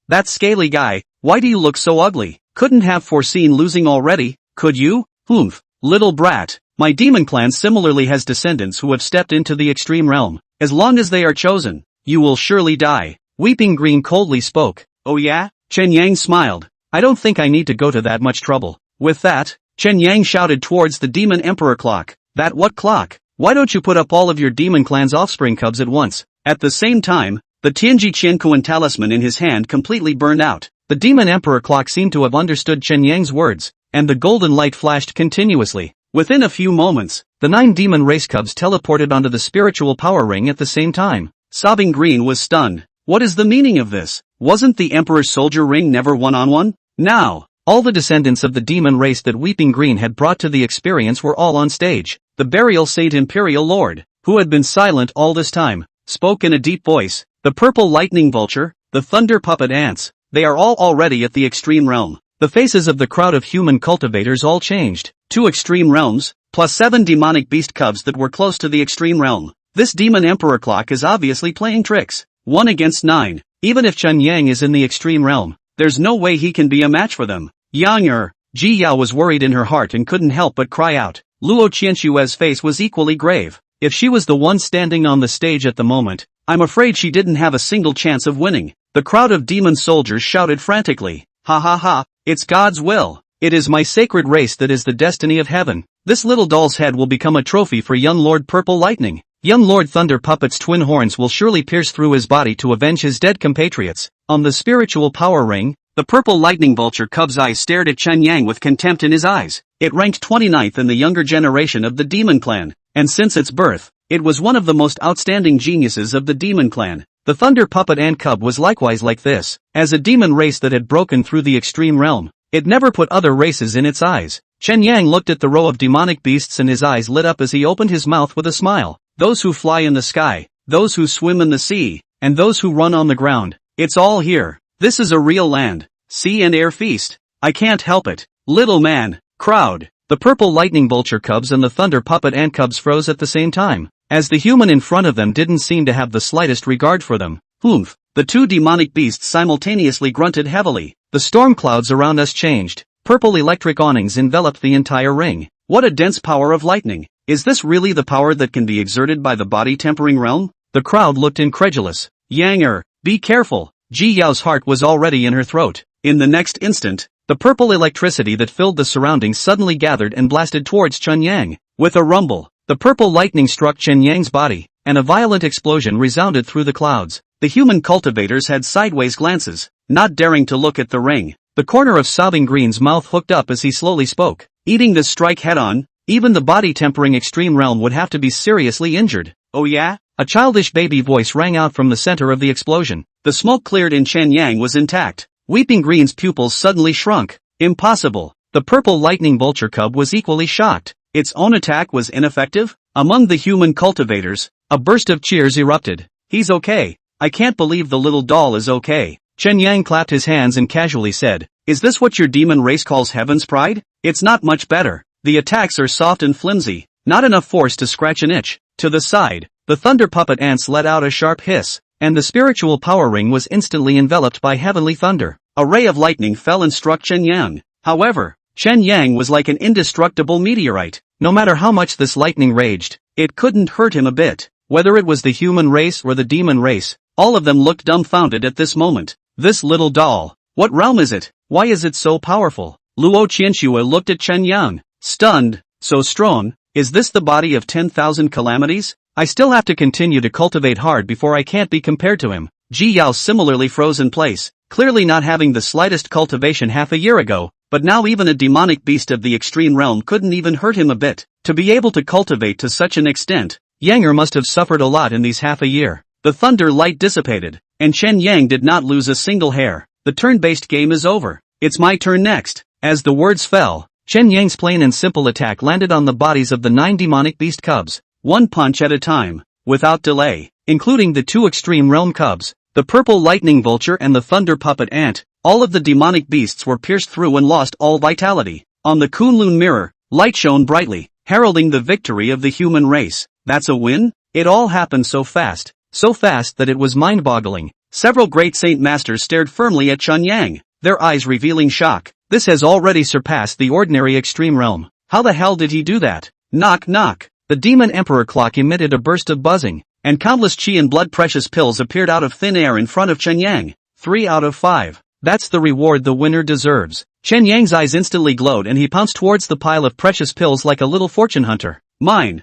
A: that scaly guy, why do you look so ugly? Couldn't have foreseen losing already, could you? Humph, little brat. My demon clan similarly has descendants who have stepped into the extreme realm. As long as they are chosen, you will surely die. Weeping Green coldly spoke. Oh yeah? Chen Yang smiled. I don't think I need to go to that much trouble. With that, Chen Yang shouted towards the demon emperor clock. That what clock? Why don't you put up all of your demon clan's offspring cubs at once? At the same time, the Tianji Qiankuan talisman in his hand completely burned out. The demon emperor clock seemed to have understood Chen Yang's words, and the golden light flashed continuously. Within a few moments, the 9 demon race cubs teleported onto the spiritual power ring at the same time. Sobbing Green was stunned. What is the meaning of this? Wasn't the Emperor's soldier ring never one-on-one? Now, all the descendants of the demon race that Weeping Green had brought to the experience were all on stage. The burial Saint Imperial Lord, who had been silent all this time, spoke in a deep voice. The purple lightning vulture, the thunder puppet ants, they are all already at the extreme realm. The faces of the crowd of human cultivators all changed. 2 extreme realms, plus 7 demonic beast cubs that were close to the extreme realm. This demon emperor clock is obviously playing tricks. 1 against 9. Even if Chen Yang is in the extreme realm, there's no way he can be a match for them. Yang Ji Yao was worried in her heart and couldn't help but cry out. Luo Qianshue's face was equally grave. If she was the one standing on the stage at the moment, I'm afraid she didn't have a single chance of winning. The crowd of demon soldiers shouted frantically. Ha ha ha, it's God's will. It is my sacred race that is the destiny of heaven. This little doll's head will become a trophy for young Lord Purple Lightning. Young Lord Thunder Puppet's twin horns will surely pierce through his body to avenge his dead compatriots. On the spiritual power ring, the purple lightning vulture cub's eyes stared at Chen Yang with contempt in his eyes. It ranked 29th in the younger generation of the demon clan, and since its birth, it was one of the most outstanding geniuses of the demon clan. The thunder puppet ant cub was likewise like this. As a demon race that had broken through the extreme realm, it never put other races in its eyes. Chen Yang looked at the row of demonic beasts and his eyes lit up as he opened his mouth with a smile. Those who fly in the sky, those who swim in the sea, and those who run on the ground. It's all here. This is a real land, sea and air feast. I can't help it. Little man, crowd. The purple lightning vulture cubs and the thunder puppet ant cubs froze at the same time, as the human in front of them didn't seem to have the slightest regard for them. Oomph. The 2 demonic beasts simultaneously grunted heavily. The storm clouds around us changed. Purple electric awnings enveloped the entire ring. What a dense power of lightning. Is this really the power that can be exerted by the body-tempering realm? The crowd looked incredulous. Yang be careful. Ji Yao's heart was already in her throat. In the next instant, the purple electricity that filled the surroundings suddenly gathered and blasted towards Chen Yang. With a rumble, the purple lightning struck Chen Yang's body, and a violent explosion resounded through the clouds. The human cultivators had sideways glances, not daring to look at the ring. The corner of Sobbing Green's mouth hooked up as he slowly spoke. Eating this strike head-on, even the body-tempering extreme realm would have to be seriously injured. Oh yeah? A childish baby voice rang out from the center of the explosion. The smoke cleared and Chen Yang was intact. Weeping Green's pupils suddenly shrunk. Impossible. The purple lightning vulture cub was equally shocked. Its own attack was ineffective? Among the human cultivators, a burst of cheers erupted. He's okay. I can't believe the little doll is okay. Chen Yang clapped his hands and casually said, is this what your demon race calls heaven's pride? It's not much better. The attacks are soft and flimsy, not enough force to scratch an itch. To the side, the thunder puppet ants let out a sharp hiss, and the spiritual power ring was instantly enveloped by heavenly thunder. A ray of lightning fell and struck Chen Yang. However, Chen Yang was like an indestructible meteorite. No matter how much this lightning raged, it couldn't hurt him a bit. Whether it was the human race or the demon race, all of them looked dumbfounded at this moment. This little doll, what realm is it? Why is it so powerful? Luo Qianxue looked at Chen Yang, stunned. So strong, is this the body of 10,000 calamities? I still have to continue to cultivate hard before I can't be compared to him. Ji Yao similarly froze in place, clearly not having the slightest cultivation half a year ago, but now even a demonic beast of the extreme realm couldn't even hurt him a bit. To be able to cultivate to such an extent, Yang must have suffered a lot in these half a year. The thunder light dissipated, and Chen Yang did not lose a single hair. The turn-based game is over. It's my turn next. As the words fell, Chen Yang's plain and simple attack landed on the bodies of the 9 demonic beast cubs, one punch at a time, without delay, including the 2 extreme realm cubs, the purple lightning vulture and the thunder puppet ant. All of the demonic beasts were pierced through and lost all vitality. On the Kunlun mirror, light shone brightly, heralding the victory of the human race. That's a win? It all happened so fast that it was mind-boggling. Several great saint masters stared firmly at Chen Yang, their eyes revealing shock. This has already surpassed the ordinary extreme realm. How the hell did he do that? Knock knock. The demon emperor clock emitted a burst of buzzing, and countless chi and blood precious pills appeared out of thin air in front of Chen Yang. 3 out of 5. That's the reward the winner deserves. Chen Yang's eyes instantly glowed and he pounced towards the pile of precious pills like a little fortune hunter. Mine,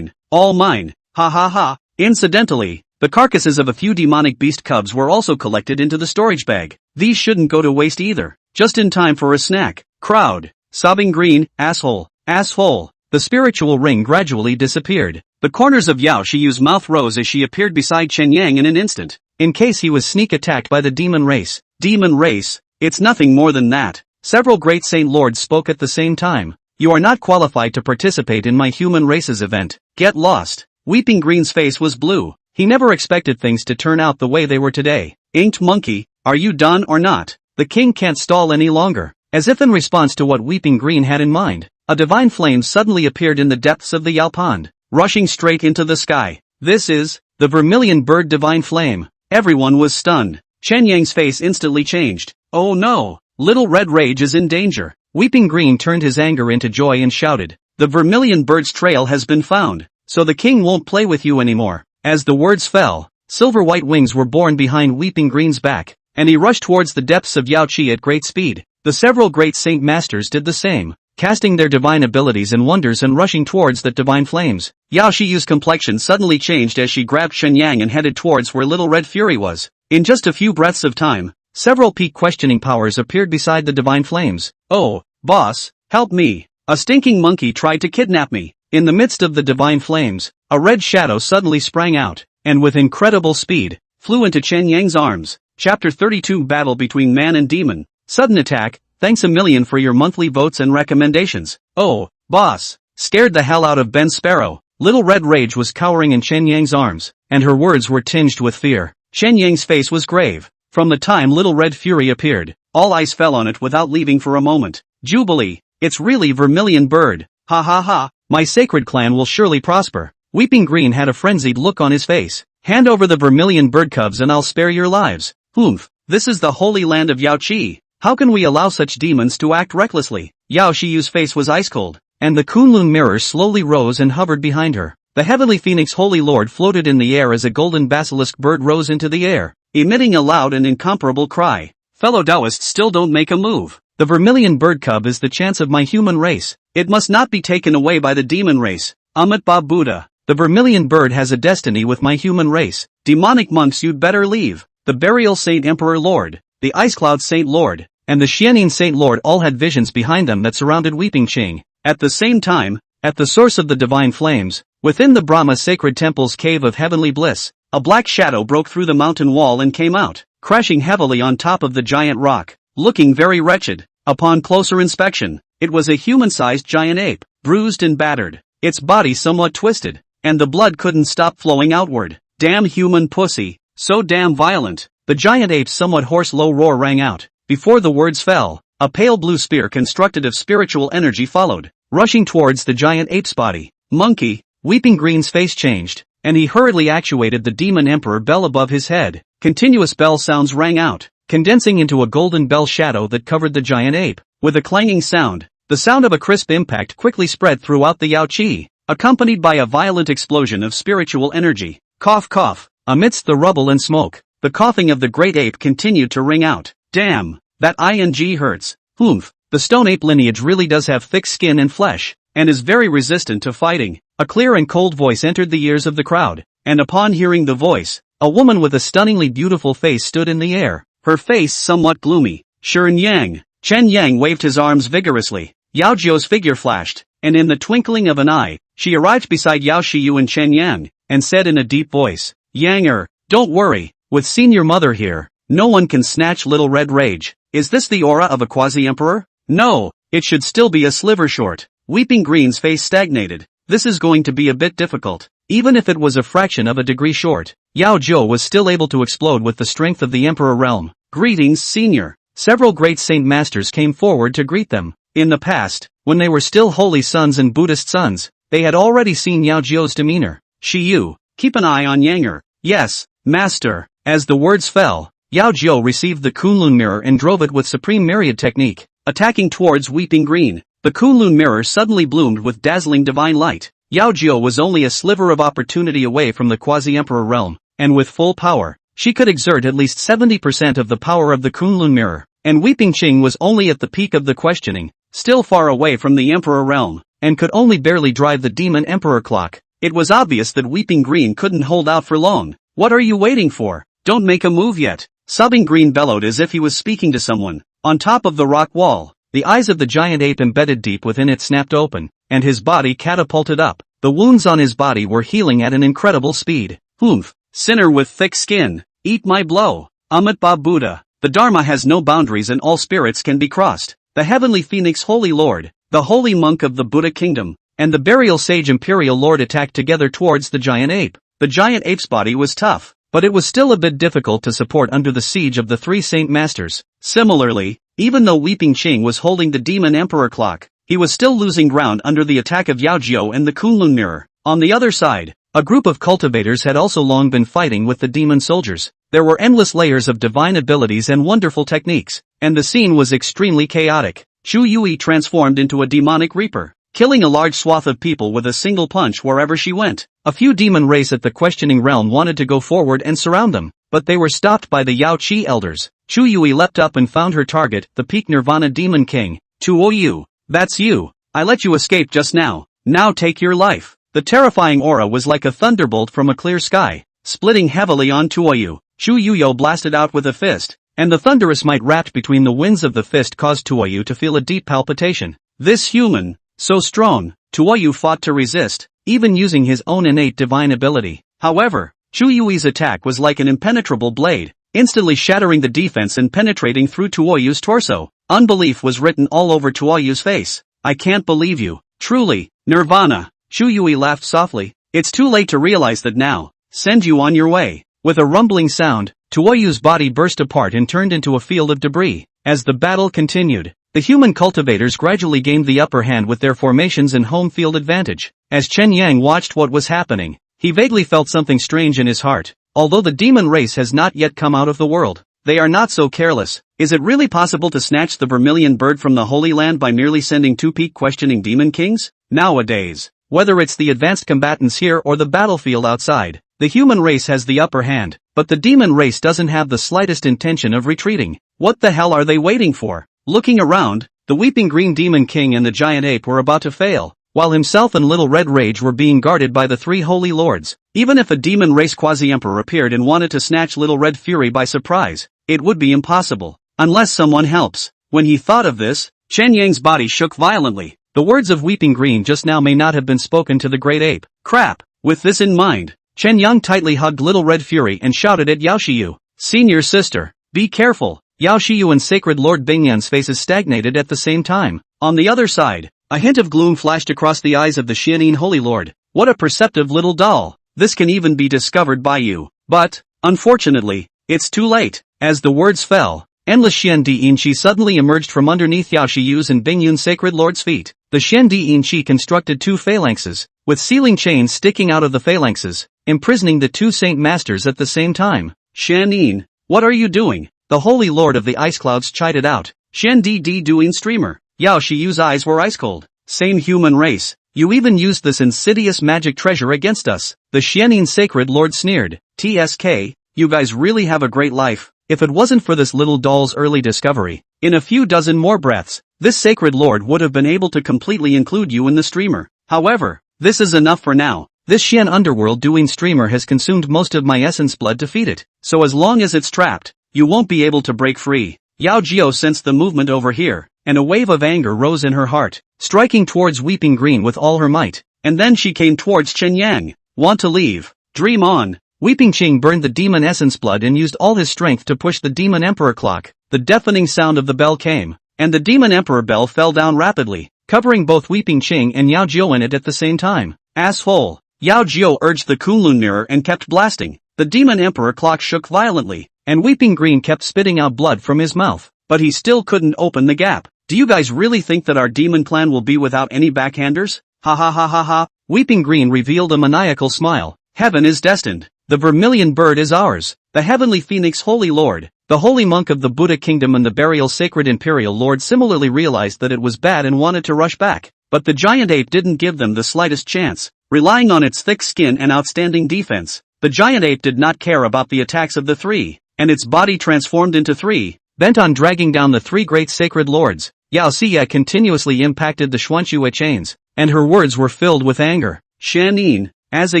A: all mine. Ha ha ha. Incidentally, the carcasses of a few demonic beast cubs were also collected into the storage bag. These shouldn't go to waste either. Just in time for a snack. Crowd. Sobbing Green, asshole. The spiritual ring gradually disappeared. The corners of Yao Chi's mouth rose as she appeared beside Chen Yang in an instant. In case he was sneak attacked by the demon race. Demon race? It's nothing more than that. Several great saint lords spoke at the same time. You are not qualified to participate in my human races event. Get lost. Weeping Green's face was blue. He never expected things to turn out the way they were today. Inked monkey, are you done or not? The king can't stall any longer. As if in response to what Weeping Green had in mind, a divine flame suddenly appeared in the depths of the Yao pond, rushing straight into the sky. This is the Vermilion bird divine flame. Everyone was stunned. Chen Yang's face instantly changed. Oh no! Little Red Rage is in danger. Weeping Green turned his anger into joy and shouted, the Vermilion bird's trail has been found, so the king won't play with you anymore. As the words fell, silver white wings were born behind Weeping Green's back, and he rushed towards the depths of Yao Chi at great speed. The several great saint masters did the same, casting their divine abilities and wonders and rushing towards the divine flames. Yao Chi's complexion suddenly changed as she grabbed Shen Yang and headed towards where Little Red Fury was. In just a few breaths of time, several peak questioning powers appeared beside the divine flames. Oh, boss, help me. A stinking monkey tried to kidnap me. In the midst of the divine flames, a red shadow suddenly sprang out, and with incredible speed, flew into Chen Yang's arms. Chapter 32 Battle between Man and Demon. Sudden attack, thanks a million for your monthly votes and recommendations. Oh, boss, scared the hell out of Ben Sparrow. Little Red Rage was cowering in Chen Yang's arms, and her words were tinged with fear. Chen Yang's face was grave. From the time Little Red Fury appeared, all eyes fell on it without leaving for a moment. Jubilee, it's really Vermilion bird. Ha ha ha, my sacred clan will surely prosper. Weeping Green had a frenzied look on his face. Hand over the Vermilion bird cubs and I'll spare your lives. Humph, this is the holy land of Yao Chi. How can we allow such demons to act recklessly? Yao Chi's face was ice cold, and the Kunlun mirror slowly rose and hovered behind her. The heavenly phoenix Holy Lord floated in the air as a golden basilisk bird rose into the air, emitting a loud and incomparable cry. Fellow Taoists still don't make a move. The Vermilion bird cub is the chance of my human race. It must not be taken away by the demon race. Amit Ba Buddha. The Vermilion bird has a destiny with my human race. Demonic monks, you'd better leave. The Burial Saint Emperor Lord, the Ice Cloud Saint Lord, and the Xianin Saint Lord all had visions behind them that surrounded Weeping Qing. At the same time, at the source of the divine flames, within the Brahma sacred temple's cave of heavenly bliss, a black shadow broke through the mountain wall and came out, crashing heavily on top of the giant rock, looking very wretched. Upon closer inspection, it was a human-sized giant ape, bruised and battered, its body somewhat twisted, and the blood couldn't stop flowing outward. Damn human pussy, so damn violent. The giant ape's somewhat hoarse low roar rang out. Before the words fell, a pale blue spear constructed of spiritual energy followed, rushing towards the giant ape's body. Monkey, Weeping Green's face changed, and he hurriedly actuated the demon emperor bell above his head. Continuous bell sounds rang out, condensing into a golden bell shadow that covered the giant ape. With a clanging sound, the sound of a crisp impact quickly spread throughout the Yao Chi, accompanied by a violent explosion of spiritual energy. Cough cough. Amidst the rubble and smoke, the coughing of the great ape continued to ring out. Damn, that ing hurts. Humph, the stone ape lineage really does have thick skin and flesh, and is very resistant to fighting. A clear and cold voice entered the ears of the crowd, and upon hearing the voice, a woman with a stunningly beautiful face stood in the air, her face somewhat gloomy. Shen Yang. Chen Yang waved his arms vigorously. Yao Jiu's figure flashed, and in the twinkling of an eye, she arrived beside Yao Shiyu and Chen Yang, and said in a deep voice, Yanger, don't worry, with Senior Mother here, no one can snatch Little Red Rage. Is this the aura of a quasi-emperor? No, it should still be a sliver short. Weeping Green's face stagnated. This is going to be a bit difficult. Even if it was a fraction of a degree short, Yao Jiu was still able to explode with the strength of the Emperor realm. Greetings, Senior. Several great saint masters came forward to greet them. In the past, when they were still holy sons and Buddhist sons, they had already seen Yao Jiu's demeanor. Shiyu, keep an eye on Yanger. Yes, Master. As the words fell, Yao Jiu received the Kunlun mirror and drove it with supreme myriad technique, attacking towards Weeping Green. The Kunlun mirror suddenly bloomed with dazzling divine light. Yao Jiu was only a sliver of opportunity away from the quasi-emperor realm, and with full power, she could exert at least 70% of the power of the Kunlun mirror, and Weeping Qing was only at the peak of the questioning, still far away from the emperor realm, and could only barely drive the demon emperor clock. It was obvious that Weeping Green couldn't hold out for long. What are you waiting for? Don't make a move yet. Sobbing Green bellowed as if he was speaking to someone. On top of the rock wall, the eyes of the giant ape embedded deep within it snapped open, and his body catapulted up. The wounds on his body were healing at an incredible speed. Humph, sinner with thick skin, eat my blow. Amit Ba Buddha. The Dharma has no boundaries and all spirits can be crossed. The heavenly phoenix Holy Lord, the holy monk of the Buddha kingdom, and the burial sage Imperial Lord attacked together towards the giant ape. The giant ape's body was tough, but it was still a bit difficult to support under the siege of the three Saint Masters. Similarly, even though Weeping Qing was holding the Demon Emperor clock, he was still losing ground under the attack of Yao Jiao and the Kunlun mirror. On the other side, a group of cultivators had also long been fighting with the demon soldiers. There were endless layers of divine abilities and wonderful techniques, and the scene was extremely chaotic. Chu Yui transformed into a demonic reaper, killing a large swath of people with a single punch wherever she went. A few demon race at the questioning realm wanted to go forward and surround them, but they were stopped by the Yao Chi elders. Chu Yui leapt up and found her target, the peak Nirvana Demon King. Tuoyu, that's you. I let you escape just now. Now take your life. The terrifying aura was like a thunderbolt from a clear sky, splitting heavily on Tuoyu. Chu Yuyo blasted out with a fist, and the thunderous might wrapped between the winds of the fist caused Tuoyu to feel a deep palpitation. This human, so strong, Tuoyu fought to resist, even using his own innate divine ability. However, Chu Yui's attack was like an impenetrable blade, instantly shattering the defense and penetrating through Tuoyu's torso. Unbelief was written all over Tuoyu's face. I can't believe you. Truly, Nirvana. Chu Yui laughed softly. It's too late to realize that now. Send you on your way. With a rumbling sound, Tuoyu's body burst apart and turned into a field of debris. As the battle continued, the human cultivators gradually gained the upper hand with their formations and home field advantage. As Chen Yang watched what was happening, he vaguely felt something strange in his heart. Although the demon race has not yet come out of the world, they are not so careless. Is it really possible to snatch the Vermilion bird from the Holy Land by merely sending two peak questioning demon kings? Nowadays, whether it's the advanced combatants here or the battlefield outside, the human race has the upper hand, but the demon race doesn't have the slightest intention of retreating. What the hell are they waiting for? Looking around, the Weeping Green Demon King and the Giant Ape were about to fail, while himself and Little Red Rage were being guarded by the three Holy Lords. Even if a demon race quasi-emperor appeared and wanted to snatch Little Red Fury by surprise, it would be impossible, unless someone helps. When he thought of this, Chen Yang's body shook violently. The words of Weeping Green just now may not have been spoken to the Great Ape. Crap! With this in mind, Chen Yang tightly hugged Little Red Fury and shouted at Yao Shiyu, Senior Sister, be careful. Yao Shiyu and Sacred Lord Bingyan's faces stagnated at the same time. On the other side, a hint of gloom flashed across the eyes of the Xianin Holy Lord. What a perceptive little doll. This can even be discovered by you. But, unfortunately, it's too late. As the words fell, endless Xian Diyin Qi suddenly emerged from underneath Yao Shiyu's and Bingyun's Sacred Lord's feet. The Xian Diyin Qi constructed two phalanxes, with sealing chains sticking out of the phalanxes, imprisoning the two Saint Masters at the same time. Xianin, what are you doing? The Holy Lord of the Ice Clouds chided out. Xian Di doing streamer. Yao Shiyu's eyes were ice cold. Same human race. You even used this insidious magic treasure against us. The Xianin Sacred Lord sneered. TSK, you guys really have a great life. If it wasn't for this little doll's early discovery, in a few dozen more breaths, this Sacred Lord would have been able to completely include you in the streamer. However, this is enough for now. This Xian Underworld doing streamer has consumed most of my essence blood to feed it, so as long as it's trapped, you won't be able to break free. Yao Jiao sensed the movement over here, and a wave of anger rose in her heart, striking towards Weeping Green with all her might, and then she came towards Chen Yang. Want to leave? Dream on. Weeping Qing burned the demon essence blood and used all his strength to push the demon emperor clock. The deafening sound of the bell came, and the demon emperor bell fell down rapidly, covering both Weeping Qing and Yao Jiao in it at the same time. Asshole! Yao Jiao urged the Kunlun mirror and kept blasting. The demon emperor clock shook violently, and Weeping Green kept spitting out blood from his mouth, but he still couldn't open the gap. Do you guys really think that our demon clan will be without any backhanders? Ha ha ha ha ha. Weeping Green revealed a maniacal smile. Heaven is destined. The Vermilion bird is ours. The Heavenly Phoenix Holy Lord, the Holy Monk of the Buddha Kingdom and the Burial Sacred Imperial Lord similarly realized that it was bad and wanted to rush back, but the giant ape didn't give them the slightest chance. Relying on its thick skin and outstanding defense, the giant ape did not care about the attacks of the three, and its body transformed into three, bent on dragging down the three great sacred lords. Yao Xia continuously impacted the Xuanxue chains, and her words were filled with anger. Xianin, as a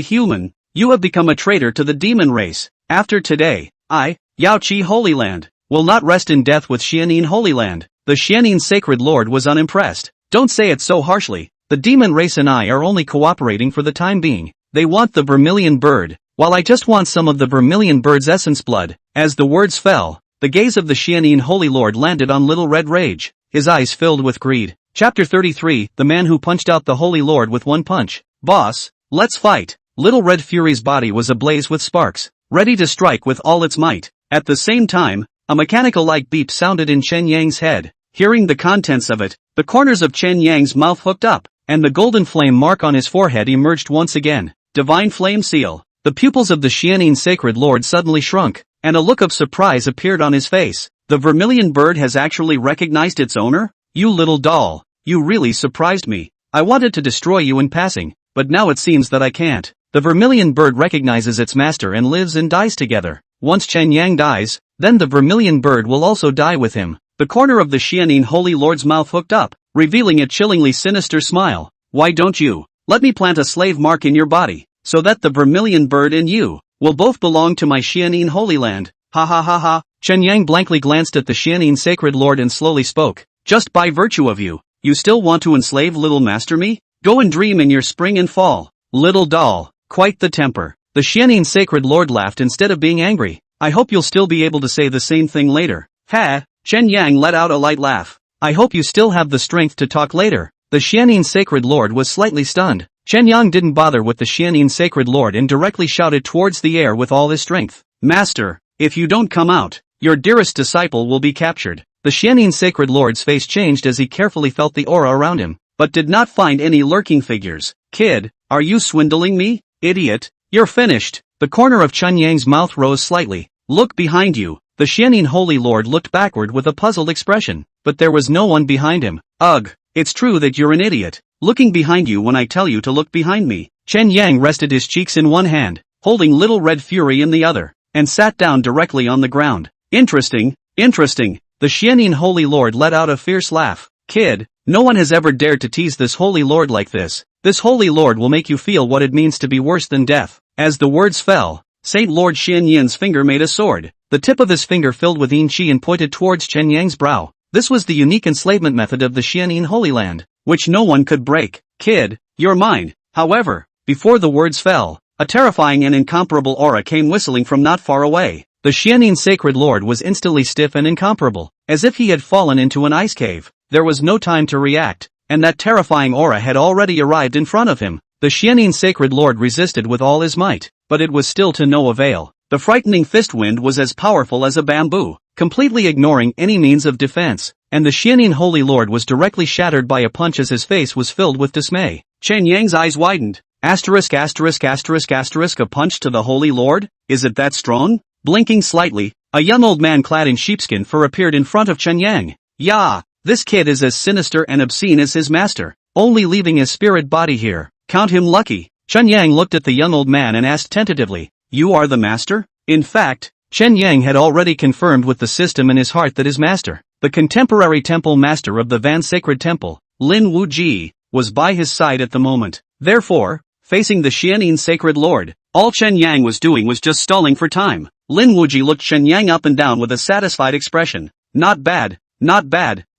A: human, you have become a traitor to the demon race. After today, I, Yao Chi Holy Land, will not rest in death with Xianin Holy Land. The Xianin Sacred Lord was unimpressed. Don't say it so harshly. The demon race and I are only cooperating for the time being. They want the Vermilion bird, while I just want some of the Vermilion bird's essence blood. As the words fell, the gaze of the Xianin Holy Lord landed on Little Red Rage. His eyes filled with greed. Chapter 33, The Man Who Punched Out the Holy Lord with One Punch. Boss, let's fight. Little Red Fury's body was ablaze with sparks, ready to strike with all its might. At the same time, a mechanical-like beep sounded in Chen Yang's head. Hearing the contents of it, the corners of Chen Yang's mouth hooked up, and the golden flame mark on his forehead emerged once again. Divine Flame Seal. The pupils of the Xianin Sacred Lord suddenly shrunk, and a look of surprise appeared on his face. The Vermilion bird has actually recognized its owner? You little doll, you really surprised me. I wanted to destroy you in passing, but now it seems that I can't. The Vermilion bird recognizes its master and lives and dies together. Once Chen Yang dies, then the Vermilion bird will also die with him. The corner of the Xianin Holy Lord's mouth hooked up, revealing a chillingly sinister smile. Why don't you let me plant a slave mark in your body, so that the Vermilion bird and you will both belong to my Xianin Holy Land? Ha ha ha ha. Chen Yang blankly glanced at the Xianin Sacred Lord and slowly spoke. Just by virtue of you still want to enslave little master me? Go and dream in your spring and fall. Little doll, quite the temper. The Xianin Sacred Lord laughed instead of being angry. I hope you'll still be able to say the same thing later. Ha! Chen Yang let out a light laugh. I hope you still have the strength to talk later. The Xianin Sacred Lord was slightly stunned. Chen Yang didn't bother with the Xianin Sacred Lord and directly shouted towards the air with all his strength. Master, if you don't come out, your dearest disciple will be captured. The Xianin Sacred Lord's face changed as he carefully felt the aura around him, but did not find any lurking figures. Kid, are you swindling me? Idiot, you're finished. The corner of Chen Yang's mouth rose slightly. Look behind you. The Xianin Holy Lord looked backward with a puzzled expression, but there was no one behind him. Ugh, it's true that you're an idiot. Looking behind you when I tell you to look behind me. Chen Yang rested his cheeks in one hand, holding Little Red Fury in the other, and sat down directly on the ground. Interesting, interesting. The Xianin Holy Lord let out a fierce laugh. Kid, no one has ever dared to tease this Holy Lord like this. This Holy Lord will make you feel what it means to be worse than death. As the words fell, Saint Lord Xian Yin's finger made a sword. The tip of his finger filled with yin qi and pointed towards Chen Yang's brow. This was the unique enslavement method of the Xianin Holy Land, which no one could break. Kid, you're mine. However, before the words fell, a terrifying and incomparable aura came whistling from not far away. The Xianin Sacred Lord was instantly stiff and incomparable, as if he had fallen into an ice cave. There was no time to react, and that terrifying aura had already arrived in front of him. The Xianin Sacred Lord resisted with all his might, but it was still to no avail. The frightening fist wind was as powerful as a bamboo, completely ignoring any means of defense, and the Xianin Holy Lord was directly shattered by a punch as his face was filled with dismay. Chen Yang's eyes widened. Asterisk asterisk asterisk asterisk, a punch to the Holy Lord? Is it that strong? Blinking slightly, a young old man clad in sheepskin fur appeared in front of Chen Yang. Yeah, this kid is as sinister and obscene as his master, only leaving his spirit body here. Count him lucky. Chen Yang looked at the young old man and asked tentatively, you are the master? In fact, Chen Yang had already confirmed with the system in his heart that his master, the contemporary temple master of the Van Sacred Temple, Lin Wuji, was by his side at the moment. Therefore, facing the Xianin Sacred Lord, all Chen Yang was doing was just stalling for time. Lin Wuji looked Chen Yang up and down with a satisfied expression. Not bad,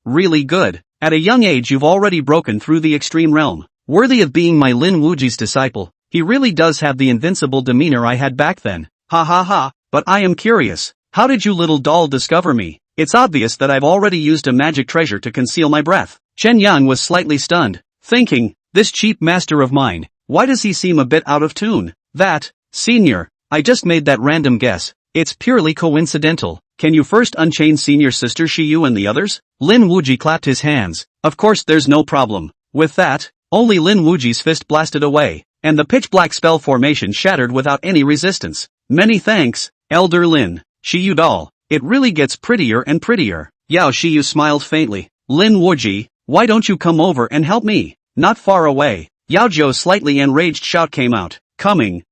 A: really good. At a young age you've already broken through the extreme realm. Worthy of being my Lin Wuji's disciple. He really does have the invincible demeanor I had back then. Ha ha ha, but I am curious. How did you little doll discover me? It's obvious that I've already used a magic treasure to conceal my breath. Chen Yang was slightly stunned, thinking, this cheap master of mine, why does he seem a bit out of tune? That, senior, I just made that random guess. It's purely coincidental. Can you first unchain senior sister Shiyu and the others? Lin Wuji clapped his hands. Of course there's no problem. With that, only Lin Wuji's fist blasted away, and the pitch-black spell formation shattered without any resistance. Many thanks, Elder Lin. Shiyu doll, it really gets prettier and prettier. Yao Shiyu smiled faintly. Lin Wuji, why don't you come over and help me? Not far away. Yao Zhou's slightly enraged shout came out. Coming.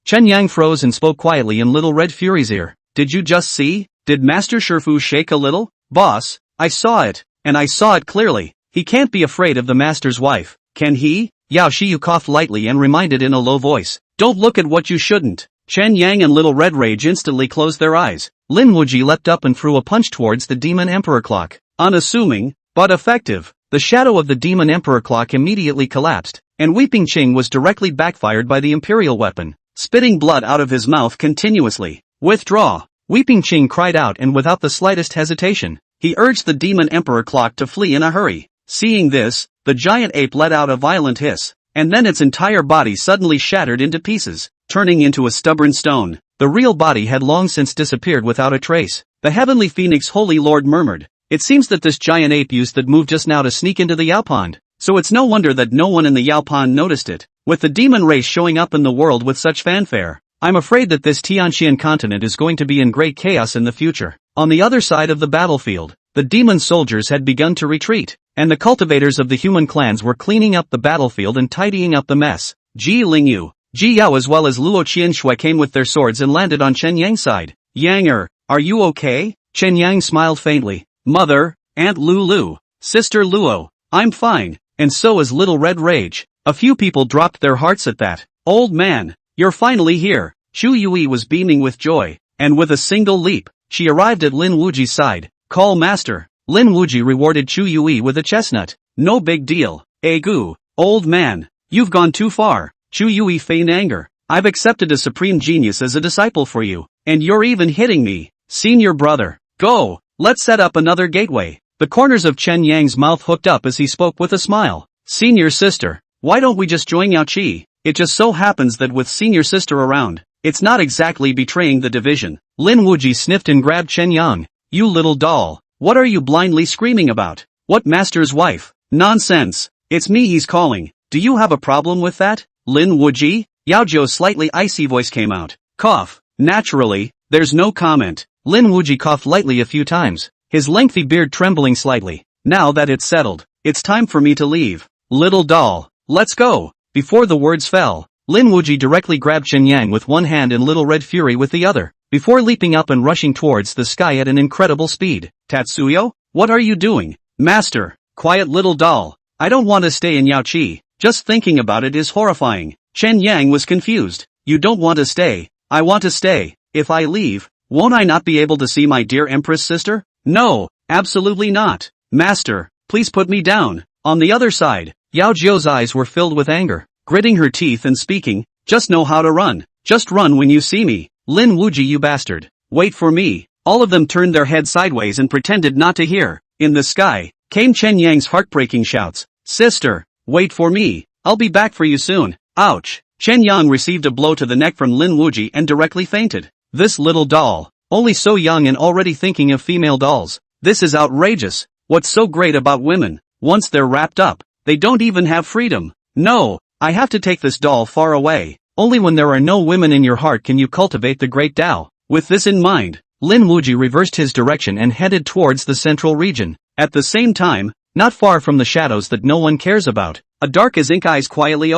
A: Chen Yang froze and spoke quietly in Little Red Fury's ear. Did you just see? Did Master Shifu shake a little? Boss, I saw it, and I saw it clearly. He can't be afraid of the master's wife, can he? Yao Shiyu coughed lightly and reminded in a low voice. Don't look at what you shouldn't. Chen Yang and Little Red Rage instantly closed their eyes. Lin Wuji leapt up and threw a punch towards the Demon Emperor clock. Unassuming, but effective. The shadow of the Demon Emperor clock immediately collapsed, and Weeping Qing was directly backfired by the Imperial weapon, spitting blood out of his mouth continuously. Withdraw! Weeping Qing cried out, and without the slightest hesitation, he urged the Demon Emperor clock to flee in a hurry. Seeing this, the giant ape let out a violent hiss, and then its entire body suddenly shattered into pieces, turning into a stubborn stone. The real body had long since disappeared without a trace. The heavenly phoenix Holy Lord murmured, "It seems that this giant ape used that move just now to sneak into the Yao Pond, so it's no wonder that no one in the Yao Pond noticed it. With the demon race showing up in the world with such fanfare, I'm afraid that this Tianxian continent is going to be in great chaos in the future." On the other side of the battlefield, the demon soldiers had begun to retreat, and the cultivators of the human clans were cleaning up the battlefield and tidying up the mess. Ji Lingyu, Ji Yao as well as Luo Qianshui came with their swords and landed on Chen Yang's side. "Yang are you okay?" Chen Yang smiled faintly. "Mother, Aunt Lulu, Sister Luo, I'm fine, and so is Little Red Rage." A few people dropped their hearts at that. "Old man, you're finally here." Chu Yui was beaming with joy, and with a single leap, she arrived at Lin Wuji's side. "Call master." Lin Wuji rewarded Chu Yui with a chestnut. "No big deal, Egu, old man, you've gone too far." Chu Yui feigned anger. "I've accepted a supreme genius as a disciple for you, and you're even hitting me. Senior brother, go, let's set up another gateway." The corners of Chen Yang's mouth hooked up as he spoke with a smile. "Senior sister, why don't we just join Yao Chi? It just so happens that with senior sister around, it's not exactly betraying the division." Lin Wuji sniffed and grabbed Chen Yang. "You little doll, what are you blindly screaming about? What master's wife? Nonsense, it's me he's calling. Do you have a problem with that, Lin Wuji?" Yao Zhou's slightly icy voice came out. "Cough." Naturally, there's no comment. Lin Wuji coughed lightly a few times, his lengthy beard trembling slightly. "Now that it's settled, it's time for me to leave. Little doll, let's go." Before the words fell, Lin Wuji directly grabbed Chen Yang with one hand and Little Red Fury with the other, before leaping up and rushing towards the sky at an incredible speed. "Tatsuyo, what are you doing?" "Master, quiet little doll, I don't want to stay in Yao Chi. Just thinking about it is horrifying." Chen Yang was confused. "You don't want to stay?" "I want to stay. If I leave, won't I not be able to see my dear Empress sister?" "No, absolutely not. Master, please put me down." On the other side, Yao Zhou's eyes were filled with anger, gritting her teeth and speaking, "Just know how to run. Just run when you see me. Lin Wuji, you bastard. Wait for me." All of them turned their heads sideways and pretended not to hear. In the sky, came Chen Yang's heartbreaking shouts. "Sister, wait for me. I'll be back for you soon." Ouch! Chen Yang received a blow to the neck from Lin Wuji and directly fainted. This little doll, only so young and already thinking of female dolls. This is outrageous. What's so great about women? Once they're wrapped up, they don't even have freedom. No, I have to take this doll far away. Only when there are no women in your heart can you cultivate the great Tao. With this in mind, Lin Wuji reversed his direction and headed towards the central region. At the same time, not far from the shadows that no one cares about, a dark as ink eyes quietly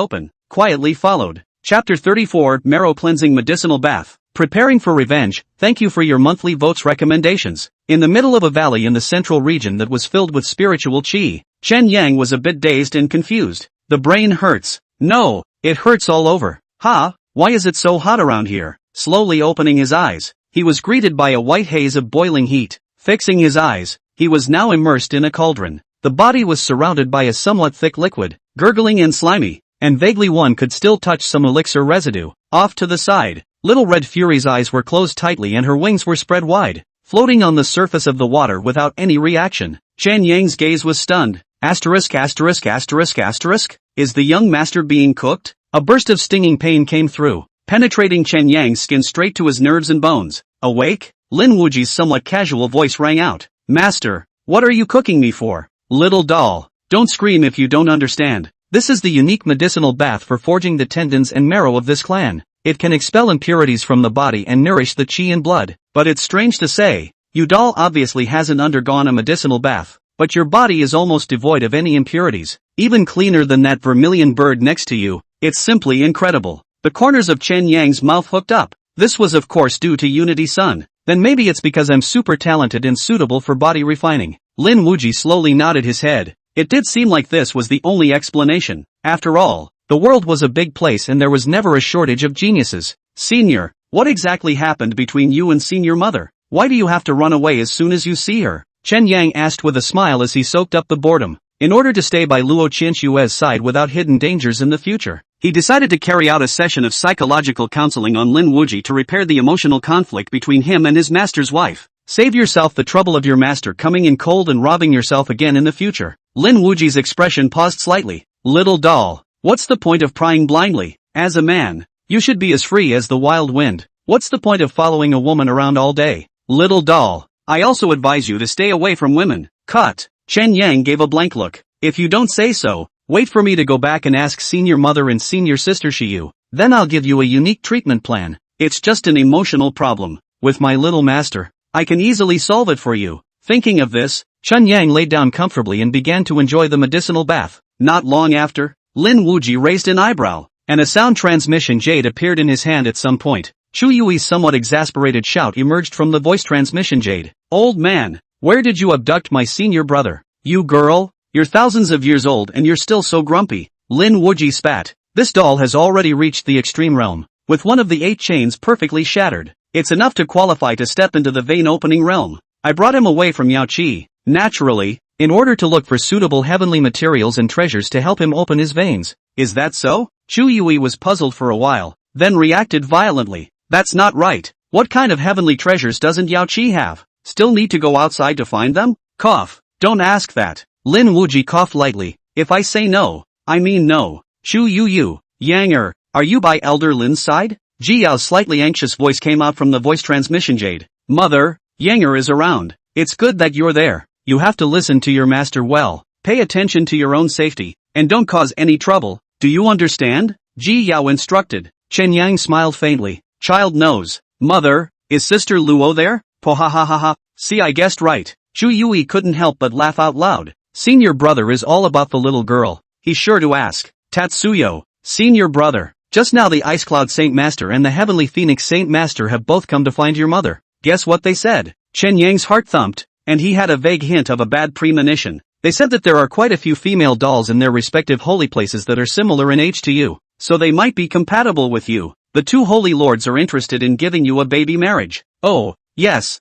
A: followed. Chapter 34, Marrow Cleansing Medicinal Bath. Preparing for revenge, thank you for your monthly votes recommendations. In the middle of a valley in the central region that was filled with spiritual chi, Chen Yang was a bit dazed and confused. The brain hurts. No, it hurts all over. Why is it so hot around here? Slowly opening his eyes, he was greeted by a white haze of boiling heat. Fixing his eyes, he was now immersed in a cauldron. The body was surrounded by a somewhat thick liquid, gurgling and slimy, and vaguely one could still touch some elixir residue. Off to the side, Little Red Fury's eyes were closed tightly and her wings were spread wide, floating on the surface of the water without any reaction. Chen Yang's gaze was stunned. Is the young master being cooked? A burst of stinging pain came through, penetrating Chen Yang's skin straight to his nerves and bones. Awake? Lin Wuji's somewhat casual voice rang out. "Master, what are you cooking me for?" "Little doll, don't scream if you don't understand. This is the unique medicinal bath for forging the tendons and marrow of this clan. It can expel impurities from the body and nourish the chi and blood. But it's strange to say, you doll obviously hasn't undergone a medicinal bath, but your body is almost devoid of any impurities, even cleaner than that vermilion bird next to you. It's simply incredible." The corners of Chen Yang's mouth hooked up. This was of course due to Unity Sun. Then maybe it's because I'm super talented and suitable for body refining. Lin Wuji slowly nodded his head. It did seem like this was the only explanation. After all, the world was a big place and there was never a shortage of geniuses. "Senior, what exactly happened between you and Senior Mother? Why do you have to run away as soon as you see her?" Chen Yang asked with a smile as he soaked up the boredom. In order to stay by Luo Qianshui's side without hidden dangers in the future, he decided to carry out a session of psychological counseling on Lin Wuji to repair the emotional conflict between him and his master's wife. Save yourself the trouble of your master coming in cold and robbing yourself again in the future. Lin Wuji's expression paused slightly. Little doll, what's the point of prying blindly? As a man, you should be as free as the wild wind. What's the point of following a woman around all day? Little doll, I also advise you to stay away from women. Cut. Chen Yang gave a blank look. If you don't say so, wait for me to go back and ask senior mother and senior sister Shiyu. Then I'll give you a unique treatment plan. It's just an emotional problem. With my little master, I can easily solve it for you. Thinking of this, Chen Yang laid down comfortably and began to enjoy the medicinal bath. Not long after, Lin Wuji raised an eyebrow, and a sound transmission jade appeared in his hand at some point. Chu Yui's somewhat exasperated shout emerged from the voice transmission jade. Old man, where did you abduct my senior brother? You girl? You're thousands of years old and you're still so grumpy. Lin Wuji spat. This doll has already reached the extreme realm, with one of the 8 chains perfectly shattered. It's enough to qualify to step into the vein opening realm. I brought him away from Yao Chi, naturally, in order to look for suitable heavenly materials and treasures to help him open his veins. Is that so? Chu Yui was puzzled for a while, then reacted violently. That's not right. What kind of heavenly treasures doesn't Yao Chi have? Still need to go outside to find them? Cough. Don't ask that. Lin Wuji coughed lightly. If I say no, I mean no. Chu Yu, Yanger, are you by Elder Lin's side? Ji Yao's slightly anxious voice came out from the voice transmission jade. Mother, Yanger is around. It's good that you're there. You have to listen to your master well. Pay attention to your own safety, and don't cause any trouble. Do you understand? Ji Yao instructed. Chen Yang smiled faintly. Child knows. Mother, is Sister Luo there? Pohahahaha. See, I guessed right. Chu Yui couldn't help but laugh out loud. Senior brother is all about the little girl. He's sure to ask. Tatsuyo, senior brother. Just now the Ice Cloud Saint Master and the Heavenly Phoenix Saint Master have both come to find your mother. Guess what they said? Chen Yang's heart thumped, and he had a vague hint of a bad premonition. They said that there are quite a few female dolls in their respective holy places that are similar in age to you, so they might be compatible with you. The 2 holy lords are interested in giving you a baby marriage. Oh, yes,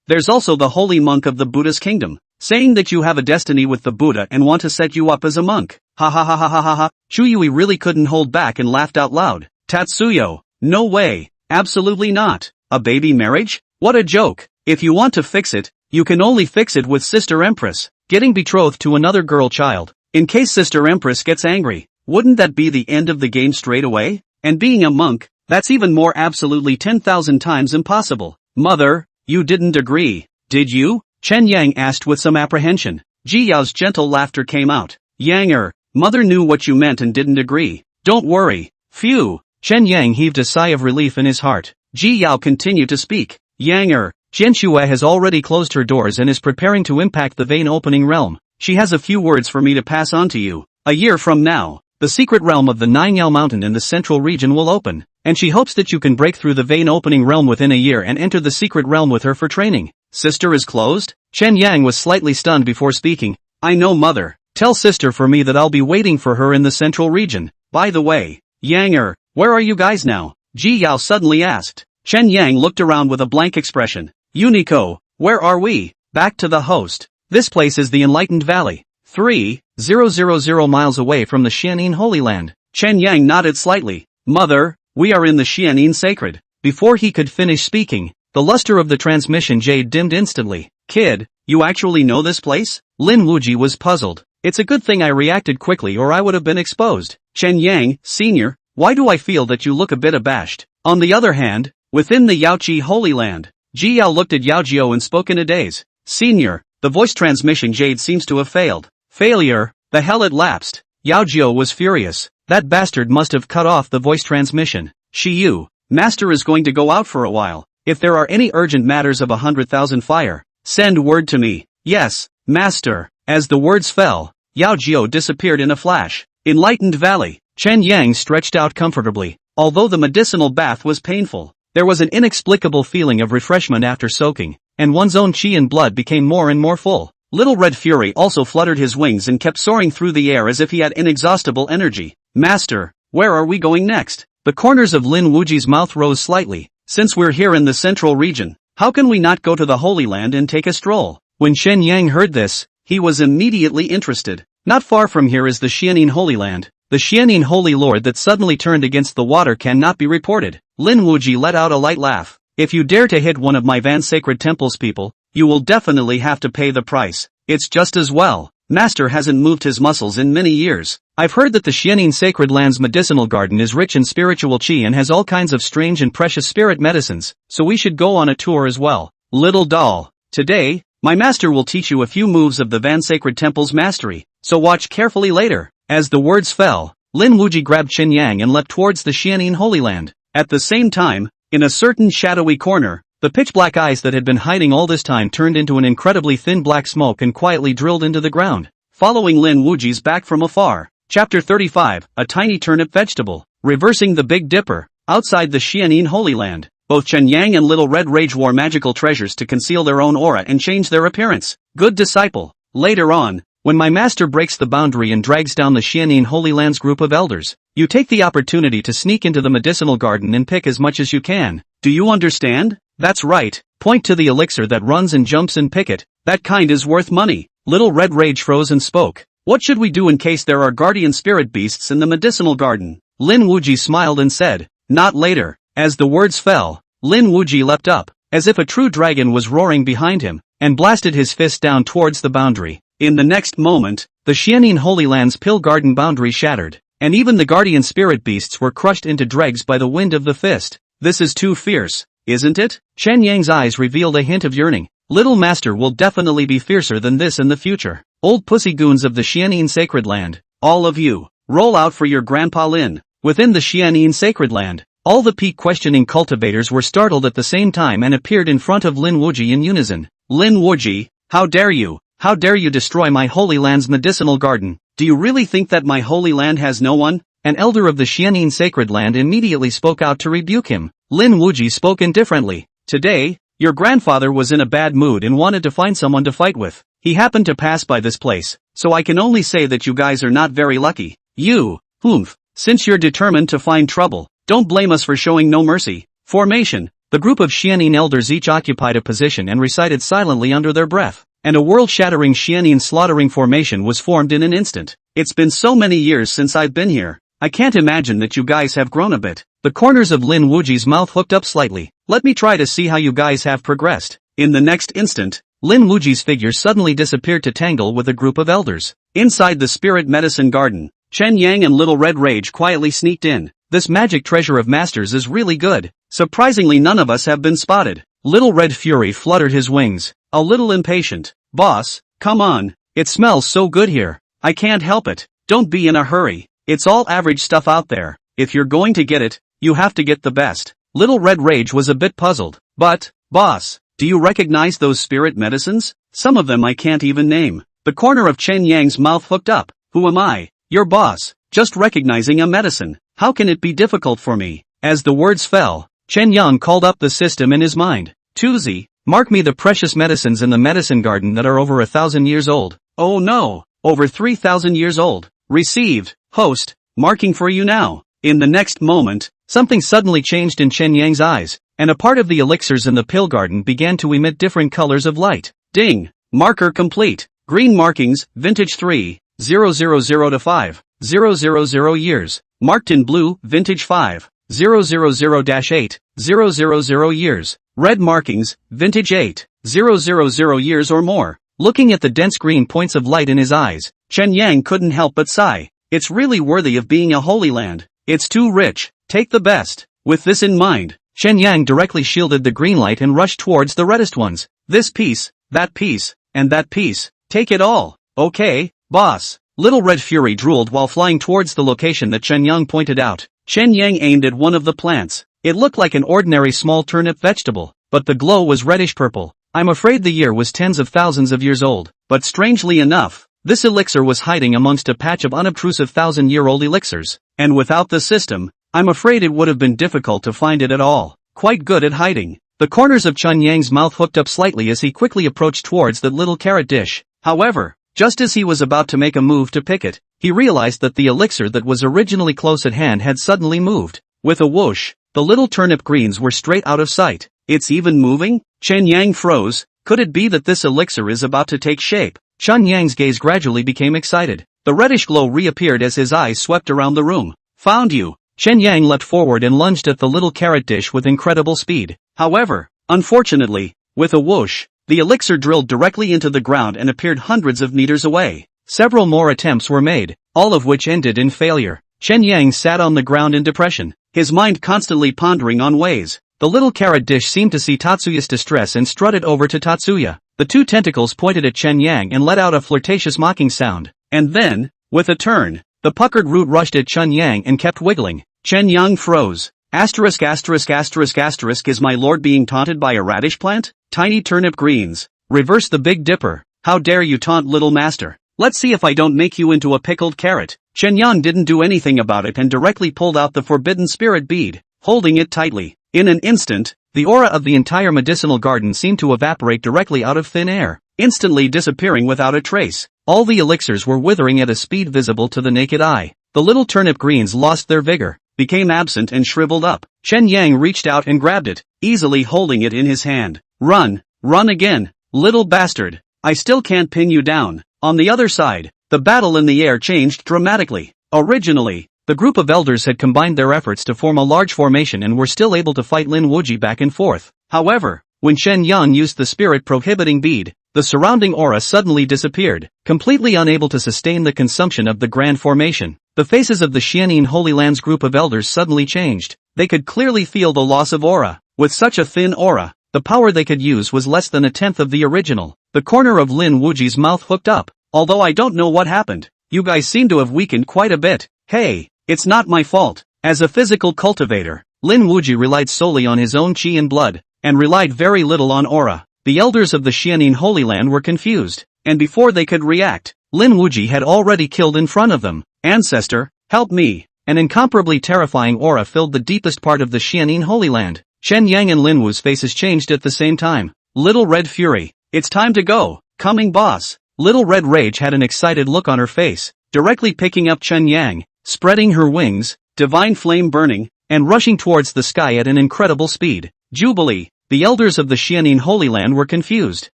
A: there's also the holy monk of the Buddha's kingdom, saying that you have a destiny with the Buddha and want to set you up as a monk. Ha ha ha ha ha ha ha. Chu Yui really couldn't hold back and laughed out loud. Tatsuyo, no way, absolutely not. A baby marriage? What a joke. If you want to fix it, you can only fix it with Sister Empress, getting betrothed to another girl child. In case Sister Empress gets angry, wouldn't that be the end of the game straight away? And being a monk, that's even more absolutely 10,000 times impossible. Mother, you didn't agree, did you? Chen Yang asked with some apprehension. Ji Yao's gentle laughter came out. Yanger, mother knew what you meant and didn't agree. Don't worry. Phew. Chen Yang heaved a sigh of relief in his heart. Ji Yao continued to speak. Yanger, Jianxue has already closed her doors and is preparing to impact the vein opening realm. She has a few words for me to pass on to you. A year from now, the secret realm of the Nineyao Mountain in the central region will open, and she hopes that you can break through the vein opening realm within a year and enter the secret realm with her for training. Sister is closed? Chen Yang was slightly stunned before speaking. I know mother. Tell sister for me that I'll be waiting for her in the central region. By the way, Yanger, where are you guys now? Ji Yao suddenly asked. Chen Yang looked around with a blank expression. Unico, where are we? Back to the host. This place is the Enlightened Valley, 3,000 miles away from the Xianin Holy Land. Chen Yang nodded slightly. Mother, we are in the Xianin Sacred. Before he could finish speaking, the luster of the transmission jade dimmed instantly. Kid, you actually know this place? Lin Wuji was puzzled. It's a good thing I reacted quickly or I would have been exposed. Chen Yang, senior, why do I feel that you look a bit abashed? On the other hand, within the Yao Chi Holy Land, Ji Yao looked at Yao Jiao and spoke in a daze. Senior, the voice transmission jade seems to have failed. Failure? The hell it lapsed. Yao Jiao was furious. That bastard must have cut off the voice transmission. Shiyu, master is going to go out for a while. If there are any urgent matters of 100,000 fire, send word to me. Yes, master. As the words fell, Yao Jiao disappeared in a flash. Enlightened Valley. Chen Yang stretched out comfortably. Although the medicinal bath was painful, there was an inexplicable feeling of refreshment after soaking, and one's own chi and blood became more and more full. Little Red Fury also fluttered his wings and kept soaring through the air as if he had inexhaustible energy. Master, where are we going next? The corners of Lin Wuji's mouth rose slightly. Since we're here in the central region, how can we not go to the Holy Land and take a stroll? When Chen Yang heard this, he was immediately interested. Not far from here is the Xianin Holy Land. The Xianin Holy Lord that suddenly turned against the water cannot be reported. Lin Wuji let out a light laugh. If you dare to hit one of my Van Sacred Temple's people, you will definitely have to pay the price. It's just as well. Master hasn't moved his muscles in many years. I've heard that the Xianin Sacred Land's medicinal garden is rich in spiritual qi and has all kinds of strange and precious spirit medicines, so we should go on a tour as well. Little doll. Today, my master will teach you a few moves of the Van Sacred Temple's mastery, so watch carefully later. As the words fell, Lin Wuji grabbed Chen Yang and leapt towards the Xianin Holy Land. At the same time, in a certain shadowy corner, the pitch-black eyes that had been hiding all this time turned into an incredibly thin black smoke and quietly drilled into the ground, following Lin Wuji's back from afar. Chapter 35, A Tiny Turnip Vegetable. Reversing the Big Dipper. Outside the Xianin Holy Land, both Chen Yang and Little Red Rage wore magical treasures to conceal their own aura and change their appearance. Good disciple. Later on, when my master breaks the boundary and drags down the Xianin Holy Land's group of elders, you take the opportunity to sneak into the medicinal garden and pick as much as you can. Do you understand? That's right. Point to the elixir that runs and jumps and pick it. That kind is worth money. Little Red Rage froze and spoke. What should we do in case there are guardian spirit beasts in the medicinal garden? Lin Wuji smiled and said, not later. As the words fell, Lin Wuji leapt up, as if a true dragon was roaring behind him, and blasted his fist down towards the boundary. In the next moment, the Xianin Holy Land's pill garden boundary shattered, and even the guardian spirit beasts were crushed into dregs by the wind of the fist. This is too fierce, isn't it? Chen Yang's eyes revealed a hint of yearning. Little Master will definitely be fiercer than this in the future. Old pussy goons of the Xianin Sacred Land, all of you, roll out for your Grandpa Lin. Within the Xianin Sacred Land, all the peak questioning cultivators were startled at the same time and appeared in front of Lin Wuji in unison. Lin Wuji, how dare you? How dare you destroy my Holy Land's medicinal garden? Do you really think that my Holy Land has no one? An elder of the Xianin Sacred Land immediately spoke out to rebuke him. Lin Wuji spoke indifferently. Today, your grandfather was in a bad mood and wanted to find someone to fight with. He happened to pass by this place, so I can only say that you guys are not very lucky. You, humph, since you're determined to find trouble, don't blame us for showing no mercy. Formation. The group of Xianin elders each occupied a position and recited silently under their breath, and a world-shattering Xianin slaughtering formation was formed in an instant. It's been so many years since I've been here. I can't imagine that you guys have grown a bit. The corners of Lin Wuji's mouth hooked up slightly. Let me try to see how you guys have progressed. In the next instant, Lin Wuji's figure suddenly disappeared to tangle with a group of elders. Inside the spirit medicine garden, Chen Yang and Little Red Rage quietly sneaked in. This magic treasure of masters is really good. Surprisingly, none of us have been spotted. Little Red Fury fluttered his wings, a little impatient. Boss, come on. It smells so good here. I can't help it. Don't be in a hurry. It's all average stuff out there. If you're going to get it, you have to get the best. Little Red Rage was a bit puzzled. But, boss, do you recognize those spirit medicines? Some of them I can't even name. The corner of Chen Yang's mouth hooked up. Who am I? Your boss. Just recognizing a medicine. How can it be difficult for me? As the words fell, Chen Yang called up the system in his mind. Tuzi, mark me the precious medicines in the medicine garden that are over 1,000 years old. Oh no, over 3,000 years old. Received. Host, marking for you now. In the next moment, something suddenly changed in Chen Yang's eyes, and a part of the elixirs in the pill garden began to emit different colors of light. Ding! Marker complete. Green markings, vintage 3, 000 to 5, 000 years. Marked in blue, vintage 5, 000-8, 000 years. Red markings, vintage 8, 000 years or more. Looking at the dense green points of light in his eyes, Chen Yang couldn't help but sigh. It's really worthy of being a holy land. It's too rich. Take the best. With this in mind, Chen Yang directly shielded the green light and rushed towards the reddest ones. This piece, that piece, and that piece. Take it all. Okay, boss. Little Red Fury drooled while flying towards the location that Chen Yang pointed out. Chen Yang aimed at one of the plants. It looked like an ordinary small turnip vegetable, but the glow was reddish-purple. I'm afraid the year was tens of thousands of years old, but strangely enough, this elixir was hiding amongst a patch of unobtrusive 1,000-year-old elixirs, and without the system, I'm afraid it would have been difficult to find it at all. Quite good at hiding. The corners of Chen Yang's mouth hooked up slightly as he quickly approached towards the little carrot dish. However, just as he was about to make a move to pick it, he realized that the elixir that was originally close at hand had suddenly moved. With a whoosh, the little turnip greens were straight out of sight. It's even moving? Chen Yang froze. Could it be that this elixir is about to take shape? Chen Yang's gaze gradually became excited. The reddish glow reappeared as his eyes swept around the room. Found you! Chen Yang leapt forward and lunged at the little carrot dish with incredible speed. However, unfortunately, with a whoosh, the elixir drilled directly into the ground and appeared hundreds of meters away. Several more attempts were made, all of which ended in failure. Chen Yang sat on the ground in depression, his mind constantly pondering on ways. The little carrot dish seemed to see Tatsuya's distress and strutted over to Tatsuya. The two tentacles pointed at Chen Yang and let out a flirtatious mocking sound. And then, with a turn, the puckered root rushed at Chen Yang and kept wiggling. Chen Yang froze. Asterisk asterisk asterisk asterisk is my lord being taunted by a radish plant? Tiny turnip greens. Reverse the Big Dipper. How dare you taunt little master? Let's see if I don't make you into a pickled carrot. Chen Yang didn't do anything about it and directly pulled out the forbidden spirit bead, holding it tightly. In an instant, the aura of the entire medicinal garden seemed to evaporate directly out of thin air, instantly disappearing without a trace. All the elixirs were withering at a speed visible to the naked eye. The little turnip greens lost their vigor, became absent and shriveled up. Chen Yang reached out and grabbed it, easily holding it in his hand. Run, run again, little bastard. I still can't pin you down. On the other side, the battle in the air changed dramatically. Originally, the group of elders had combined their efforts to form a large formation and were still able to fight Lin Wuji back and forth. However, when Chen Yang used the spirit prohibiting bead, the surrounding aura suddenly disappeared, completely unable to sustain the consumption of the grand formation. The faces of the Xianin Holy Lands group of elders suddenly changed. They could clearly feel the loss of aura. With such a thin aura, the power they could use was less than a tenth of the original. The corner of Lin Wuji's mouth hooked up. Although I don't know what happened, you guys seem to have weakened quite a bit. Hey, it's not my fault. As a physical cultivator, Lin Wuji relied solely on his own chi and blood, and relied very little on aura. The elders of the Xianin Holy Land were confused, and before they could react, Lin Wuji had already killed in front of them. Ancestor, help me. An incomparably terrifying aura filled the deepest part of the Xianin Holy Land. Chen Yang and Lin Wu's faces changed at the same time. Little Red Fury. It's time to go. Coming boss. Little Red Rage had an excited look on her face, directly picking up Chen Yang, spreading her wings, divine flame burning, and rushing towards the sky at an incredible speed. Jubilee. The elders of the Xianin Holy Land were confused.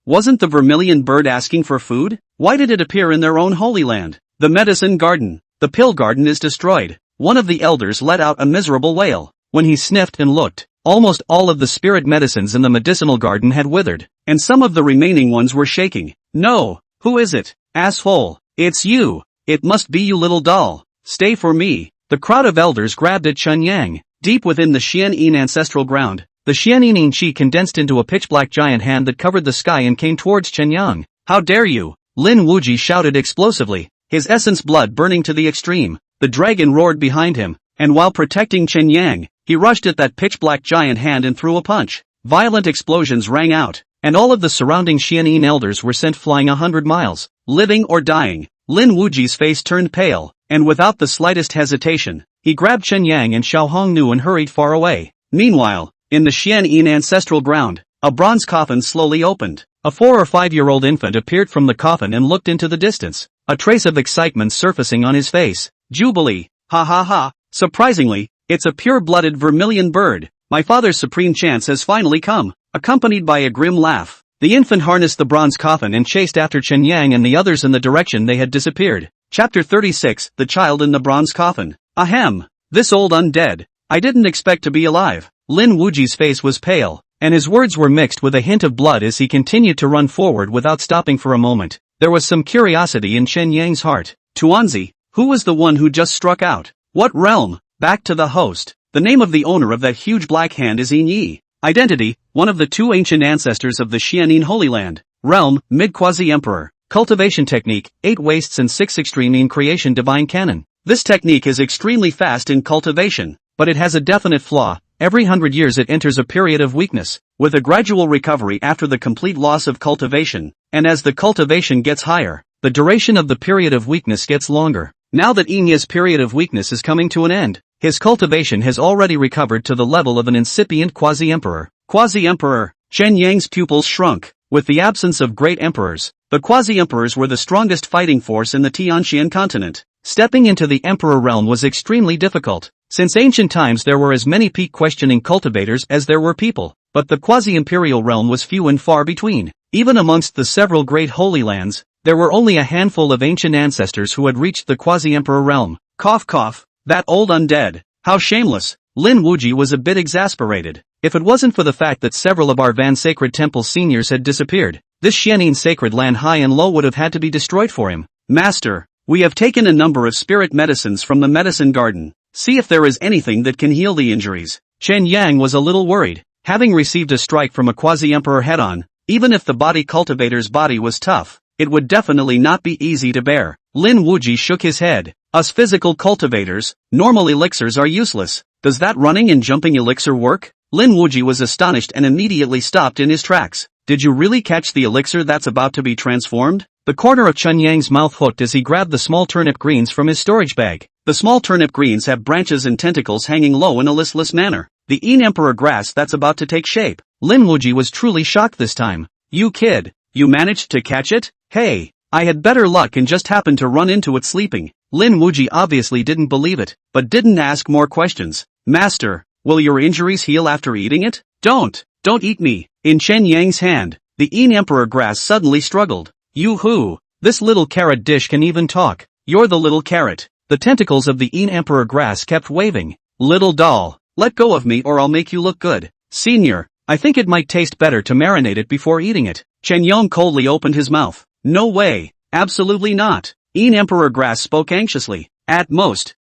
A: Wasn't the Vermilion bird asking for food? Why did it appear in their own Holy Land? The medicine garden. The pill garden is destroyed. One of the elders let out a miserable wail. When he sniffed and looked, almost all of the spirit medicines in the medicinal garden had withered, and some of the remaining ones were shaking. No, who is it? Asshole. It's you. It must be you, little doll. Stay for me. The crowd of elders grabbed at Chen Yang. Deep within the Xianin ancestral ground, the Xianin Qi condensed into a pitch-black giant hand that covered the sky and came towards Chen Yang. How dare you? Lin Wuji shouted explosively, his essence blood burning to the extreme. The dragon roared behind him, and while protecting Chen Yang, he rushed at that pitch-black giant hand and threw a punch. Violent explosions rang out, and all of the surrounding Xianin elders were sent flying 100 miles, living or dying. Lin Wuji's face turned pale, and without the slightest hesitation, he grabbed Chen Yang and Xiao Hongnu and hurried far away. Meanwhile, in the Xianin ancestral ground, a bronze coffin slowly opened. A 4 or 5-year-old infant appeared from the coffin and looked into the distance, a trace of excitement surfacing on his face. Jubilee. Ha ha ha. Surprisingly, it's a pure-blooded vermilion bird. My father's supreme chance has finally come, accompanied by a grim laugh. The infant harnessed the bronze coffin and chased after Chen Yang and the others in the direction they had disappeared. Chapter 36, The Child in the Bronze Coffin. Ahem. This old undead. I didn't expect to be alive. Lin Wuji's face was pale, and his words were mixed with a hint of blood as he continued to run forward without stopping for a moment. There was some curiosity in Chen Yang's heart. Tuanzi, who was the one who just struck out? What realm? Back to the host. The name of the owner of that huge black hand is Yin Yi. Identity, one of the 2 ancient ancestors of the Xianin Holy Land. Realm, Mid-Quasi-Emperor. Cultivation technique, 8 wastes and 6 extreme in creation divine canon. This technique is extremely fast in cultivation, but it has a definite flaw. Every 100 years it enters a period of weakness, with a gradual recovery after the complete loss of cultivation, and as the cultivation gets higher, the duration of the period of weakness gets longer. Now that Inya's period of weakness is coming to an end, his cultivation has already recovered to the level of an incipient quasi-emperor. Quasi-emperor. Chen Yang's pupils shrunk. With the absence of great emperors, the quasi-emperors were the strongest fighting force in the Tianxian continent. Stepping into the emperor realm was extremely difficult. Since ancient times there were as many peak-questioning cultivators as there were people, but the quasi-imperial realm was few and far between. Even amongst the several great holy lands, there were only a handful of ancient ancestors who had reached the quasi-emperor realm. Cough cough, that old undead. How shameless. Lin Wuji was a bit exasperated. If it wasn't for the fact that several of our Van Sacred Temple seniors had disappeared, this Xianin sacred land high and low would have had to be destroyed for him. Master, we have taken a number of spirit medicines from the medicine garden. See if there is anything that can heal the injuries. Chen Yang was a little worried. Having received a strike from a quasi-emperor head-on, even if the body cultivator's body was tough, it would definitely not be easy to bear. Lin Wuji shook his head. Us physical cultivators, normal elixirs are useless. Does that running and jumping elixir work? Lin Wuji was astonished and immediately stopped in his tracks. Did you really catch the elixir that's about to be transformed? The corner of Chen Yang's mouth hooked as he grabbed the small turnip greens from his storage bag. The small turnip greens have branches and tentacles hanging low in a listless manner. The Emperor grass that's about to take shape. Lin Wuji was truly shocked this time. You kid, you managed to catch it? Hey, I had better luck and just happened to run into it sleeping. Lin Wuji obviously didn't believe it, but didn't ask more questions. Master, will your injuries heal after eating it? Don't eat me. In Chen Yang's hand, the Emperor grass suddenly struggled. Yoo-hoo, this little carrot dish can even talk. You're the little carrot. The tentacles of the Emperor grass kept waving. Little doll, let go of me or I'll make you look good. Senior, I think it might taste better to marinate it before eating it. Chen Yong coldly opened his mouth. No way, absolutely not. Emperor grass spoke anxiously. At most,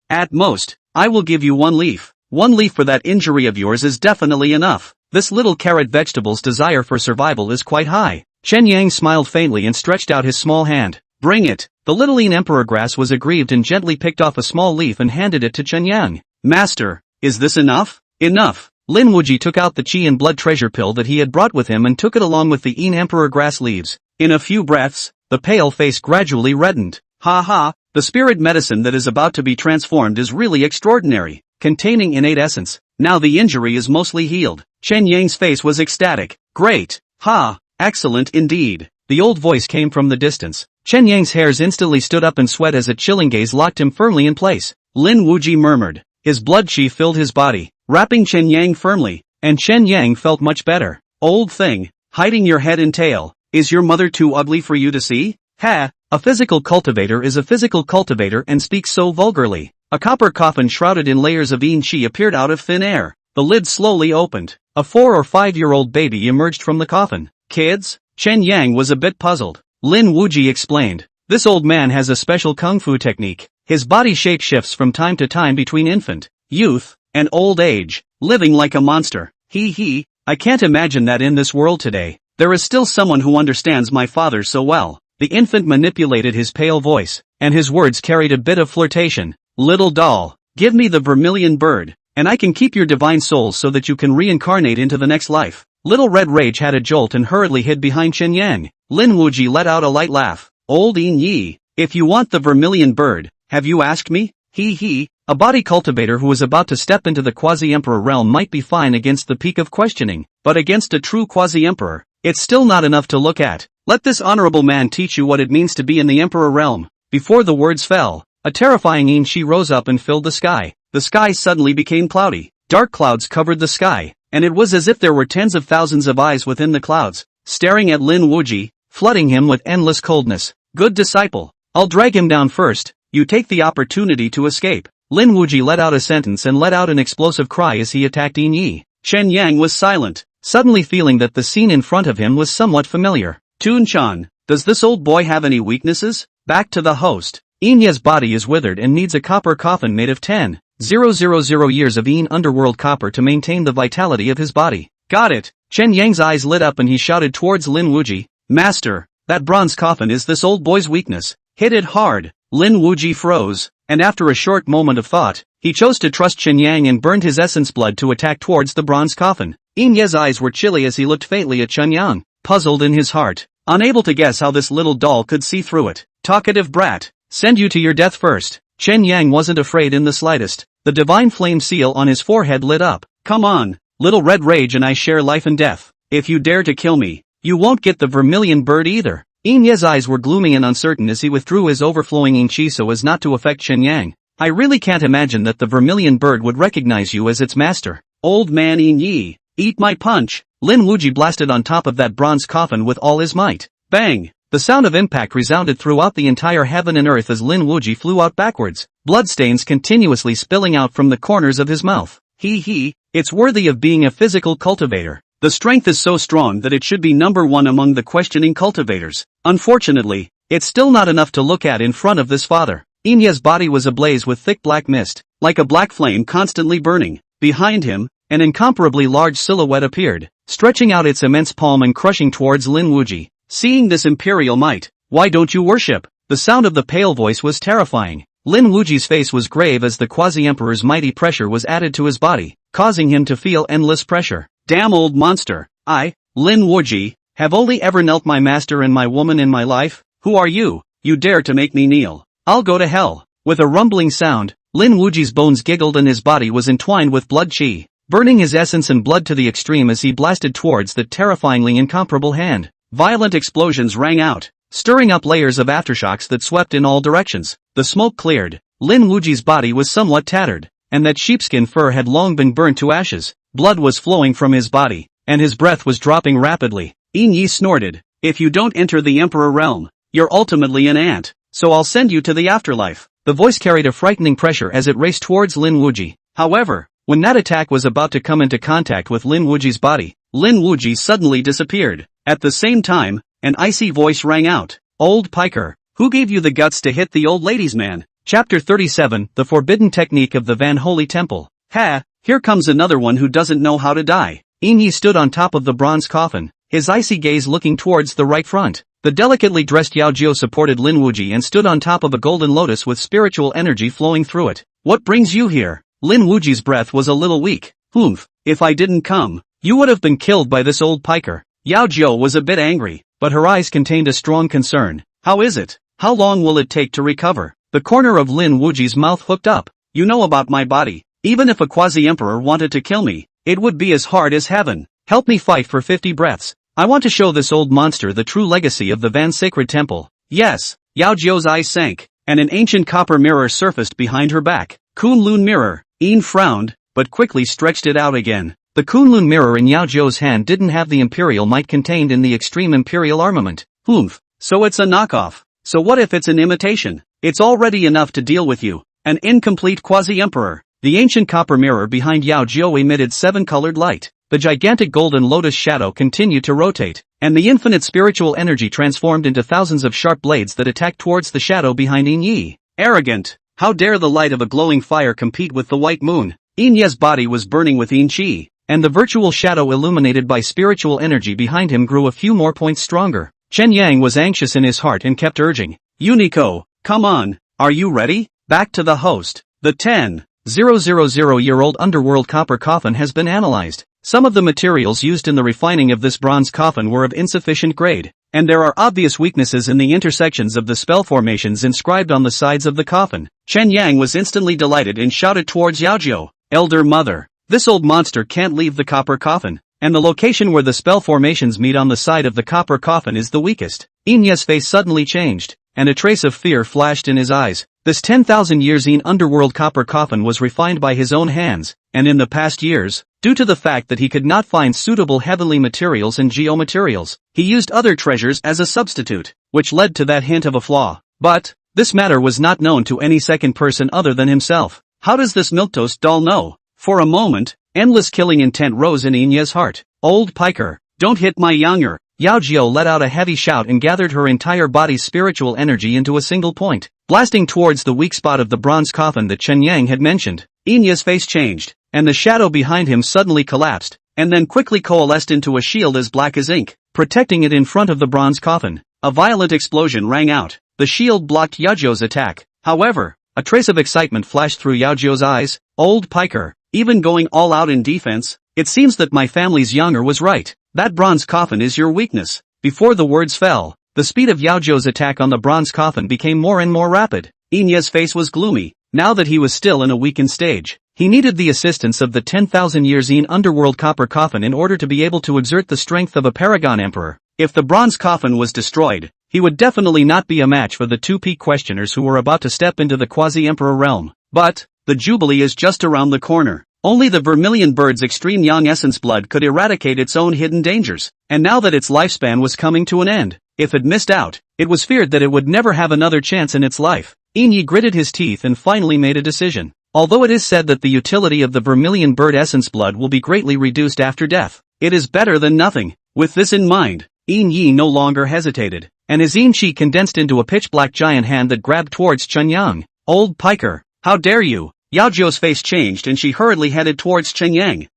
A: I will give you 1 leaf. 1 leaf for that injury of yours is definitely enough. This little carrot vegetable's desire for survival is quite high. Chen Yang smiled faintly and stretched out his small hand. Bring it. The little Emperor grass was aggrieved and gently picked off a small leaf and handed it to Chen Yang. Master, is this enough? Enough. Lin Wuji took out the qi and blood treasure pill that he had brought with him and took it along with the Emperor grass leaves. In a few breaths, the pale face gradually reddened. Ha ha, the spirit medicine that is about to be transformed is really extraordinary, containing innate essence. Now the injury is mostly healed. Chen Yang's face was ecstatic. Great. Ha, excellent indeed. The old voice came from the distance. Chen Yang's hairs instantly stood up and sweat as a chilling gaze locked him firmly in place. Lin Wuji murmured. His blood qi filled his body, wrapping Chen Yang firmly, and Chen Yang felt much better. Old thing, hiding your head and tail, is your mother too ugly for you to see? Ha, a physical cultivator is a physical cultivator and speaks so vulgarly. A copper coffin shrouded in layers of yin qi appeared out of thin air. The lid slowly opened. A 4 or 5-year-old baby emerged from the coffin. Kids? Chen Yang was a bit puzzled. Lin Wuji explained. This old man has a special kung fu technique. His body shape shifts from time to time between infant, youth, and old age, living like a monster. I can't imagine that in this world today, there is still someone who understands my father so well. The infant manipulated his pale voice, and his words carried a bit of flirtation. Little doll, give me the vermilion bird, and I can keep your divine soul so that you can reincarnate into the next life. Little Red Rage had a jolt and hurriedly hid behind Chen Yang. Lin Wuji let out a light laugh. Old Yin Yi, if you want the vermilion bird, have you asked me? A body cultivator who was about to step into the quasi-emperor realm might be fine against the peak of questioning, but against a true quasi-emperor, it's still not enough to look at. Let this honorable man teach you what it means to be in the emperor realm. Before the words fell, a terrifying yin qi rose up and filled the sky. The sky suddenly became cloudy. Dark clouds covered the sky, and it was as if there were tens of thousands of eyes within the clouds, staring at Lin Wuji, flooding him with endless coldness. Good disciple. I'll drag him down first. You take the opportunity to escape. Lin Wuji let out a sentence and let out an explosive cry as he attacked Yin Yi. Chen Yang was silent, suddenly feeling that the scene in front of him was somewhat familiar. Tun-chan, does this old boy have any weaknesses? Back to the host. Yin Ye's body is withered and needs a copper coffin made of 10,000 years of Yin underworld copper to maintain the vitality of his body. Got it. Chen Yang's eyes lit up and he shouted towards Lin Wuji. Master, that bronze coffin is this old boy's weakness. Hit it hard. Lin Wuji froze, and after a short moment of thought, he chose to trust Chen Yang and burned his essence blood to attack towards the bronze coffin. Yin Ye's eyes were chilly as he looked faintly at Chen Yang, puzzled in his heart, unable to guess how this little doll could see through it. Talkative brat, send you to your death first. Chen Yang wasn't afraid in the slightest. The divine flame seal on his forehead lit up. Come on, little Red Rage and I share life and death. If you dare to kill me, you won't get the vermilion bird either. Yin Ye's eyes were gloomy and uncertain as he withdrew his overflowing yin qi so as not to affect Chen Yang. I really can't imagine that the vermilion bird would recognize you as its master. Old man Yin Yi, eat my punch. Lin Wuji blasted on top of that bronze coffin with all his might. Bang! The sound of impact resounded throughout the entire heaven and earth as Lin Wuji flew out backwards, bloodstains continuously spilling out from the corners of his mouth. It's worthy of being a physical cultivator. The strength is so strong that it should be number 1 among the questioning cultivators. Unfortunately, It's still not enough to look at in front of this father. Inya's body was ablaze with thick black mist, like a black flame constantly burning. Behind him, an incomparably large silhouette appeared, stretching out its immense palm and crushing towards Lin Wuji. Seeing this imperial might, "Why don't you worship?" The sound of the pale voice was terrifying. Lin Wuji's face was grave as the quasi-emperor's mighty pressure was added to his body, causing him to feel endless pressure. "Damn old monster, I, Lin Wuji, have only ever knelt my master and my woman in my life? Who are you? You dare to make me kneel? I'll go to hell." With a rumbling sound, Lin Wuji's bones giggled and his body was entwined with blood chi, burning his essence and blood to the extreme as he blasted towards the terrifyingly incomparable hand. Violent explosions rang out, stirring up layers of aftershocks that swept in all directions. The smoke cleared. Lin Wuji's body was somewhat tattered, and that sheepskin fur had long been burnt to ashes. Blood was flowing from his body, and his breath was dropping rapidly. Yin Yi snorted, "If you don't enter the Emperor realm, you're ultimately an ant, so I'll send you to the afterlife." The voice carried a frightening pressure as it raced towards Lin Wuji. However, when that attack was about to come into contact with Lin Wuji's body, Lin Wuji suddenly disappeared. At the same time, an icy voice rang out, "Old piker, who gave you the guts to hit the old ladies man?" Chapter 37, The Forbidden Technique of the Van Holy Temple. "Ha, here comes another one who doesn't know how to die." Yin Yi stood on top of the bronze coffin, his icy gaze looking towards the right front. The delicately dressed Yao Jiu supported Lin Wuji and stood on top of a golden lotus with spiritual energy flowing through it. "What brings you here?" Lin Wuji's breath was a little weak. "Humph, if I didn't come, you would have been killed by this old piker." Yao Jiu was a bit angry, but her eyes contained a strong concern. "How is it? How long will it take to recover?" The corner of Lin Wuji's mouth hooked up. "You know about my body. Even if a quasi-emperor wanted to kill me, it would be as hard as heaven. Help me fight for 50 breaths. I want to show this old monster the true legacy of the Van Sacred Temple." "Yes." Yao Jiu's eyes sank, and an ancient copper mirror surfaced behind her back. "Kunlun mirror." Yin frowned, but quickly stretched it out again. The Kunlun mirror in Yao Jiu's hand didn't have the imperial might contained in the extreme imperial armament. "Humph, so it's a knockoff. So what if it's an imitation? It's already enough to deal with you, an incomplete quasi-emperor." The ancient copper mirror behind Yao Jiu emitted 7-colored light. The gigantic golden lotus shadow continued to rotate, and the infinite spiritual energy transformed into thousands of sharp blades that attacked towards the shadow behind Yin Yi. "Arrogant! How dare the light of a glowing fire compete with the white moon?" Yin Yi's body was burning with Yin Qi, and the virtual shadow illuminated by spiritual energy behind him grew a few more points stronger. Chen Yang was anxious in his heart and kept urging, "Unico, come on, are you ready?" Back to the host. The 10,000-year-old underworld copper coffin has been analyzed. Some of the materials used in the refining of this bronze coffin were of insufficient grade, and there are obvious weaknesses in the intersections of the spell formations inscribed on the sides of the coffin. Chen Yang was instantly delighted and shouted towards Yao Jiu, "Elder Mother, this old monster can't leave the copper coffin, and the location where the spell formations meet on the side of the copper coffin is the weakest." Yin Ye's face suddenly changed, and a trace of fear flashed in his eyes. This 10,000 years in underworld copper coffin was refined by his own hands, and in the past years, due to the fact that he could not find suitable heavenly materials and geomaterials, he used other treasures as a substitute, which led to that hint of a flaw. But this matter was not known to any second person other than himself. How does this milquetoast doll know? For a moment, endless killing intent rose in Inya's heart. "Old piker, don't hit my younger." Yao Jiu let out a heavy shout and gathered her entire body's spiritual energy into a single point, blasting towards the weak spot of the bronze coffin that Chen Yang had mentioned. Inya's face changed, and the shadow behind him suddenly collapsed, and then quickly coalesced into a shield as black as ink, protecting it in front of the bronze coffin. A violent explosion rang out. The shield blocked Yao Jiu's attack. However, a trace of excitement flashed through Yao Jiu's eyes. "Old piker, even going all out in defense? It seems that my family's younger was right. That bronze coffin is your weakness." Before the words fell, the speed of Yao Jiu's attack on the bronze coffin became more and more rapid. Inya's face was gloomy. Now that he was still in a weakened stage, he needed the assistance of the 10,000 years in underworld copper coffin in order to be able to exert the strength of a paragon emperor. If the bronze coffin was destroyed, he would definitely not be a match for the two peak questioners who were about to step into the quasi-emperor realm. But the Jubilee is just around the corner. Only the Vermilion bird's extreme young essence blood could eradicate its own hidden dangers, and now that its lifespan was coming to an end, if it missed out, it was feared that it would never have another chance in its life. Yin Yi gritted his teeth and finally made a decision. Although it is said that the utility of the Vermilion bird essence blood will be greatly reduced after death, it is better than nothing. With this in mind, Yin Yi no longer hesitated. and his yin chi condensed into a pitch-black giant hand that grabbed towards Chen Yang. Old piker, how dare you? Yao Jiao's face changed and she hurriedly headed towards Chen Yang.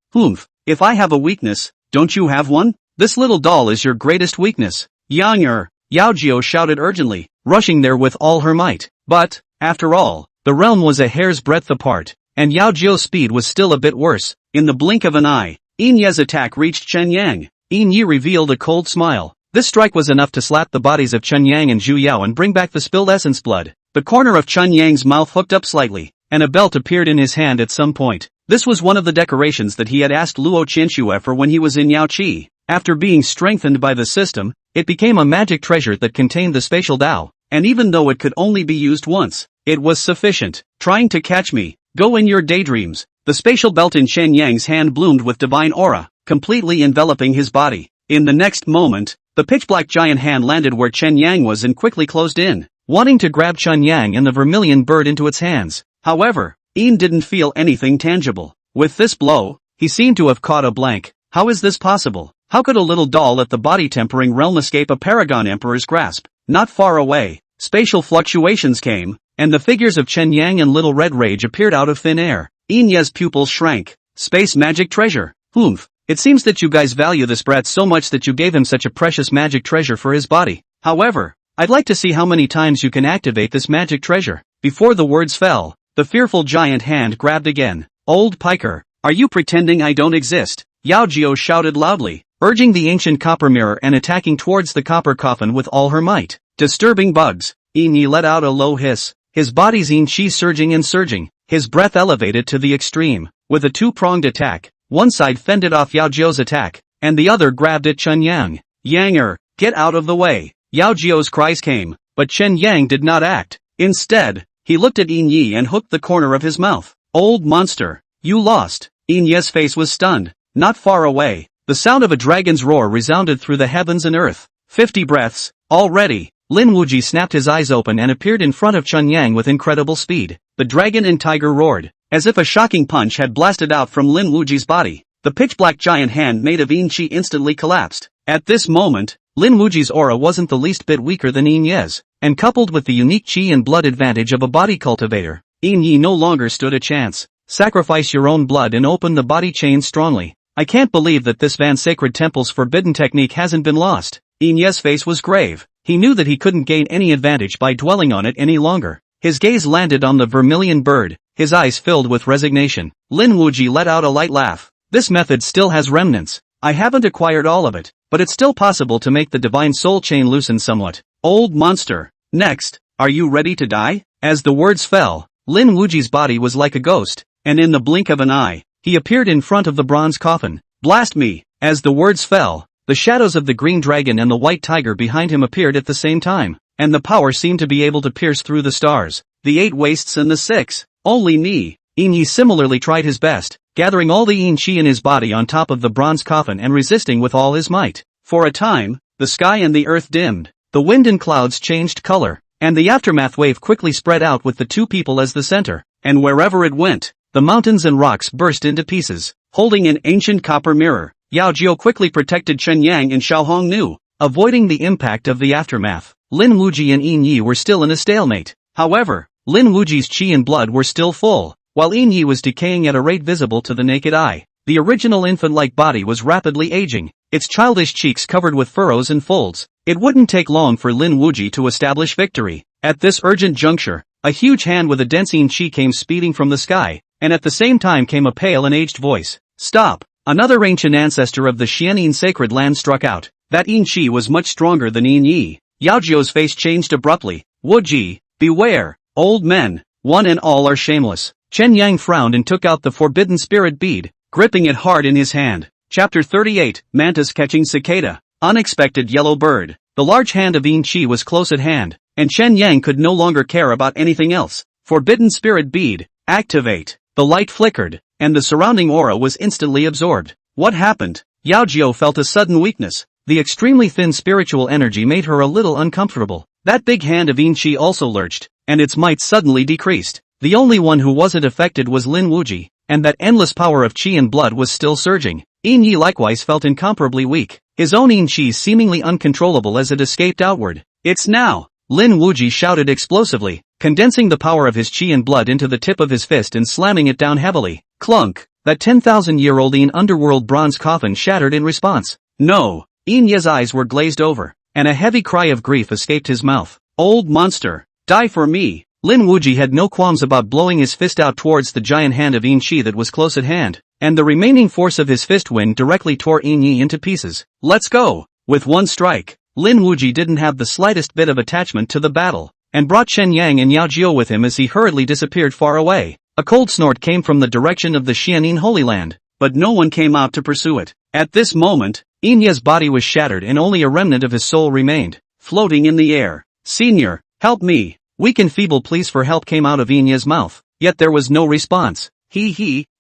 A: If I have a weakness, don't you have one? This little doll is your greatest weakness. Yang Yao Jiao shouted urgently, rushing there with all her might. But, after all, the realm was a hair's breadth apart, and Yao Jiao's speed was still a bit worse. In the blink of an eye, Yin Ye's attack reached Chen Yang. Yin Yi revealed a cold smile. This strike was enough to slap the bodies of Chen Yang and Zhu Yao and bring back the spilled essence blood. The corner of Chen Yang's mouth hooked up slightly, and a belt appeared in his hand at some point. This was one of the decorations that he had asked Luo Qianxue for when he was in Yao Chi. After being strengthened by the system, it became a magic treasure that contained the spatial Tao, and even though it could only be used once, it was sufficient. Trying to catch me? Go in your daydreams. The spatial belt in Chen Yang's hand bloomed with divine aura, completely enveloping his body. In the next moment, the pitch-black giant hand landed where Chen Yang was and quickly closed in, wanting to grab Chen Yang and the vermilion bird into its hands. However, Yin didn't feel anything tangible. With this blow, he seemed to have caught a blank. How is this possible? How could a little doll at the body-tempering realm escape a paragon emperor's grasp? Not far away, spatial fluctuations came, and the figures of Chen Yang and Little Red Rage appeared out of thin air. Yin Ye's pupils shrank. Space magic treasure. It seems that you guys value this brat so much that you gave him such a precious magic treasure for his body. However, I'd like to see how many times you can activate this magic treasure. Before the words fell, the fearful giant hand grabbed again. Old piker, are you pretending I don't exist? Yao Jiao shouted loudly, urging the ancient copper mirror and attacking towards the copper coffin with all her might. Disturbing bugs. Yin Yi let out a low hiss, his body's yin chi surging and surging, his breath elevated to the extreme. With a two-pronged attack, one side fended off Yao Jiao's attack, and the other grabbed at Chen Yang. Yanger, get out of the way. Yao Jiao's cries came, but Chen Yang did not act. Instead, he looked at Yin Yi and hooked the corner of his mouth. Old monster, you lost. Yin Ye's face was stunned. Not far away, the sound of a dragon's roar resounded through the heavens and earth. 50 breaths, already. Lin Wuji snapped his eyes open and appeared in front of Chen Yang with incredible speed. The dragon and tiger roared, as if a shocking punch had blasted out from Lin Wuji's body. The pitch-black giant hand made of Yin Chi instantly collapsed. At this moment, Lin Wuji's aura wasn't the least bit weaker than Yin Ye's, and coupled with the unique Chi and blood advantage of a body cultivator, Yin Yi no longer stood a chance. Sacrifice your own blood and open the body chain strongly. I can't believe that this Van Sacred Temple's forbidden technique hasn't been lost. Yin Ye's face was grave. He knew that he couldn't gain any advantage by dwelling on it any longer. His gaze landed on the vermilion bird, his eyes filled with resignation. Lin Wuji let out a light laugh. This method still has remnants. I haven't acquired all of it, but it's still possible to make the divine soul chain loosen somewhat. Old monster. Next, are you ready to die? As the words fell, Lin Wuji's body was like a ghost, and in the blink of an eye, he appeared in front of the bronze coffin. Blast me! As the words fell, the shadows of the green dragon and the white tiger behind him appeared at the same time, and the power seemed to be able to pierce through the stars, the 8 wastes and the 6. Only me. Yin Yi similarly tried his best, gathering all the yin chi in his body on top of the bronze coffin and resisting with all his might. For a time, the sky and the earth dimmed, the wind and clouds changed color, and the aftermath wave quickly spread out with the two people as the center, and wherever it went, the mountains and rocks burst into pieces. Holding an ancient copper mirror, Yao Jiao quickly protected Chen Yang and Xiaohong Nu, avoiding the impact of the aftermath. Lin Wuji and Yin Yi were still in a stalemate. However, Lin Wuji's chi and blood were still full, while Yin Yi was decaying at a rate visible to the naked eye. The original infant-like body was rapidly aging, its childish cheeks covered with furrows and folds. It wouldn't take long for Lin Wuji to establish victory. At this urgent juncture, a huge hand with a dense yin chi came speeding from the sky, and at the same time came a pale and aged voice. Stop! Another ancient ancestor of the Xianin sacred land struck out. That yin chi was much stronger than Yin Yi. Yao Jiao's face changed abruptly. Wuji, beware! Old men, one and all are shameless. Chen Yang frowned and took out the forbidden spirit bead, gripping it hard in his hand. Chapter 38, Mantis Catching Cicada. Unexpected yellow bird. The large hand of Yin Chi was close at hand, and Chen Yang could no longer care about anything else. Forbidden spirit bead, activate. The light flickered, and the surrounding aura was instantly absorbed. What happened? Yao Jiao felt a sudden weakness. The extremely thin spiritual energy made her a little uncomfortable. That big hand of Yin Chi also lurched, and its might suddenly decreased. The only one who wasn't affected was Lin Wuji, and that endless power of Qi and blood was still surging. Yin Yi likewise felt incomparably weak, his own Yin Chi seemingly uncontrollable as it escaped outward. It's now! Lin Wuji shouted explosively, condensing the power of his chi and blood into the tip of his fist and slamming it down heavily. Clunk! That 10,000-year-old underworld bronze coffin shattered in response. No! Inya's eyes were glazed over, and a heavy cry of grief escaped his mouth. Old monster! Die for me! Lin Wuji had no qualms about blowing his fist out towards the giant hand of Yin Chi that was close at hand, and the remaining force of his fist wind directly tore Yin Yi into pieces. Let's go! With one strike, Lin Wuji didn't have the slightest bit of attachment to the battle, and brought Chen Yang and Yao Jiu with him as he hurriedly disappeared far away. A cold snort came from the direction of the Xianin Holy Land, but no one came out to pursue it. At this moment, Inya's body was shattered and only a remnant of his soul remained, floating in the air. Senior, help me! Weak and feeble pleas for help came out of Inya's mouth, yet there was no response.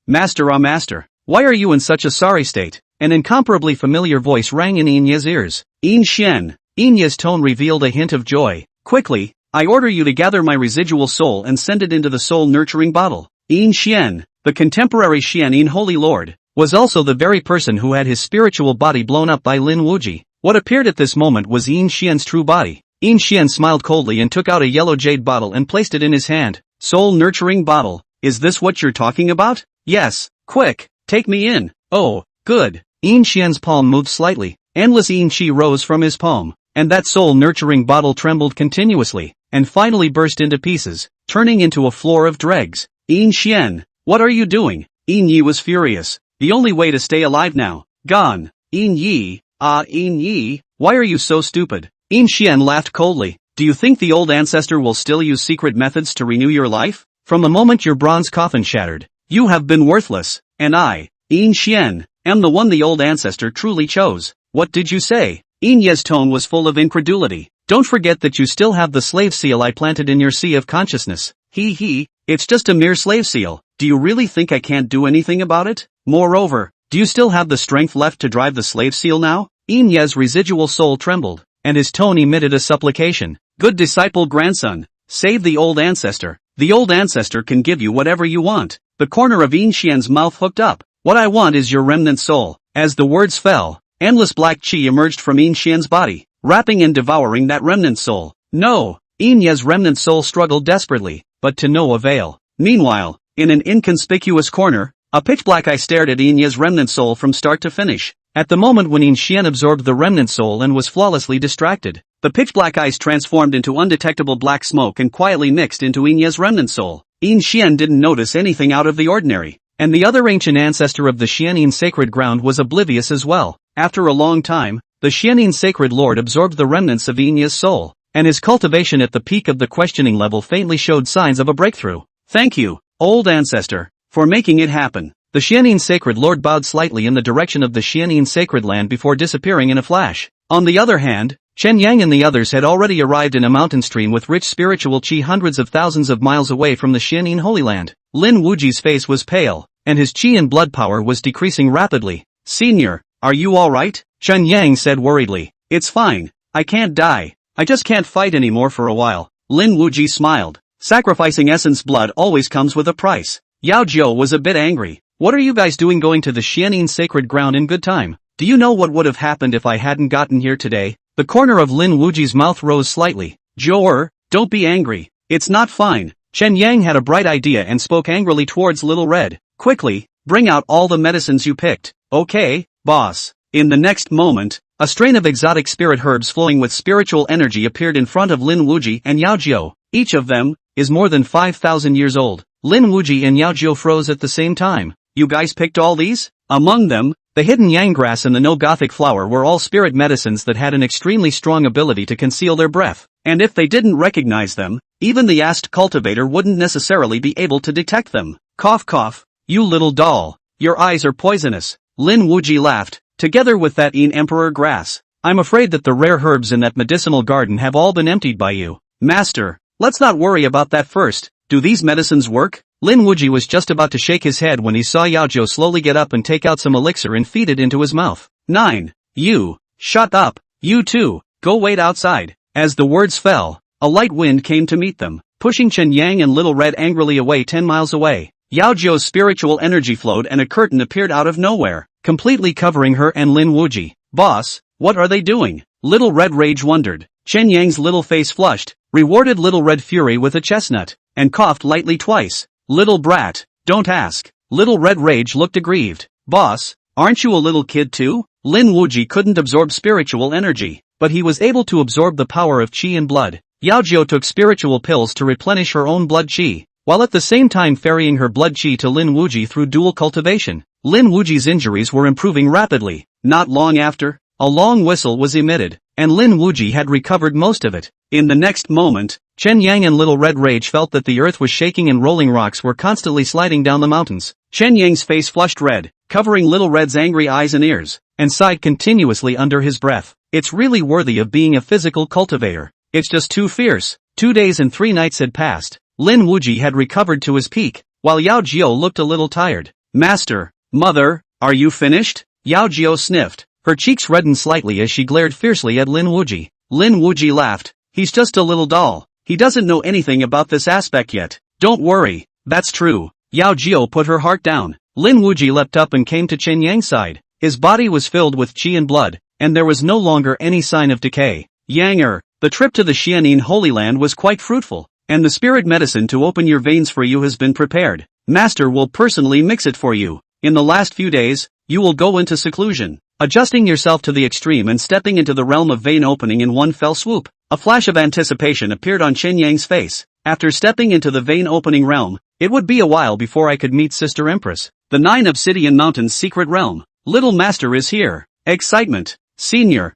A: Master, master, why are you in such a sorry state? An incomparably familiar voice rang in Inya's ears. In Xian. Inya's tone revealed a hint of joy. Quickly, I order you to gather my residual soul and send it into the soul-nurturing bottle. In Xian, the contemporary Xianin Holy Lord, was also the very person who had his spiritual body blown up by Lin Wuji. What appeared at this moment was Yin Xian's true body. Yin Xian smiled coldly and took out a yellow jade bottle and placed it in his hand. Soul-nurturing bottle. Is this what you're talking about? Yes. Quick, take me in. Oh, good. Yin Xian's palm moved slightly. Endless Yin Chi rose from his palm, and that soul-nurturing bottle trembled continuously, and finally burst into pieces, turning into a floor of dregs. Yin Xian, what are you doing? Yin Yi was furious. The only way to stay alive now. Gone. Yin Yi, Yin Yi, why are you so stupid? Yin Xian laughed coldly. Do you think the old ancestor will still use secret methods to renew your life? From the moment your bronze coffin shattered, you have been worthless, and I, Yin Xian, am the one the old ancestor truly chose. What did you say? Yin Ye's tone was full of incredulity. Don't forget that you still have the slave seal I planted in your sea of consciousness. It's just a mere slave seal. Do you really think I can't do anything about it? Moreover, do you still have the strength left to drive the slave seal now? Yin Ye's residual soul trembled, and his tone emitted a supplication. Good disciple grandson, save the old ancestor. The old ancestor can give you whatever you want. The corner of Yin Xian's mouth hooked up. What I want is your remnant soul. As the words fell, endless black chi emerged from Yin Xian's body, wrapping and devouring that remnant soul. No! Yin Ye's remnant soul struggled desperately, but to no avail. Meanwhile, in an inconspicuous corner, a pitch-black eye stared at Yin Ye's remnant soul from start to finish. At the moment when Yin Xian absorbed the remnant soul and was flawlessly distracted, the pitch-black eyes transformed into undetectable black smoke and quietly mixed into Yin Ye's remnant soul. Yin Xian didn't notice anything out of the ordinary, and the other ancient ancestor of the Xianin sacred ground was oblivious as well. After a long time, the Xianin sacred lord absorbed the remnants of Yin Ye's soul, and his cultivation at the peak of the questioning level faintly showed signs of a breakthrough. Thank you, old ancestor, for making it happen. The Xianin sacred lord bowed slightly in the direction of the Xianin sacred land before disappearing in a flash. On the other hand, Chen Yang and the others had already arrived in a mountain stream with rich spiritual qi hundreds of thousands of miles away from the Xianin Holy Land. Lin Wuji's face was pale, and his qi and blood power was decreasing rapidly. Senior, are you alright? Chen Yang said worriedly. It's fine. I can't die. I just can't fight anymore for a while. Lin Wuji smiled. Sacrificing essence blood always comes with a price. Yao Jiu was a bit angry. What are you guys doing going to the Xianin sacred ground in good time? Do you know what would have happened if I hadn't gotten here today? The corner of Lin Wuji's mouth rose slightly. Jiu, don't be angry. It's not fine. Chen Yang had a bright idea and spoke angrily towards Little Red. Quickly, bring out all the medicines you picked. Okay, boss. In the next moment, a strain of exotic spirit herbs flowing with spiritual energy appeared in front of Lin Wuji and Yao Jiu. Each of them is more than 5,000 years old. Lin Wuji and Yao Jiu froze at the same time. You guys picked all these? Among them, the hidden yang grass and the no-gothic flower were all spirit medicines that had an extremely strong ability to conceal their breath, and if they didn't recognize them, even the asked cultivator wouldn't necessarily be able to detect them. Cough cough, you little doll, your eyes are poisonous. Lin Wuji laughed, together with that emperor grass. I'm afraid that the rare herbs in that medicinal garden have all been emptied by you. Master, let's not worry about that first. Do these medicines work? Lin Wuji was just about to shake his head when he saw Yao Jiu slowly get up and take out some elixir and feed it into his mouth. 9. You. Shut up. You too. Go wait outside. As the words fell, a light wind came to meet them, pushing Chen Yang and Little Red angrily away 10 miles away. Yao Jiu's spiritual energy flowed and a curtain appeared out of nowhere, completely covering her and Lin Wuji. Boss, What are they doing? Little Red Rage wondered. Chen Yang's little face flushed, rewarded Little Red Fury with a chestnut, and coughed lightly twice. Little brat, don't ask. Little Red Rage looked aggrieved. Boss, aren't you a little kid too? Lin Wuji couldn't absorb spiritual energy, but he was able to absorb the power of qi and blood. Yao Jiao took spiritual pills to replenish her own blood qi, while at the same time ferrying her blood qi to Lin Wuji through dual cultivation. Lin Wuji's injuries were improving rapidly. Not long after, a long whistle was emitted, and Lin Wuji had recovered most of it. In the next moment, Chen Yang and Little Red Rage felt that the earth was shaking and rolling rocks were constantly sliding down the mountains. Chen Yang's face flushed red, covering Little Red's angry eyes and ears, and sighed continuously under his breath. It's really worthy of being a physical cultivator. It's just too fierce. 2 days and 3 nights had passed. Lin Wuji had recovered to his peak, while Yao Jiao looked a little tired. Master, mother, are you finished? Yao Jiao sniffed. Her cheeks reddened slightly as she glared fiercely at Lin Wuji. Lin Wuji laughed. He's just a little doll. He doesn't know anything about this aspect yet. Don't worry, that's true. Yao Jiao put her heart down. Lin Wuji leapt up and came to Chen Yang's side. His body was filled with qi and blood, and there was no longer any sign of decay. Yanger, the trip to the Xianin Holy Land was quite fruitful, and the spirit medicine to open your veins for you has been prepared. Master will personally mix it for you. In the last few days, you will go into seclusion, adjusting yourself to the extreme and stepping into the realm of vein opening in one fell swoop. A flash of anticipation appeared on Chen Yang's face. After stepping into the vein opening realm, it would be a while before I could meet Sister Empress. The 9 Obsidian Mountains secret realm. Little Master is here. Excitement. Senior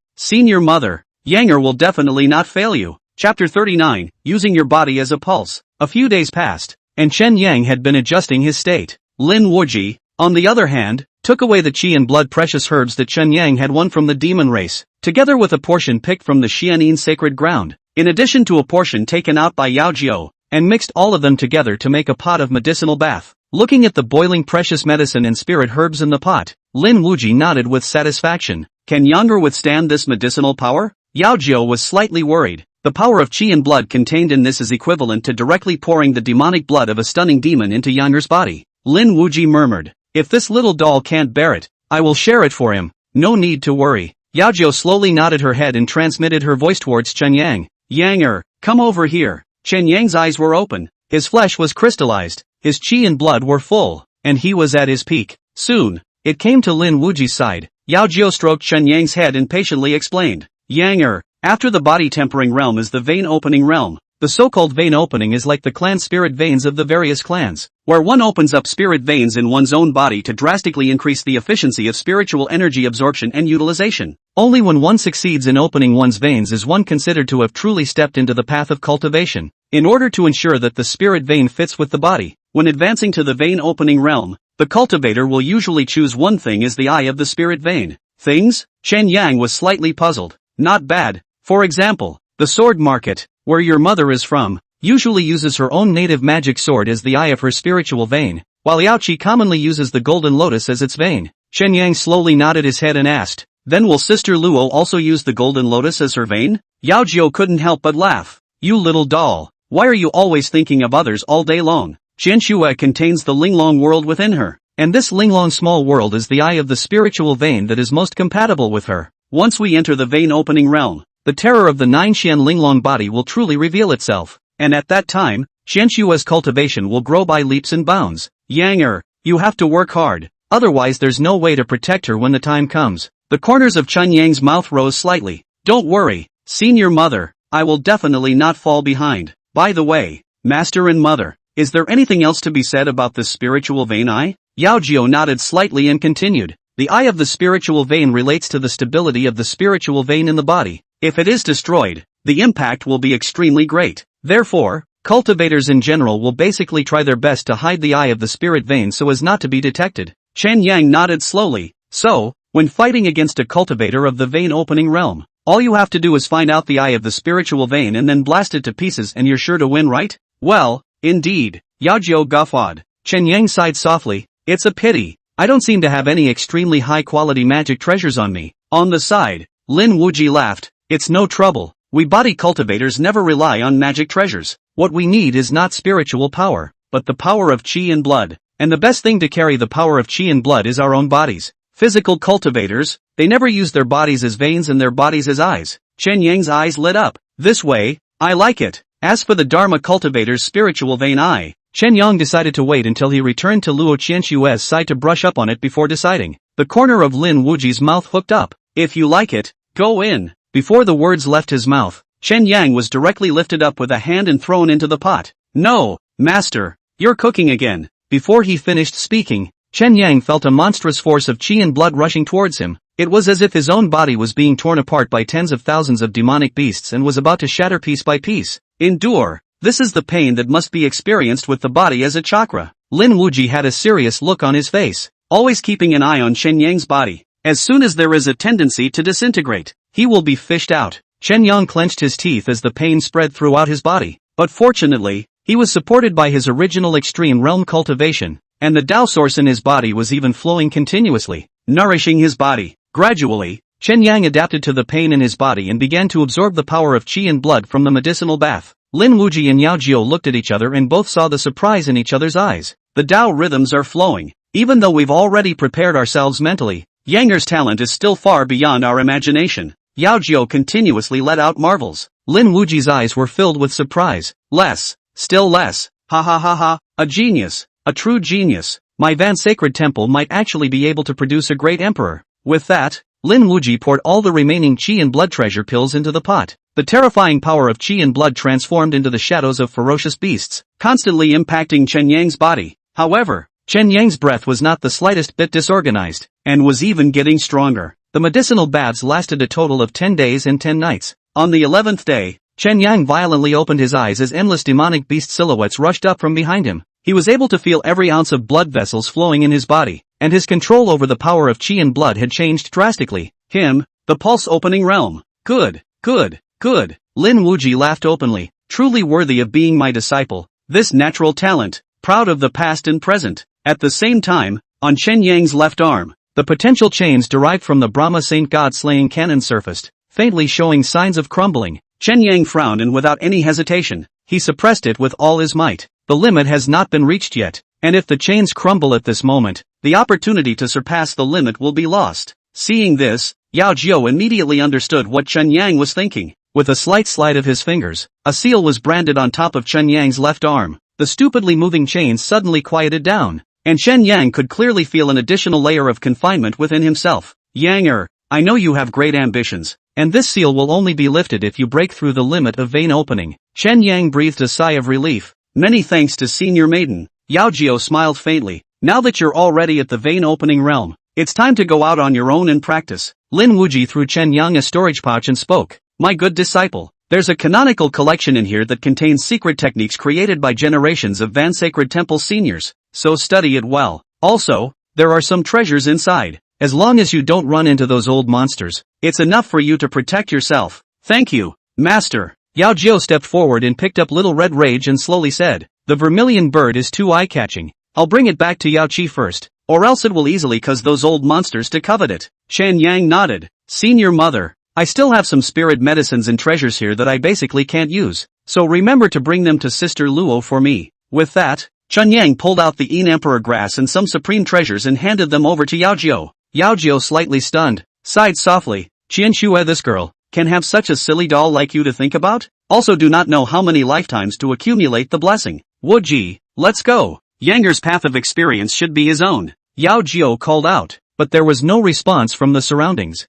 A: mother. Yanger will definitely not fail you. Chapter 39, Using Your Body as a Pulse. A few days passed, and Chen Yang had been adjusting his state. Lin Wuji, on the other hand, took away the qi and blood precious herbs that Chen Yang had won from the demon race, together with a portion picked from the Xianin sacred ground, in addition to a portion taken out by Yao Jiao, and mixed all of them together to make a pot of medicinal bath. Looking at the boiling precious medicine and spirit herbs in the pot, Lin Wuji nodded with satisfaction. Can Yanger withstand this medicinal power? Yao Jiao was slightly worried. The power of qi and blood contained in this is equivalent to directly pouring the demonic blood of a stunning demon into Yanger's body. Lin Wuji murmured, if this little doll can't bear it, I will share it for him. No need to worry. Yao Jiao slowly nodded her head and transmitted her voice towards Chen Yang. Yanger, come over here. Chen Yang's eyes were open. His flesh was crystallized. His qi and blood were full, and he was at his peak. Soon, it came to Lin Wuji's side. Yao Jiao stroked Chen Yang's head and patiently explained. Yanger, after the body tempering realm is the vein opening realm. The so-called vein opening is like the clan spirit veins of the various clans, where one opens up spirit veins in one's own body to drastically increase the efficiency of spiritual energy absorption and utilization. Only when one succeeds in opening one's veins is one considered to have truly stepped into the path of cultivation. In order to ensure that the spirit vein fits with the body, when advancing to the vein opening realm, the cultivator will usually choose one thing as the eye of the spirit vein. Things? Chen Yang was slightly puzzled. Not bad. For example, the sword market, where your mother is from, usually uses her own native magic sword as the eye of her spiritual vein, while Yao Chi commonly uses the golden lotus as its vein. Chen Yang slowly nodded his head and asked, then will Sister Luo also use the golden lotus as her vein? Yao Jiao couldn't help but laugh. You little doll, why are you always thinking of others all day long? Qianxue contains the Linglong world within her, and this Linglong small world is the eye of the spiritual vein that is most compatible with her. Once we enter the vein opening realm, the terror of the 9 Xian Linglong body will truly reveal itself, and at that time, Qianxue's cultivation will grow by leaps and bounds. Yanger, you have to work hard, otherwise there's no way to protect her when the time comes. The corners of Chen Yang's mouth rose slightly. Don't worry, senior mother, I will definitely not fall behind. By the way, master and mother, is there anything else to be said about this spiritual vein eye? Yao Jiao nodded slightly and continued. The eye of the spiritual vein relates to the stability of the spiritual vein in the body. If it is destroyed, the impact will be extremely great. Therefore, cultivators in general will basically try their best to hide the eye of the spirit vein so as not to be detected. Chen Yang nodded slowly. So, when fighting against a cultivator of the vein opening realm, all you have to do is find out the eye of the spiritual vein and then blast it to pieces and you're sure to win, right? Well, indeed. Yao Jiao guffawed. Chen Yang sighed softly. It's a pity. I don't seem to have any extremely high-quality magic treasures on me. On the side, Lin Wuji laughed. It's no trouble. We body cultivators never rely on magic treasures. What we need is not spiritual power, but the power of qi and blood. And the best thing to carry the power of qi and blood is our own bodies. Physical cultivators, they never use their bodies as veins and their bodies as eyes. Chen Yang's eyes lit up. This way, I like it. As for the Dharma cultivator's spiritual vein eye, Chen Yang decided to wait until he returned to Luo Qianshue's side to brush up on it before deciding. The corner of Lin Wuji's mouth hooked up. If you like it, go in. Before the words left his mouth, Chen Yang was directly lifted up with a hand and thrown into the pot. No, master, you're cooking again. Before he finished speaking, Chen Yang felt a monstrous force of qi and blood rushing towards him. It was as if his own body was being torn apart by tens of thousands of demonic beasts and was about to shatter piece by piece. Endure. This is the pain that must be experienced with the body as a chakra. Lin Wuji had a serious look on his face, always keeping an eye on Chen Yang's body. As soon as there is a tendency to disintegrate, he will be fished out. Chen Yang clenched his teeth as the pain spread throughout his body. But fortunately, he was supported by his original extreme realm cultivation, and the Tao source in his body was even flowing continuously, nourishing his body. Gradually, Chen Yang adapted to the pain in his body and began to absorb the power of qi and blood from the medicinal bath. Lin Wuji and Yao Jio looked at each other and both saw the surprise in each other's eyes. The Tao rhythms are flowing. Even though we've already prepared ourselves mentally, Yanger's talent is still far beyond our imagination. Yao Jio continuously let out marvels. Lin Wuji's eyes were filled with surprise. Less. Still less. Ha ha ha ha. A genius. A true genius. My Van Sacred Temple might actually be able to produce a great emperor. With that, Lin Wuji poured all the remaining qi and blood treasure pills into the pot. The terrifying power of qi and blood transformed into the shadows of ferocious beasts, constantly impacting Chen Yang's body. However, Chen Yang's breath was not the slightest bit disorganized, and was even getting stronger. The medicinal baths lasted a total of 10 days and 10 nights. On the 11th day, Chen Yang violently opened his eyes as endless demonic beast silhouettes rushed up from behind him. He was able to feel every ounce of blood vessels flowing in his body, and his control over the power of qi and blood had changed drastically. The pulse opening realm. Good, good, good. Lin Wuji laughed openly, truly worthy of being my disciple. This natural talent, proud of the past and present. At the same time, on Chen Yang's left arm, the potential chains derived from the Brahma Saint God slaying cannon surfaced, faintly showing signs of crumbling. Chen Yang frowned and without any hesitation, he suppressed it with all his might. The limit has not been reached yet, and if the chains crumble at this moment, the opportunity to surpass the limit will be lost. Seeing this, Yao Jio immediately understood what Chen Yang was thinking. With a slight slide of his fingers, a seal was branded on top of Chen Yang's left arm. The stupidly moving chains suddenly quieted down, and Chen Yang could clearly feel an additional layer of confinement within himself. Yanger, I know you have great ambitions, and this seal will only be lifted if you break through the limit of vein opening. Chen Yang breathed a sigh of relief. Many thanks to Senior Maiden. Yao Jio smiled faintly. Now that you're already at the vein opening realm, it's time to go out on your own and practice. Lin Wuji threw Chen Yang a storage pouch and spoke. My good disciple, there's a canonical collection in here that contains secret techniques created by generations of Van Sacred Temple seniors, so study it well. Also, there are some treasures inside. As long as you don't run into those old monsters, it's enough for you to protect yourself. Thank you, Master. Yao Jio stepped forward and picked up Little Red Rage and slowly said, the vermilion bird is too eye-catching. I'll bring it back to Yao Chi first, or else it will easily cause those old monsters to covet it. Chen Yang nodded. Senior Mother, I still have some spirit medicines and treasures here that I basically can't use, so remember to bring them to Sister Luo for me. With that, Chen Yang pulled out the Yin Emperor grass and some supreme treasures and handed them over to Yao Jio. Yao Jio, slightly stunned, sighed softly. Qianxue, this girl can have such a silly doll like you to think about? Also do not know how many lifetimes to accumulate the blessing. Wuji, let's go. Yanger's path of experience should be his own. Yao Jio called out, but there was no response from the surroundings.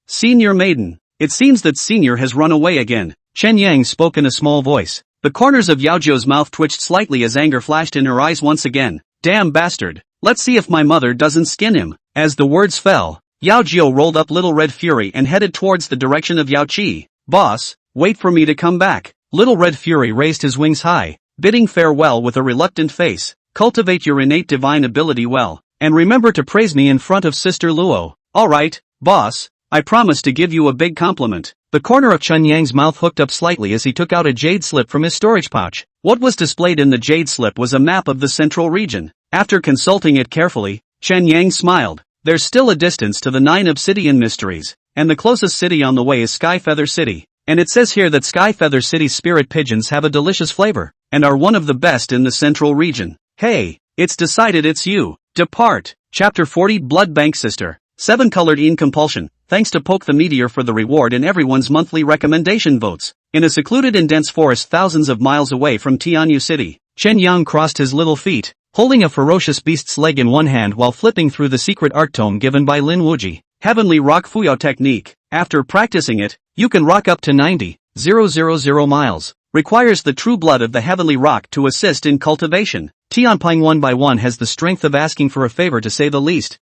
A: Senior Maiden. It seems that Senior has run away again. Chen Yang spoke in a small voice. The corners of Yao Jio's mouth twitched slightly as anger flashed in her eyes once again. Damn bastard. Let's see if my mother doesn't skin him. As the words fell, Yao Jio rolled up Little Red Fury and headed towards the direction of Yao Chi. Boss, wait for me to come back. Little Red Fury raised his wings high, bidding farewell with a reluctant face. Cultivate your innate divine ability well, and remember to praise me in front of Sister Luo. Alright, boss, I promise to give you a big compliment. The corner of Chen Yang's mouth hooked up slightly as he took out a jade slip from his storage pouch. What was displayed in the jade slip was a map of the central region. After consulting it carefully, Chen Yang smiled. There's still a distance to the 9 obsidian mysteries, and the closest city on the way is Skyfeather City. And it says here that Skyfeather City's spirit pigeons have a delicious flavor, and are one of the best in the central region. Hey, it's decided, it's you. Depart. Chapter 40 Blood Bank Sister. 7 Colored in Compulsion. Thanks to Poke the Meteor for the reward in everyone's monthly recommendation votes. In a secluded and dense forest thousands of miles away from Tianyu City, Chen Yang crossed his little feet, holding a ferocious beast's leg in one hand while flipping through the secret art tome given by Lin Wuji. Heavenly Rock Fuyao Technique. After practicing it, you can rock up to 90,000 miles. Requires the true blood of the heavenly rock to assist in cultivation. Tianping 1 by 1 has the strength of asking for a favor to say the least.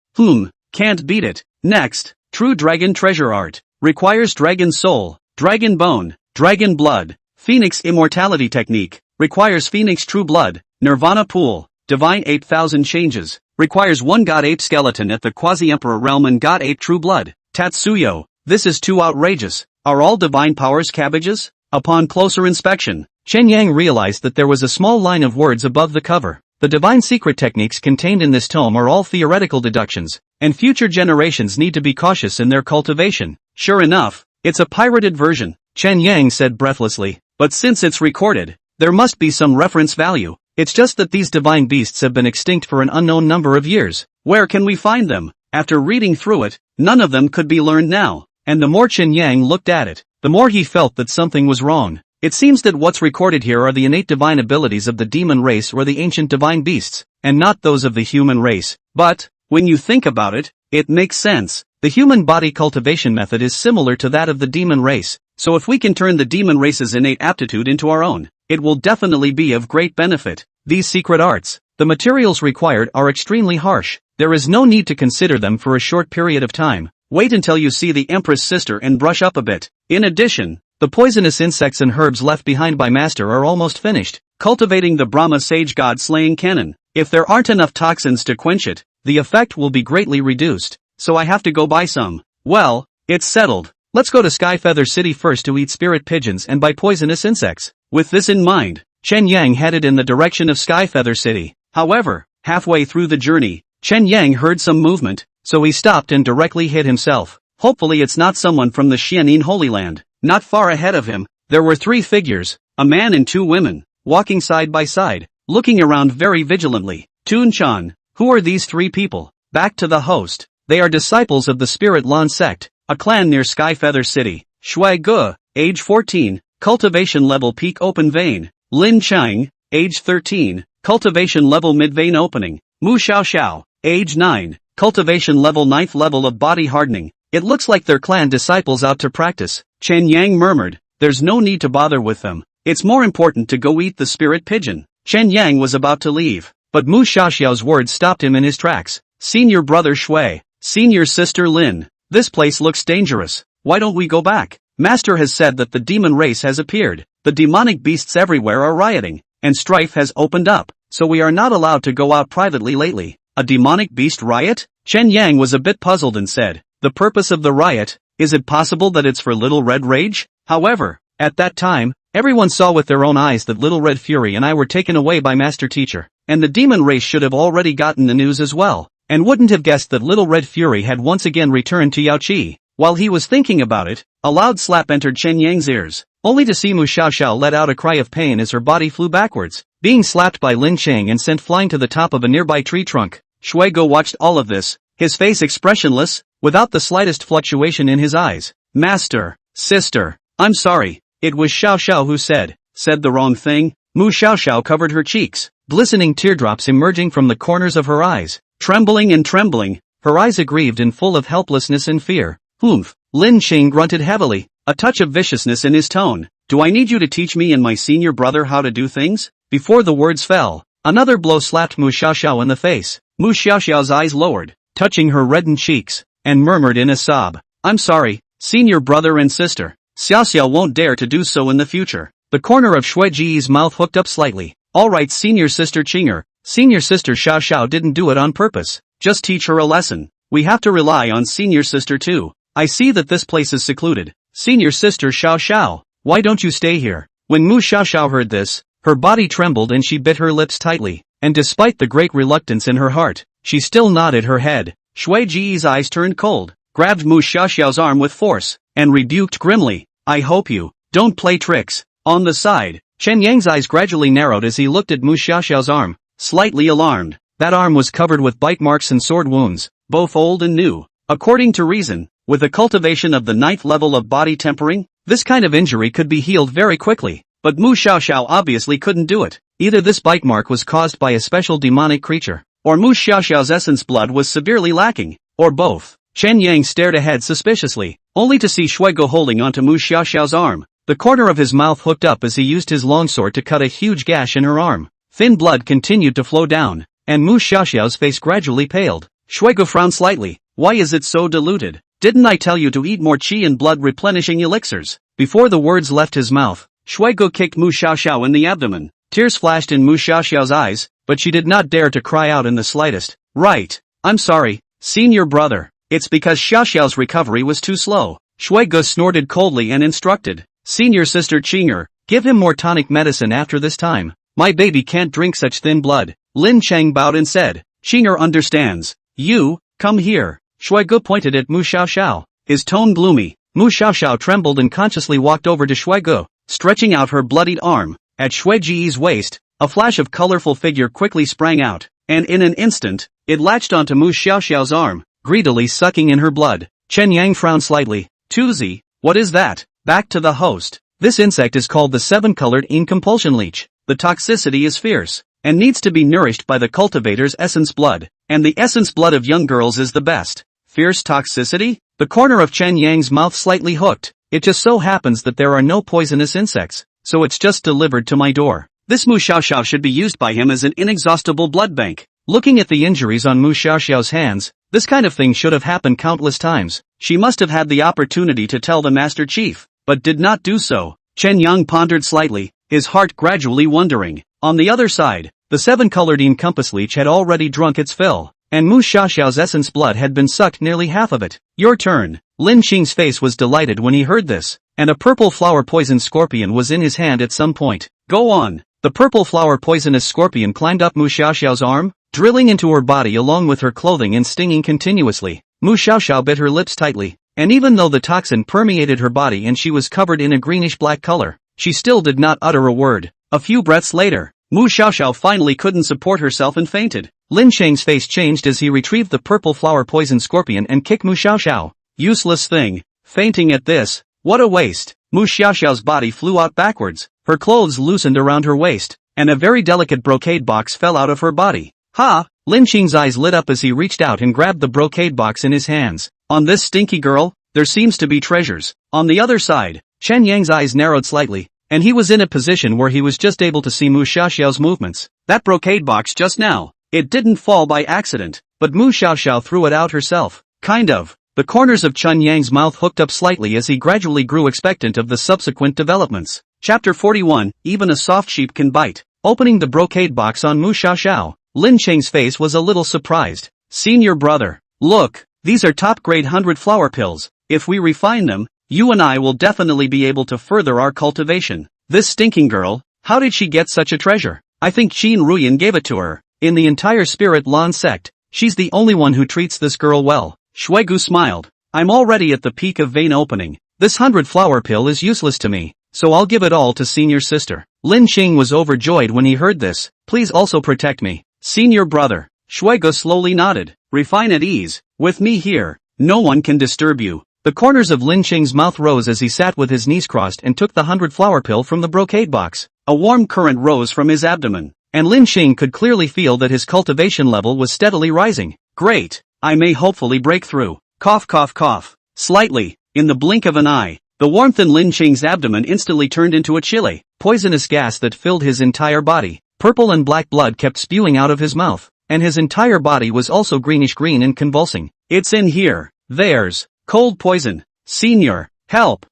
A: Can't beat it. Next, True Dragon Treasure Art. Requires dragon soul, dragon bone, dragon blood. Phoenix Immortality Technique. Requires Phoenix True Blood. Nirvana Pool. Divine 8,000 Changes. Requires 1 God Ape Skeleton at the Quasi-Emperor Realm and God Ape True Blood. Tatsuyo. This is too outrageous. Are all divine powers cabbages? Upon closer inspection, Chen Yang realized that there was a small line of words above the cover. The divine secret techniques contained in this tome are all theoretical deductions, and future generations need to be cautious in their cultivation. Sure enough, it's a pirated version, Chen Yang said breathlessly, but since it's recorded, there must be some reference value. It's just that these divine beasts have been extinct for an unknown number of years. Where can we find them? After reading through it, none of them could be learned now, and the more Chen Yang looked at it, the more he felt that something was wrong. It seems that what's recorded here are the innate divine abilities of the demon race or the ancient divine beasts, and not those of the human race. But, when you think about it, it makes sense. The human body cultivation method is similar to that of the demon race, so if we can turn the demon race's innate aptitude into our own, it will definitely be of great benefit. These secret arts, the materials required are extremely harsh. There is no need to consider them for a short period of time. Wait until you see the Empress sister and brush up a bit. In addition, the poisonous insects and herbs left behind by Master are almost finished. Cultivating the Brahma Sage God Slaying Cannon. If there aren't enough toxins to quench it, the effect will be greatly reduced, so I have to go buy some. Well, it's settled. Let's go to Skyfeather City first to eat spirit pigeons and buy poisonous insects. With this in mind, Chen Yang headed in the direction of Skyfeather City. However, halfway through the journey, Chen Yang heard some movement, so he stopped and directly hid himself. Hopefully it's not someone from the Xianin Holy Land. Not far ahead of him, there were 3 figures, a man and 2 women, walking side by side, looking around very vigilantly. Tun-chan, who are these 3 people? Back to the host. They are disciples of the Spirit Lan sect, a clan near Skyfeather City. Shui Ge, age 14, cultivation level peak open vein. Lin Chang, age 13, cultivation level mid vein opening. Mu Xiao, age 9, cultivation level 9th level of body hardening. It looks like they're clan disciples out to practice. Chen Yang murmured, there's no need to bother with them. It's more important to go eat the spirit pigeon. Chen Yang was about to leave, but Mu Xiaoxiao's words stopped him in his tracks. Senior brother Shui, senior sister Lin, this place looks dangerous. Why don't we go back? Master has said that the demon race has appeared. The demonic beasts everywhere are rioting, and strife has opened up, so we are not allowed to go out privately lately. A demonic beast riot? Chen Yang was a bit puzzled and said, the purpose of the riot, is it possible that it's for Little Red Rage? However, at that time, everyone saw with their own eyes that Little Red Fury and I were taken away by Master Teacher, and the demon race should have already gotten the news as well, and wouldn't have guessed that Little Red Fury had once again returned to Yao Chi. While he was thinking about it, a loud slap entered Chen Yang's ears, only to see Mu Xiaoxiao let out a cry of pain as her body flew backwards, being slapped by Lin Chang and sent flying to the top of a nearby tree trunk. Shui Ge watched all of this, his face expressionless, without the slightest fluctuation in his eyes. Master, sister, I'm sorry, it was Xiaoxiao who said the wrong thing. Mu Xiaoxiao covered her cheeks, glistening teardrops emerging from the corners of her eyes, trembling and trembling, her eyes aggrieved and full of helplessness and fear. Humph. Lin Ching grunted heavily, a touch of viciousness in his tone. Do I need you to teach me and my senior brother how to do things? Before the words fell, another blow slapped Mu Xiaoxiao in the face. Mu Xiaoxiao's eyes lowered, touching her reddened cheeks, and murmured in a sob, I'm sorry, senior brother and sister. Xiaoxiao won't dare to do so in the future. The corner of Shui Ji's mouth hooked up slightly. Alright senior sister Chinger, senior sister Xiaoxiao didn't do it on purpose. Just teach her a lesson. We have to rely on senior sister too. I see that this place is secluded. Senior sister Xiaoxiao, why don't you stay here? When Mu Xiaoxiao heard this, her body trembled and she bit her lips tightly, and despite the great reluctance in her heart, she still nodded her head. Shui Ji's eyes turned cold, grabbed Mu Xiaoxiao's arm with force, and rebuked grimly, I hope you don't play tricks. On the side, Chen Yang's eyes gradually narrowed as he looked at Mu Xiaoxiao's arm, slightly alarmed. That arm was covered with bite marks and sword wounds, both old and new. According to reason, with the cultivation of the 9th level of body tempering, this kind of injury could be healed very quickly. But Mu Xiaoxiao obviously couldn't do it. Either this bite mark was caused by a special demonic creature, or Mu Xiaoxiao's essence blood was severely lacking, or both. Chen Yang stared ahead suspiciously, only to see Shuigo holding onto Mu Xiaoxiao's arm. The corner of his mouth hooked up as he used his longsword to cut a huge gash in her arm. Thin blood continued to flow down, and Mu Xiaoxiao's face gradually paled. Shuigo frowned slightly. Why is it so diluted? Didn't I tell you to eat more qi and blood replenishing elixirs? Before the words left his mouth, Shuigo kicked Mu Xiaoxiao in the abdomen. Tears flashed in Mu Xiaoxiao's eyes, but she did not dare to cry out in the slightest. Right. I'm sorry, senior brother. It's because Xiaoxiao's recovery was too slow. Shuigo snorted coldly and instructed. Senior sister Qinger, give him more tonic medicine after this time. My baby can't drink such thin blood. Lin Cheng bowed and said. Qinger understands. You, come here. Shuigo pointed at Mu Xiaoxiao. His tone gloomy. Mu Xiaoxiao trembled and consciously walked over to Shuigo, stretching out her bloodied arm. At Shui Ji's waist, a flash of colorful figure quickly sprang out, and in an instant, it latched onto Mu Xiaoxiao's arm, greedily sucking in her blood. Chen Yang frowned slightly. Tuzi, what is that? Back to the host. This insect is called the 7-colored incompulsion leech. The toxicity is fierce, and needs to be nourished by the cultivator's essence blood, and the essence blood of young girls is the best. Fierce toxicity? The corner of Chen Yang's mouth slightly hooked. It just so happens that there are no poisonous insects, so it's just delivered to my door. This Mu Xiaoxiao should be used by him as an inexhaustible blood bank. Looking at the injuries on Mu Xiaoxiao's hands, this kind of thing should have happened countless times. She must have had the opportunity to tell the Master Chief, but did not do so. Chen Yang pondered slightly, his heart gradually wondering. On the other side, the 7-colored encompass leech had already drunk its fill, and Mu Xiaoxiao's essence blood had been sucked nearly half of it. Your turn. Lin Qing's face was delighted when he heard this, and a purple flower poison scorpion was in his hand at some point. Go on. The purple flower poisonous scorpion climbed up Mu Xiaoxiao's arm, drilling into her body along with her clothing and stinging continuously. Mu Xiaoxiao bit her lips tightly, and even though the toxin permeated her body and she was covered in a greenish-black color, she still did not utter a word. A few breaths later, Mu Xiaoxiao finally couldn't support herself and fainted. Lin Cheng's face changed as he retrieved the purple flower poison scorpion and kicked Mu Xiaoxiao. Useless thing. Fainting at this. What a waste. Mu Xiaoxiao's body flew out backwards, her clothes loosened around her waist, and a very delicate brocade box fell out of her body. Ha! Lin Qing's eyes lit up as he reached out and grabbed the brocade box in his hands. On this stinky girl, there seems to be treasures. On the other side, Chen Yang's eyes narrowed slightly, and he was in a position where he was just able to see Mu Xiaoxiao's movements. That brocade box just now. It didn't fall by accident, but Mu Xiaoxiao threw it out herself. Kind of. The corners of Chen Yang's mouth hooked up slightly as he gradually grew expectant of the subsequent developments. Chapter 41, Even a soft sheep can bite. Opening the brocade box on Mu Xiaoxiao, Lin Cheng's face was a little surprised. Senior brother, look, these are top-grade 100 flower pills. If we refine them, you and I will definitely be able to further our cultivation. This stinking girl, how did she get such a treasure? I think Qin Ruyan gave it to her. In the entire Spirit Lan sect, she's the only one who treats this girl well. Shuigu smiled. I'm already at the peak of vein opening. This 100 flower pill is useless to me, so I'll give it all to senior sister. Lin Qing was overjoyed when he heard this. Please also protect me. Senior brother. Shuigu slowly nodded. Refine at ease. With me here, no one can disturb you. The corners of Lin Qing's mouth rose as he sat with his knees crossed and took the 100 flower pill from the brocade box. A warm current rose from his abdomen, and Lin Qing could clearly feel that his cultivation level was steadily rising. Great. I may hopefully break through. Cough cough cough. Slightly, in the blink of an eye, the warmth in Lin Qing's abdomen instantly turned into a chilly, poisonous gas that filled his entire body. Purple and black blood kept spewing out of his mouth, and his entire body was also greenish-green and convulsing. It's in here. There's cold poison. Senior, help.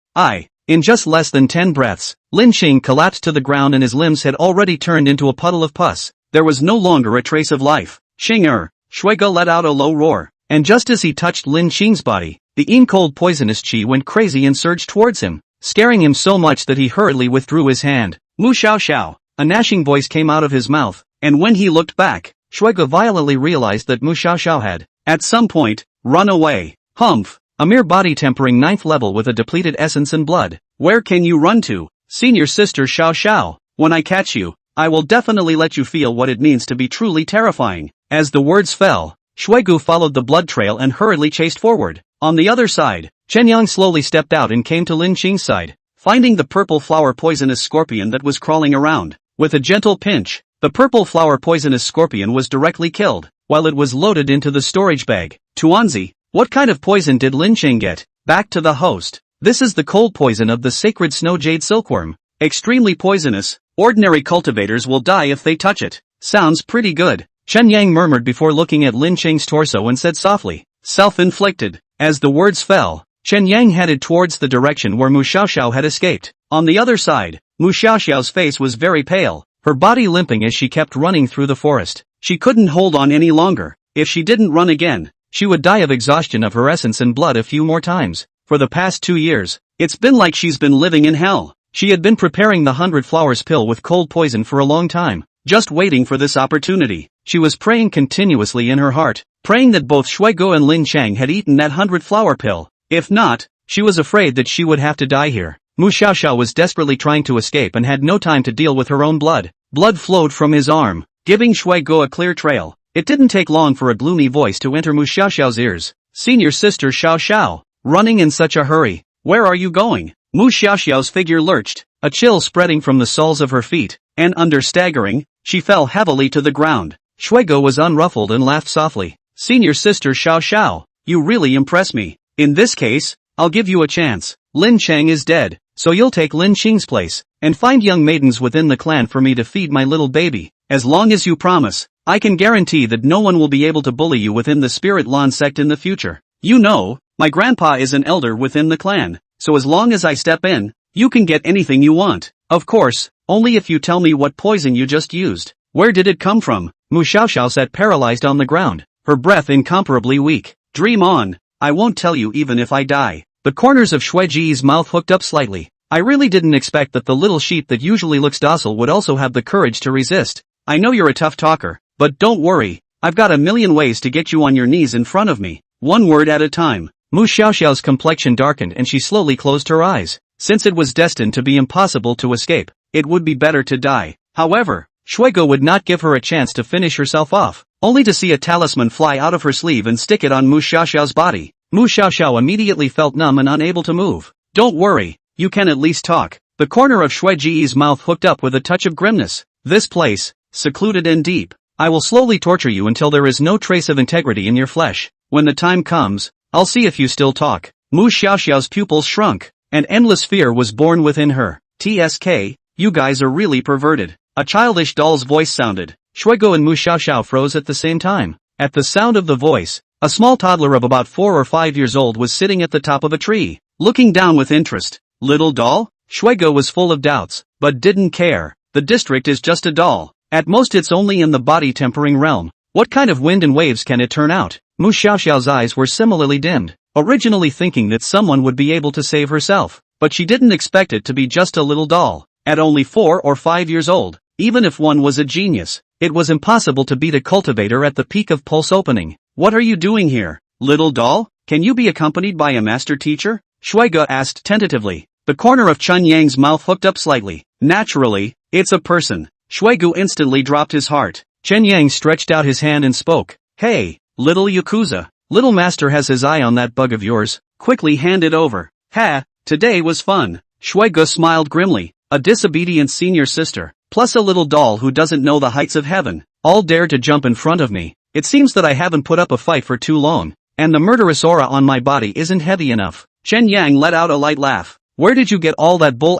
A: In just less than 10 breaths, Lin Qing collapsed to the ground and his limbs had already turned into a puddle of pus. There was no longer a trace of life. Xinger. Shuigu let out a low roar, and just as he touched Lin Qing's body, the cold poisonous qi went crazy and surged towards him, scaring him so much that he hurriedly withdrew his hand. Mu Xiaoxiao. A gnashing voice came out of his mouth, and when he looked back, Shuigu violently realized that Mu Xiaoxiao had, at some point, run away. Humph. A mere body tempering 9th level with a depleted essence and blood. Where can you run to? Senior sister Xiao Xiao. When I catch you, I will definitely let you feel what it means to be truly terrifying. As the words fell, Shuigu followed the blood trail and hurriedly chased forward. On the other side, Chen Yang slowly stepped out and came to Lin Qing's side, finding the purple flower poisonous scorpion that was crawling around. With a gentle pinch, the purple flower poisonous scorpion was directly killed, while it was loaded into the storage bag. Tuanzi, what kind of poison did Lin Qing get? Back to the host. This is the cold poison of the sacred snow jade silkworm. Extremely poisonous. Ordinary cultivators will die if they touch it. Sounds pretty good. Chen Yang murmured before looking at Lin Qing's torso and said softly, self-inflicted. As the words fell, Chen Yang headed towards the direction where Mu Xiaoxiao had escaped. On the other side, Mu Xiaoxiao's face was very pale, her body limping as she kept running through the forest. She couldn't hold on any longer. If she didn't run again, she would die of exhaustion of her essence and blood a few more times. For the past 2 years, it's been like she's been living in hell. She had been preparing the 100 flowers pill with cold poison for a long time, just waiting for this opportunity. She was praying continuously in her heart, praying that both Shuigu and Lin Chang had eaten that 100 flower pill. If not, she was afraid that she would have to die here. Mu Xiaoxiao was desperately trying to escape and had no time to deal with her own blood. Blood flowed from his arm, giving Shuigu a clear trail. It didn't take long for a gloomy voice to enter Mu Xiaoxiao's ears. Senior sister Xiao Xiao, running in such a hurry. Where are you going? Mu Xiaoxiao's figure lurched, a chill spreading from the soles of her feet, and under staggering, she fell heavily to the ground. Shuigu was unruffled and laughed softly. Senior sister Xiao Xiao, you really impress me. In this case, I'll give you a chance. Lin Chang is dead, so you'll take Lin Qing's place, and find young maidens within the clan for me to feed my little baby. As long as you promise, I can guarantee that no one will be able to bully you within the Spirit Lawn sect in the future. You know, my grandpa is an elder within the clan, so as long as I step in, you can get anything you want. Of course, only if you tell me what poison you just used. Where did it come from? Mu Xiaoxiao sat paralyzed on the ground, her breath incomparably weak. Dream on. I won't tell you even if I die. The corners of Shui Ji's mouth hooked up slightly. I really didn't expect that the little sheep that usually looks docile would also have the courage to resist. I know you're a tough talker, but don't worry, I've got a million ways to get you on your knees in front of me. One word at a time. Mu Xiaoxiao's complexion darkened and she slowly closed her eyes. Since it was destined to be impossible to escape, it would be better to die. However, Shuigu would not give her a chance to finish herself off, only to see a talisman fly out of her sleeve and stick it on Mu Xiaoxiao's body. Mu Xiaoxiao immediately felt numb and unable to move. Don't worry, you can at least talk. The corner of Shui Ji's mouth hooked up with a touch of grimness. This place, secluded and deep. I will slowly torture you until there is no trace of integrity in your flesh. When the time comes, I'll see if you still talk. Mu Xiaoxiao's pupils shrunk, and endless fear was born within her. TSK, you guys are really perverted. A childish doll's voice sounded. Shuigu and Mu Xiaoxiao froze at the same time. At the sound of the voice, a small toddler of about 4 or 5 years old was sitting at the top of a tree, looking down with interest. Little doll? Shuigu was full of doubts, but didn't care. The district is just a doll. At most it's only in the body tempering realm. What kind of wind and waves can it turn out? Mu Xiaoxiao's eyes were similarly dimmed, originally thinking that someone would be able to save herself, but she didn't expect it to be just a little doll. At only 4 or 5 years old, even if one was a genius, it was impossible to beat a cultivator at the peak of pulse opening. What are you doing here, little doll? Can you be accompanied by a master teacher? Shuigu asked tentatively. The corner of Chen Yang's mouth hooked up slightly. Naturally, it's a person. Shuigu instantly dropped his heart. Chen Yang stretched out his hand and spoke. Hey, little Yakuza. Little master has his eye on that bug of yours. Quickly hand it over. Ha, today was fun. Shuigu smiled grimly. A disobedient senior sister, plus a little doll who doesn't know the heights of heaven, all dare to jump in front of me. It seems that I haven't put up a fight for too long, and the murderous aura on my body isn't heavy enough. Chen Yang let out a light laugh. Where did you get all that bull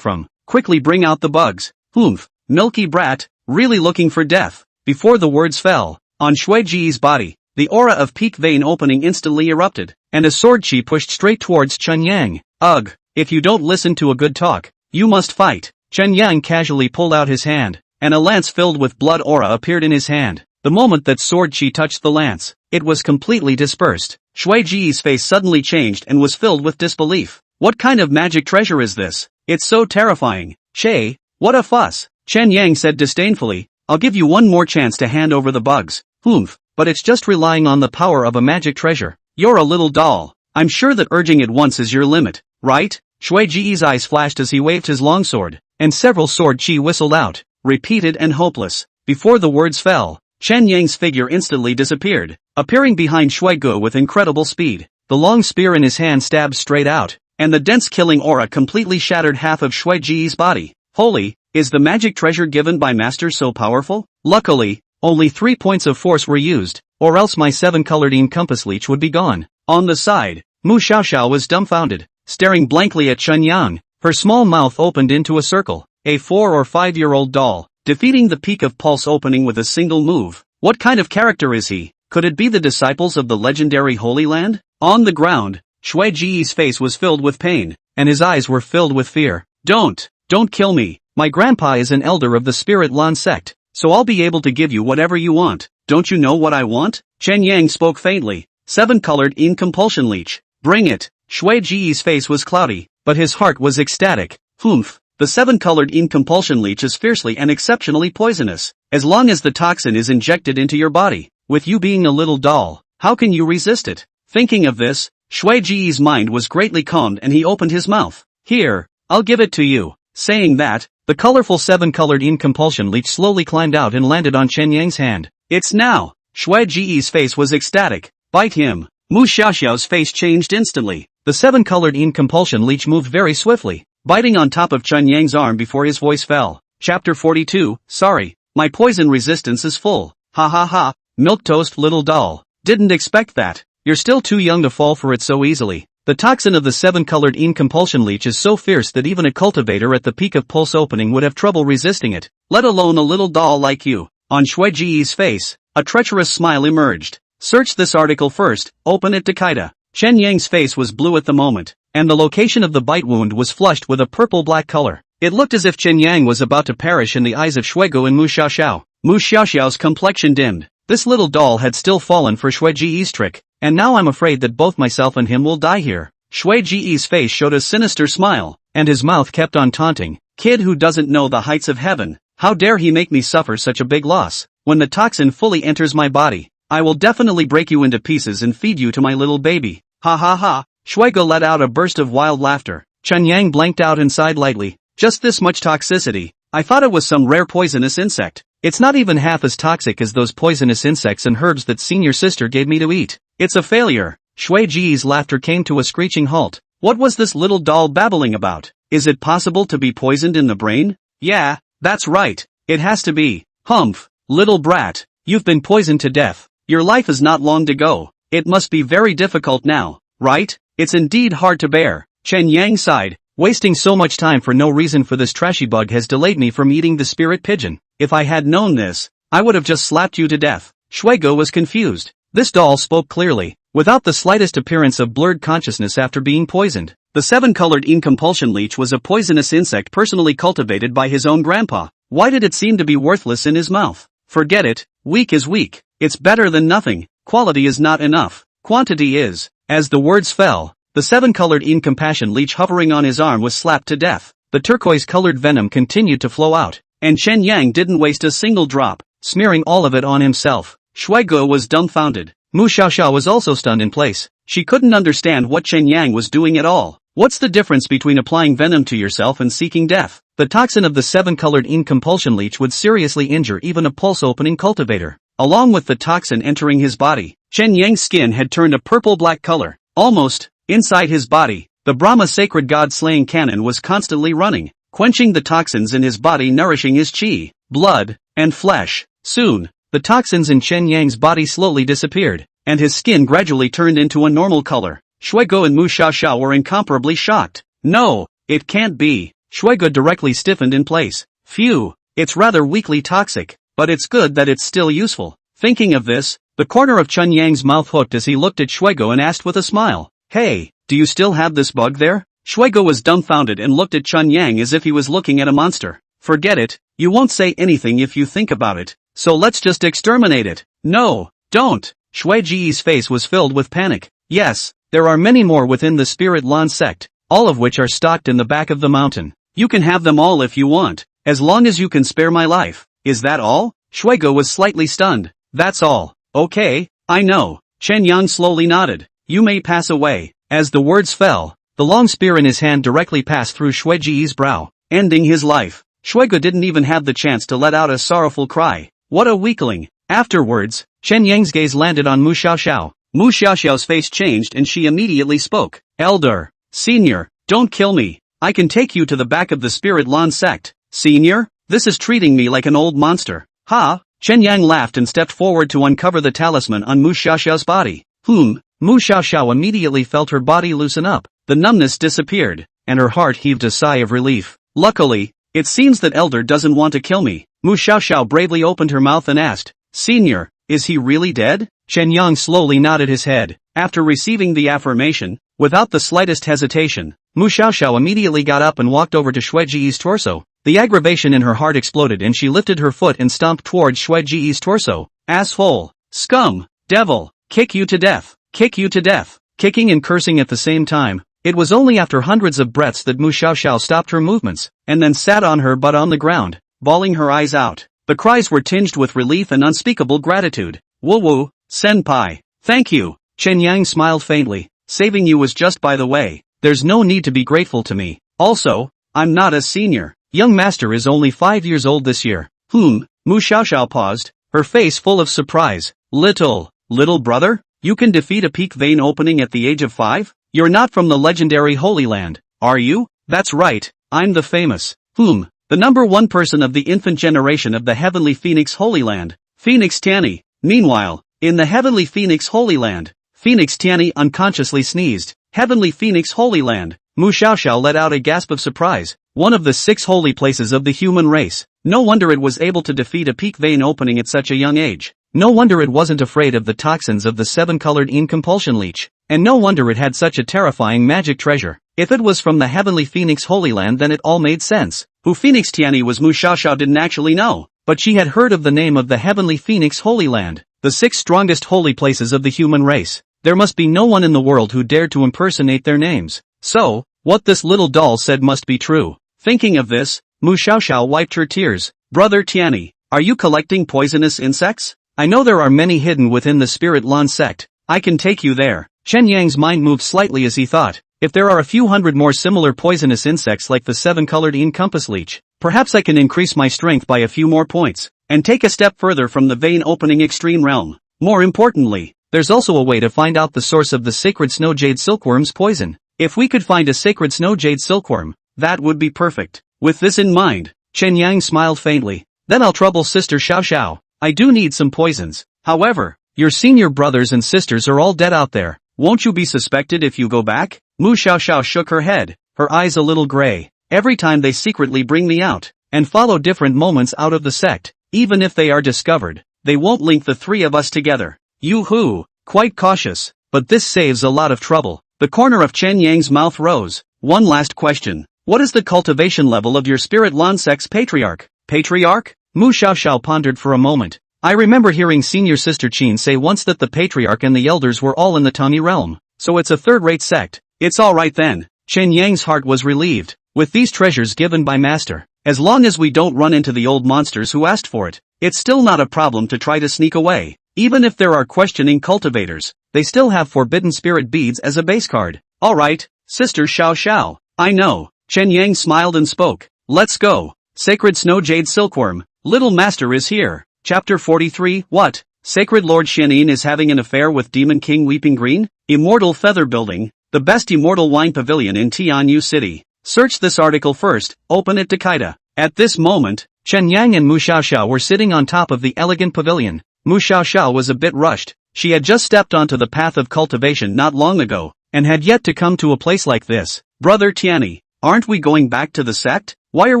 A: from? Quickly bring out the bugs. Humph, milky brat, really looking for death. Before the words fell, on Shui Ji's body, the aura of peak vein opening instantly erupted, and a sword chi pushed straight towards Chen Yang. Ugh, if you don't listen to a good talk, you must fight. Chen Yang casually pulled out his hand, and a lance filled with blood aura appeared in his hand. The moment that sword chi touched the lance, it was completely dispersed. Shui Ji's face suddenly changed and was filled with disbelief. What kind of magic treasure is this? It's so terrifying. Che, what a fuss. Chen Yang said disdainfully. I'll give you one more chance to hand over the bugs. Humph, but it's just relying on the power of a magic treasure. You're a little doll. I'm sure that urging it once is your limit, right? Shui Ji's eyes flashed as he waved his longsword, and several sword chi whistled out, repeated and hopeless. Before the words fell, Chen Yang's figure instantly disappeared, appearing behind Shui Ge with incredible speed. The long spear in his hand stabbed straight out, and the dense killing aura completely shattered half of Shui Ge's body. Holy, is the magic treasure given by Master so powerful? Luckily, only 3 points of force were used, or else my 7-colored compass leech would be gone. On the side, Mu Xiaoxiao was dumbfounded, staring blankly at Chen Yang. Her small mouth opened into a circle. A 4 or 5-year-old doll, defeating the peak of pulse opening with a single move. What kind of character is he? Could it be the disciples of the legendary Holy Land? On the ground, Shui Ji's face was filled with pain, and his eyes were filled with fear. Don't kill me. My grandpa is an elder of the Spirit Lan sect, so I'll be able to give you whatever you want. Don't you know what I want? Chen Yang spoke faintly. 7-colored compulsion leech. Bring it. Shui Ji's face was cloudy, but his heart was ecstatic. Humph. The 7-colored compulsion leech is fiercely and exceptionally poisonous, as long as the toxin is injected into your body. With you being a little doll, how can you resist it? Thinking of this, Shui Ji's mind was greatly calmed and he opened his mouth. Here, I'll give it to you. Saying that, the colorful 7-colored compulsion leech slowly climbed out and landed on Chen Yang's hand. It's now. Shui Ji's face was ecstatic. Bite him. Mu Xiaoxiao's face changed instantly. The 7-colored compulsion leech moved very swiftly, biting on top of Chen Yang's arm before his voice fell. Chapter 42, sorry, my poison resistance is full. Ha ha ha, milquetoast little doll. Didn't expect that. You're still too young to fall for it so easily. The toxin of the 7-colored compulsion leech is so fierce that even a cultivator at the peak of pulse opening would have trouble resisting it, let alone a little doll like you. On Shui Ji's face, a treacherous smile emerged. Search this article first, open it to Kaida. Chen Yang's face was blue at the moment, and the location of the bite wound was flushed with a purple-black color. It looked as if Chen Yang was about to perish in the eyes of Shui Ge and Mu Xiaoxiao. Mu Xiaoxiao's complexion dimmed. This little doll had still fallen for Shui Ji's trick, and now I'm afraid that both myself and him will die here. Shui Ji's face showed a sinister smile, and his mouth kept on taunting. Kid who doesn't know the heights of heaven, how dare he make me suffer such a big loss? When the toxin fully enters my body, I will definitely break you into pieces and feed you to my little baby. Ha ha ha. Shui Ge let out a burst of wild laughter. Chen Yang blanked out and sighed lightly. Just this much toxicity? I thought it was some rare poisonous insect. It's not even half as toxic as those poisonous insects and herbs that senior sister gave me to eat. It's a failure. Shui Ji's laughter came to a screeching halt. What was this little doll babbling about? Is it possible to be poisoned in the brain? Yeah, that's right. It has to be. Humph, little brat. You've been poisoned to death. Your life is not long to go. It must be very difficult now, right? It's indeed hard to bear. Chen Yang sighed. Wasting so much time for no reason for this trashy bug has delayed me from eating the spirit pigeon. If I had known this, I would have just slapped you to death. Shui Ge was confused. This doll spoke clearly, without the slightest appearance of blurred consciousness after being poisoned. The 7-colored compulsion leech was a poisonous insect personally cultivated by his own grandpa. Why did it seem to be worthless in his mouth? Forget it. Weak is weak. It's better than nothing. Quality is not enough. Quantity is. As the words fell, the 7-colored compulsion leech hovering on his arm was slapped to death. The turquoise-colored venom continued to flow out, and Chen Yang didn't waste a single drop, smearing all of it on himself. Shui Ge was dumbfounded. Mu Xiaoxiao was also stunned in place. She couldn't understand what Chen Yang was doing at all. What's the difference between applying venom to yourself and seeking death? The toxin of the 7-colored compulsion leech would seriously injure even a pulse-opening cultivator. Along with the toxin entering his body, Chen Yang's skin had turned a purple-black color. Almost. Inside his body, the Brahma sacred god-slaying cannon was constantly running, quenching the toxins in his body, nourishing his chi, blood, and flesh. Soon, the toxins in Chen Yang's body slowly disappeared, and his skin gradually turned into a normal color. Shui Ge and Mu Xiaoxiao were incomparably shocked. No, it can't be. Shui Ge directly stiffened in place. Phew, it's rather weakly toxic, but it's good that it's still useful. Thinking of this, the corner of Chen Yang's mouth hooked as he looked at Shui Ge and asked with a smile. Hey, do you still have this bug there? Shui Ge was dumbfounded and looked at Chen Yang as if he was looking at a monster. Forget it, you won't say anything if you think about it, so let's just exterminate it. No, don't. Shui Ji's face was filled with panic. Yes, there are many more within the Spirit Lan sect, all of which are stocked in the back of the mountain. You can have them all if you want, as long as you can spare my life. Is that all? Shui Ge was slightly stunned. That's all. Okay, I know. Chen Yang slowly nodded. You may pass away. As the words fell, the long spear in his hand directly passed through Shui Ji's brow, ending his life. Shui Ge didn't even have the chance to let out a sorrowful cry. What a weakling. Afterwards, Chen Yang's gaze landed on Mu Xiaoxiao. Mu Xiaoxiao's face changed and she immediately spoke. Elder. Senior. Don't kill me. I can take you to the back of the Spirit Lan sect. Senior? This is treating me like an old monster. Ha! Chen Yang laughed and stepped forward to uncover the talisman on Mu Xiaoxiao's body. Mu Xiaoxiao immediately felt her body loosen up. The numbness disappeared, and her heart heaved a sigh of relief. Luckily, it seems that Elder doesn't want to kill me. Mu Xiaoxiao bravely opened her mouth and asked, Senior, is he really dead? Chen Yang slowly nodded his head. After receiving the affirmation, without the slightest hesitation, Mu Xiaoxiao immediately got up and walked over to Xue Ji's torso. The aggravation in her heart exploded and she lifted her foot and stomped towards Xue Ji's torso. Asshole! Scum! Devil! Kick you to death! Kick you to death! Kicking and cursing at the same time. It was only after hundreds of breaths that Mu Xiaoxiao stopped her movements, and then sat on her butt on the ground, bawling her eyes out. The cries were tinged with relief and unspeakable gratitude. Woo-woo, senpai. Thank you. Chen Yang smiled faintly. Saving you was just by the way. There's no need to be grateful to me. Also, I'm not a senior. Young master is only 5 years old this year. Mu Xiaoxiao paused, her face full of surprise. Little brother? You can defeat a peak vein opening at the age of 5? You're not from the legendary Holy Land, are you? That's right, I'm the famous, the number 1 person of the infant generation of the Heavenly Phoenix Holy Land, Phoenix Tianyi. Meanwhile, in the Heavenly Phoenix Holy Land, Phoenix Tianyi unconsciously sneezed. Heavenly Phoenix Holy Land. Mu Xiaoxiao let out a gasp of surprise. One of the 6 holy places of the human race. No wonder it was able to defeat a peak vein opening at such a young age. No wonder it wasn't afraid of the toxins of the 7-colored Yin compulsion leech. And no wonder it had such a terrifying magic treasure. If it was from the Heavenly Phoenix Holy Land then it all made sense. Who Phoenix Tianyi was Mu Xiaoxiao didn't actually know. But she had heard of the name of the Heavenly Phoenix Holy Land. The 6 strongest holy places of the human race. There must be no one in the world who dared to impersonate their names. So, what this little doll said must be true. Thinking of this, Mu Xiaoxiao wiped her tears. Brother Tianyi, are you collecting poisonous insects? I know there are many hidden within the Spirit Lan sect. I can take you there. Chen Yang's mind moved slightly as he thought, if there are a few hundred more similar poisonous insects like the 7-colored Yin compass leech, perhaps I can increase my strength by a few more points, and take a step further from the vein opening extreme realm. More importantly, there's also a way to find out the source of the sacred snow jade silkworm's poison. If we could find a sacred snow jade silkworm, that would be perfect. With this in mind, Chen Yang smiled faintly. Then I'll trouble Sister Xiaoxiao. I do need some poisons. However, your senior brothers and sisters are all dead out there. Won't you be suspected if you go back? Mu Xiaoxiao shook her head, her eyes a little gray. Every time they secretly bring me out, and follow different moments out of the sect, even if they are discovered, they won't link the 3 of us together. Yoo-hoo, quite cautious, but this saves a lot of trouble. The corner of Chen Yang's mouth rose. One last question. What is the cultivation level of your Spirit Lan sect's patriarch? Patriarch? Mu Xiaoxiao pondered for a moment. I remember hearing Senior Sister Qin say once that the patriarch and the elders were all in the Tani realm, so it's a third-rate sect. It's alright then. Chen Yang's heart was relieved. With these treasures given by Master, as long as we don't run into the old monsters who asked for it, it's still not a problem to try to sneak away. Even if there are questioning cultivators, they still have forbidden spirit beads as a base card. Alright, Sister Xiaoxiao. I know. Chen Yang smiled and spoke. Let's go. Sacred Snow Jade Silkworm. Little Master is here. Chapter 43. What? Sacred Lord Xianin is having an affair with Demon King Weeping Green? Immortal Feather Building. The best immortal wine pavilion in Tianyu City. Search this article first. Open it to Kaida. At this moment, Chen Yang and Mu Xiaoxiao were sitting on top of the elegant pavilion. Mu Xiaoxiao was a bit rushed. She had just stepped onto the path of cultivation not long ago, and had yet to come to a place like this. Brother Tianyi, aren't we going back to the sect? Why are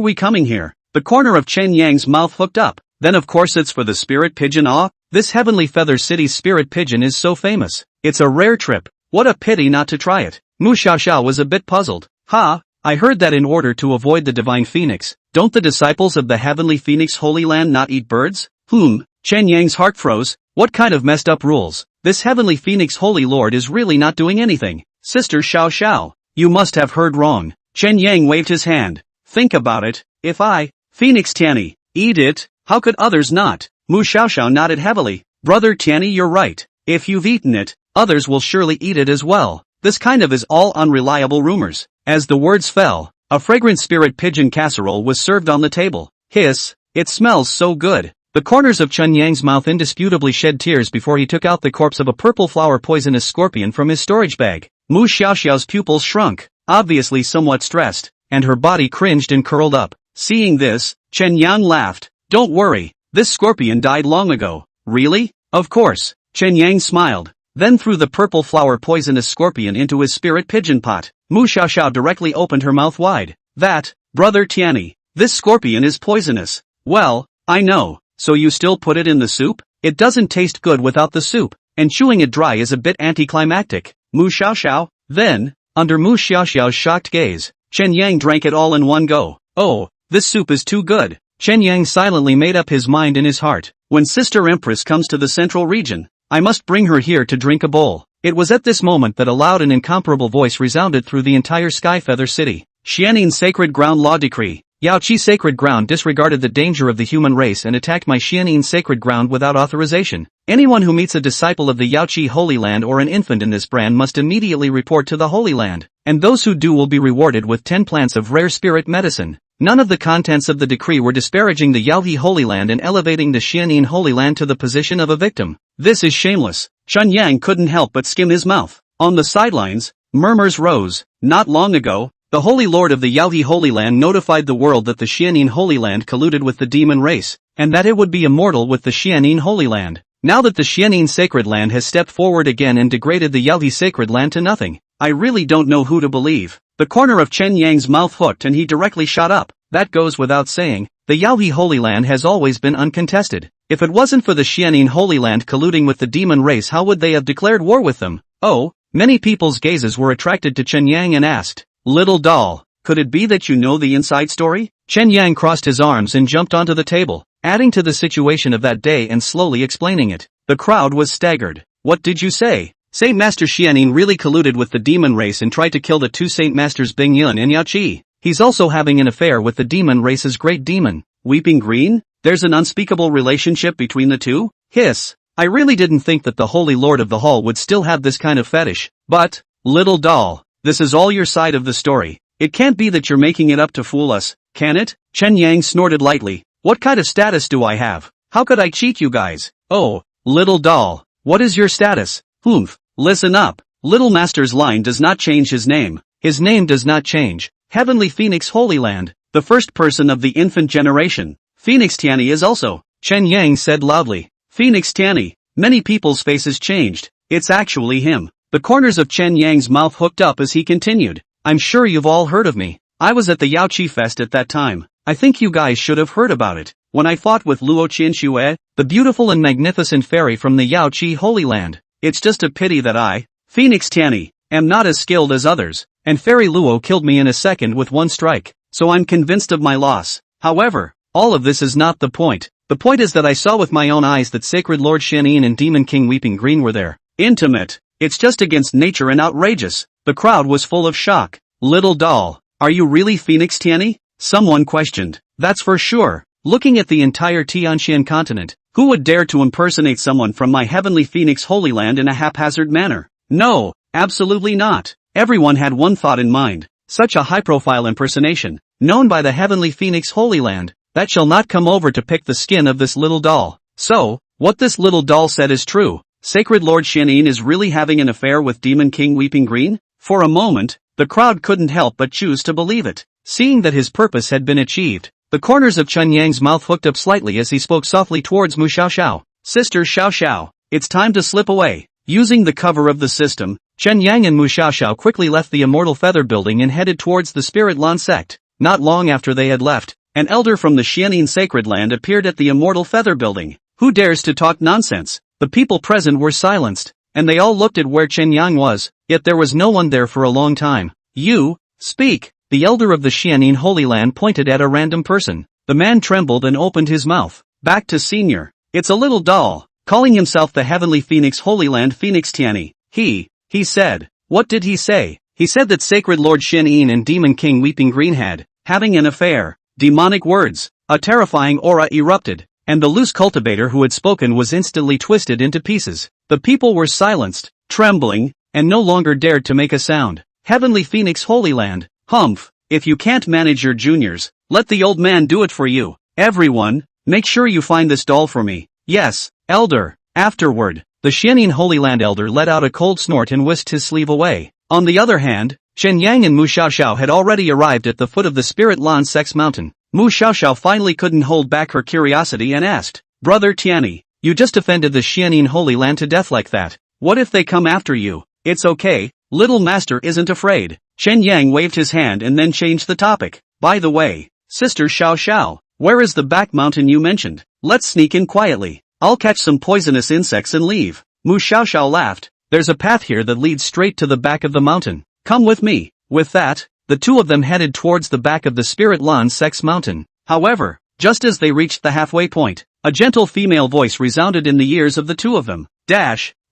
A: we coming here? The corner of Chen Yang's mouth hooked up. Then of course it's for the spirit pigeon. This Heavenly Feather City's spirit pigeon is so famous. It's a rare trip. What a pity not to try it. Mu Xiaoxiao was a bit puzzled. I heard that in order to avoid the divine phoenix, don't the disciples of the Heavenly Phoenix Holy Land not eat birds? Chen Yang's heart froze. What kind of messed up rules? This Heavenly Phoenix Holy Lord is really not doing anything. Sister Xiaoxiao, you must have heard wrong. Chen Yang waved his hand. Think about it. If I, Phoenix Tianyi, eat it, how could others not? Mu Xiaoxiao nodded heavily. Brother Tianyi, you're right. If you've eaten it, others will surely eat it as well. This kind of is all unreliable rumors. As the words fell, a fragrant spirit pigeon casserole was served on the table. Hiss, it smells so good. The corners of Chun Yang's mouth indisputably shed tears before he took out the corpse of a purple flower poisonous scorpion from his storage bag. Mu Xiaoxiao's pupils shrunk, obviously somewhat stressed, and her body cringed and curled up. Seeing this, Chen Yang laughed. Don't worry, this scorpion died long ago. Really? Of course. Chen Yang smiled, then threw the purple flower poisonous scorpion into his spirit pigeon pot. Mu Xiaoxiao directly opened her mouth wide. That, Brother Tianyi, this scorpion is poisonous. Well, I know, so you still put it in the soup? It doesn't taste good without the soup, and chewing it dry is a bit anticlimactic. Mu Xiaoxiao? Then, under Mu Xiaoxiao's shocked gaze, Chen Yang drank it all in one go. Oh, this soup is too good. Chen Yang silently made up his mind in his heart. When Sister Empress comes to the central region, I must bring her here to drink a bowl. It was at this moment that a loud and incomparable voice resounded through the entire Skyfeather city. Xianin Sacred Ground Law Decree. Yao Chi Sacred Ground disregarded the danger of the human race and attacked my Xianin Sacred Ground without authorization. Anyone who meets a disciple of the Yao Chi Holy Land or an infant in this brand must immediately report to the Holy Land, and those who do will be rewarded with 10 plants of rare spirit medicine. None of the contents of the decree were disparaging the Yaohe Holy Land and elevating the Xianin Holy Land to the position of a victim. This is shameless. Chun Yang couldn't help but skim his mouth. On the sidelines, murmurs rose. Not long ago, the Holy Lord of the Yaohe Holy Land notified the world that the Xianin Holy Land colluded with the demon race, and that it would be immortal with the Xianin Holy Land. Now that the Xianin Sacred Land has stepped forward again and degraded the Yaohe Sacred Land to nothing, I really don't know who to believe. The corner of Chen Yang's mouth hooked and he directly shot up. That goes without saying, the Yaohe Holy Land has always been uncontested. If it wasn't for the Xianin Holy Land colluding with the demon race, how would they have declared war with them? Oh, many people's gazes were attracted to Chen Yang and asked, Little doll, could it be that you know the inside story? Chen Yang crossed his arms and jumped onto the table, adding to the situation of that day and slowly explaining it. The crowd was staggered. What did you say? Saint Master Xianin really colluded with the demon race and tried to kill the two Saint Masters Bing Yun and Yao Chi. He's also having an affair with the demon race's great demon, Weeping Green? There's an unspeakable relationship between the two? Hiss. I really didn't think that the Holy Lord of the Hall would still have this kind of fetish. But, little doll, this is all your side of the story. It can't be that you're making it up to fool us, can it? Chen Yang snorted lightly. What kind of status do I have? How could I cheat you guys? Oh, little doll, what is your status? Humph. Listen up. Little Master's line does not change his name. His name does not change. Heavenly Phoenix Holy Land, the first person of the infant generation. Phoenix Tianyi is also, Chen Yang said loudly. Phoenix Tianyi. Many people's faces changed. It's actually him. The corners of Chen Yang's mouth hooked up as he continued. I'm sure you've all heard of me. I was at the Yao Chi Fest at that time. I think you guys should have heard about it. When I fought with Luo Qianxue, the beautiful and magnificent fairy from the Yao Chi Holy Land. It's just a pity that I, Phoenix Tianyi, am not as skilled as others, and Fairy Luo killed me in a second with one strike, so I'm convinced of my loss. However, all of this is not the point. The point is that I saw with my own eyes that Sacred Lord Xianin and Demon King Weeping Green were there. Intimate. It's just against nature and outrageous. The crowd was full of shock. Little doll, are you really Phoenix Tianyi? Someone questioned. That's for sure. Looking at the entire Tianxian continent, who would dare to impersonate someone from my Heavenly Phoenix Holy Land in a haphazard manner? No, absolutely not. Everyone had one thought in mind. Such a high-profile impersonation, known by the Heavenly Phoenix Holy Land, that shall not come over to pick the skin of this little doll. So, what this little doll said is true. Sacred Lord Xianin is really having an affair with Demon King Weeping Green? For a moment, the crowd couldn't help but choose to believe it. Seeing that his purpose had been achieved, the corners of Chen Yang's mouth hooked up slightly as he spoke softly towards Mu Xiaoxiao. Sister Xiaoxiao, it's time to slip away. Using the cover of the system, Chen Yang and Mu Xiaoxiao quickly left the Immortal Feather Building and headed towards the Spirit Lan sect. Not long after they had left, an elder from the Xianin Sacred Land appeared at the Immortal Feather Building. Who dares to talk nonsense? The people present were silenced, and they all looked at where Chen Yang was, yet there was no one there for a long time. You, speak. The elder of the Xianin Holy Land pointed at a random person. The man trembled and opened his mouth. Back to senior. It's a little doll, calling himself the Heavenly Phoenix Holy Land Phoenix Tianyi. He said. What did he say? He said that Sacred Lord Xianin and Demon King Weeping Green had, having an affair. Demonic words. A terrifying aura erupted, and the loose cultivator who had spoken was instantly twisted into pieces. The people were silenced, trembling, and no longer dared to make a sound. Heavenly Phoenix Holy Land. Humph, if you can't manage your juniors, let the old man do it for you. Everyone, Make sure you find this doll for me. Yes, elder. Afterward, the Xianyin Holy Land elder let out a cold snort and whisked his sleeve away. On the other hand, Chen Yang and Mu Xiaoxiao had already arrived at the foot of the Spirit Lan Sect's mountain. Mu Xiaoxiao finally couldn't hold back her curiosity and asked, Brother Tianyi, you just offended the Xianyin Holy Land to death like that. What if they come after you? It's okay, little master isn't afraid. Chen Yang waved his hand and then changed the topic. By the way, Sister Xiao Xiao, where is the back mountain you mentioned? Let's sneak in quietly. I'll catch some poisonous insects and leave. Mu Xiaoxiao laughed. There's a path here that leads straight to the back of the mountain. Come with me. With that, the two of them headed towards the back of the Spirit Lan Sect's mountain. However, just as they reached the halfway point, a gentle female voice resounded in the ears of the two of them.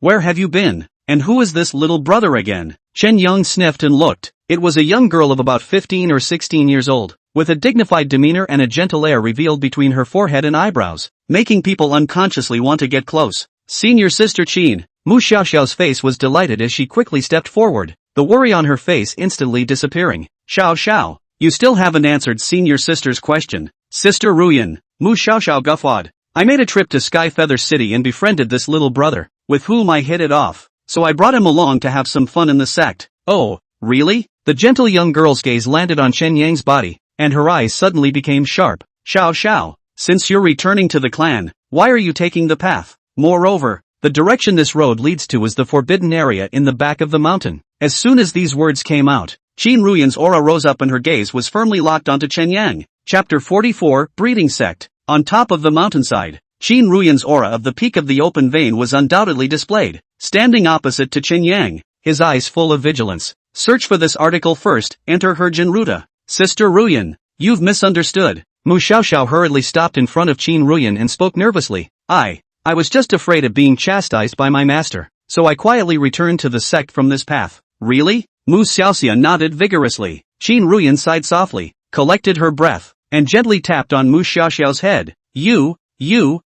A: Where have you been? And who is this little brother again? Chen Yang sniffed and looked. It was a young girl of about 15 or 16 years old, with a dignified demeanor and a gentle air revealed between her forehead and eyebrows, making people unconsciously want to get close. Senior Sister Qin. Mu Xiaoxiao's face was delighted as she quickly stepped forward, the worry on her face instantly disappearing. Xiao Xiao, you still haven't answered Senior Sister's question. Sister Ruyan. Mu Xiaoxiao guffawed. I made a trip to Sky Feather City and befriended this little brother, with whom I hit it off. So I brought him along to have some fun in the sect. Oh, really? The gentle young girl's gaze landed on Chen Yang's body, and her eyes suddenly became sharp. Xiao Xiao, since you're returning to the clan, why are you taking the path? Moreover, the direction this road leads to is the forbidden area in the back of the mountain. As soon as these words came out, Qin Ruyan's aura rose up and her gaze was firmly locked onto Chen Yang. Chapter 44, Breeding Sect. On top of the mountainside, Qin Ruyan's aura of the peak of the open vein was undoubtedly displayed. Standing opposite to Chen Yang, his eyes full of vigilance. Search for this article first, enter Herjin Ruta. Sister Ruyan, you've misunderstood. Mu Xiaoxiao hurriedly stopped in front of Qin Ruyan and spoke nervously. I was just afraid of being chastised by my master, so I quietly returned to the sect from this path. Really? Mu Xiaoxia nodded vigorously. Qin Ruyan sighed softly, collected her breath, and gently tapped on Mu Xiaoxiao's head. You,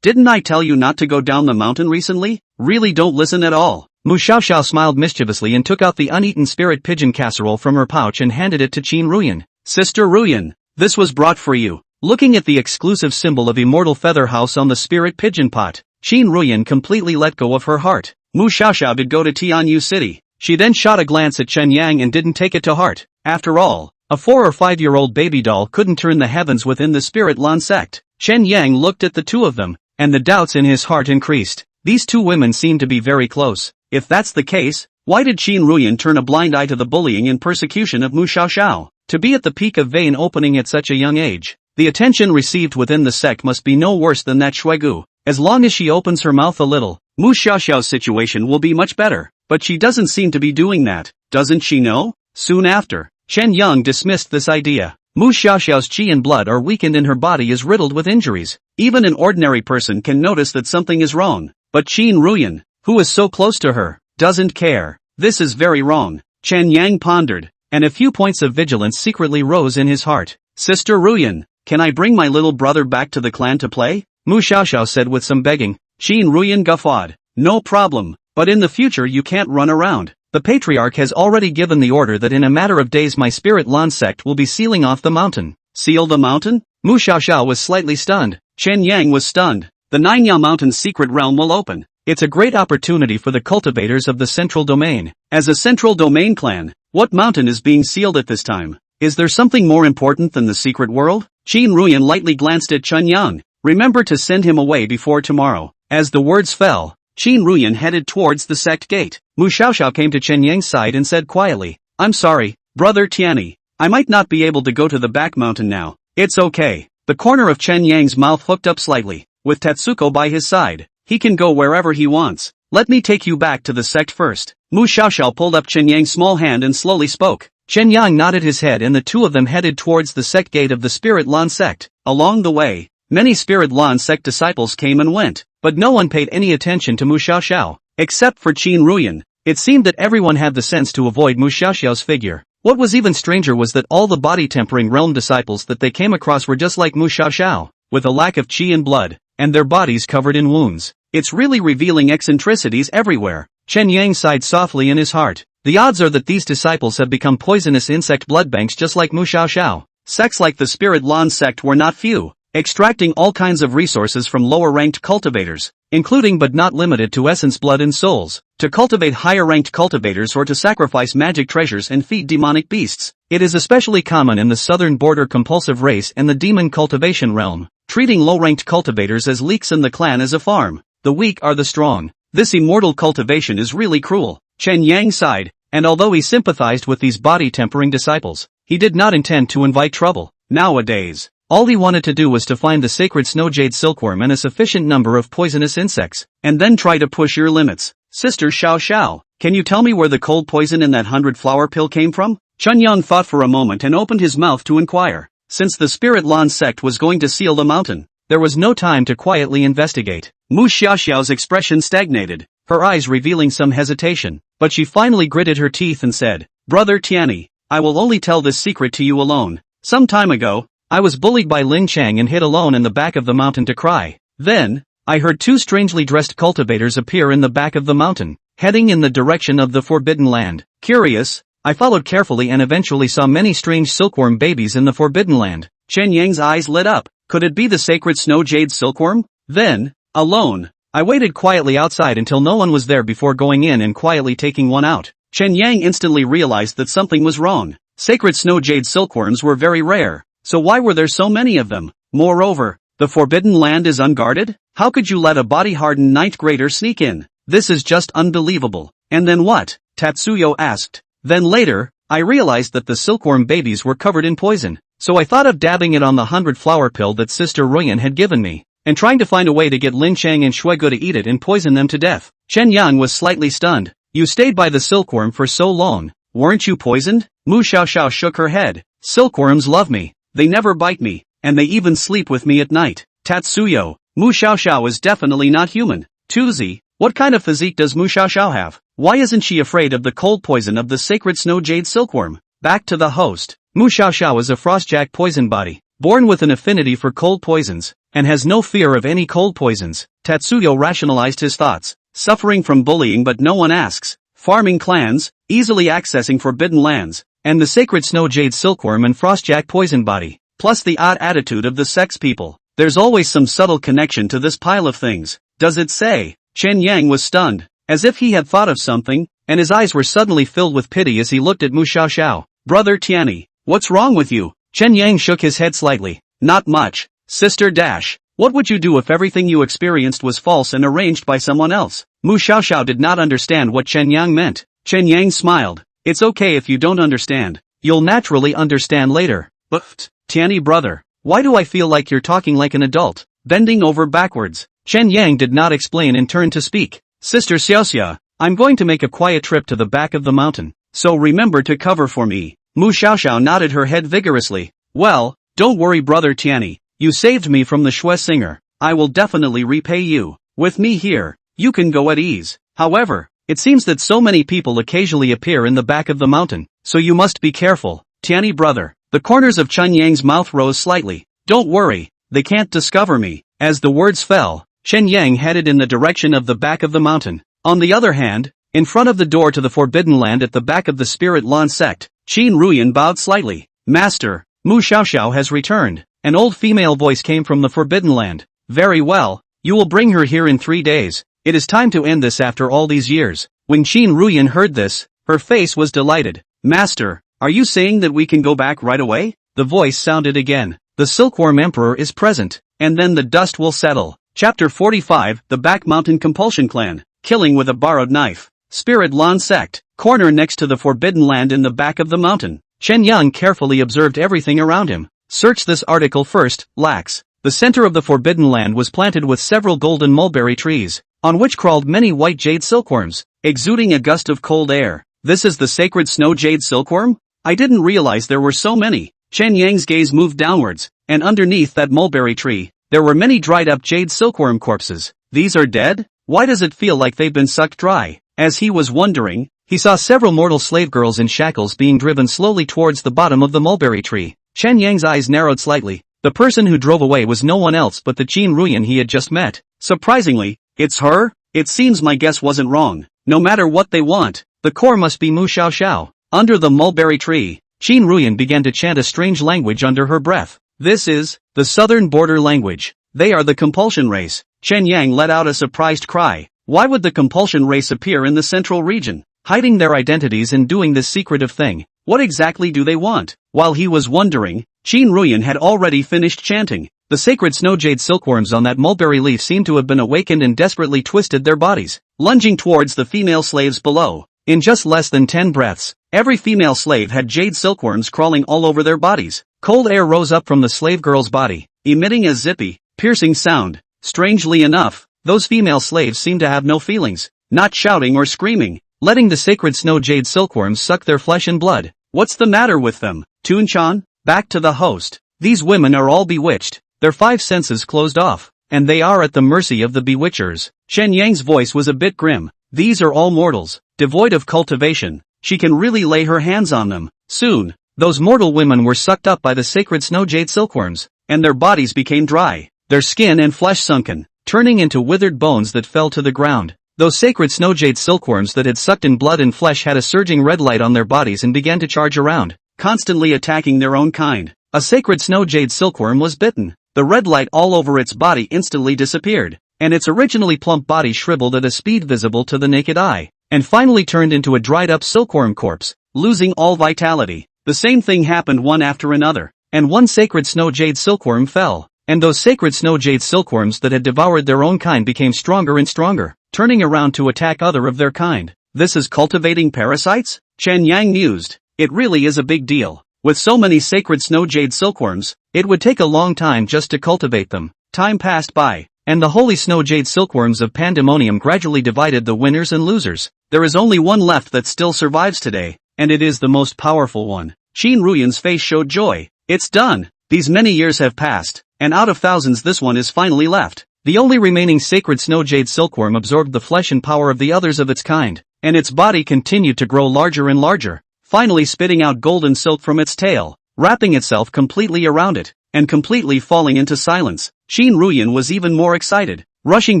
A: didn't I tell you not to go down the mountain recently? Really don't listen at all. Mu Xiaoxiao smiled mischievously and took out the uneaten spirit pigeon casserole from her pouch and handed it to Qin Ruyan. Sister Ruyan, this was brought for you. Looking at the exclusive symbol of Immortal Feather House on the spirit pigeon pot, Qin Ruyan completely let go of her heart. Mu Xiaoxiao did go to Tianyu City. She then shot a glance at Chen Yang and didn't take it to heart. After all, a 4 or 5-year-old baby doll couldn't turn the heavens within the Spirit Lan sect. Chen Yang looked at the two of them, and the doubts in his heart increased. These two women seemed to be very close. If that's the case, why did Qin Ruyan turn a blind eye to the bullying and persecution of Mu Xiaoxiao? To be at the peak of vein opening at such a young age, the attention received within the sect must be no worse than that Shuigu. As long as she opens her mouth a little, Mu Xiaoxiao's situation will be much better. But she doesn't seem to be doing that, doesn't she know? Soon after, Chen Yang dismissed this idea. Mu Xiaoxiao's qi and blood are weakened and her body is riddled with injuries. Even an ordinary person can notice that something is wrong. But Qin Ruyan, who is so close to her, doesn't care. This is very wrong. Chen Yang pondered, and a few points of vigilance secretly rose in his heart. Sister Ruyan, can I bring my little brother back to the clan to play? Mu Xiaoxiao said with some begging. Qin Ruyan guffawed. No problem. But in the future you can't run around. The patriarch has already given the order that in a matter of days my Spirit Lan sect will be sealing off the mountain. Seal the mountain? Mu Xiaoxiao was slightly stunned. Chen Yang was stunned. The Ninyao Mountain's secret realm will open. It's a great opportunity for the cultivators of the Central Domain. As a Central Domain clan, what mountain is being sealed at this time? Is there something more important than the secret world? Qin Ruyan lightly glanced at Chen Yang. Remember to send him away before tomorrow. As the words fell, Qin Ruyan headed towards the sect gate. Mu Xiaoxiao came to Chen Yang's side and said quietly, I'm sorry, Brother Tianyi. I might not be able to go to the back mountain now. It's okay. The corner of Chen Yang's mouth hooked up slightly. With Tatsuko by his side, he can go wherever he wants. Let me take you back to the sect first. Mu Xiaoxiao pulled up Chen Yang's small hand and slowly spoke. Chen Yang nodded his head and the two of them headed towards the sect gate of the Spirit Lan sect. Along the way, many Spirit Lan sect disciples came and went, but no one paid any attention to Mu Xiaoxiao, except for Qin Ruyan. It seemed that everyone had the sense to avoid Mu Xiaoxiao's figure. What was even stranger was that all the body-tempering realm disciples that they came across were just like Mu Xiaoxiao, with a lack of qi and blood, and their bodies covered in wounds. It's really revealing eccentricities everywhere. Chen Yang sighed softly in his heart. The odds are that these disciples have become poisonous insect blood banks just like Mu Xiaoxiao. Sects like the Spirit Lan sect were not few. extracting all kinds of resources from lower-ranked cultivators, including but not limited to essence, blood and souls, to cultivate higher-ranked cultivators or to sacrifice magic treasures and feed demonic beasts. It is especially common in the southern border compulsive race and the demon cultivation realm, treating low-ranked cultivators as leeks in the clan as a farm. The weak are the strong. This immortal cultivation is really cruel. Chen Yang sighed, and although he sympathized with these body-tempering disciples, he did not intend to invite trouble. Nowadays, all he wanted to do was to find the sacred snow jade silkworm and a sufficient number of poisonous insects, and then try to push your limits. Sister Xiao Xiao, can you tell me where the cold poison in that 100-flower pill came from? Chun Yang thought for a moment and opened his mouth to inquire. Since the Spirit Lan sect was going to seal the mountain, there was no time to quietly investigate. Mu Xiaoxiao's expression stagnated, her eyes revealing some hesitation, but she finally gritted her teeth and said, Brother Tianyi, I will only tell this secret to you alone. Some time ago, I was bullied by Lin Chang and hid alone in the back of the mountain to cry. Then, I heard two strangely dressed cultivators appear in the back of the mountain, heading in the direction of the Forbidden Land. Curious, I followed carefully and eventually saw many strange silkworm babies in the Forbidden Land. Chen Yang's eyes lit up. Could it be the sacred snow jade silkworm? Then, alone, I waited quietly outside until no one was there before going in and quietly taking one out. Chen Yang instantly realized that something was wrong. Sacred snow jade silkworms were very rare, so why were there so many of them? Moreover, the Forbidden Land is unguarded? How could you let a body-hardened ninth grader sneak in? This is just unbelievable. And then what? Tatsuyo asked. Then later, I realized that the silkworm babies were covered in poison, so I thought of dabbing it on the 100-flower pill that Sister Ruyan had given me, and trying to find a way to get Lin Chang and Shuigu to eat it and poison them to death. Chen Yang was slightly stunned. You stayed by the silkworm for so long, weren't you poisoned? Mu Xiaoxiao shook her head. Silkworms love me, they never bite me, and they even sleep with me at night. Tatsuyo, Mu Xiaoxiao is definitely not human. Tuzi, what kind of physique does Mu Xiaoxiao have? Why isn't she afraid of the cold poison of the sacred snow jade silkworm? Back to the host. Mu Xiaoxiao is a frostjack poison body, born with an affinity for cold poisons, and has no fear of any cold poisons. Tatsuyo rationalized his thoughts. Suffering from bullying but no one asks, farming clans, easily accessing forbidden lands, and the sacred snow jade silkworm and frostjack poison body, plus the odd attitude of the sex people. There's always some subtle connection to this pile of things. Does it say? Chen Yang was stunned, as if he had thought of something, and his eyes were suddenly filled with pity as he looked at Mu Xiaoxiao. Brother Tianyi, what's wrong with you? Chen Yang shook his head slightly. Not much, Sister Dash. What would you do if everything you experienced was false and arranged by someone else? Mu Xiaoxiao did not understand what Chen Yang meant. Chen Yang smiled. It's okay if you don't understand. You'll naturally understand later. But, Tianyi brother, why do I feel like you're talking like an adult? Bending over backwards. Chen Yang did not explain and turned to speak. Sister Xiaoxia, I'm going to make a quiet trip to the back of the mountain, so remember to cover for me. Mu Xiaoxiao nodded her head vigorously. Well, don't worry brother Tianyi. You saved me from the Shui singer. I will definitely repay you. With me here, you can go at ease. However, it seems that so many people occasionally appear in the back of the mountain, so you must be careful. Tianyi brother. The corners of Chen Yang's mouth rose slightly. Don't worry, they can't discover me. As the words fell, Chen Yang headed in the direction of the back of the mountain. On the other hand, in front of the door to the Forbidden Land at the back of the Spirit Lan sect, Qin Ruyan bowed slightly. Master, Mu Xiaoxiao has returned. An old female voice came from the Forbidden Land. Very well, you will bring her here in 3 days. It is time to end this after all these years. When Qin Ruyan heard this, her face was delighted. Master, are you saying that we can go back right away? The voice sounded again. The Silkworm Emperor is present, and then the dust will settle. Chapter 45, The Back Mountain Compulsion Clan. Killing with a borrowed knife. Spirit Lan sect. Corner next to the Forbidden Land in the back of the mountain. Chen Yang carefully observed everything around him. Search this article first, Lax. The center of the Forbidden Land was planted with several golden mulberry trees, on which crawled many white jade silkworms, exuding a gust of cold air. This is the sacred snow jade silkworm? I didn't realize there were so many. Chen Yang's gaze moved downwards, and underneath that mulberry tree, there were many dried-up jade silkworm corpses. These are dead? Why does it feel like they've been sucked dry? As he was wondering, he saw several mortal slave girls in shackles being driven slowly towards the bottom of the mulberry tree. Chen Yang's eyes narrowed slightly. The person who drove away was no one else but the Qin Ruyan he had just met. Surprisingly, it's her? It seems my guess wasn't wrong. No matter what they want, the core must be Mu Xiaoxiao. Under the mulberry tree, Qin Ruyan began to chant a strange language under her breath. This is the southern border language. They are the compulsion race. Chen Yang let out a surprised cry. Why would the compulsion race appear in the central region, hiding their identities and doing this secretive thing? What exactly do they want? While he was wondering, Qin Ruyan had already finished chanting. The sacred snow jade silkworms on that mulberry leaf seemed to have been awakened and desperately twisted their bodies, lunging towards the female slaves below. In just less than 10 breaths, every female slave had jade silkworms crawling all over their bodies. Cold air rose up from the slave girl's body, emitting a zippy, piercing sound. Strangely enough, those female slaves seemed to have no feelings, not shouting or screaming, letting the sacred snow jade silkworms suck their flesh and blood. What's the matter with them? Toon-chan? Back to the host. These women are all bewitched, their 5 senses closed off, and they are at the mercy of the bewitchers. Chen Yang's voice was a bit grim. These are all mortals, devoid of cultivation. She can really lay her hands on them. Soon, those mortal women were sucked up by the sacred snow jade silkworms, and their bodies became dry, their skin and flesh sunken, turning into withered bones that fell to the ground. Those sacred snow jade silkworms that had sucked in blood and flesh had a surging red light on their bodies and began to charge around, constantly attacking their own kind. A sacred snow jade silkworm was bitten. The red light all over its body instantly disappeared, and its originally plump body shriveled at a speed visible to the naked eye, and finally turned into a dried-up silkworm corpse, losing all vitality. The same thing happened one after another, and one sacred snow jade silkworm fell. And those sacred snow jade silkworms that had devoured their own kind became stronger and stronger, turning around to attack other of their kind. This is cultivating parasites? Chen Yang mused. It really is a big deal. With so many sacred snow jade silkworms, it would take a long time just to cultivate them. Time passed by, and the holy snow jade silkworms of Pandemonium gradually divided the winners and losers. There is only one left that still survives today, and it is the most powerful one. Qin Ruyan's face showed joy. It's done. These many years have passed, and out of thousands this one is finally left. The only remaining sacred snow jade silkworm absorbed the flesh and power of the others of its kind, and its body continued to grow larger and larger, finally spitting out golden silk from its tail, wrapping itself completely around it, and completely falling into silence. Qin Ruyan was even more excited, rushing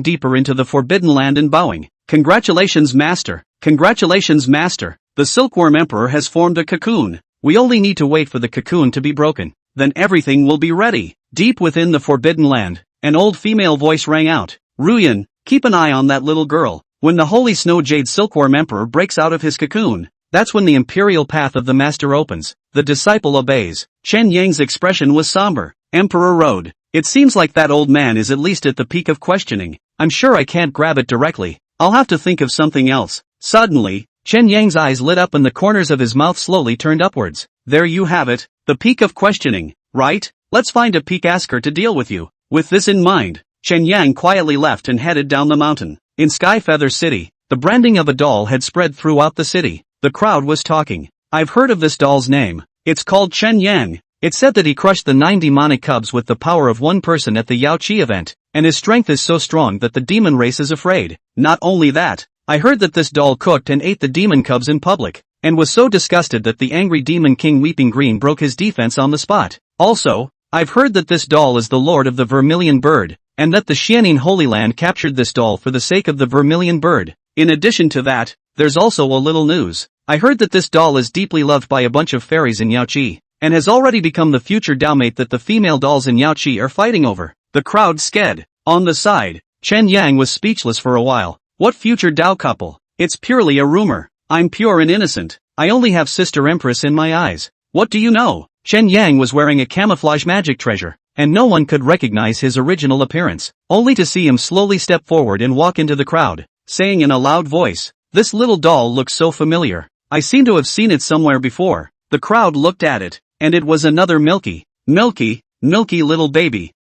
A: deeper into the forbidden land and bowing. Congratulations, Master! Congratulations, Master! The silkworm emperor has formed a cocoon. We only need to wait for the cocoon to be broken. Then everything will be ready. Deep within the forbidden land, an old female voice rang out. Ruyan, keep an eye on that little girl. When the holy snow jade silkworm emperor breaks out of his cocoon, that's when the imperial path of the master opens. The disciple obeys. Chen Yang's expression was somber. Emperor Road. It seems like that old man is at least at the peak of questioning. I'm sure I can't grab it directly. I'll have to think of something else. Suddenly, Chen Yang's eyes lit up and the corners of his mouth slowly turned upwards. There you have it. The peak of questioning, right? Let's find a peak asker to deal with you. With this in mind, Chen Yang quietly left and headed down the mountain. In Skyfeather City, the branding of a doll had spread throughout the city. The crowd was talking. I've heard of this doll's name. It's called Chen Yang. It said that he crushed the 9 demonic cubs with the power of one person at the Yao Chi event, and his strength is so strong that the demon race is afraid. Not only that, I heard that this doll cooked and ate the demon cubs in public, and was so disgusted that the angry demon king Weeping Green broke his defense on the spot. Also, I've heard that this doll is the lord of the Vermilion bird, and that the Xianin Holy Land captured this doll for the sake of the Vermilion bird. In addition to that, there's also a little news. I heard that this doll is deeply loved by a bunch of fairies in Yao Chi, and has already become the future dowmate that the female dolls in Yao Chi are fighting over. The crowd sked. On the side, Chen Yang was speechless for a while. What future Dao couple? It's purely a rumor. I'm pure and innocent. I only have Sister Empress in my eyes. What do you know? Chen Yang was wearing a camouflage magic treasure, and no one could recognize his original appearance, only to see him slowly step forward and walk into the crowd, saying in a loud voice, "This little doll looks so familiar. I seem to have seen it somewhere before." The crowd looked at it, and it was another milky little baby.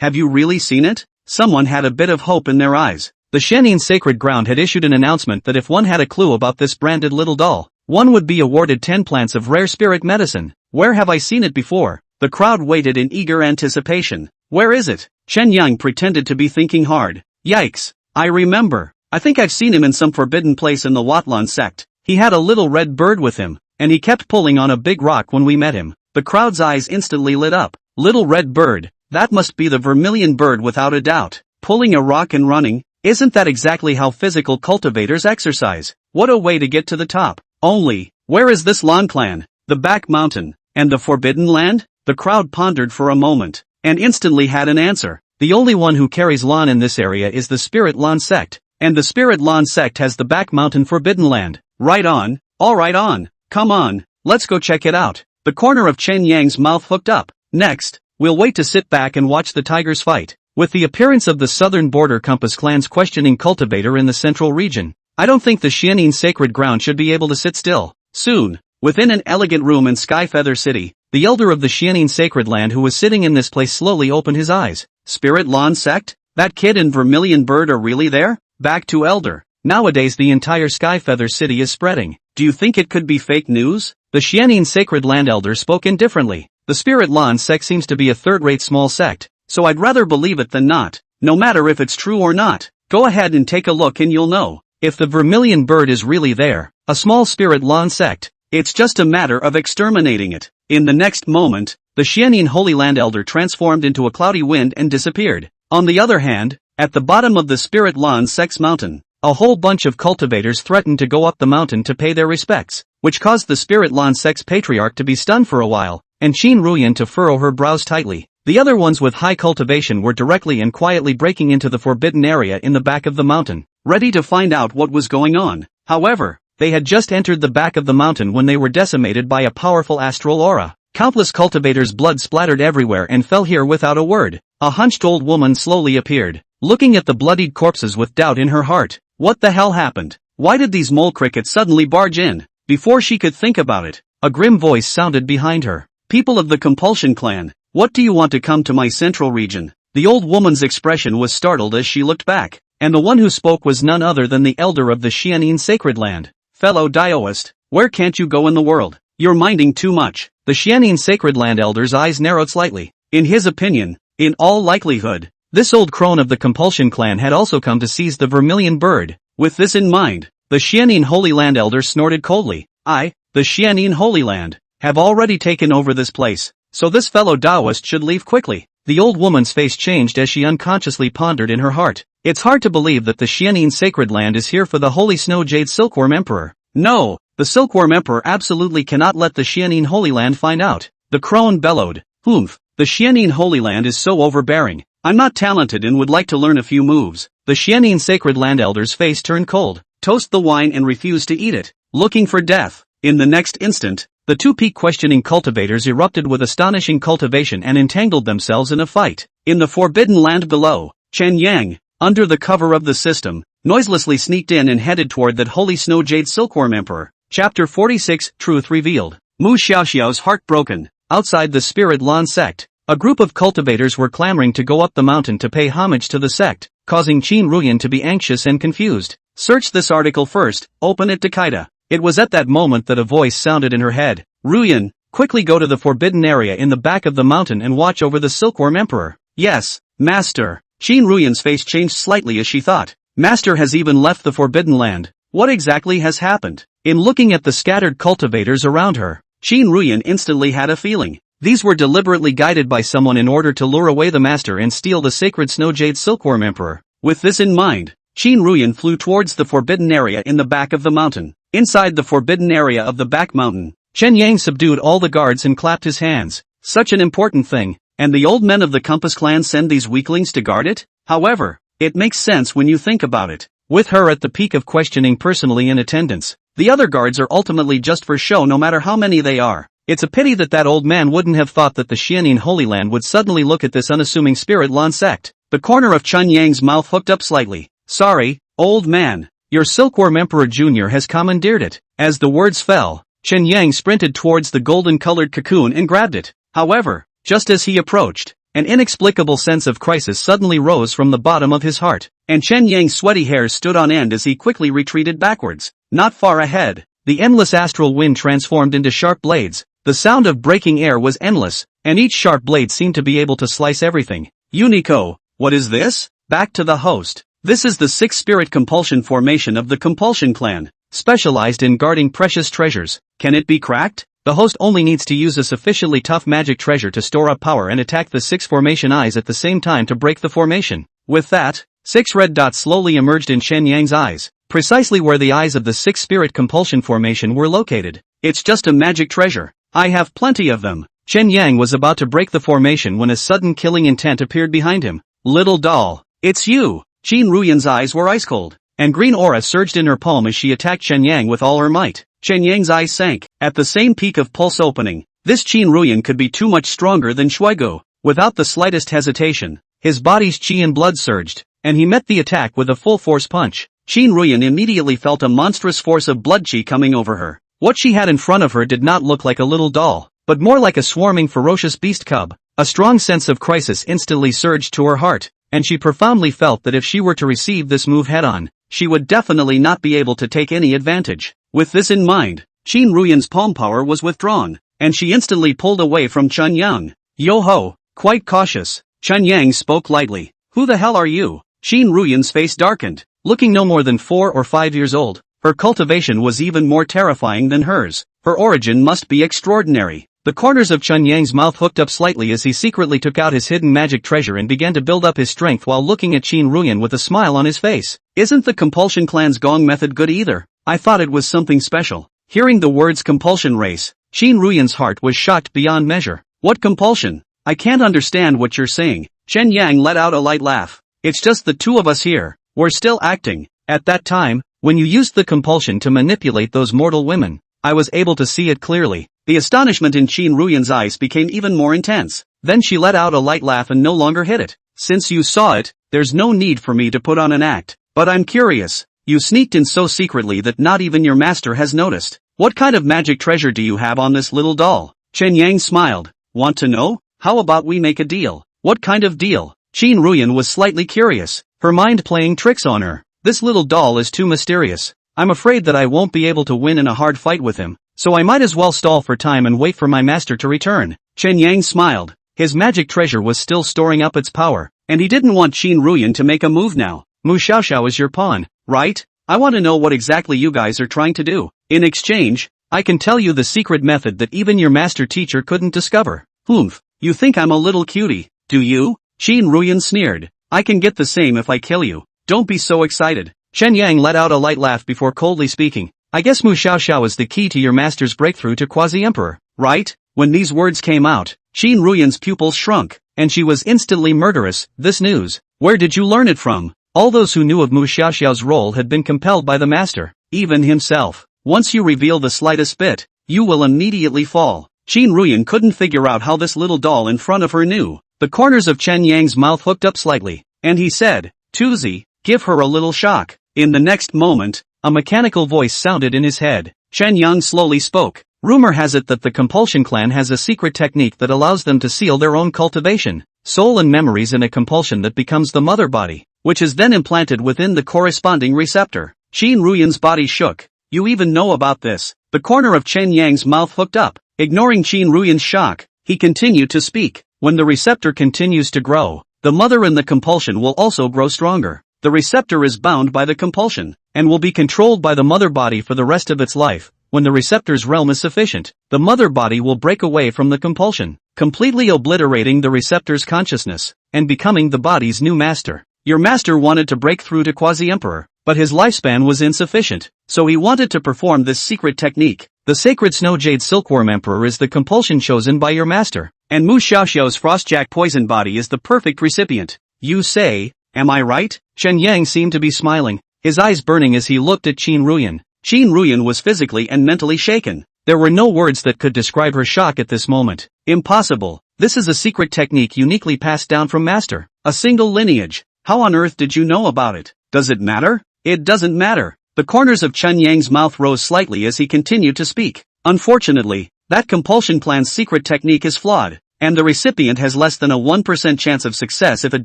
A: Have you really seen it? Someone had a bit of hope in their eyes. The Shenin Sacred Ground had issued an announcement that if one had a clue about this branded little doll, one would be awarded 10 plants of rare spirit medicine. Where have I seen it before? The crowd waited in eager anticipation. Where is it? Chen Yang pretended to be thinking hard. Yikes! I remember. I think I've seen him in some forbidden place in the Watlan sect. He had a little red bird with him, and he kept pulling on a big rock when we met him. The crowd's eyes instantly lit up. Little red bird. That must be the Vermilion bird without a doubt. Pulling a rock and running. Isn't that exactly how physical cultivators exercise? What a way to get to the top. Only, where is this Lan clan? The back mountain, and the forbidden land? The crowd pondered for a moment, and instantly had an answer. The only one who carries Lan in this area is the Spirit Lan sect, and the Spirit Lan sect has the back mountain Forbidden Land. Right on, alright on, come on, let's go check it out. The corner of Chen Yang's mouth hooked up. Next, we'll wait to sit back and watch the tigers fight. With the appearance of the southern border Compass clan's questioning cultivator in the central region, I don't think the Xianin sacred ground should be able to sit still. Soon, within an elegant room in Skyfeather City, the elder of the Xianin sacred land who was sitting in this place slowly opened his eyes. Spirit Lan sect? That kid and Vermilion bird are really there? Back to elder. Nowadays the entire Skyfeather City is spreading. Do you think it could be fake news? The Xianin sacred land elder spoke indifferently. The Spirit Lan sect seems to be a third-rate small sect, so I'd rather believe it than not. No matter if it's true or not. Go ahead and take a look and you'll know. If the Vermilion bird is really there, a small Spirit Lan sect, it's just a matter of exterminating it. In the next moment, the Xianin Holy Land elder transformed into a cloudy wind and disappeared. On the other hand, at the bottom of the Spirit Lan sect's mountain, a whole bunch of cultivators threatened to go up the mountain to pay their respects, which caused the Spirit Lan sect's patriarch to be stunned for a while, and Qin Ruyan to furrow her brows tightly. The other ones with high cultivation were directly and quietly breaking into the forbidden area in the back of the mountain, ready to find out what was going on. However, they had just entered the back of the mountain when they were decimated by a powerful astral aura. Countless cultivators' blood splattered everywhere and fell here without a word. A hunched old woman slowly appeared, looking at the bloodied corpses with doubt in her heart. What the hell happened? Why did these mole crickets suddenly barge in? Before she could think about it, a grim voice sounded behind her. People of the Compulsion clan, what do you want to come to my central region? The old woman's expression was startled as she looked back, and the one who spoke was none other than the elder of the Xianin sacred land. Fellow Daoist, where can't you go in the world? You're minding too much. The Xianin sacred land elder's eyes narrowed slightly. In his opinion, in all likelihood, this old crone of the Compulsion clan had also come to seize the Vermilion bird. With this in mind, the Xianin Holy Land elder snorted coldly. I, the Xianin Holy Land, have already taken over this place, so this fellow Taoist should leave quickly. The old woman's face changed as she unconsciously pondered in her heart. It's hard to believe that the Xianin sacred land is here for the Holy Snow Jade Silkworm Emperor. No, the Silkworm Emperor absolutely cannot let the Xianin Holy Land find out. The crone bellowed. Oomph, the Xianin Holy Land is so overbearing. I'm not talented and would like to learn a few moves. The Xianin sacred land elder's face turned cold, tossed the wine and refused to eat it, looking for death. In the next instant, the two peak questioning cultivators erupted with astonishing cultivation and entangled themselves in a fight. In the forbidden land below, Chen Yang, under the cover of the system, noiselessly sneaked in and headed toward that Holy Snow Jade Silkworm Emperor. Chapter 46, Truth Revealed. Mu Xiaoxiao's heart broken. Outside the Spirit Lan sect, a group of cultivators were clamoring to go up the mountain to pay homage to the sect, causing Qin Ruyan to be anxious and confused. Search this article first, open it to Kaida. It was at that moment that a voice sounded in her head. Ruyan, quickly go to the forbidden area in the back of the mountain and watch over the Silkworm Emperor. Yes, Master. Qin Ruyan's face changed slightly as she thought. Master has even left the Forbidden Land. What exactly has happened? In looking at the scattered cultivators around her, Qin Ruyan instantly had a feeling. These were deliberately guided by someone in order to lure away the master and steal the sacred Snow Jade Silkworm Emperor. With this in mind, Qin Ruyan flew towards the forbidden area in the back of the mountain. Inside the forbidden area of the back mountain, Chen Yang subdued all the guards and clapped his hands. Such an important thing, and the old men of the Compass clan send these weaklings to guard it? However, it makes sense when you think about it. With her at the peak of questioning personally in attendance, the other guards are ultimately just for show no matter how many they are. It's a pity that old man wouldn't have thought that the Xianin Holy Land would suddenly look at this unassuming Spirit Lan sect. The corner of Chen Yang's mouth hooked up slightly. Sorry, old man. Your Silkworm Emperor Jr. has commandeered it. As the words fell, Chen Yang sprinted towards the golden-colored cocoon and grabbed it. However, just as he approached, an inexplicable sense of crisis suddenly rose from the bottom of his heart, and Chen Yang's sweaty hairs stood on end as he quickly retreated backwards. Not far ahead, the endless astral wind transformed into sharp blades. The sound of breaking air was endless, and each sharp blade seemed to be able to slice everything. Unico, what is this? Back to the host. This is the sixth spirit compulsion formation of the Compulsion clan, specialized in guarding precious treasures. Can it be cracked? The host only needs to use a sufficiently tough magic treasure to store up power and attack the six formation eyes at the same time to break the formation. With that, 6 red dots slowly emerged in Chen Yang's eyes, precisely where the eyes of the sixth spirit compulsion formation were located. It's just a magic treasure. I have plenty of them. Chen Yang was about to break the formation when a sudden killing intent appeared behind him. Little doll, it's you! Qin Ruyan's eyes were ice cold, and green aura surged in her palm as she attacked Chen Yang with all her might. Chen Yang's eyes sank. At the same peak of pulse opening, this Qin Ruyan could be too much stronger than Shuigu. Without the slightest hesitation, his body's qi and blood surged, and he met the attack with a full-force punch. Qin Ruyan immediately felt a monstrous force of blood qi coming over her. What she had in front of her did not look like a little doll, but more like a swarming ferocious beast cub. A strong sense of crisis instantly surged to her heart, and she profoundly felt that if she were to receive this move head-on, she would definitely not be able to take any advantage. With this in mind, Qin Ruyan's palm power was withdrawn, and she instantly pulled away from Chen Yang. Yo-ho, quite cautious, Chen Yang spoke lightly. Who the hell are you? Qin Ruyan's face darkened. Looking no more than 4 or 5 years old, her cultivation was even more terrifying than hers. Her origin must be extraordinary. The corners of Chen Yang's mouth hooked up slightly as he secretly took out his hidden magic treasure and began to build up his strength while looking at Qin Ruyan with a smile on his face. Isn't the compulsion clan's gong method good either? I thought it was something special. Hearing the words compulsion race, Qin Ruyan's heart was shocked beyond measure. What compulsion? I can't understand what you're saying. Chen Yang let out a light laugh. It's just the two of us here. We're still acting. At that time, when you used the compulsion to manipulate those mortal women, I was able to see it clearly. The astonishment in Qin Ruyan's eyes became even more intense. Then she let out a light laugh and no longer hid it. Since you saw it, there's no need for me to put on an act. But I'm curious. You sneaked in so secretly that not even your master has noticed. What kind of magic treasure do you have on this little doll? Chen Yang smiled. Want to know? How about we make a deal? What kind of deal? Qin Ruyan was slightly curious, her mind playing tricks on her. This little doll is too mysterious. I'm afraid that I won't be able to win in a hard fight with him, so I might as well stall for time and wait for my master to return. Chen Yang smiled. His magic treasure was still storing up its power, and he didn't want Qin Ruyan to make a move now. Mu Xiaoxiao is your pawn, right? I want to know what exactly you guys are trying to do. In exchange, I can tell you the secret method that even your master teacher couldn't discover. Humph, you think I'm a little cutie, do you? Qin Ruyan sneered. I can get the same if I kill you. Don't be so excited. Chen Yang let out a light laugh before coldly speaking. I guess Mu Xiaoxiao is the key to your master's breakthrough to Quasi-Emperor, right? When these words came out, Qin Ruyan's pupils shrunk, and she was instantly murderous. This news, where did you learn it from? All those who knew of Mu Xiaoxiao's role had been compelled by the master, even himself. Once you reveal the slightest bit, you will immediately fall. Qin Ruyan couldn't figure out how this little doll in front of her knew. The corners of Chen Yang's mouth hooked up slightly, and he said, Tuzi, give her a little shock. In the next moment, a mechanical voice sounded in his head. Chen Yang slowly spoke. Rumor has it that the compulsion clan has a secret technique that allows them to seal their own cultivation, soul and memories in a compulsion that becomes the mother body, which is then implanted within the corresponding receptor. Qin Ruyan's body shook. You even know about this? The corner of Chen Yang's mouth hooked up. Ignoring Qin Ruyan's shock, he continued to speak. When the receptor continues to grow, the mother in the compulsion will also grow stronger. The receptor is bound by the compulsion, and will be controlled by the mother body for the rest of its life. When the receptor's realm is sufficient, the mother body will break away from the compulsion, completely obliterating the receptor's consciousness, and becoming the body's new master. Your master wanted to break through to Quasi-Emperor, but his lifespan was insufficient, so he wanted to perform this secret technique. The sacred Snow Jade Silkworm Emperor is the compulsion chosen by your master, and Mu Xiaoxiao's Frostjack Poison Body is the perfect recipient. You say, am I right? Chen Yang seemed to be smiling, his eyes burning as he looked at Qin Ruyan. Qin Ruyan was physically and mentally shaken. There were no words that could describe her shock at this moment. Impossible. This is a secret technique uniquely passed down from master. A single lineage. How on earth did you know about it? Does it matter? It doesn't matter. The corners of Chen Yang's mouth rose slightly as he continued to speak. Unfortunately, that compulsion plan's secret technique is flawed, and the recipient has less than a 1% chance of success if it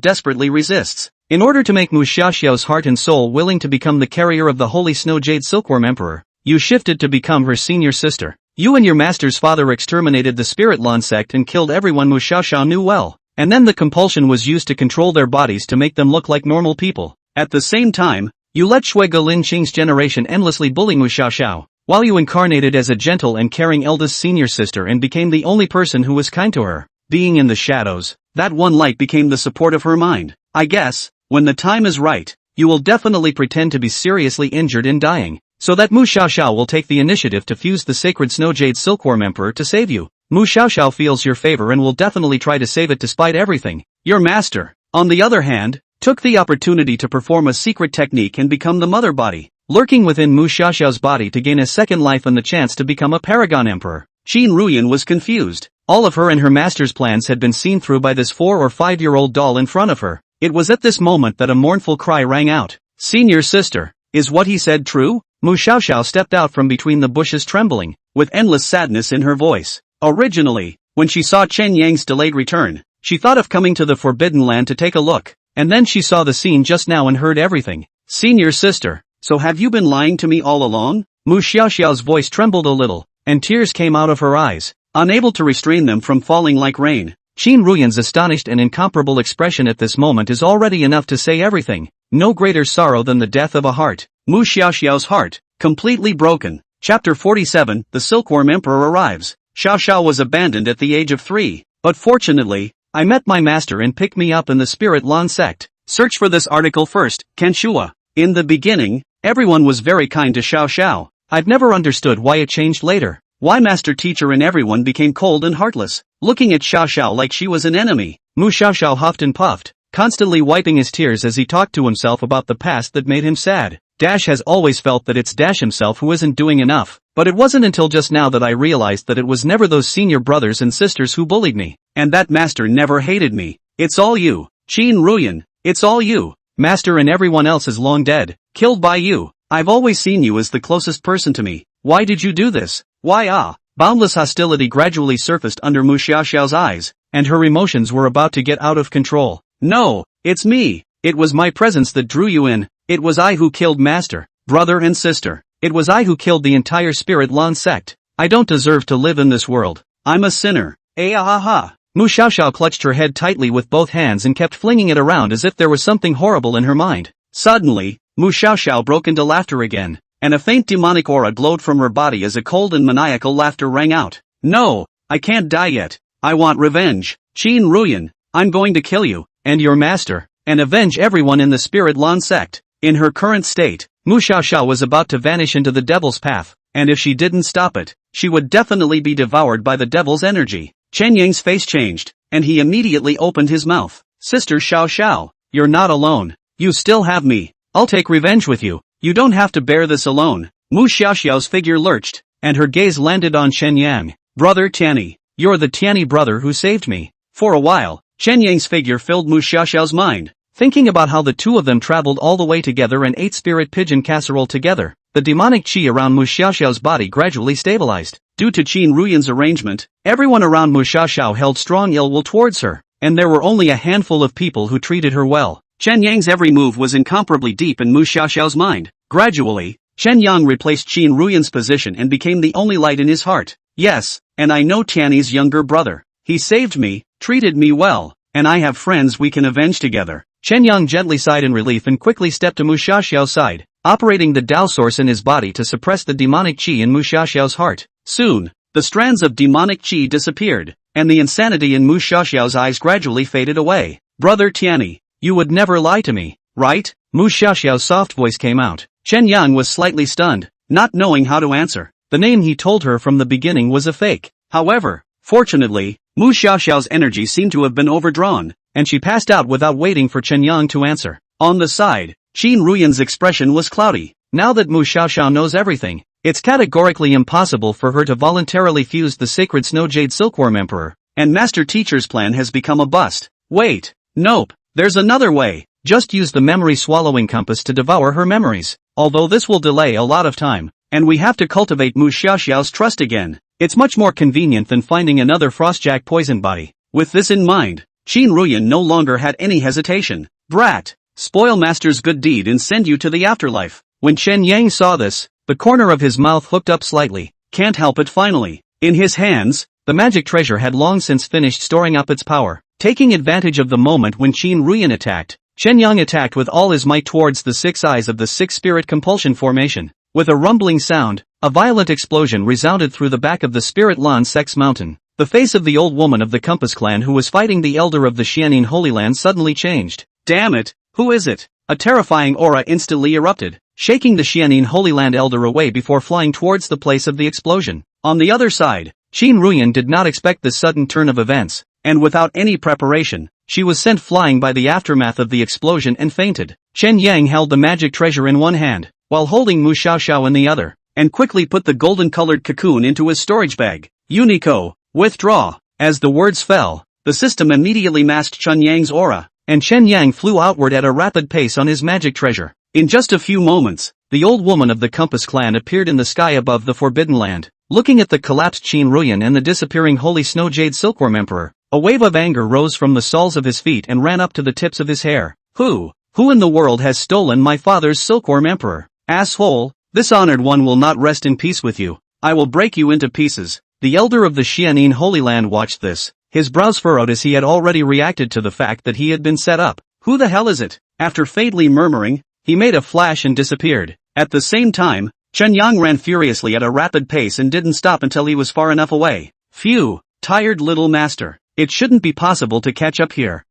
A: desperately resists. In order to make Mu Xiaoxiao's heart and soul willing to become the carrier of the Holy Snow Jade Silkworm Emperor, you shifted to become her senior sister. You and your master's father exterminated the Spirit Lawn sect and killed everyone Mu Xiaoxiao knew well, and then the compulsion was used to control their bodies to make them look like normal people. At the same time, you let Shui Lin Qing's generation endlessly bully Mu Xiaoxiao, while you incarnated as a gentle and caring eldest senior sister and became the only person who was kind to her. Being in the shadows, that one light became the support of her mind. I guess, when the time is right, you will definitely pretend to be seriously injured and dying, so that Mu Xiaoxiao will take the initiative to fuse the sacred Snow Jade Silkworm Emperor to save you. Mu Xiaoxiao feels your favor and will definitely try to save it despite everything. Your master, on the other hand, took the opportunity to perform a secret technique and become the mother body, lurking within Mu Xiaoxiao's body to gain a second life and the chance to become a paragon emperor. Qin Ruyan was confused. All of her and her master's plans had been seen through by this 4 or 5-year-old doll in front of her. It was at this moment that a mournful cry rang out. Senior sister, is what he said true? Mu Xiaoxiao stepped out from between the bushes trembling, with endless sadness in her voice. Originally, when she saw Chen Yang's delayed return, she thought of coming to the Forbidden Land to take a look, and then she saw the scene just now and heard everything. Senior sister, so have you been lying to me all along? Mu Xiaoxiao's voice trembled a little, and tears came out of her eyes, unable to restrain them from falling like rain. Qin Ruyan's astonished and incomparable expression at this moment is already enough to say everything. No greater sorrow than the death of a heart. Mu Xiaoxiao's heart, completely broken. Chapter 47, The Silkworm Emperor arrives. Xiaoxiao was abandoned at the age of 3, but fortunately, I met my master and picked me up in the Spirit Lan sect. Search for this article first, Kanshua. In the beginning, everyone was very kind to Xiaoxiao. I've never understood why it changed later. Why master teacher and everyone became cold and heartless, looking at Xiaoxiao like she was an enemy. Mu Xiaoxiao huffed and puffed, constantly wiping his tears as he talked to himself about the past that made him sad. Dash has always felt that it's Dash himself who isn't doing enough, but it wasn't until just now that I realized that it was never those senior brothers and sisters who bullied me, and that master never hated me. It's all you, Qin Ruyan, it's all you. Master and everyone else is long dead, killed by you. I've always seen you as the closest person to me. Why did you do this? Why? Boundless hostility gradually surfaced under Mu Xiaoxiao's eyes, and her emotions were about to get out of control. No, it's me. It was my presence that drew you in. It was I who killed master, brother and sister. It was I who killed the entire Spirit Lan sect. I don't deserve to live in this world. I'm a sinner. Mu Xiaoxiao clutched her head tightly with both hands and kept flinging it around as if there was something horrible in her mind. Suddenly, Mu Xiaoxiao broke into laughter again, and a faint demonic aura glowed from her body as a cold and maniacal laughter rang out. No, I can't die yet. I want revenge. Qin Ruyan, I'm going to kill you, and your master, and avenge everyone in the Spirit Lan sect. In her current state, Mu Xiaoxiao was about to vanish into the devil's path, and if she didn't stop it, she would definitely be devoured by the devil's energy. Chen Yang's face changed, and he immediately opened his mouth. Sister Xiaoxiao, you're not alone. You still have me. I'll take revenge with you. You don't have to bear this alone. Mu Xiaoxiao's figure lurched, and her gaze landed on Chen Yang. Brother Tianyi, you're the Tianyi brother who saved me. For a while, Chen Yang's figure filled Mu Xiaoxiao's mind, thinking about how the two of them traveled all the way together and ate spirit pigeon casserole together. The demonic qi around Mu Xiaoxiao's body gradually stabilized. Due to Qin Ruyan's arrangement, everyone around Mu Xiaoxiao held strong ill will towards her, and there were only a handful of people who treated her well. Chen Yang's every move was incomparably deep in Mu Xiaoxiao's mind. Gradually, Chen Yang replaced Qin Ruyan's position and became the only light in his heart. Yes, and I know Tianyi's younger brother. He saved me, treated me well, and I have friends we can avenge together. Chen Yang gently sighed in relief and quickly stepped to Mu Xiaoxiao's side, operating the Dao source in his body to suppress the demonic qi in Mu Xiaoxiao's heart. Soon, the strands of demonic qi disappeared, and the insanity in Mu Xiaoxiao's eyes gradually faded away. Brother Tianyi, you would never lie to me, right? Mu Xiaoxiao's soft voice came out. Chen Yang was slightly stunned, not knowing how to answer. The name he told her from the beginning was a fake. However, fortunately, Mu Xiaoxiao's energy seemed to have been overdrawn, and she passed out without waiting for Chen Yang to answer. On the side, Qin Ruyan's expression was cloudy. Now that Mu Xiaoxiao knows everything, it's categorically impossible for her to voluntarily fuse the sacred Snow Jade Silkworm Emperor, and Master Teacher's plan has become a bust. Wait, nope, there's another way. Just use the memory swallowing compass to devour her memories. Although this will delay a lot of time, and we have to cultivate Mu Xiaoxiao's trust again, it's much more convenient than finding another Frostjack poison body. With this in mind, Qin Ruyan no longer had any hesitation. Brat, spoil master's good deed and send you to the afterlife. When Chen Yang saw this, the corner of his mouth hooked up slightly. Can't help it finally. In his hands, the magic treasure had long since finished storing up its power. Taking advantage of the moment when Qin Ruyan attacked, Chen Yang attacked with all his might towards the 6 eyes of the 6 spirit compulsion formation. With a rumbling sound, a violent explosion resounded through the back of the Spirit Lan sect's mountain. The face of the old woman of the Compass clan who was fighting the elder of the Xianin Holy Land suddenly changed. Damn it, who is it? A terrifying aura instantly erupted, shaking the Xianin Holy Land elder away before flying towards the place of the explosion. On the other side, Qin Ruyan did not expect this sudden turn of events, and without any preparation, she was sent flying by the aftermath of the explosion and fainted. Chen Yang held the magic treasure in one hand, while holding Mu Xiaoxiao in the other, and quickly put the golden-colored cocoon into his storage bag. Unico, withdraw. As the words fell, the system immediately masked Chen Yang's aura, and Chen Yang flew outward at a rapid pace on his magic treasure. In just a few moments, the old woman of the Compass clan appeared in the sky above the Forbidden Land. Looking at the collapsed Qin Ruyan and the disappearing Holy Snow Jade Silkworm Emperor, a wave of anger rose from the soles of his feet and ran up to the tips of his hair. Who in the world has stolen my father's Silkworm Emperor? Asshole, this honored one will not rest in peace with you. I will break you into pieces. The elder of the Xianin Holy Land watched this, his brows furrowed as he had already reacted to the fact that he had been set up. Who the hell is it? After faintly murmuring, he made a flash and disappeared. At the same time, Chen Yang ran furiously at a rapid pace and didn't stop until he was far enough away. Phew, tired little master. It shouldn't be possible to catch up here.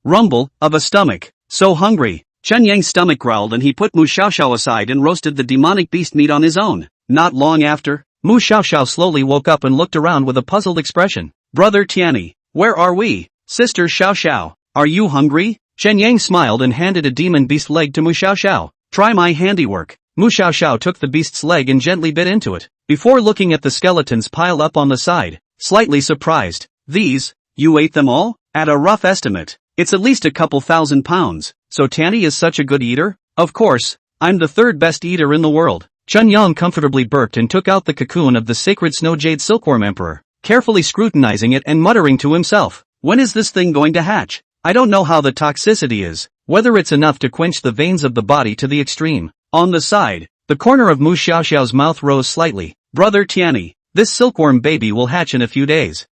A: Rumble of a stomach. So hungry. Chen Yang's stomach growled and he put Mu Xiaoxiao aside and roasted the demonic beast meat on his own. Not long after, Mu Xiaoxiao slowly woke up and looked around with a puzzled expression. Brother Tianyi, where are we? Sister Xiaoxiao, are you hungry? Chen Yang smiled and handed a demon beast leg to Mu Xiaoxiao. Try my handiwork. Mu Xiaoxiao took the beast's leg and gently bit into it, before looking at the skeletons piled up on the side, slightly surprised. These, you ate them all? At a rough estimate, it's at least a couple £1,000. So Tianyi is such a good eater? Of course, I'm the third best eater in the world. Chen Yang comfortably burped and took out the cocoon of the sacred Snow Jade Silkworm Emperor, carefully scrutinizing it and muttering to himself. When is this thing going to hatch? I don't know how the toxicity is, whether it's enough to quench the veins of the body to the extreme. On the side, the corner of Mu Xiaoxiao's mouth rose slightly. Brother Tianyi, this silkworm baby will hatch in a few days.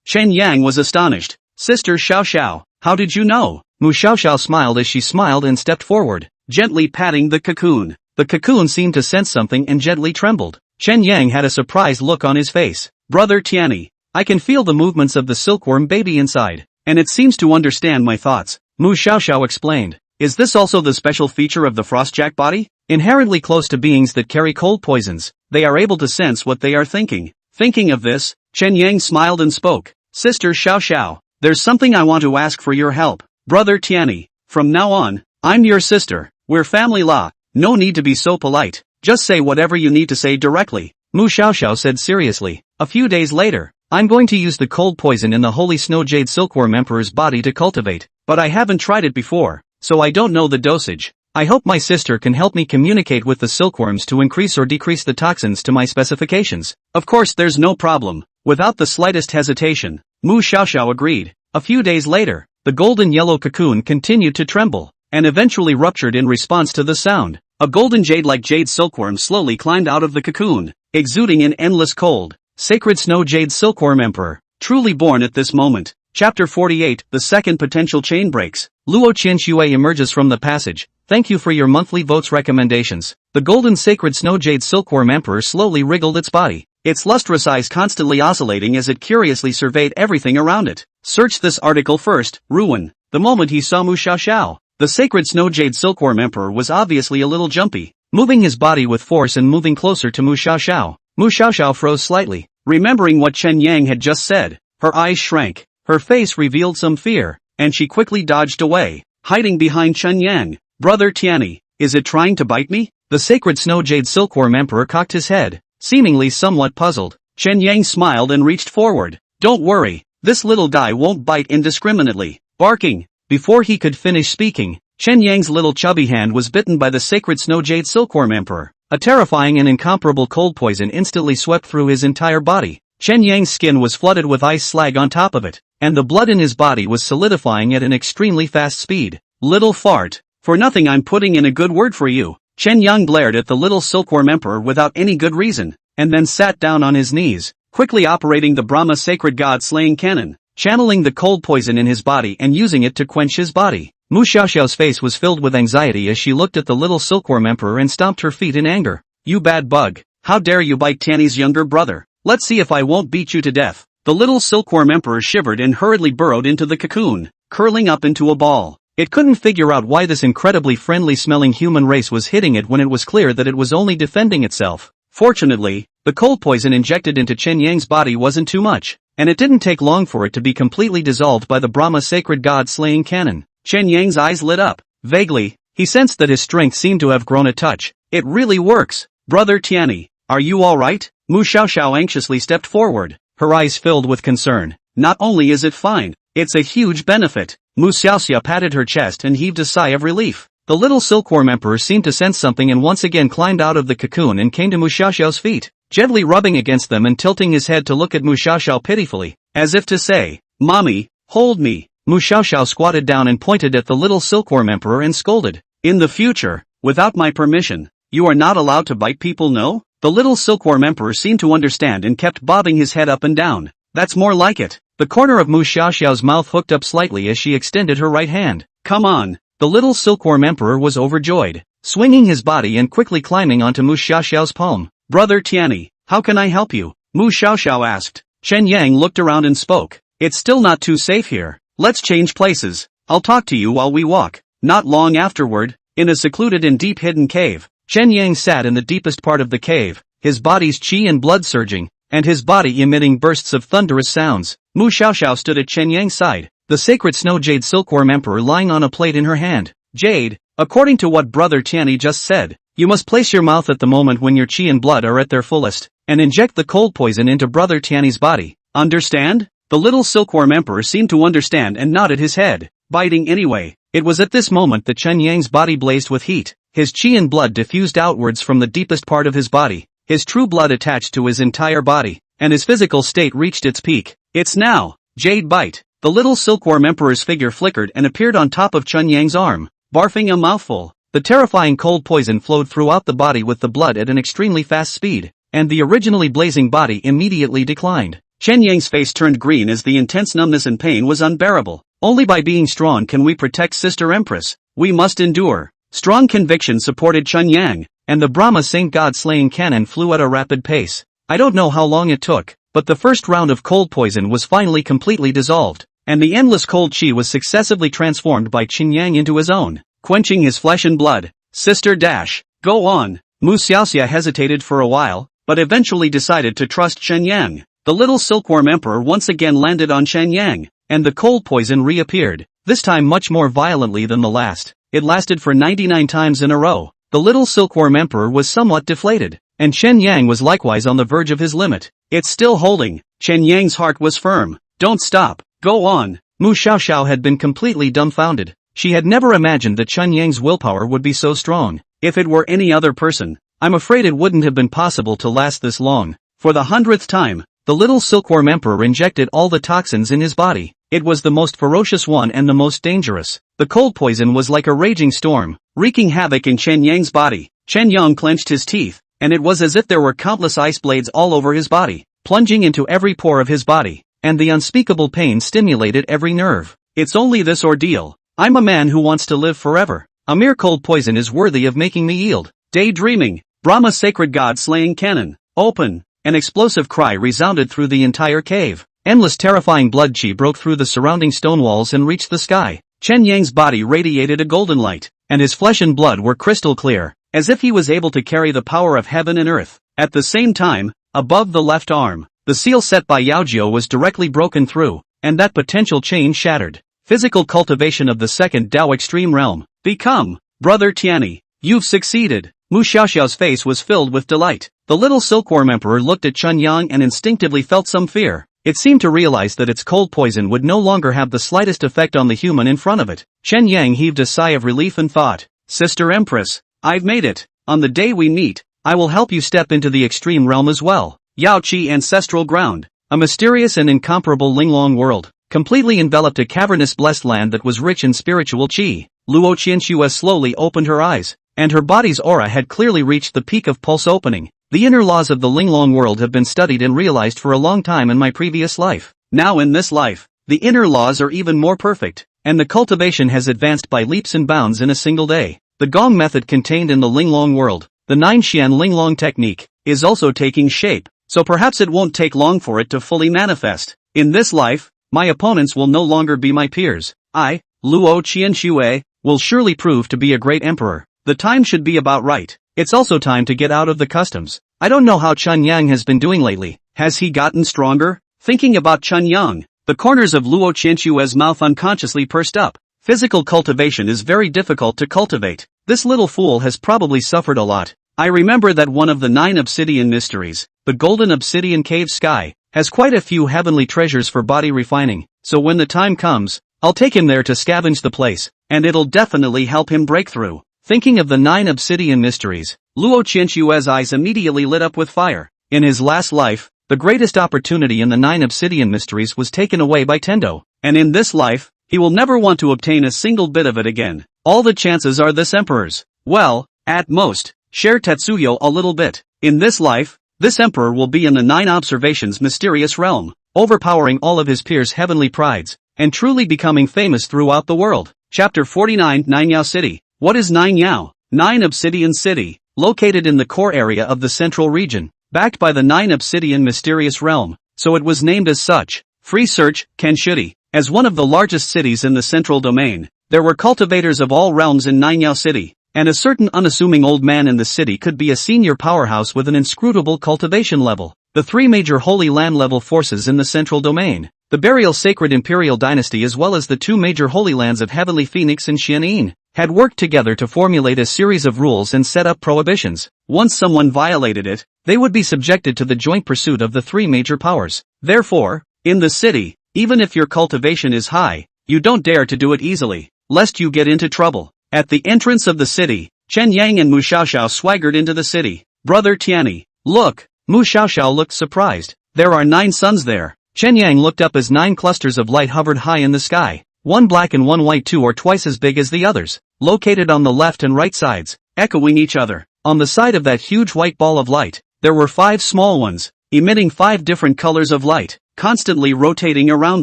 A: Chen Yang was astonished. Sister Xiaoxiao, how did you know? Mu Xiaoxiao smiled as she smiled and stepped forward, gently patting the cocoon. The cocoon seemed to sense something and gently trembled. Chen Yang had a surprised look on his face. Brother Tianyi, I can feel the movements of the silkworm baby inside, and it seems to understand my thoughts. Mu Xiaoxiao explained. Is this also the special feature of the Frostjack body? Inherently close to beings that carry cold poisons, they are able to sense what they are thinking. Thinking of this, Chen Yang smiled and spoke. Sister Xiaoxiao, there's something I want to ask for your help. Brother Tianyi, from now on, I'm your sister. We're family law. No need to be so polite. Just say whatever you need to say directly. Mu Xiaoxiao said seriously. A few days later, I'm going to use the cold poison in the Holy Snow Jade Silkworm Emperor's body to cultivate, but I haven't tried it before, so I don't know the dosage. I hope my sister can help me communicate with the silkworms to increase or decrease the toxins to my specifications. Of course there's no problem. Without the slightest hesitation, Mu Xiaoxiao agreed. A few days later, the golden yellow cocoon continued to tremble, and eventually ruptured in response to the sound. A golden jade-like jade silkworm slowly climbed out of the cocoon, exuding an endless cold. Sacred Snow Jade Silkworm Emperor, truly born at this moment. Chapter 48, The Second Potential Chain Breaks. Luo Qianxue emerges from the passage. Thank you for your monthly votes recommendations. The golden sacred Snow Jade Silkworm Emperor slowly wriggled its body, its lustrous eyes constantly oscillating as it curiously surveyed everything around it. Search this article first, Ruin. The moment he saw Mu Xiaoxiao, the sacred Snow Jade Silkworm Emperor was obviously a little jumpy, moving his body with force and moving closer to Mu Xiaoxiao. Mu Xiaoxiao froze slightly, remembering what Chen Yang had just said. Her eyes shrank, her face revealed some fear, and she quickly dodged away, hiding behind Chen Yang. Brother Tianyi, is it trying to bite me? The sacred Snow Jade Silkworm Emperor cocked his head, seemingly somewhat puzzled. Chen Yang smiled and reached forward. Don't worry, this little guy won't bite indiscriminately. Barking. Before he could finish speaking, Chen Yang's little chubby hand was bitten by the sacred Snow Jade Silkworm Emperor. A terrifying and incomparable cold poison instantly swept through his entire body. Chen Yang's skin was flooded with ice slag on top of it, and the blood in his body was solidifying at an extremely fast speed. Little fart. For nothing I'm putting in a good word for you. Chen Yang blared at the little silkworm emperor without any good reason, and then sat down on his knees, quickly operating the Brahma sacred god slaying cannon, channeling the cold poison in his body and using it to quench his body. Mu Xiaoxiao's face was filled with anxiety as she looked at the little silkworm emperor and stomped her feet in anger. You bad bug, how dare you bite Tianyi's younger brother? Let's see if I won't beat you to death. The little silkworm emperor shivered and hurriedly burrowed into the cocoon, curling up into a ball. It couldn't figure out why this incredibly friendly-smelling human race was hitting it when it was clear that it was only defending itself. Fortunately, The cold poison injected into Chen Yang's body wasn't too much, and it didn't take long for it to be completely dissolved by the Brahma sacred god-slaying cannon. Chen Yang's eyes lit up. Vaguely, he sensed that his strength seemed to have grown a touch. It really works. Brother Tianyi, are you alright? Mu Xiaoxiao anxiously stepped forward, her eyes filled with concern. Not only is it fine, it's a huge benefit. Mu Xiaoxia patted her chest and heaved a sigh of relief. The little silkworm emperor seemed to sense something and once again climbed out of the cocoon and came to Mu Xiaoxiao's feet, gently rubbing against them and tilting his head to look at Mu Xiaoxiao pitifully, as if to say, "Mommy, hold me." Mu Xiaoxiao squatted down and pointed at the little silkworm emperor and scolded, "In the future, without my permission, you are not allowed to bite people, no?" The little silkworm emperor seemed to understand and kept bobbing his head up and down. "That's more like it." The corner of Mu Xiaoxiao's mouth hooked up slightly as she extended her right hand. "Come on." The little silkworm emperor was overjoyed, swinging his body and quickly climbing onto Mu Xiaoxiao's palm. "Brother Tianyi, how can I help you?" Mu Xiaoxiao asked. Chen Yang looked around and spoke. "It's still not too safe here. Let's change places. I'll talk to you while we walk." Not long afterward, in a secluded and deep hidden cave, Chen Yang sat in the deepest part of the cave, his body's qi and blood surging, and his body emitting bursts of thunderous sounds. Mu Xiaoxiao stood at Chen Yang's side, the sacred snow jade silkworm emperor lying on a plate in her hand. "Jade, according to what Brother Tianyi just said, you must place your mouth at the moment when your qi and blood are at their fullest, and inject the cold poison into Brother Tianyi's body. Understand?" The little silkworm emperor seemed to understand and nodded his head, biting anyway. It was at this moment that Chen Yang's body blazed with heat. His qi and blood diffused outwards from the deepest part of his body. His true blood attached to his entire body, and his physical state reached its peak. "It's now, Jade bite." The little silkworm emperor's figure flickered and appeared on top of Chen Yang's arm, barfing a mouthful. The terrifying cold poison flowed throughout the body with the blood at an extremely fast speed, and the originally blazing body immediately declined. Chen Yang's face turned green as the intense numbness and pain was unbearable. "Only by being strong can we protect Sister Empress. We must endure." Strong conviction supported Chen Yang, and the Brahma Saint God slaying cannon flew at a rapid pace. I don't know how long it took, but the first round of cold poison was finally completely dissolved, and the endless cold qi was successively transformed by Chen Yang into his own, quenching his flesh and blood. "Sister dash, go on." Mu Xiaoxia hesitated for a while, but eventually decided to trust Chen Yang. The little silkworm emperor once again landed on Chen Yang, and the cold poison reappeared, this time much more violently than the last. It lasted for 99 times in a row. The little silkworm emperor was somewhat deflated, and Chen Yang was likewise on the verge of his limit. "It's still holding." Chen Yang's heart was firm. "Don't stop, go on." Mu Xiaoxiao had been completely dumbfounded. She had never imagined that Chen Yang's willpower would be so strong. If it were any other person, I'm afraid it wouldn't have been possible to last this long. For the 100th time, the little silkworm emperor injected all the toxins in his body. It was the most ferocious one and the most dangerous. The cold poison was like a raging storm, wreaking havoc in Chen Yang's body. Chen Yang clenched his teeth, and it was as if there were countless ice blades all over his body, plunging into every pore of his body, and the unspeakable pain stimulated every nerve. "It's only this ordeal. I'm a man who wants to live forever. A mere cold poison is worthy of making me yield." Daydreaming. Brahma sacred god slaying cannon. Open. An explosive cry resounded through the entire cave. Endless terrifying blood qi broke through the surrounding stone walls and reached the sky. Chen Yang's body radiated a golden light, and his flesh and blood were crystal clear, as if he was able to carry the power of heaven and earth. At the same time, above the left arm, the seal set by Yao Chi was directly broken through, and that potential chain shattered. Physical cultivation of the second Dao extreme realm. Become, Brother Tianyi. You've succeeded. Mu Xiaoxiao's face was filled with delight. The little silkworm emperor looked at Chen Yang and instinctively felt some fear. It seemed to realize that its cold poison would no longer have the slightest effect on the human in front of it. Chen Yang heaved a sigh of relief and thought, "Sister Empress, I've made it. On the day we meet, I will help you step into the extreme realm as well." Yao Chi Ancestral Ground. A mysterious and incomparable Linglong world, completely enveloped a cavernous blessed land that was rich in spiritual qi. Luo Qianxue slowly opened her eyes, and her body's aura had clearly reached the peak of pulse opening. The inner laws of the Linglong world have been studied and realized for a long time in my previous life. Now in this life, the inner laws are even more perfect, and the cultivation has advanced by leaps and bounds in a single day. The Gong method contained in the Linglong world, the 9-Xian Linglong technique, is also taking shape, so perhaps it won't take long for it to fully manifest. In this life, my opponents will no longer be my peers. I, Luo Qianxue, will surely prove to be a great emperor. The time should be about right. It's also time to get out of the customs. I don't know how Chun Yang has been doing lately. Has he gotten stronger? Thinking about Chun Yang, the corners of Luo Qianchue's mouth unconsciously pursed up. Physical cultivation is very difficult to cultivate. This little fool has probably suffered a lot. I remember that one of the 9 obsidian mysteries, the golden obsidian cave sky, has quite a few heavenly treasures for body refining, so when the time comes, I'll take him there to scavenge the place, and it'll definitely help him break through. Thinking of the 9 obsidian mysteries, Luo Qianchue's eyes immediately lit up with fire. In his last life, the greatest opportunity in the 9 obsidian mysteries was taken away by Tendo, and in this life, he will never want to obtain a single bit of it again. All the chances are this emperor's. Well, at most, share Tetsuyo a little bit. In this life, this emperor will be in the 9 observations mysterious realm, overpowering all of his peers' heavenly prides, and truly becoming famous throughout the world. Chapter 49 Nine Yao City. What is Nine Yao? 9 Obsidian City, located in the core area of the central region, backed by the 9 Obsidian mysterious realm, so it was named as such. Free search, Kenshudi. As one of the largest cities in the central domain, there were cultivators of all realms in Nine Yao City, and a certain unassuming old man in the city could be a senior powerhouse with an inscrutable cultivation level. The 3 major Holy Land level forces in the central domain, the burial sacred imperial dynasty as well as the 2 major Holy Lands of Heavenly Phoenix and Xian'in, had worked together to formulate a series of rules and set up prohibitions. Once someone violated it, they would be subjected to the joint pursuit of the 3 major powers. Therefore, in the city, even if your cultivation is high, you don't dare to do it easily, lest you get into trouble. At the entrance of the city, Chen Yang and Mu Xiaoxiao swaggered into the city. Brother Tianyi, look. Mu Xiaoxiao looked surprised. There are 9 suns there. Chen Yang looked up as 9 clusters of light hovered high in the sky. 1 black and 1 white, 2 or twice as big as the others, located on the left and right sides, echoing each other. On the side of that huge white ball of light, there were 5 small ones, emitting 5 different colors of light, constantly rotating around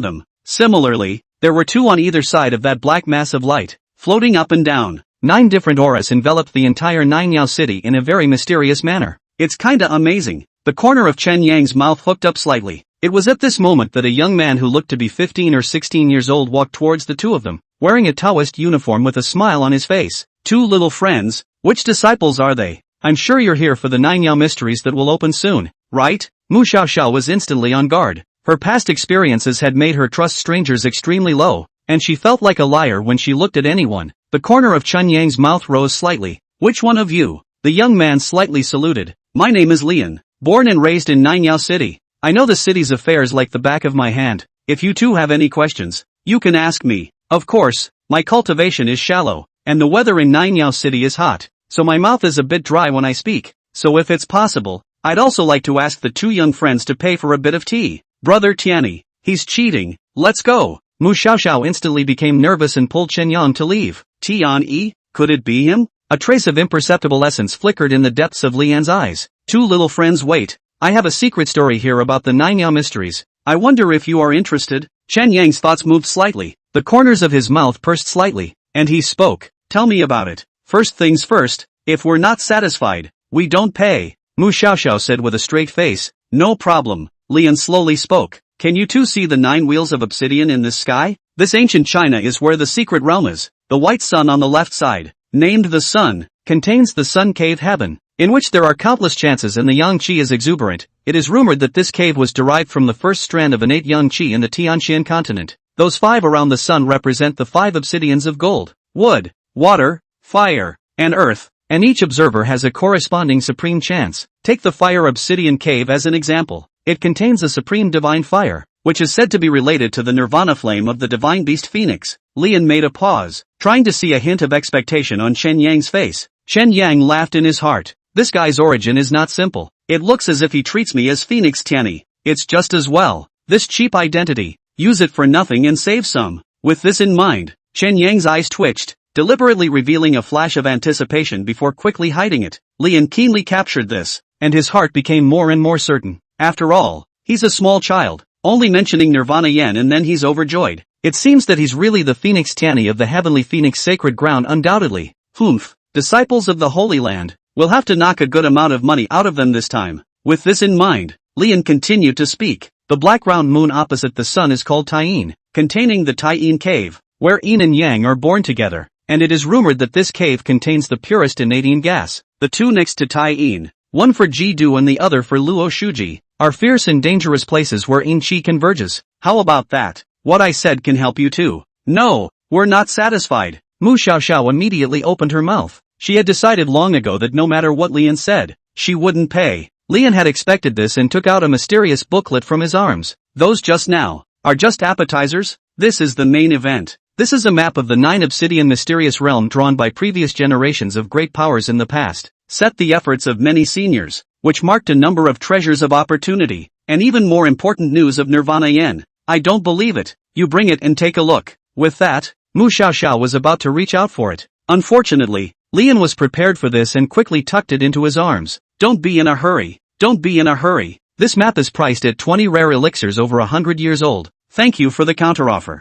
A: them. Similarly, there were 2 on either side of that black mass of light, floating up and down. 9 different auras enveloped the entire Nine Yao city in a very mysterious manner. It's kinda amazing. The corner of Chen Yang's mouth hooked up slightly. It was at this moment that a young man who looked to be 15 or 16 years old walked towards the 2 of them, wearing a Taoist uniform with a smile on his face. 2 little friends, which disciples are they? I'm sure you're here for the 9 Yao mysteries that will open soon, right? Mu Xiaoxiao was instantly on guard. Her past experiences had made her trust strangers extremely low, and she felt like a liar when she looked at anyone. The corner of Chen Yang's mouth rose slightly. Which one of you? The young man slightly saluted. My name is Lian, born and raised in Nine Yao City. I know the city's affairs like the back of my hand. If you two have any questions, you can ask me. Of course, my cultivation is shallow, and the weather in Nine Yao City is hot, so my mouth is a bit dry when I speak. So if it's possible, I'd also like to ask the 2 young friends to pay for a bit of tea. Brother Tianyi, he's cheating. Let's go. Mu Xiaoxiao instantly became nervous and pulled Chen Yang to leave. Tianyi, could it be him? A trace of imperceptible essence flickered in the depths of Lian's eyes. 2 little friends, wait. I have a secret story here about the Nine Yao mysteries. I wonder if you are interested. Chen Yang's thoughts moved slightly. The corners of his mouth pursed slightly, and he spoke. Tell me about it. First things first, if we're not satisfied, we don't pay. Mu Xiaoxiao said with a straight face. No problem. Lian slowly spoke. Can you 2 see the 9 wheels of obsidian in this sky? This ancient China is where the secret realm is. The white sun on the left side, named the sun, contains the sun cave heaven, in which there are countless chances and the yang qi is exuberant. It is rumored that this cave was derived from the first strand of innate yang qi in the Tianqian continent. Those 5 around the sun represent the 5 obsidians of gold, wood, water, fire, and earth, and each observer has a corresponding supreme chance. Take the fire obsidian cave as an example. It contains a supreme divine fire, which is said to be related to the nirvana flame of the divine beast Phoenix. Lian made a pause, trying to see a hint of expectation on Chen Yang's face. Chen Yang laughed in his heart. This guy's origin is not simple. It looks as if he treats me as Phoenix Tianyi. It's just as well. This cheap identity. Use it for nothing and save some. With this in mind, Chen Yang's eyes twitched, deliberately revealing a flash of anticipation before quickly hiding it. Lian keenly captured this, and his heart became more and more certain. After all, he's a small child, only mentioning Nirvana Yen and then he's overjoyed. It seems that he's really the Phoenix Tianyi of the Heavenly Phoenix sacred ground undoubtedly. Humph, disciples of the Holy Land, we'll have to knock a good amount of money out of them this time. With this in mind, Lian continued to speak. The black round moon opposite the sun is called Taiyin, containing the Taiyin cave, where yin and yang are born together, and it is rumored that this cave contains the purest innate gas. The 2 next to Taiyin, one for Ji-du and the other for Luo Shuji, are fierce and dangerous places where yin qi converges. How about that? What I said can help you too. No, we're not satisfied. Mu Xiaoxiao immediately opened her mouth. She had decided long ago that no matter what Lian said, she wouldn't pay. Lian had expected this and took out a mysterious booklet from his arms. Those just now are just appetizers. This is the main event. This is a map of the 9 obsidian mysterious realm drawn by previous generations of great powers in the past, set the efforts of many seniors, which marked a number of treasures of opportunity, and even more important news of Nirvana Yen. I don't believe it. You bring it and take a look. With that, Mu Xiaoxiao was about to reach out for it. Unfortunately, Lian was prepared for this and quickly tucked it into his arms. Don't be in a hurry. Don't be in a hurry. This map is priced at 20 rare elixirs over 100 years old. Thank you for the counteroffer.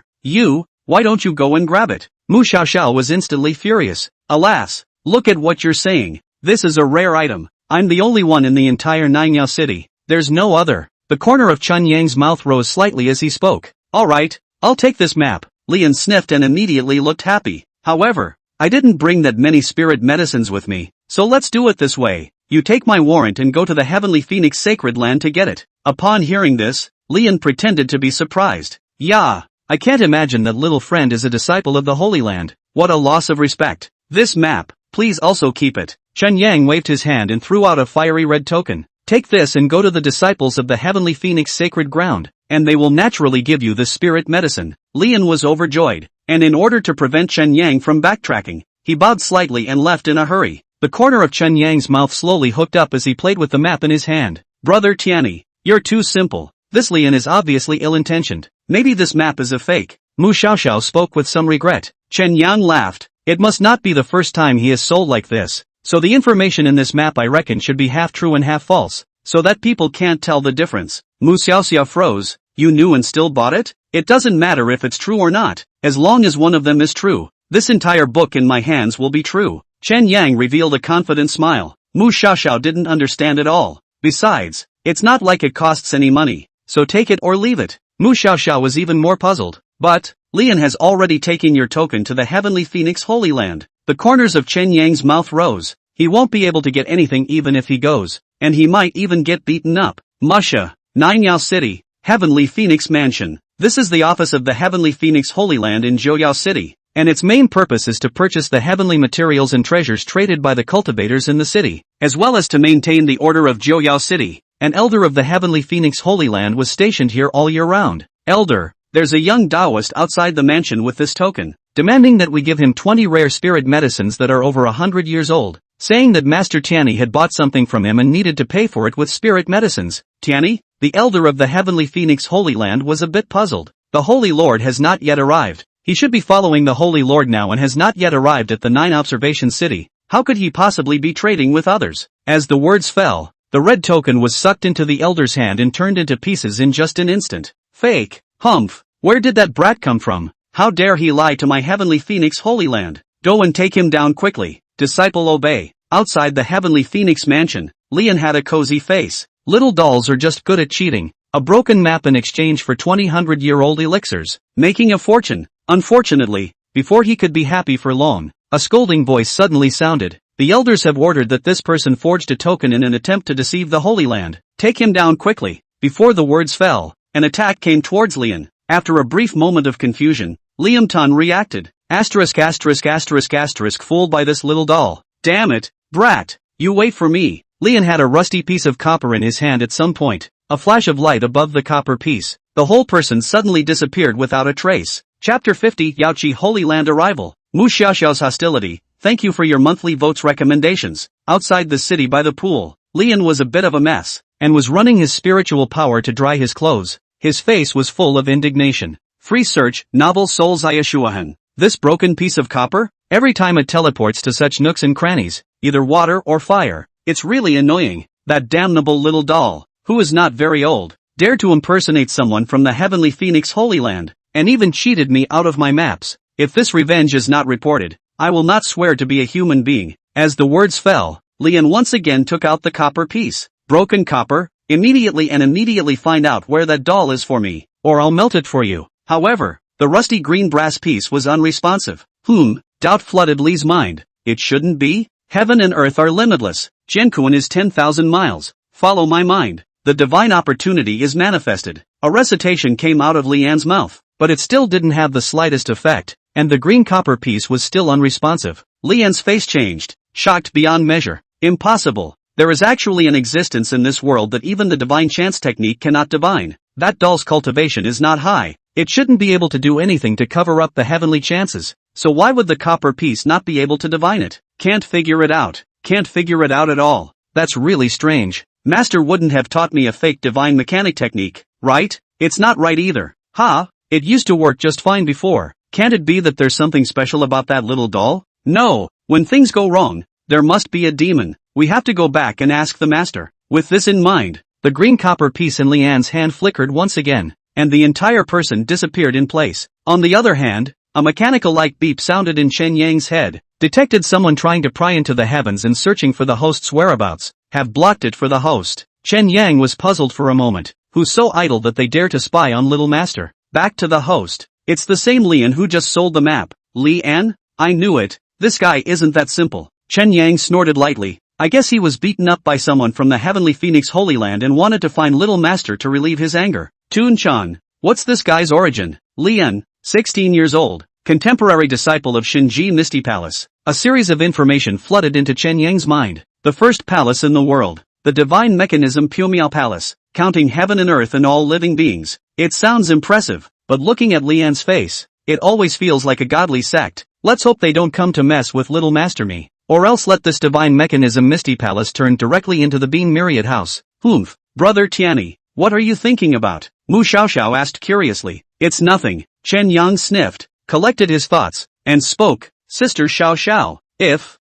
A: Why don't you go and grab it? Mu Xiaoxiao was instantly furious. Alas, look at what you're saying. This is a rare item. I'm the only one in the entire Ninyao city. There's no other. The corner of Chun Yang's mouth rose slightly as he spoke. Alright, I'll take this map. Lian sniffed and immediately looked happy. However, I didn't bring that many spirit medicines with me, so let's do it this way. You take my warrant and go to the Heavenly Phoenix Sacred Land to get it. Upon hearing this, Lian pretended to be surprised. Yeah, I can't imagine that little friend is a disciple of the Holy Land. What a loss of respect. This map, please also keep it. Chun Yang waved his hand and threw out a fiery red token. Take this and go to the disciples of the Heavenly Phoenix Sacred Ground, and they will naturally give you the spirit medicine. Lian was overjoyed, and in order to prevent Chun Yang from backtracking, he bowed slightly and left in a hurry. The corner of Chun Yang's mouth slowly hooked up as he played with the map in his hand. Brother Tianyi, you're too simple. This Lian is obviously ill-intentioned. Maybe this map is a fake. Mu Xiaoxiao spoke with some regret. Chen Yang laughed. It must not be the first time he has sold like this. So the information in this map I reckon should be half true and half false, so that people can't tell the difference. Mu Xiaoxiao froze. You knew and still bought it? It doesn't matter if it's true or not, as long as one of them is true. This entire book in my hands will be true. Chen Yang revealed a confident smile. Mu Xiaoxiao didn't understand at all. Besides, it's not like it costs any money, so take it or leave it. Mu Xiaoxiao was even more puzzled. But, Lian has already taken your token to the Heavenly Phoenix Holy Land. The corners of Chen Yang's mouth rose. He won't be able to get anything even if he goes, and he might even get beaten up. Musha, Ninyao City, Heavenly Phoenix Mansion. This is the office of the Heavenly Phoenix Holy Land in Joyao City, and its main purpose is to purchase the heavenly materials and treasures traded by the cultivators in the city, as well as to maintain the order of Joyao City. An elder of the Heavenly Phoenix Holy Land was stationed here all year round. Elder, there's a young Taoist outside the mansion with this token, demanding that we give him 20 rare spirit medicines that are over 100 years old, saying that Master Tianyi had bought something from him and needed to pay for it with spirit medicines. Tianyi, the elder of the Heavenly Phoenix Holy Land, was a bit puzzled. The Holy Lord has not yet arrived. He should be following the Holy Lord now and has not yet arrived at the 9 observation city. How could he possibly be trading with others? As the words fell, the red token was sucked into the elder's hand and turned into pieces in just an instant. Fake. Humph. Where did that brat come from? How dare he lie to my Heavenly Phoenix Holy Land? Go and take him down quickly. Disciple obey. Outside the Heavenly Phoenix Mansion, Lian had a cozy face. Little dolls are just good at cheating. A broken map in exchange for 200-year-old elixirs. Making a fortune. Unfortunately, before he could be happy for long, a scolding voice suddenly sounded. The elders have ordered that this person forged a token in an attempt to deceive the Holy Land. Take him down quickly. Before the words fell, an attack came towards Lian. After a brief moment of confusion, Liam Tan reacted. Fooled by this little doll. Damn it, brat. You wait for me. Lian had a rusty piece of copper in his hand at some point. A flash of light above the copper piece. The whole person suddenly disappeared without a trace. Chapter 50 Yao Chi Holy Land Arrival. Mu Xiaoxiao's hostility. Thank you for your monthly votes recommendations. Outside the city by the pool, Lian was a bit of a mess, and was running his spiritual power to dry his clothes. His face was full of indignation. Free search, novel Soul Zayashuahan. This broken piece of copper? Every time it teleports to such nooks and crannies, either water or fire. It's really annoying. That damnable little doll, who is not very old, dared to impersonate someone from the Heavenly Phoenix Holy Land, and even cheated me out of my maps. If this revenge is not reported, I will not swear to be a human being. As the words fell, Lian once again took out the copper piece. Broken copper? Immediately find out where that doll is for me, or I'll melt it for you. However, the rusty green brass piece was unresponsive. Doubt flooded Li's mind. It shouldn't be? Heaven and earth are limitless. Jianquan is 10,000 miles. Follow my mind. The divine opportunity is manifested. A recitation came out of Lian's mouth, but it still didn't have the slightest effect, and the green copper piece was still unresponsive. Lian's face changed, shocked beyond measure. Impossible. There is actually an existence in this world that even the divine chance technique cannot divine. That doll's cultivation is not high. It shouldn't be able to do anything to cover up the heavenly chances. So why would the copper piece not be able to divine it? Can't figure it out. Can't figure it out at all. That's really strange. Master wouldn't have taught me a fake divine mechanic technique, right? It's not right either. Ha! It used to work just fine before. Can't it be that there's something special about that little doll? No. When things go wrong, there must be a demon. We have to go back and ask the master. With this in mind, the green copper piece in Lian's hand flickered once again, and the entire person disappeared in place. On the other hand, a mechanical-like beep sounded in Chen Yang's head. Detected someone trying to pry into the heavens and searching for the host's whereabouts. Have blocked it for the host. Chen Yang was puzzled for a moment. Who's so idle that they dare to spy on little master? Back to the host. It's the same Lian who just sold the map. Lian? I knew it. This guy isn't that simple. Chen Yang snorted lightly. I guess he was beaten up by someone from the Heavenly Phoenix Holy Land and wanted to find little master to relieve his anger. Tun-chan. What's this guy's origin? Lian, 16 years old, contemporary disciple of Shinji Misty Palace. A series of information flooded into Chen Yang's mind. The first palace in the world. The divine mechanism Pumiao Palace, counting heaven and earth and all living beings. It sounds impressive, but looking at Lian's face, it always feels like a godly sect. Let's hope they don't come to mess with little master me. Or else let this divine mechanism Misty Palace turn directly into the Bean Myriad house. Humph. Brother Tianyi, what are you thinking about? Mu Xiaoxiao asked curiously. It's nothing. Chen Yang sniffed, collected his thoughts, and spoke. Sister Xiaoxiao, if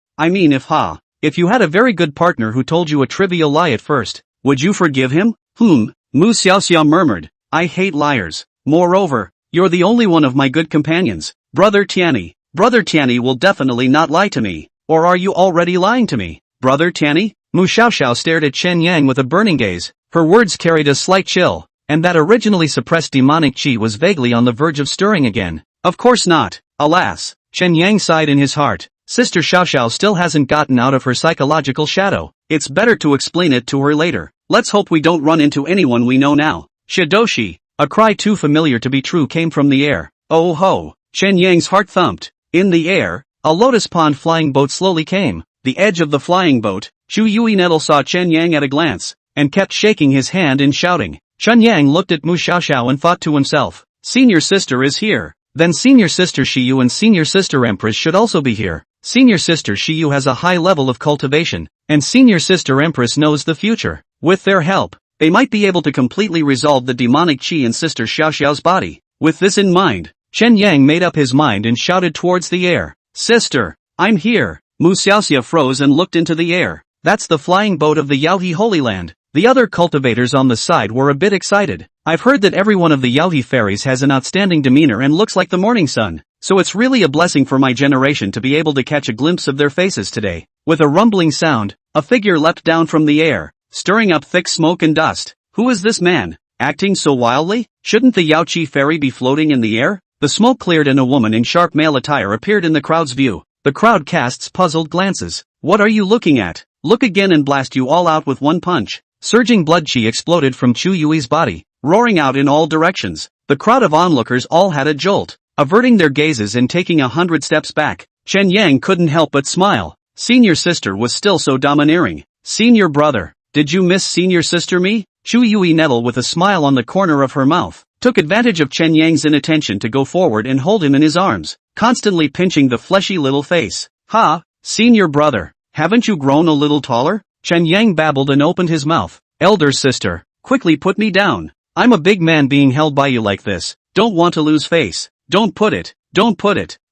A: you had a very good partner who told you a trivial lie at first, would you forgive him? Mu Xiaoxiao murmured. I hate liars. Moreover, you're the only one of my good companions. Brother Tianyi will definitely not lie to me. Or are you already lying to me? Brother Tianyi? Mu Xiaoxiao stared at Chen Yang with a burning gaze. Her words carried a slight chill, and that originally suppressed demonic chi was vaguely on the verge of stirring again. Of course not. Alas. Chen Yang sighed in his heart. Sister Xiaoxiao still hasn't gotten out of her psychological shadow. It's better to explain it to her later. Let's hope we don't run into anyone we know now. Shidoshi. A cry too familiar to be true came from the air. Oh ho. Chen Yang's heart thumped. In the air, a lotus pond flying boat slowly came. The edge of the flying boat, Chu Yui Nettle saw Chen Yang at a glance, and kept shaking his hand and shouting. Chen Yang looked at Mu Xiaoxiao and thought to himself, Senior sister is here. Then Senior sister Shiyu and Senior sister Empress should also be here. Senior sister Shiyu has a high level of cultivation, and Senior sister Empress knows the future. With their help, they might be able to completely resolve the demonic chi in Sister Xiaoxiao's body. With this in mind, Chen Yang made up his mind and shouted towards the air. Sister, I'm here. Mu Xiaoxia froze and looked into the air. That's the flying boat of the Yaohe Holy Land. The other cultivators on the side were a bit excited. I've heard that every one of the Yaohe fairies has an outstanding demeanor and looks like the morning sun, so it's really a blessing for my generation to be able to catch a glimpse of their faces today. With a rumbling sound, a figure leapt down from the air, stirring up thick smoke and dust. Who is this man, acting so wildly? Shouldn't the Yao Chi fairy be floating in the air? The smoke cleared and a woman in sharp male attire appeared in the crowd's view. The crowd casts puzzled glances. What are you looking at? Look again and blast you all out with one punch. Surging blood chi exploded from Chu Yui's body, roaring out in all directions. The crowd of onlookers all had a jolt, averting their gazes and taking 100 steps back. Chen Yang couldn't help but smile. Senior sister was still so domineering. Senior brother, did you miss senior sister me? Chu Yui Nettle with a smile on the corner of her mouth, took advantage of Chen Yang's inattention to go forward and hold him in his arms, constantly pinching the fleshy little face. Ha, senior brother, haven't you grown a little taller? Chen Yang babbled and opened his mouth. Elder sister, quickly put me down. I'm a big man being held by you like this. Don't want to lose face. Don't put it.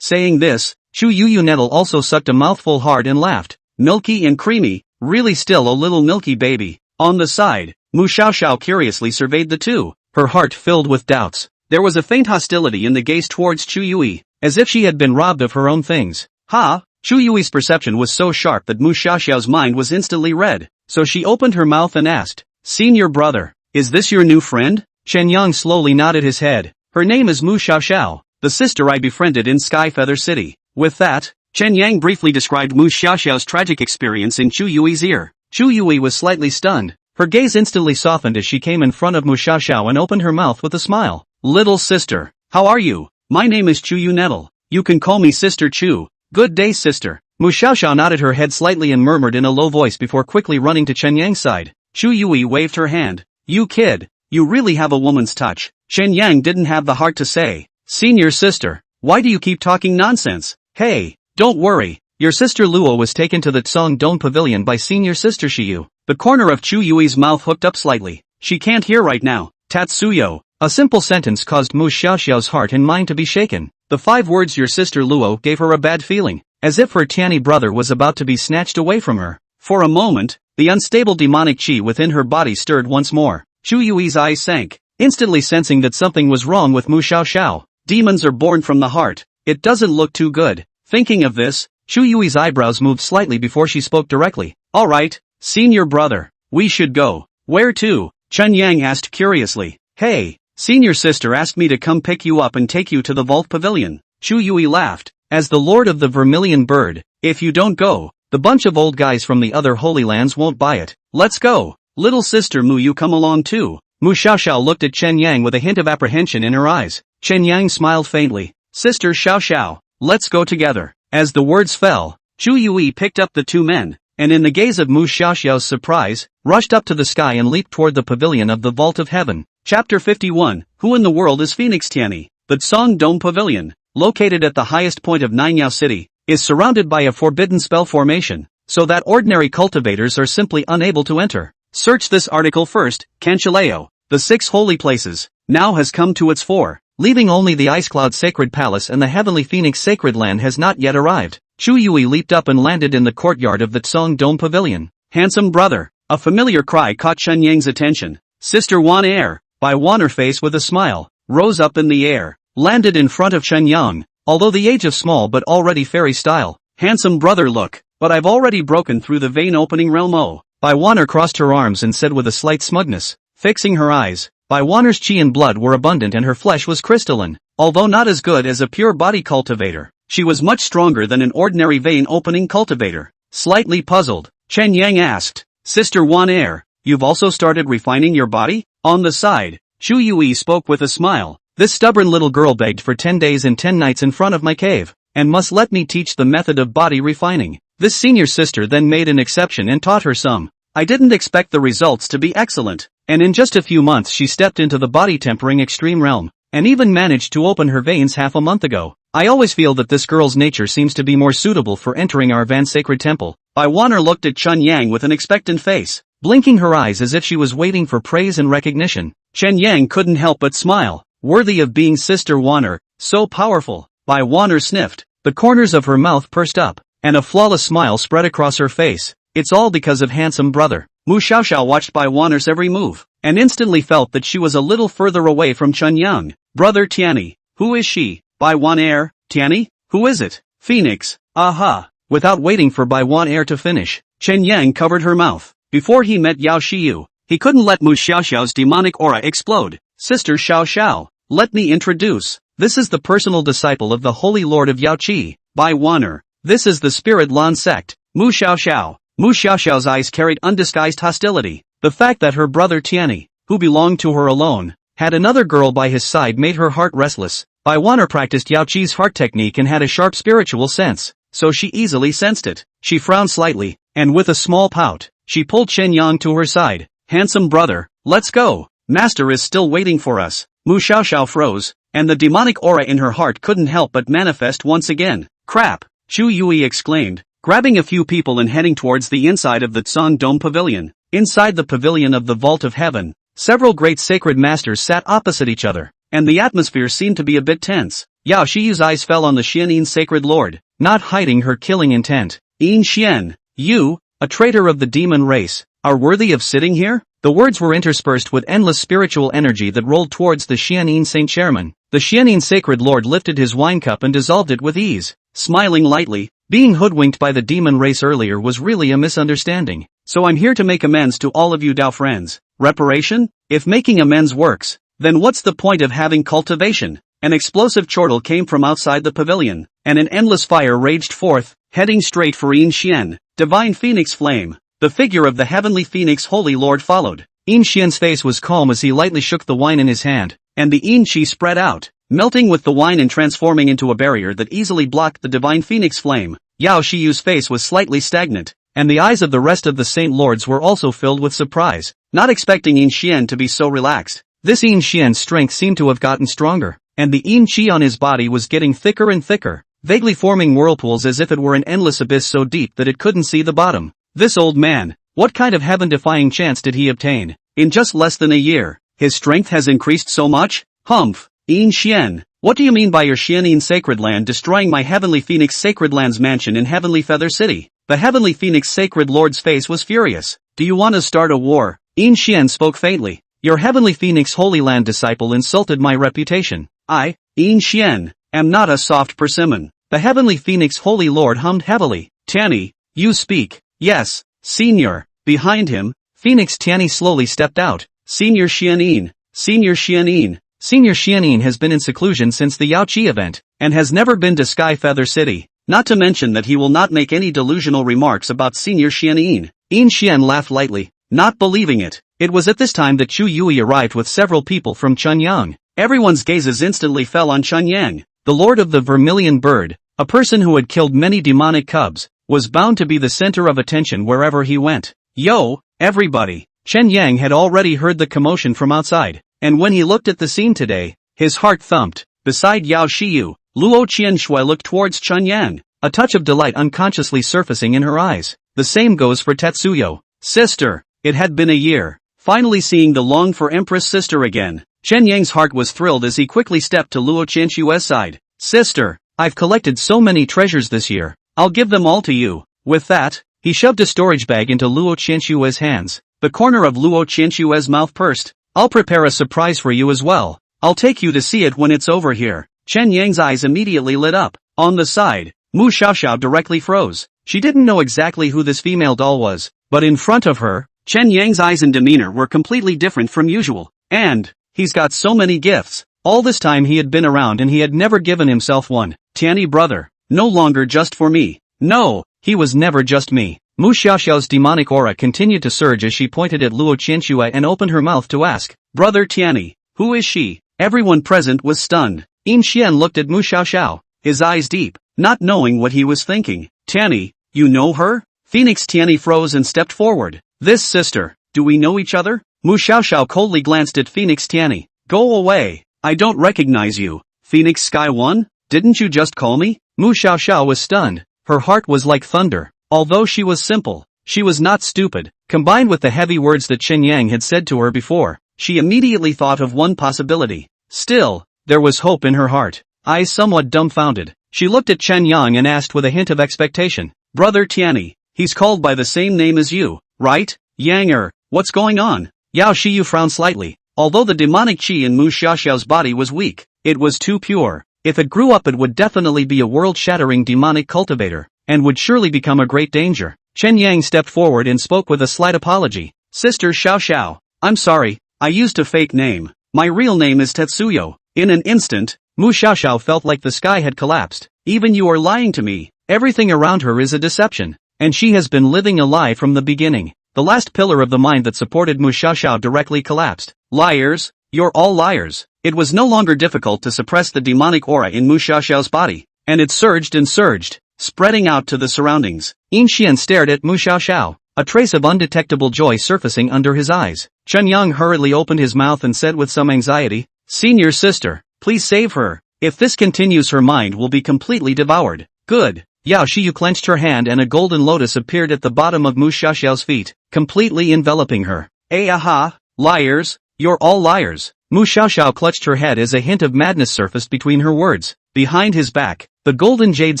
A: Saying this, Chu Yu Nettle also sucked a mouthful hard and laughed. Milky and creamy, really still a little milky baby. On the side, Mu Xiaoxiao curiously surveyed the two, her heart filled with doubts. There was a faint hostility in the gaze towards Chu Yui, as if she had been robbed of her own things. Ha! Chu Yui's perception was so sharp that Mu Xiaoxiao's mind was instantly read, so she opened her mouth and asked, Senior brother, is this your new friend? Chen Yang slowly nodded his head. Her name is Mu Xiaoxiao, the sister I befriended in Sky Feather City. With that, Chen Yang briefly described Mu Xiaoxiao's tragic experience in Chu Yui's ear. Chu Yui was slightly stunned. Her gaze instantly softened as she came in front of Mu Xiaoxiao and opened her mouth with a smile. Little sister, how are you? My name is Chu Yu Nettle. You can call me Sister Chu. Good day, sister. Mu Xiaoxiao nodded her head slightly and murmured in a low voice before quickly running to Chen Yang's side. Chu Yui waved her hand. You kid, you really have a woman's touch. Chen Yang didn't have the heart to say, Senior sister, why do you keep talking nonsense? Hey, don't worry, your sister Luo was taken to the Tsong Dong Pavilion by senior sister Shiyu. The corner of Chu Yui's mouth hooked up slightly. She can't hear right now. Tatsuyo. A simple sentence caused Mu Xiaoxiao's heart and mind to be shaken. The 5 words your sister Luo gave her a bad feeling, as if her Tiani brother was about to be snatched away from her. For a moment, the unstable demonic chi within her body stirred once more. Chu Yui's eyes sank, instantly sensing that something was wrong with Mu Xiaoxiao. Demons are born from the heart. It doesn't look too good. Thinking of this, Chu Yui's eyebrows moved slightly before she spoke directly. Alright, senior brother, we should go. Where to? Chen Yang asked curiously. Hey, senior sister asked me to come pick you up and take you to the vault pavilion. Chu Yui laughed. As the lord of the Vermilion bird, if you don't go, the bunch of old guys from the other holy lands won't buy it. Let's go. Little sister Mu, you come along too. Mu Xiaoxiao looked at Chen Yang with a hint of apprehension in her eyes. Chen Yang smiled faintly. Sister Xiaoxiao, let's go together. As the words fell, Chu Yui picked up the 2 men, and in the gaze of Mu Xiaoxiao's surprise, rushed up to the sky and leaped toward the pavilion of the Vault of Heaven. Chapter 51, Who in the world is Phoenix Tiani? The Tsong Dome Pavilion, located at the highest point of Nanyao City, is surrounded by a forbidden spell formation, so that ordinary cultivators are simply unable to enter. Search this article first. Canchileo, the 6 holy places, now has come to its fore, leaving only the Ice Cloud Sacred Palace and the Heavenly Phoenix Sacred Land has not yet arrived. Chu Yui leaped up and landed in the courtyard of the Tsong Dome Pavilion. Handsome brother. A familiar cry caught Chen Yang's attention. Sister Wan Air, by Wan, her face with a smile, rose up in the air, landed in front of Chen Yang, although the age of small but already fairy style. Handsome brother, look, but I've already broken through the vein opening realm. Oh. Bai Wanner crossed her arms and said with a slight smugness, fixing her eyes. Bai Wanner's chi and blood were abundant and her flesh was crystalline. Although not as good as a pure body cultivator, she was much stronger than an ordinary vein opening cultivator. Slightly puzzled, Chen Yang asked, Sister Wan Air, you've also started refining your body? On the side, Chu Yui spoke with a smile. This stubborn little girl begged for 10 days and 10 nights in front of my cave, and must let me teach the method of body refining. This senior sister then made an exception and taught her some. I didn't expect the results to be excellent, and in just a few months she stepped into the body tempering extreme realm, and even managed to open her veins half a month ago. I always feel that this girl's nature seems to be more suitable for entering our Van Sacred Temple. Bai Wanner looked at Chen Yang with an expectant face, blinking her eyes as if she was waiting for praise and recognition. Chen Yang couldn't help but smile. Worthy of being Sister Wanner, so powerful. Bai Wanner sniffed. The corners of her mouth pursed up, and a flawless smile spread across her face. It's all because of handsome brother. Mu Xiaoxiao watched Bai Wanner's every move, and instantly felt that she was a little further away from Chen Yang. Brother Tiani, who is she? Bai Wan Air, Tiani? Who is it? Phoenix. Aha. Without waiting for Bai Wan Air to finish, Chen Yang covered her mouth. Before he met Yao Chi, he couldn't let Mu Xiaoxiao's demonic aura explode. Sister Xiaoxiao, let me introduce. This is the personal disciple of the Holy Lord of Yao Chi, Bai Wanner. This is the Spirit Lan sect, Mu Xiaoxiao. Mu Xiaoxiao's eyes carried undisguised hostility. The fact that her brother Tiani, who belonged to her alone, had another girl by his side made her heart restless. Bai Wanner practiced Yao Chi's heart technique and had a sharp spiritual sense, so she easily sensed it. She frowned slightly, and with a small pout, she pulled Chen Yang to her side. Handsome brother, let's go. Master is still waiting for us. Mu Xiaoxiao froze, and the demonic aura in her heart couldn't help but manifest once again. Crap! Chu Yui exclaimed, grabbing a few people and heading towards the inside of the Tsong Dome Pavilion. Inside the pavilion of the Vault of Heaven, several great sacred masters sat opposite each other, and the atmosphere seemed to be a bit tense. Yao Xi's eyes fell on the Xian'in Sacred Lord, not hiding her killing intent. Yin Xian, you, a traitor of the demon race, are worthy of sitting here? The words were interspersed with endless spiritual energy that rolled towards the Xian'in Saint Chairman. The Xian'in Sacred Lord lifted his wine cup and dissolved it with ease, smiling lightly. Being hoodwinked by the demon race earlier was really a misunderstanding. So I'm here to make amends to all of you Dao friends. Reparation? If making amends works, then what's the point of having cultivation? An explosive chortle came from outside the pavilion, and an endless fire raged forth, heading straight for Yin Xian. Divine Phoenix Flame. The figure of the heavenly phoenix Holy Lord followed. Yin Xian's face was calm as he lightly shook the wine in his hand, and the Yin Chi spread out, melting with the wine and transforming into a barrier that easily blocked the divine phoenix flame. Yao Chiyu's face was slightly stagnant, and the eyes of the rest of the Saint Lords were also filled with surprise, not expecting Yin Xian to be so relaxed. This Yin Xian's strength seemed to have gotten stronger, and the Yin Chi on his body was getting thicker and thicker, vaguely forming whirlpools as if it were an endless abyss so deep that it couldn't see the bottom. This old man, what kind of heaven-defying chance did he obtain? In just less than a year, his strength has increased so much? Humph, Yin Xian, what do you mean by your Xianyin sacred land destroying my heavenly phoenix sacred land's mansion in Heavenly Feather City? The heavenly phoenix sacred lord's face was furious. Do you want to start a war? Yin Xian spoke faintly. Your heavenly phoenix holy land disciple insulted my reputation. I, Yin Xian, am not a soft persimmon. The heavenly phoenix holy lord hummed heavily. Tianyi, you speak. Yes, senior. Behind him, Phoenix Tianyi slowly stepped out. Senior Xianyin. Senior Xianyin. Senior Xianyin has been in seclusion since the Yao Chi event, and has never been to Sky Feather City. Not to mention that he will not make any delusional remarks about Senior Xianyin. Yin Xian laughed lightly, not believing it. It was at this time that Chu Yui arrived with several people from Chunyang. Everyone's gazes instantly fell on Chunyang. The lord of the Vermilion bird, a person who had killed many demonic cubs, was bound to be the center of attention wherever he went. Yo, everybody! Chen Yang had already heard the commotion from outside, and when he looked at the scene today, his heart thumped. Beside Yao Xiyu, Luo Qianshui looked towards Chunyang, a touch of delight unconsciously surfacing in her eyes. The same goes for Tetsuyo. Sister, it had been a year. Finally seeing the longed-for Empress sister again. Chen Yang's heart was thrilled as he quickly stepped to Luo Qianshui's side. Sister, I've collected so many treasures this year. I'll give them all to you. With that, he shoved a storage bag into Luo Qianshui's hands. The corner of Luo Qianshui's mouth pursed. I'll prepare a surprise for you as well. I'll take you to see it when it's over here. Chen Yang's eyes immediately lit up. On the side, Mu Xiaoxiao directly froze. She didn't know exactly who this female doll was, but in front of her, Chen Yang's eyes and demeanor were completely different from usual. And, he's got so many gifts. All this time he had been around and he had never given himself one. Tianyi brother, no longer just for me. No, he was never just me. Mu Xiaoxiao's demonic aura continued to surge as she pointed at Luo Qianshui and opened her mouth to ask, Brother Tianyi, who is she? Everyone present was stunned. Yin Xian looked at Mu Xiaoxiao, his eyes deep, not knowing what he was thinking. Tianyi, you know her? Phoenix Tianyi froze and stepped forward. This sister, do we know each other? Mu Xiaoxiao coldly glanced at Phoenix Tianyi. Go away, I don't recognize you. Phoenix Sky 1? Didn't you just call me? Mu Xiaoxiao was stunned. Her heart was like thunder. Although she was simple, she was not stupid. Combined with the heavy words that Chen Yang had said to her before, she immediately thought of one possibility. Still, there was hope in her heart. Eyes somewhat dumbfounded, she looked at Chen Yang and asked with a hint of expectation, Brother Tianyi, he's called by the same name as you, right? Yang what's going on? Yao Xiyu frowned slightly. Although the demonic chi in Mu Xiaoxiao's body was weak, it was too pure. If it grew up it would definitely be a world-shattering demonic cultivator, and would surely become a great danger. Chen Yang stepped forward and spoke with a slight apology. Sister Xiaoxiao, I'm sorry, I used a fake name. My real name is Tetsuyo. In an instant, Mu Xiaoxiao felt like the sky had collapsed. Even you are lying to me. Everything around her is a deception. And she has been living a lie from the beginning. The last pillar of the mind that supported Mu Xiaoxiao directly collapsed. Liars, you're all liars. It was no longer difficult to suppress the demonic aura in Mu Xiaoxiao's body, and it surged and surged, spreading out to the surroundings. Yin Xian stared at Mu Xiaoxiao, a trace of undetectable joy surfacing under his eyes. Chen Yang hurriedly opened his mouth and said with some anxiety, Senior sister, please save her. If this continues her mind will be completely devoured. Good. Yao Xiyu clenched her hand and a golden lotus appeared at the bottom of Mu Xiaoxiao's feet, completely enveloping her. Aha, liars, you're all liars. Mu Xiaoxiao clutched her head as a hint of madness surfaced between her words. Behind his back, the golden jade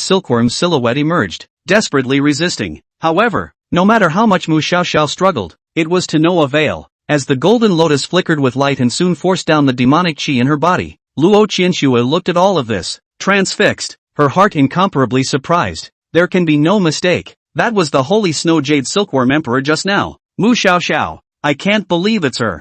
A: silkworm silhouette emerged, desperately resisting. However, no matter how much Mu Xiaoxiao struggled, it was to no avail, as the golden lotus flickered with light and soon forced down the demonic chi in her body. Luo Qianshui looked at all of this, transfixed, her heart incomparably surprised. There can be no mistake. That was the holy snow jade silkworm emperor just now. Mu Xiaoxiao, I can't believe it's her.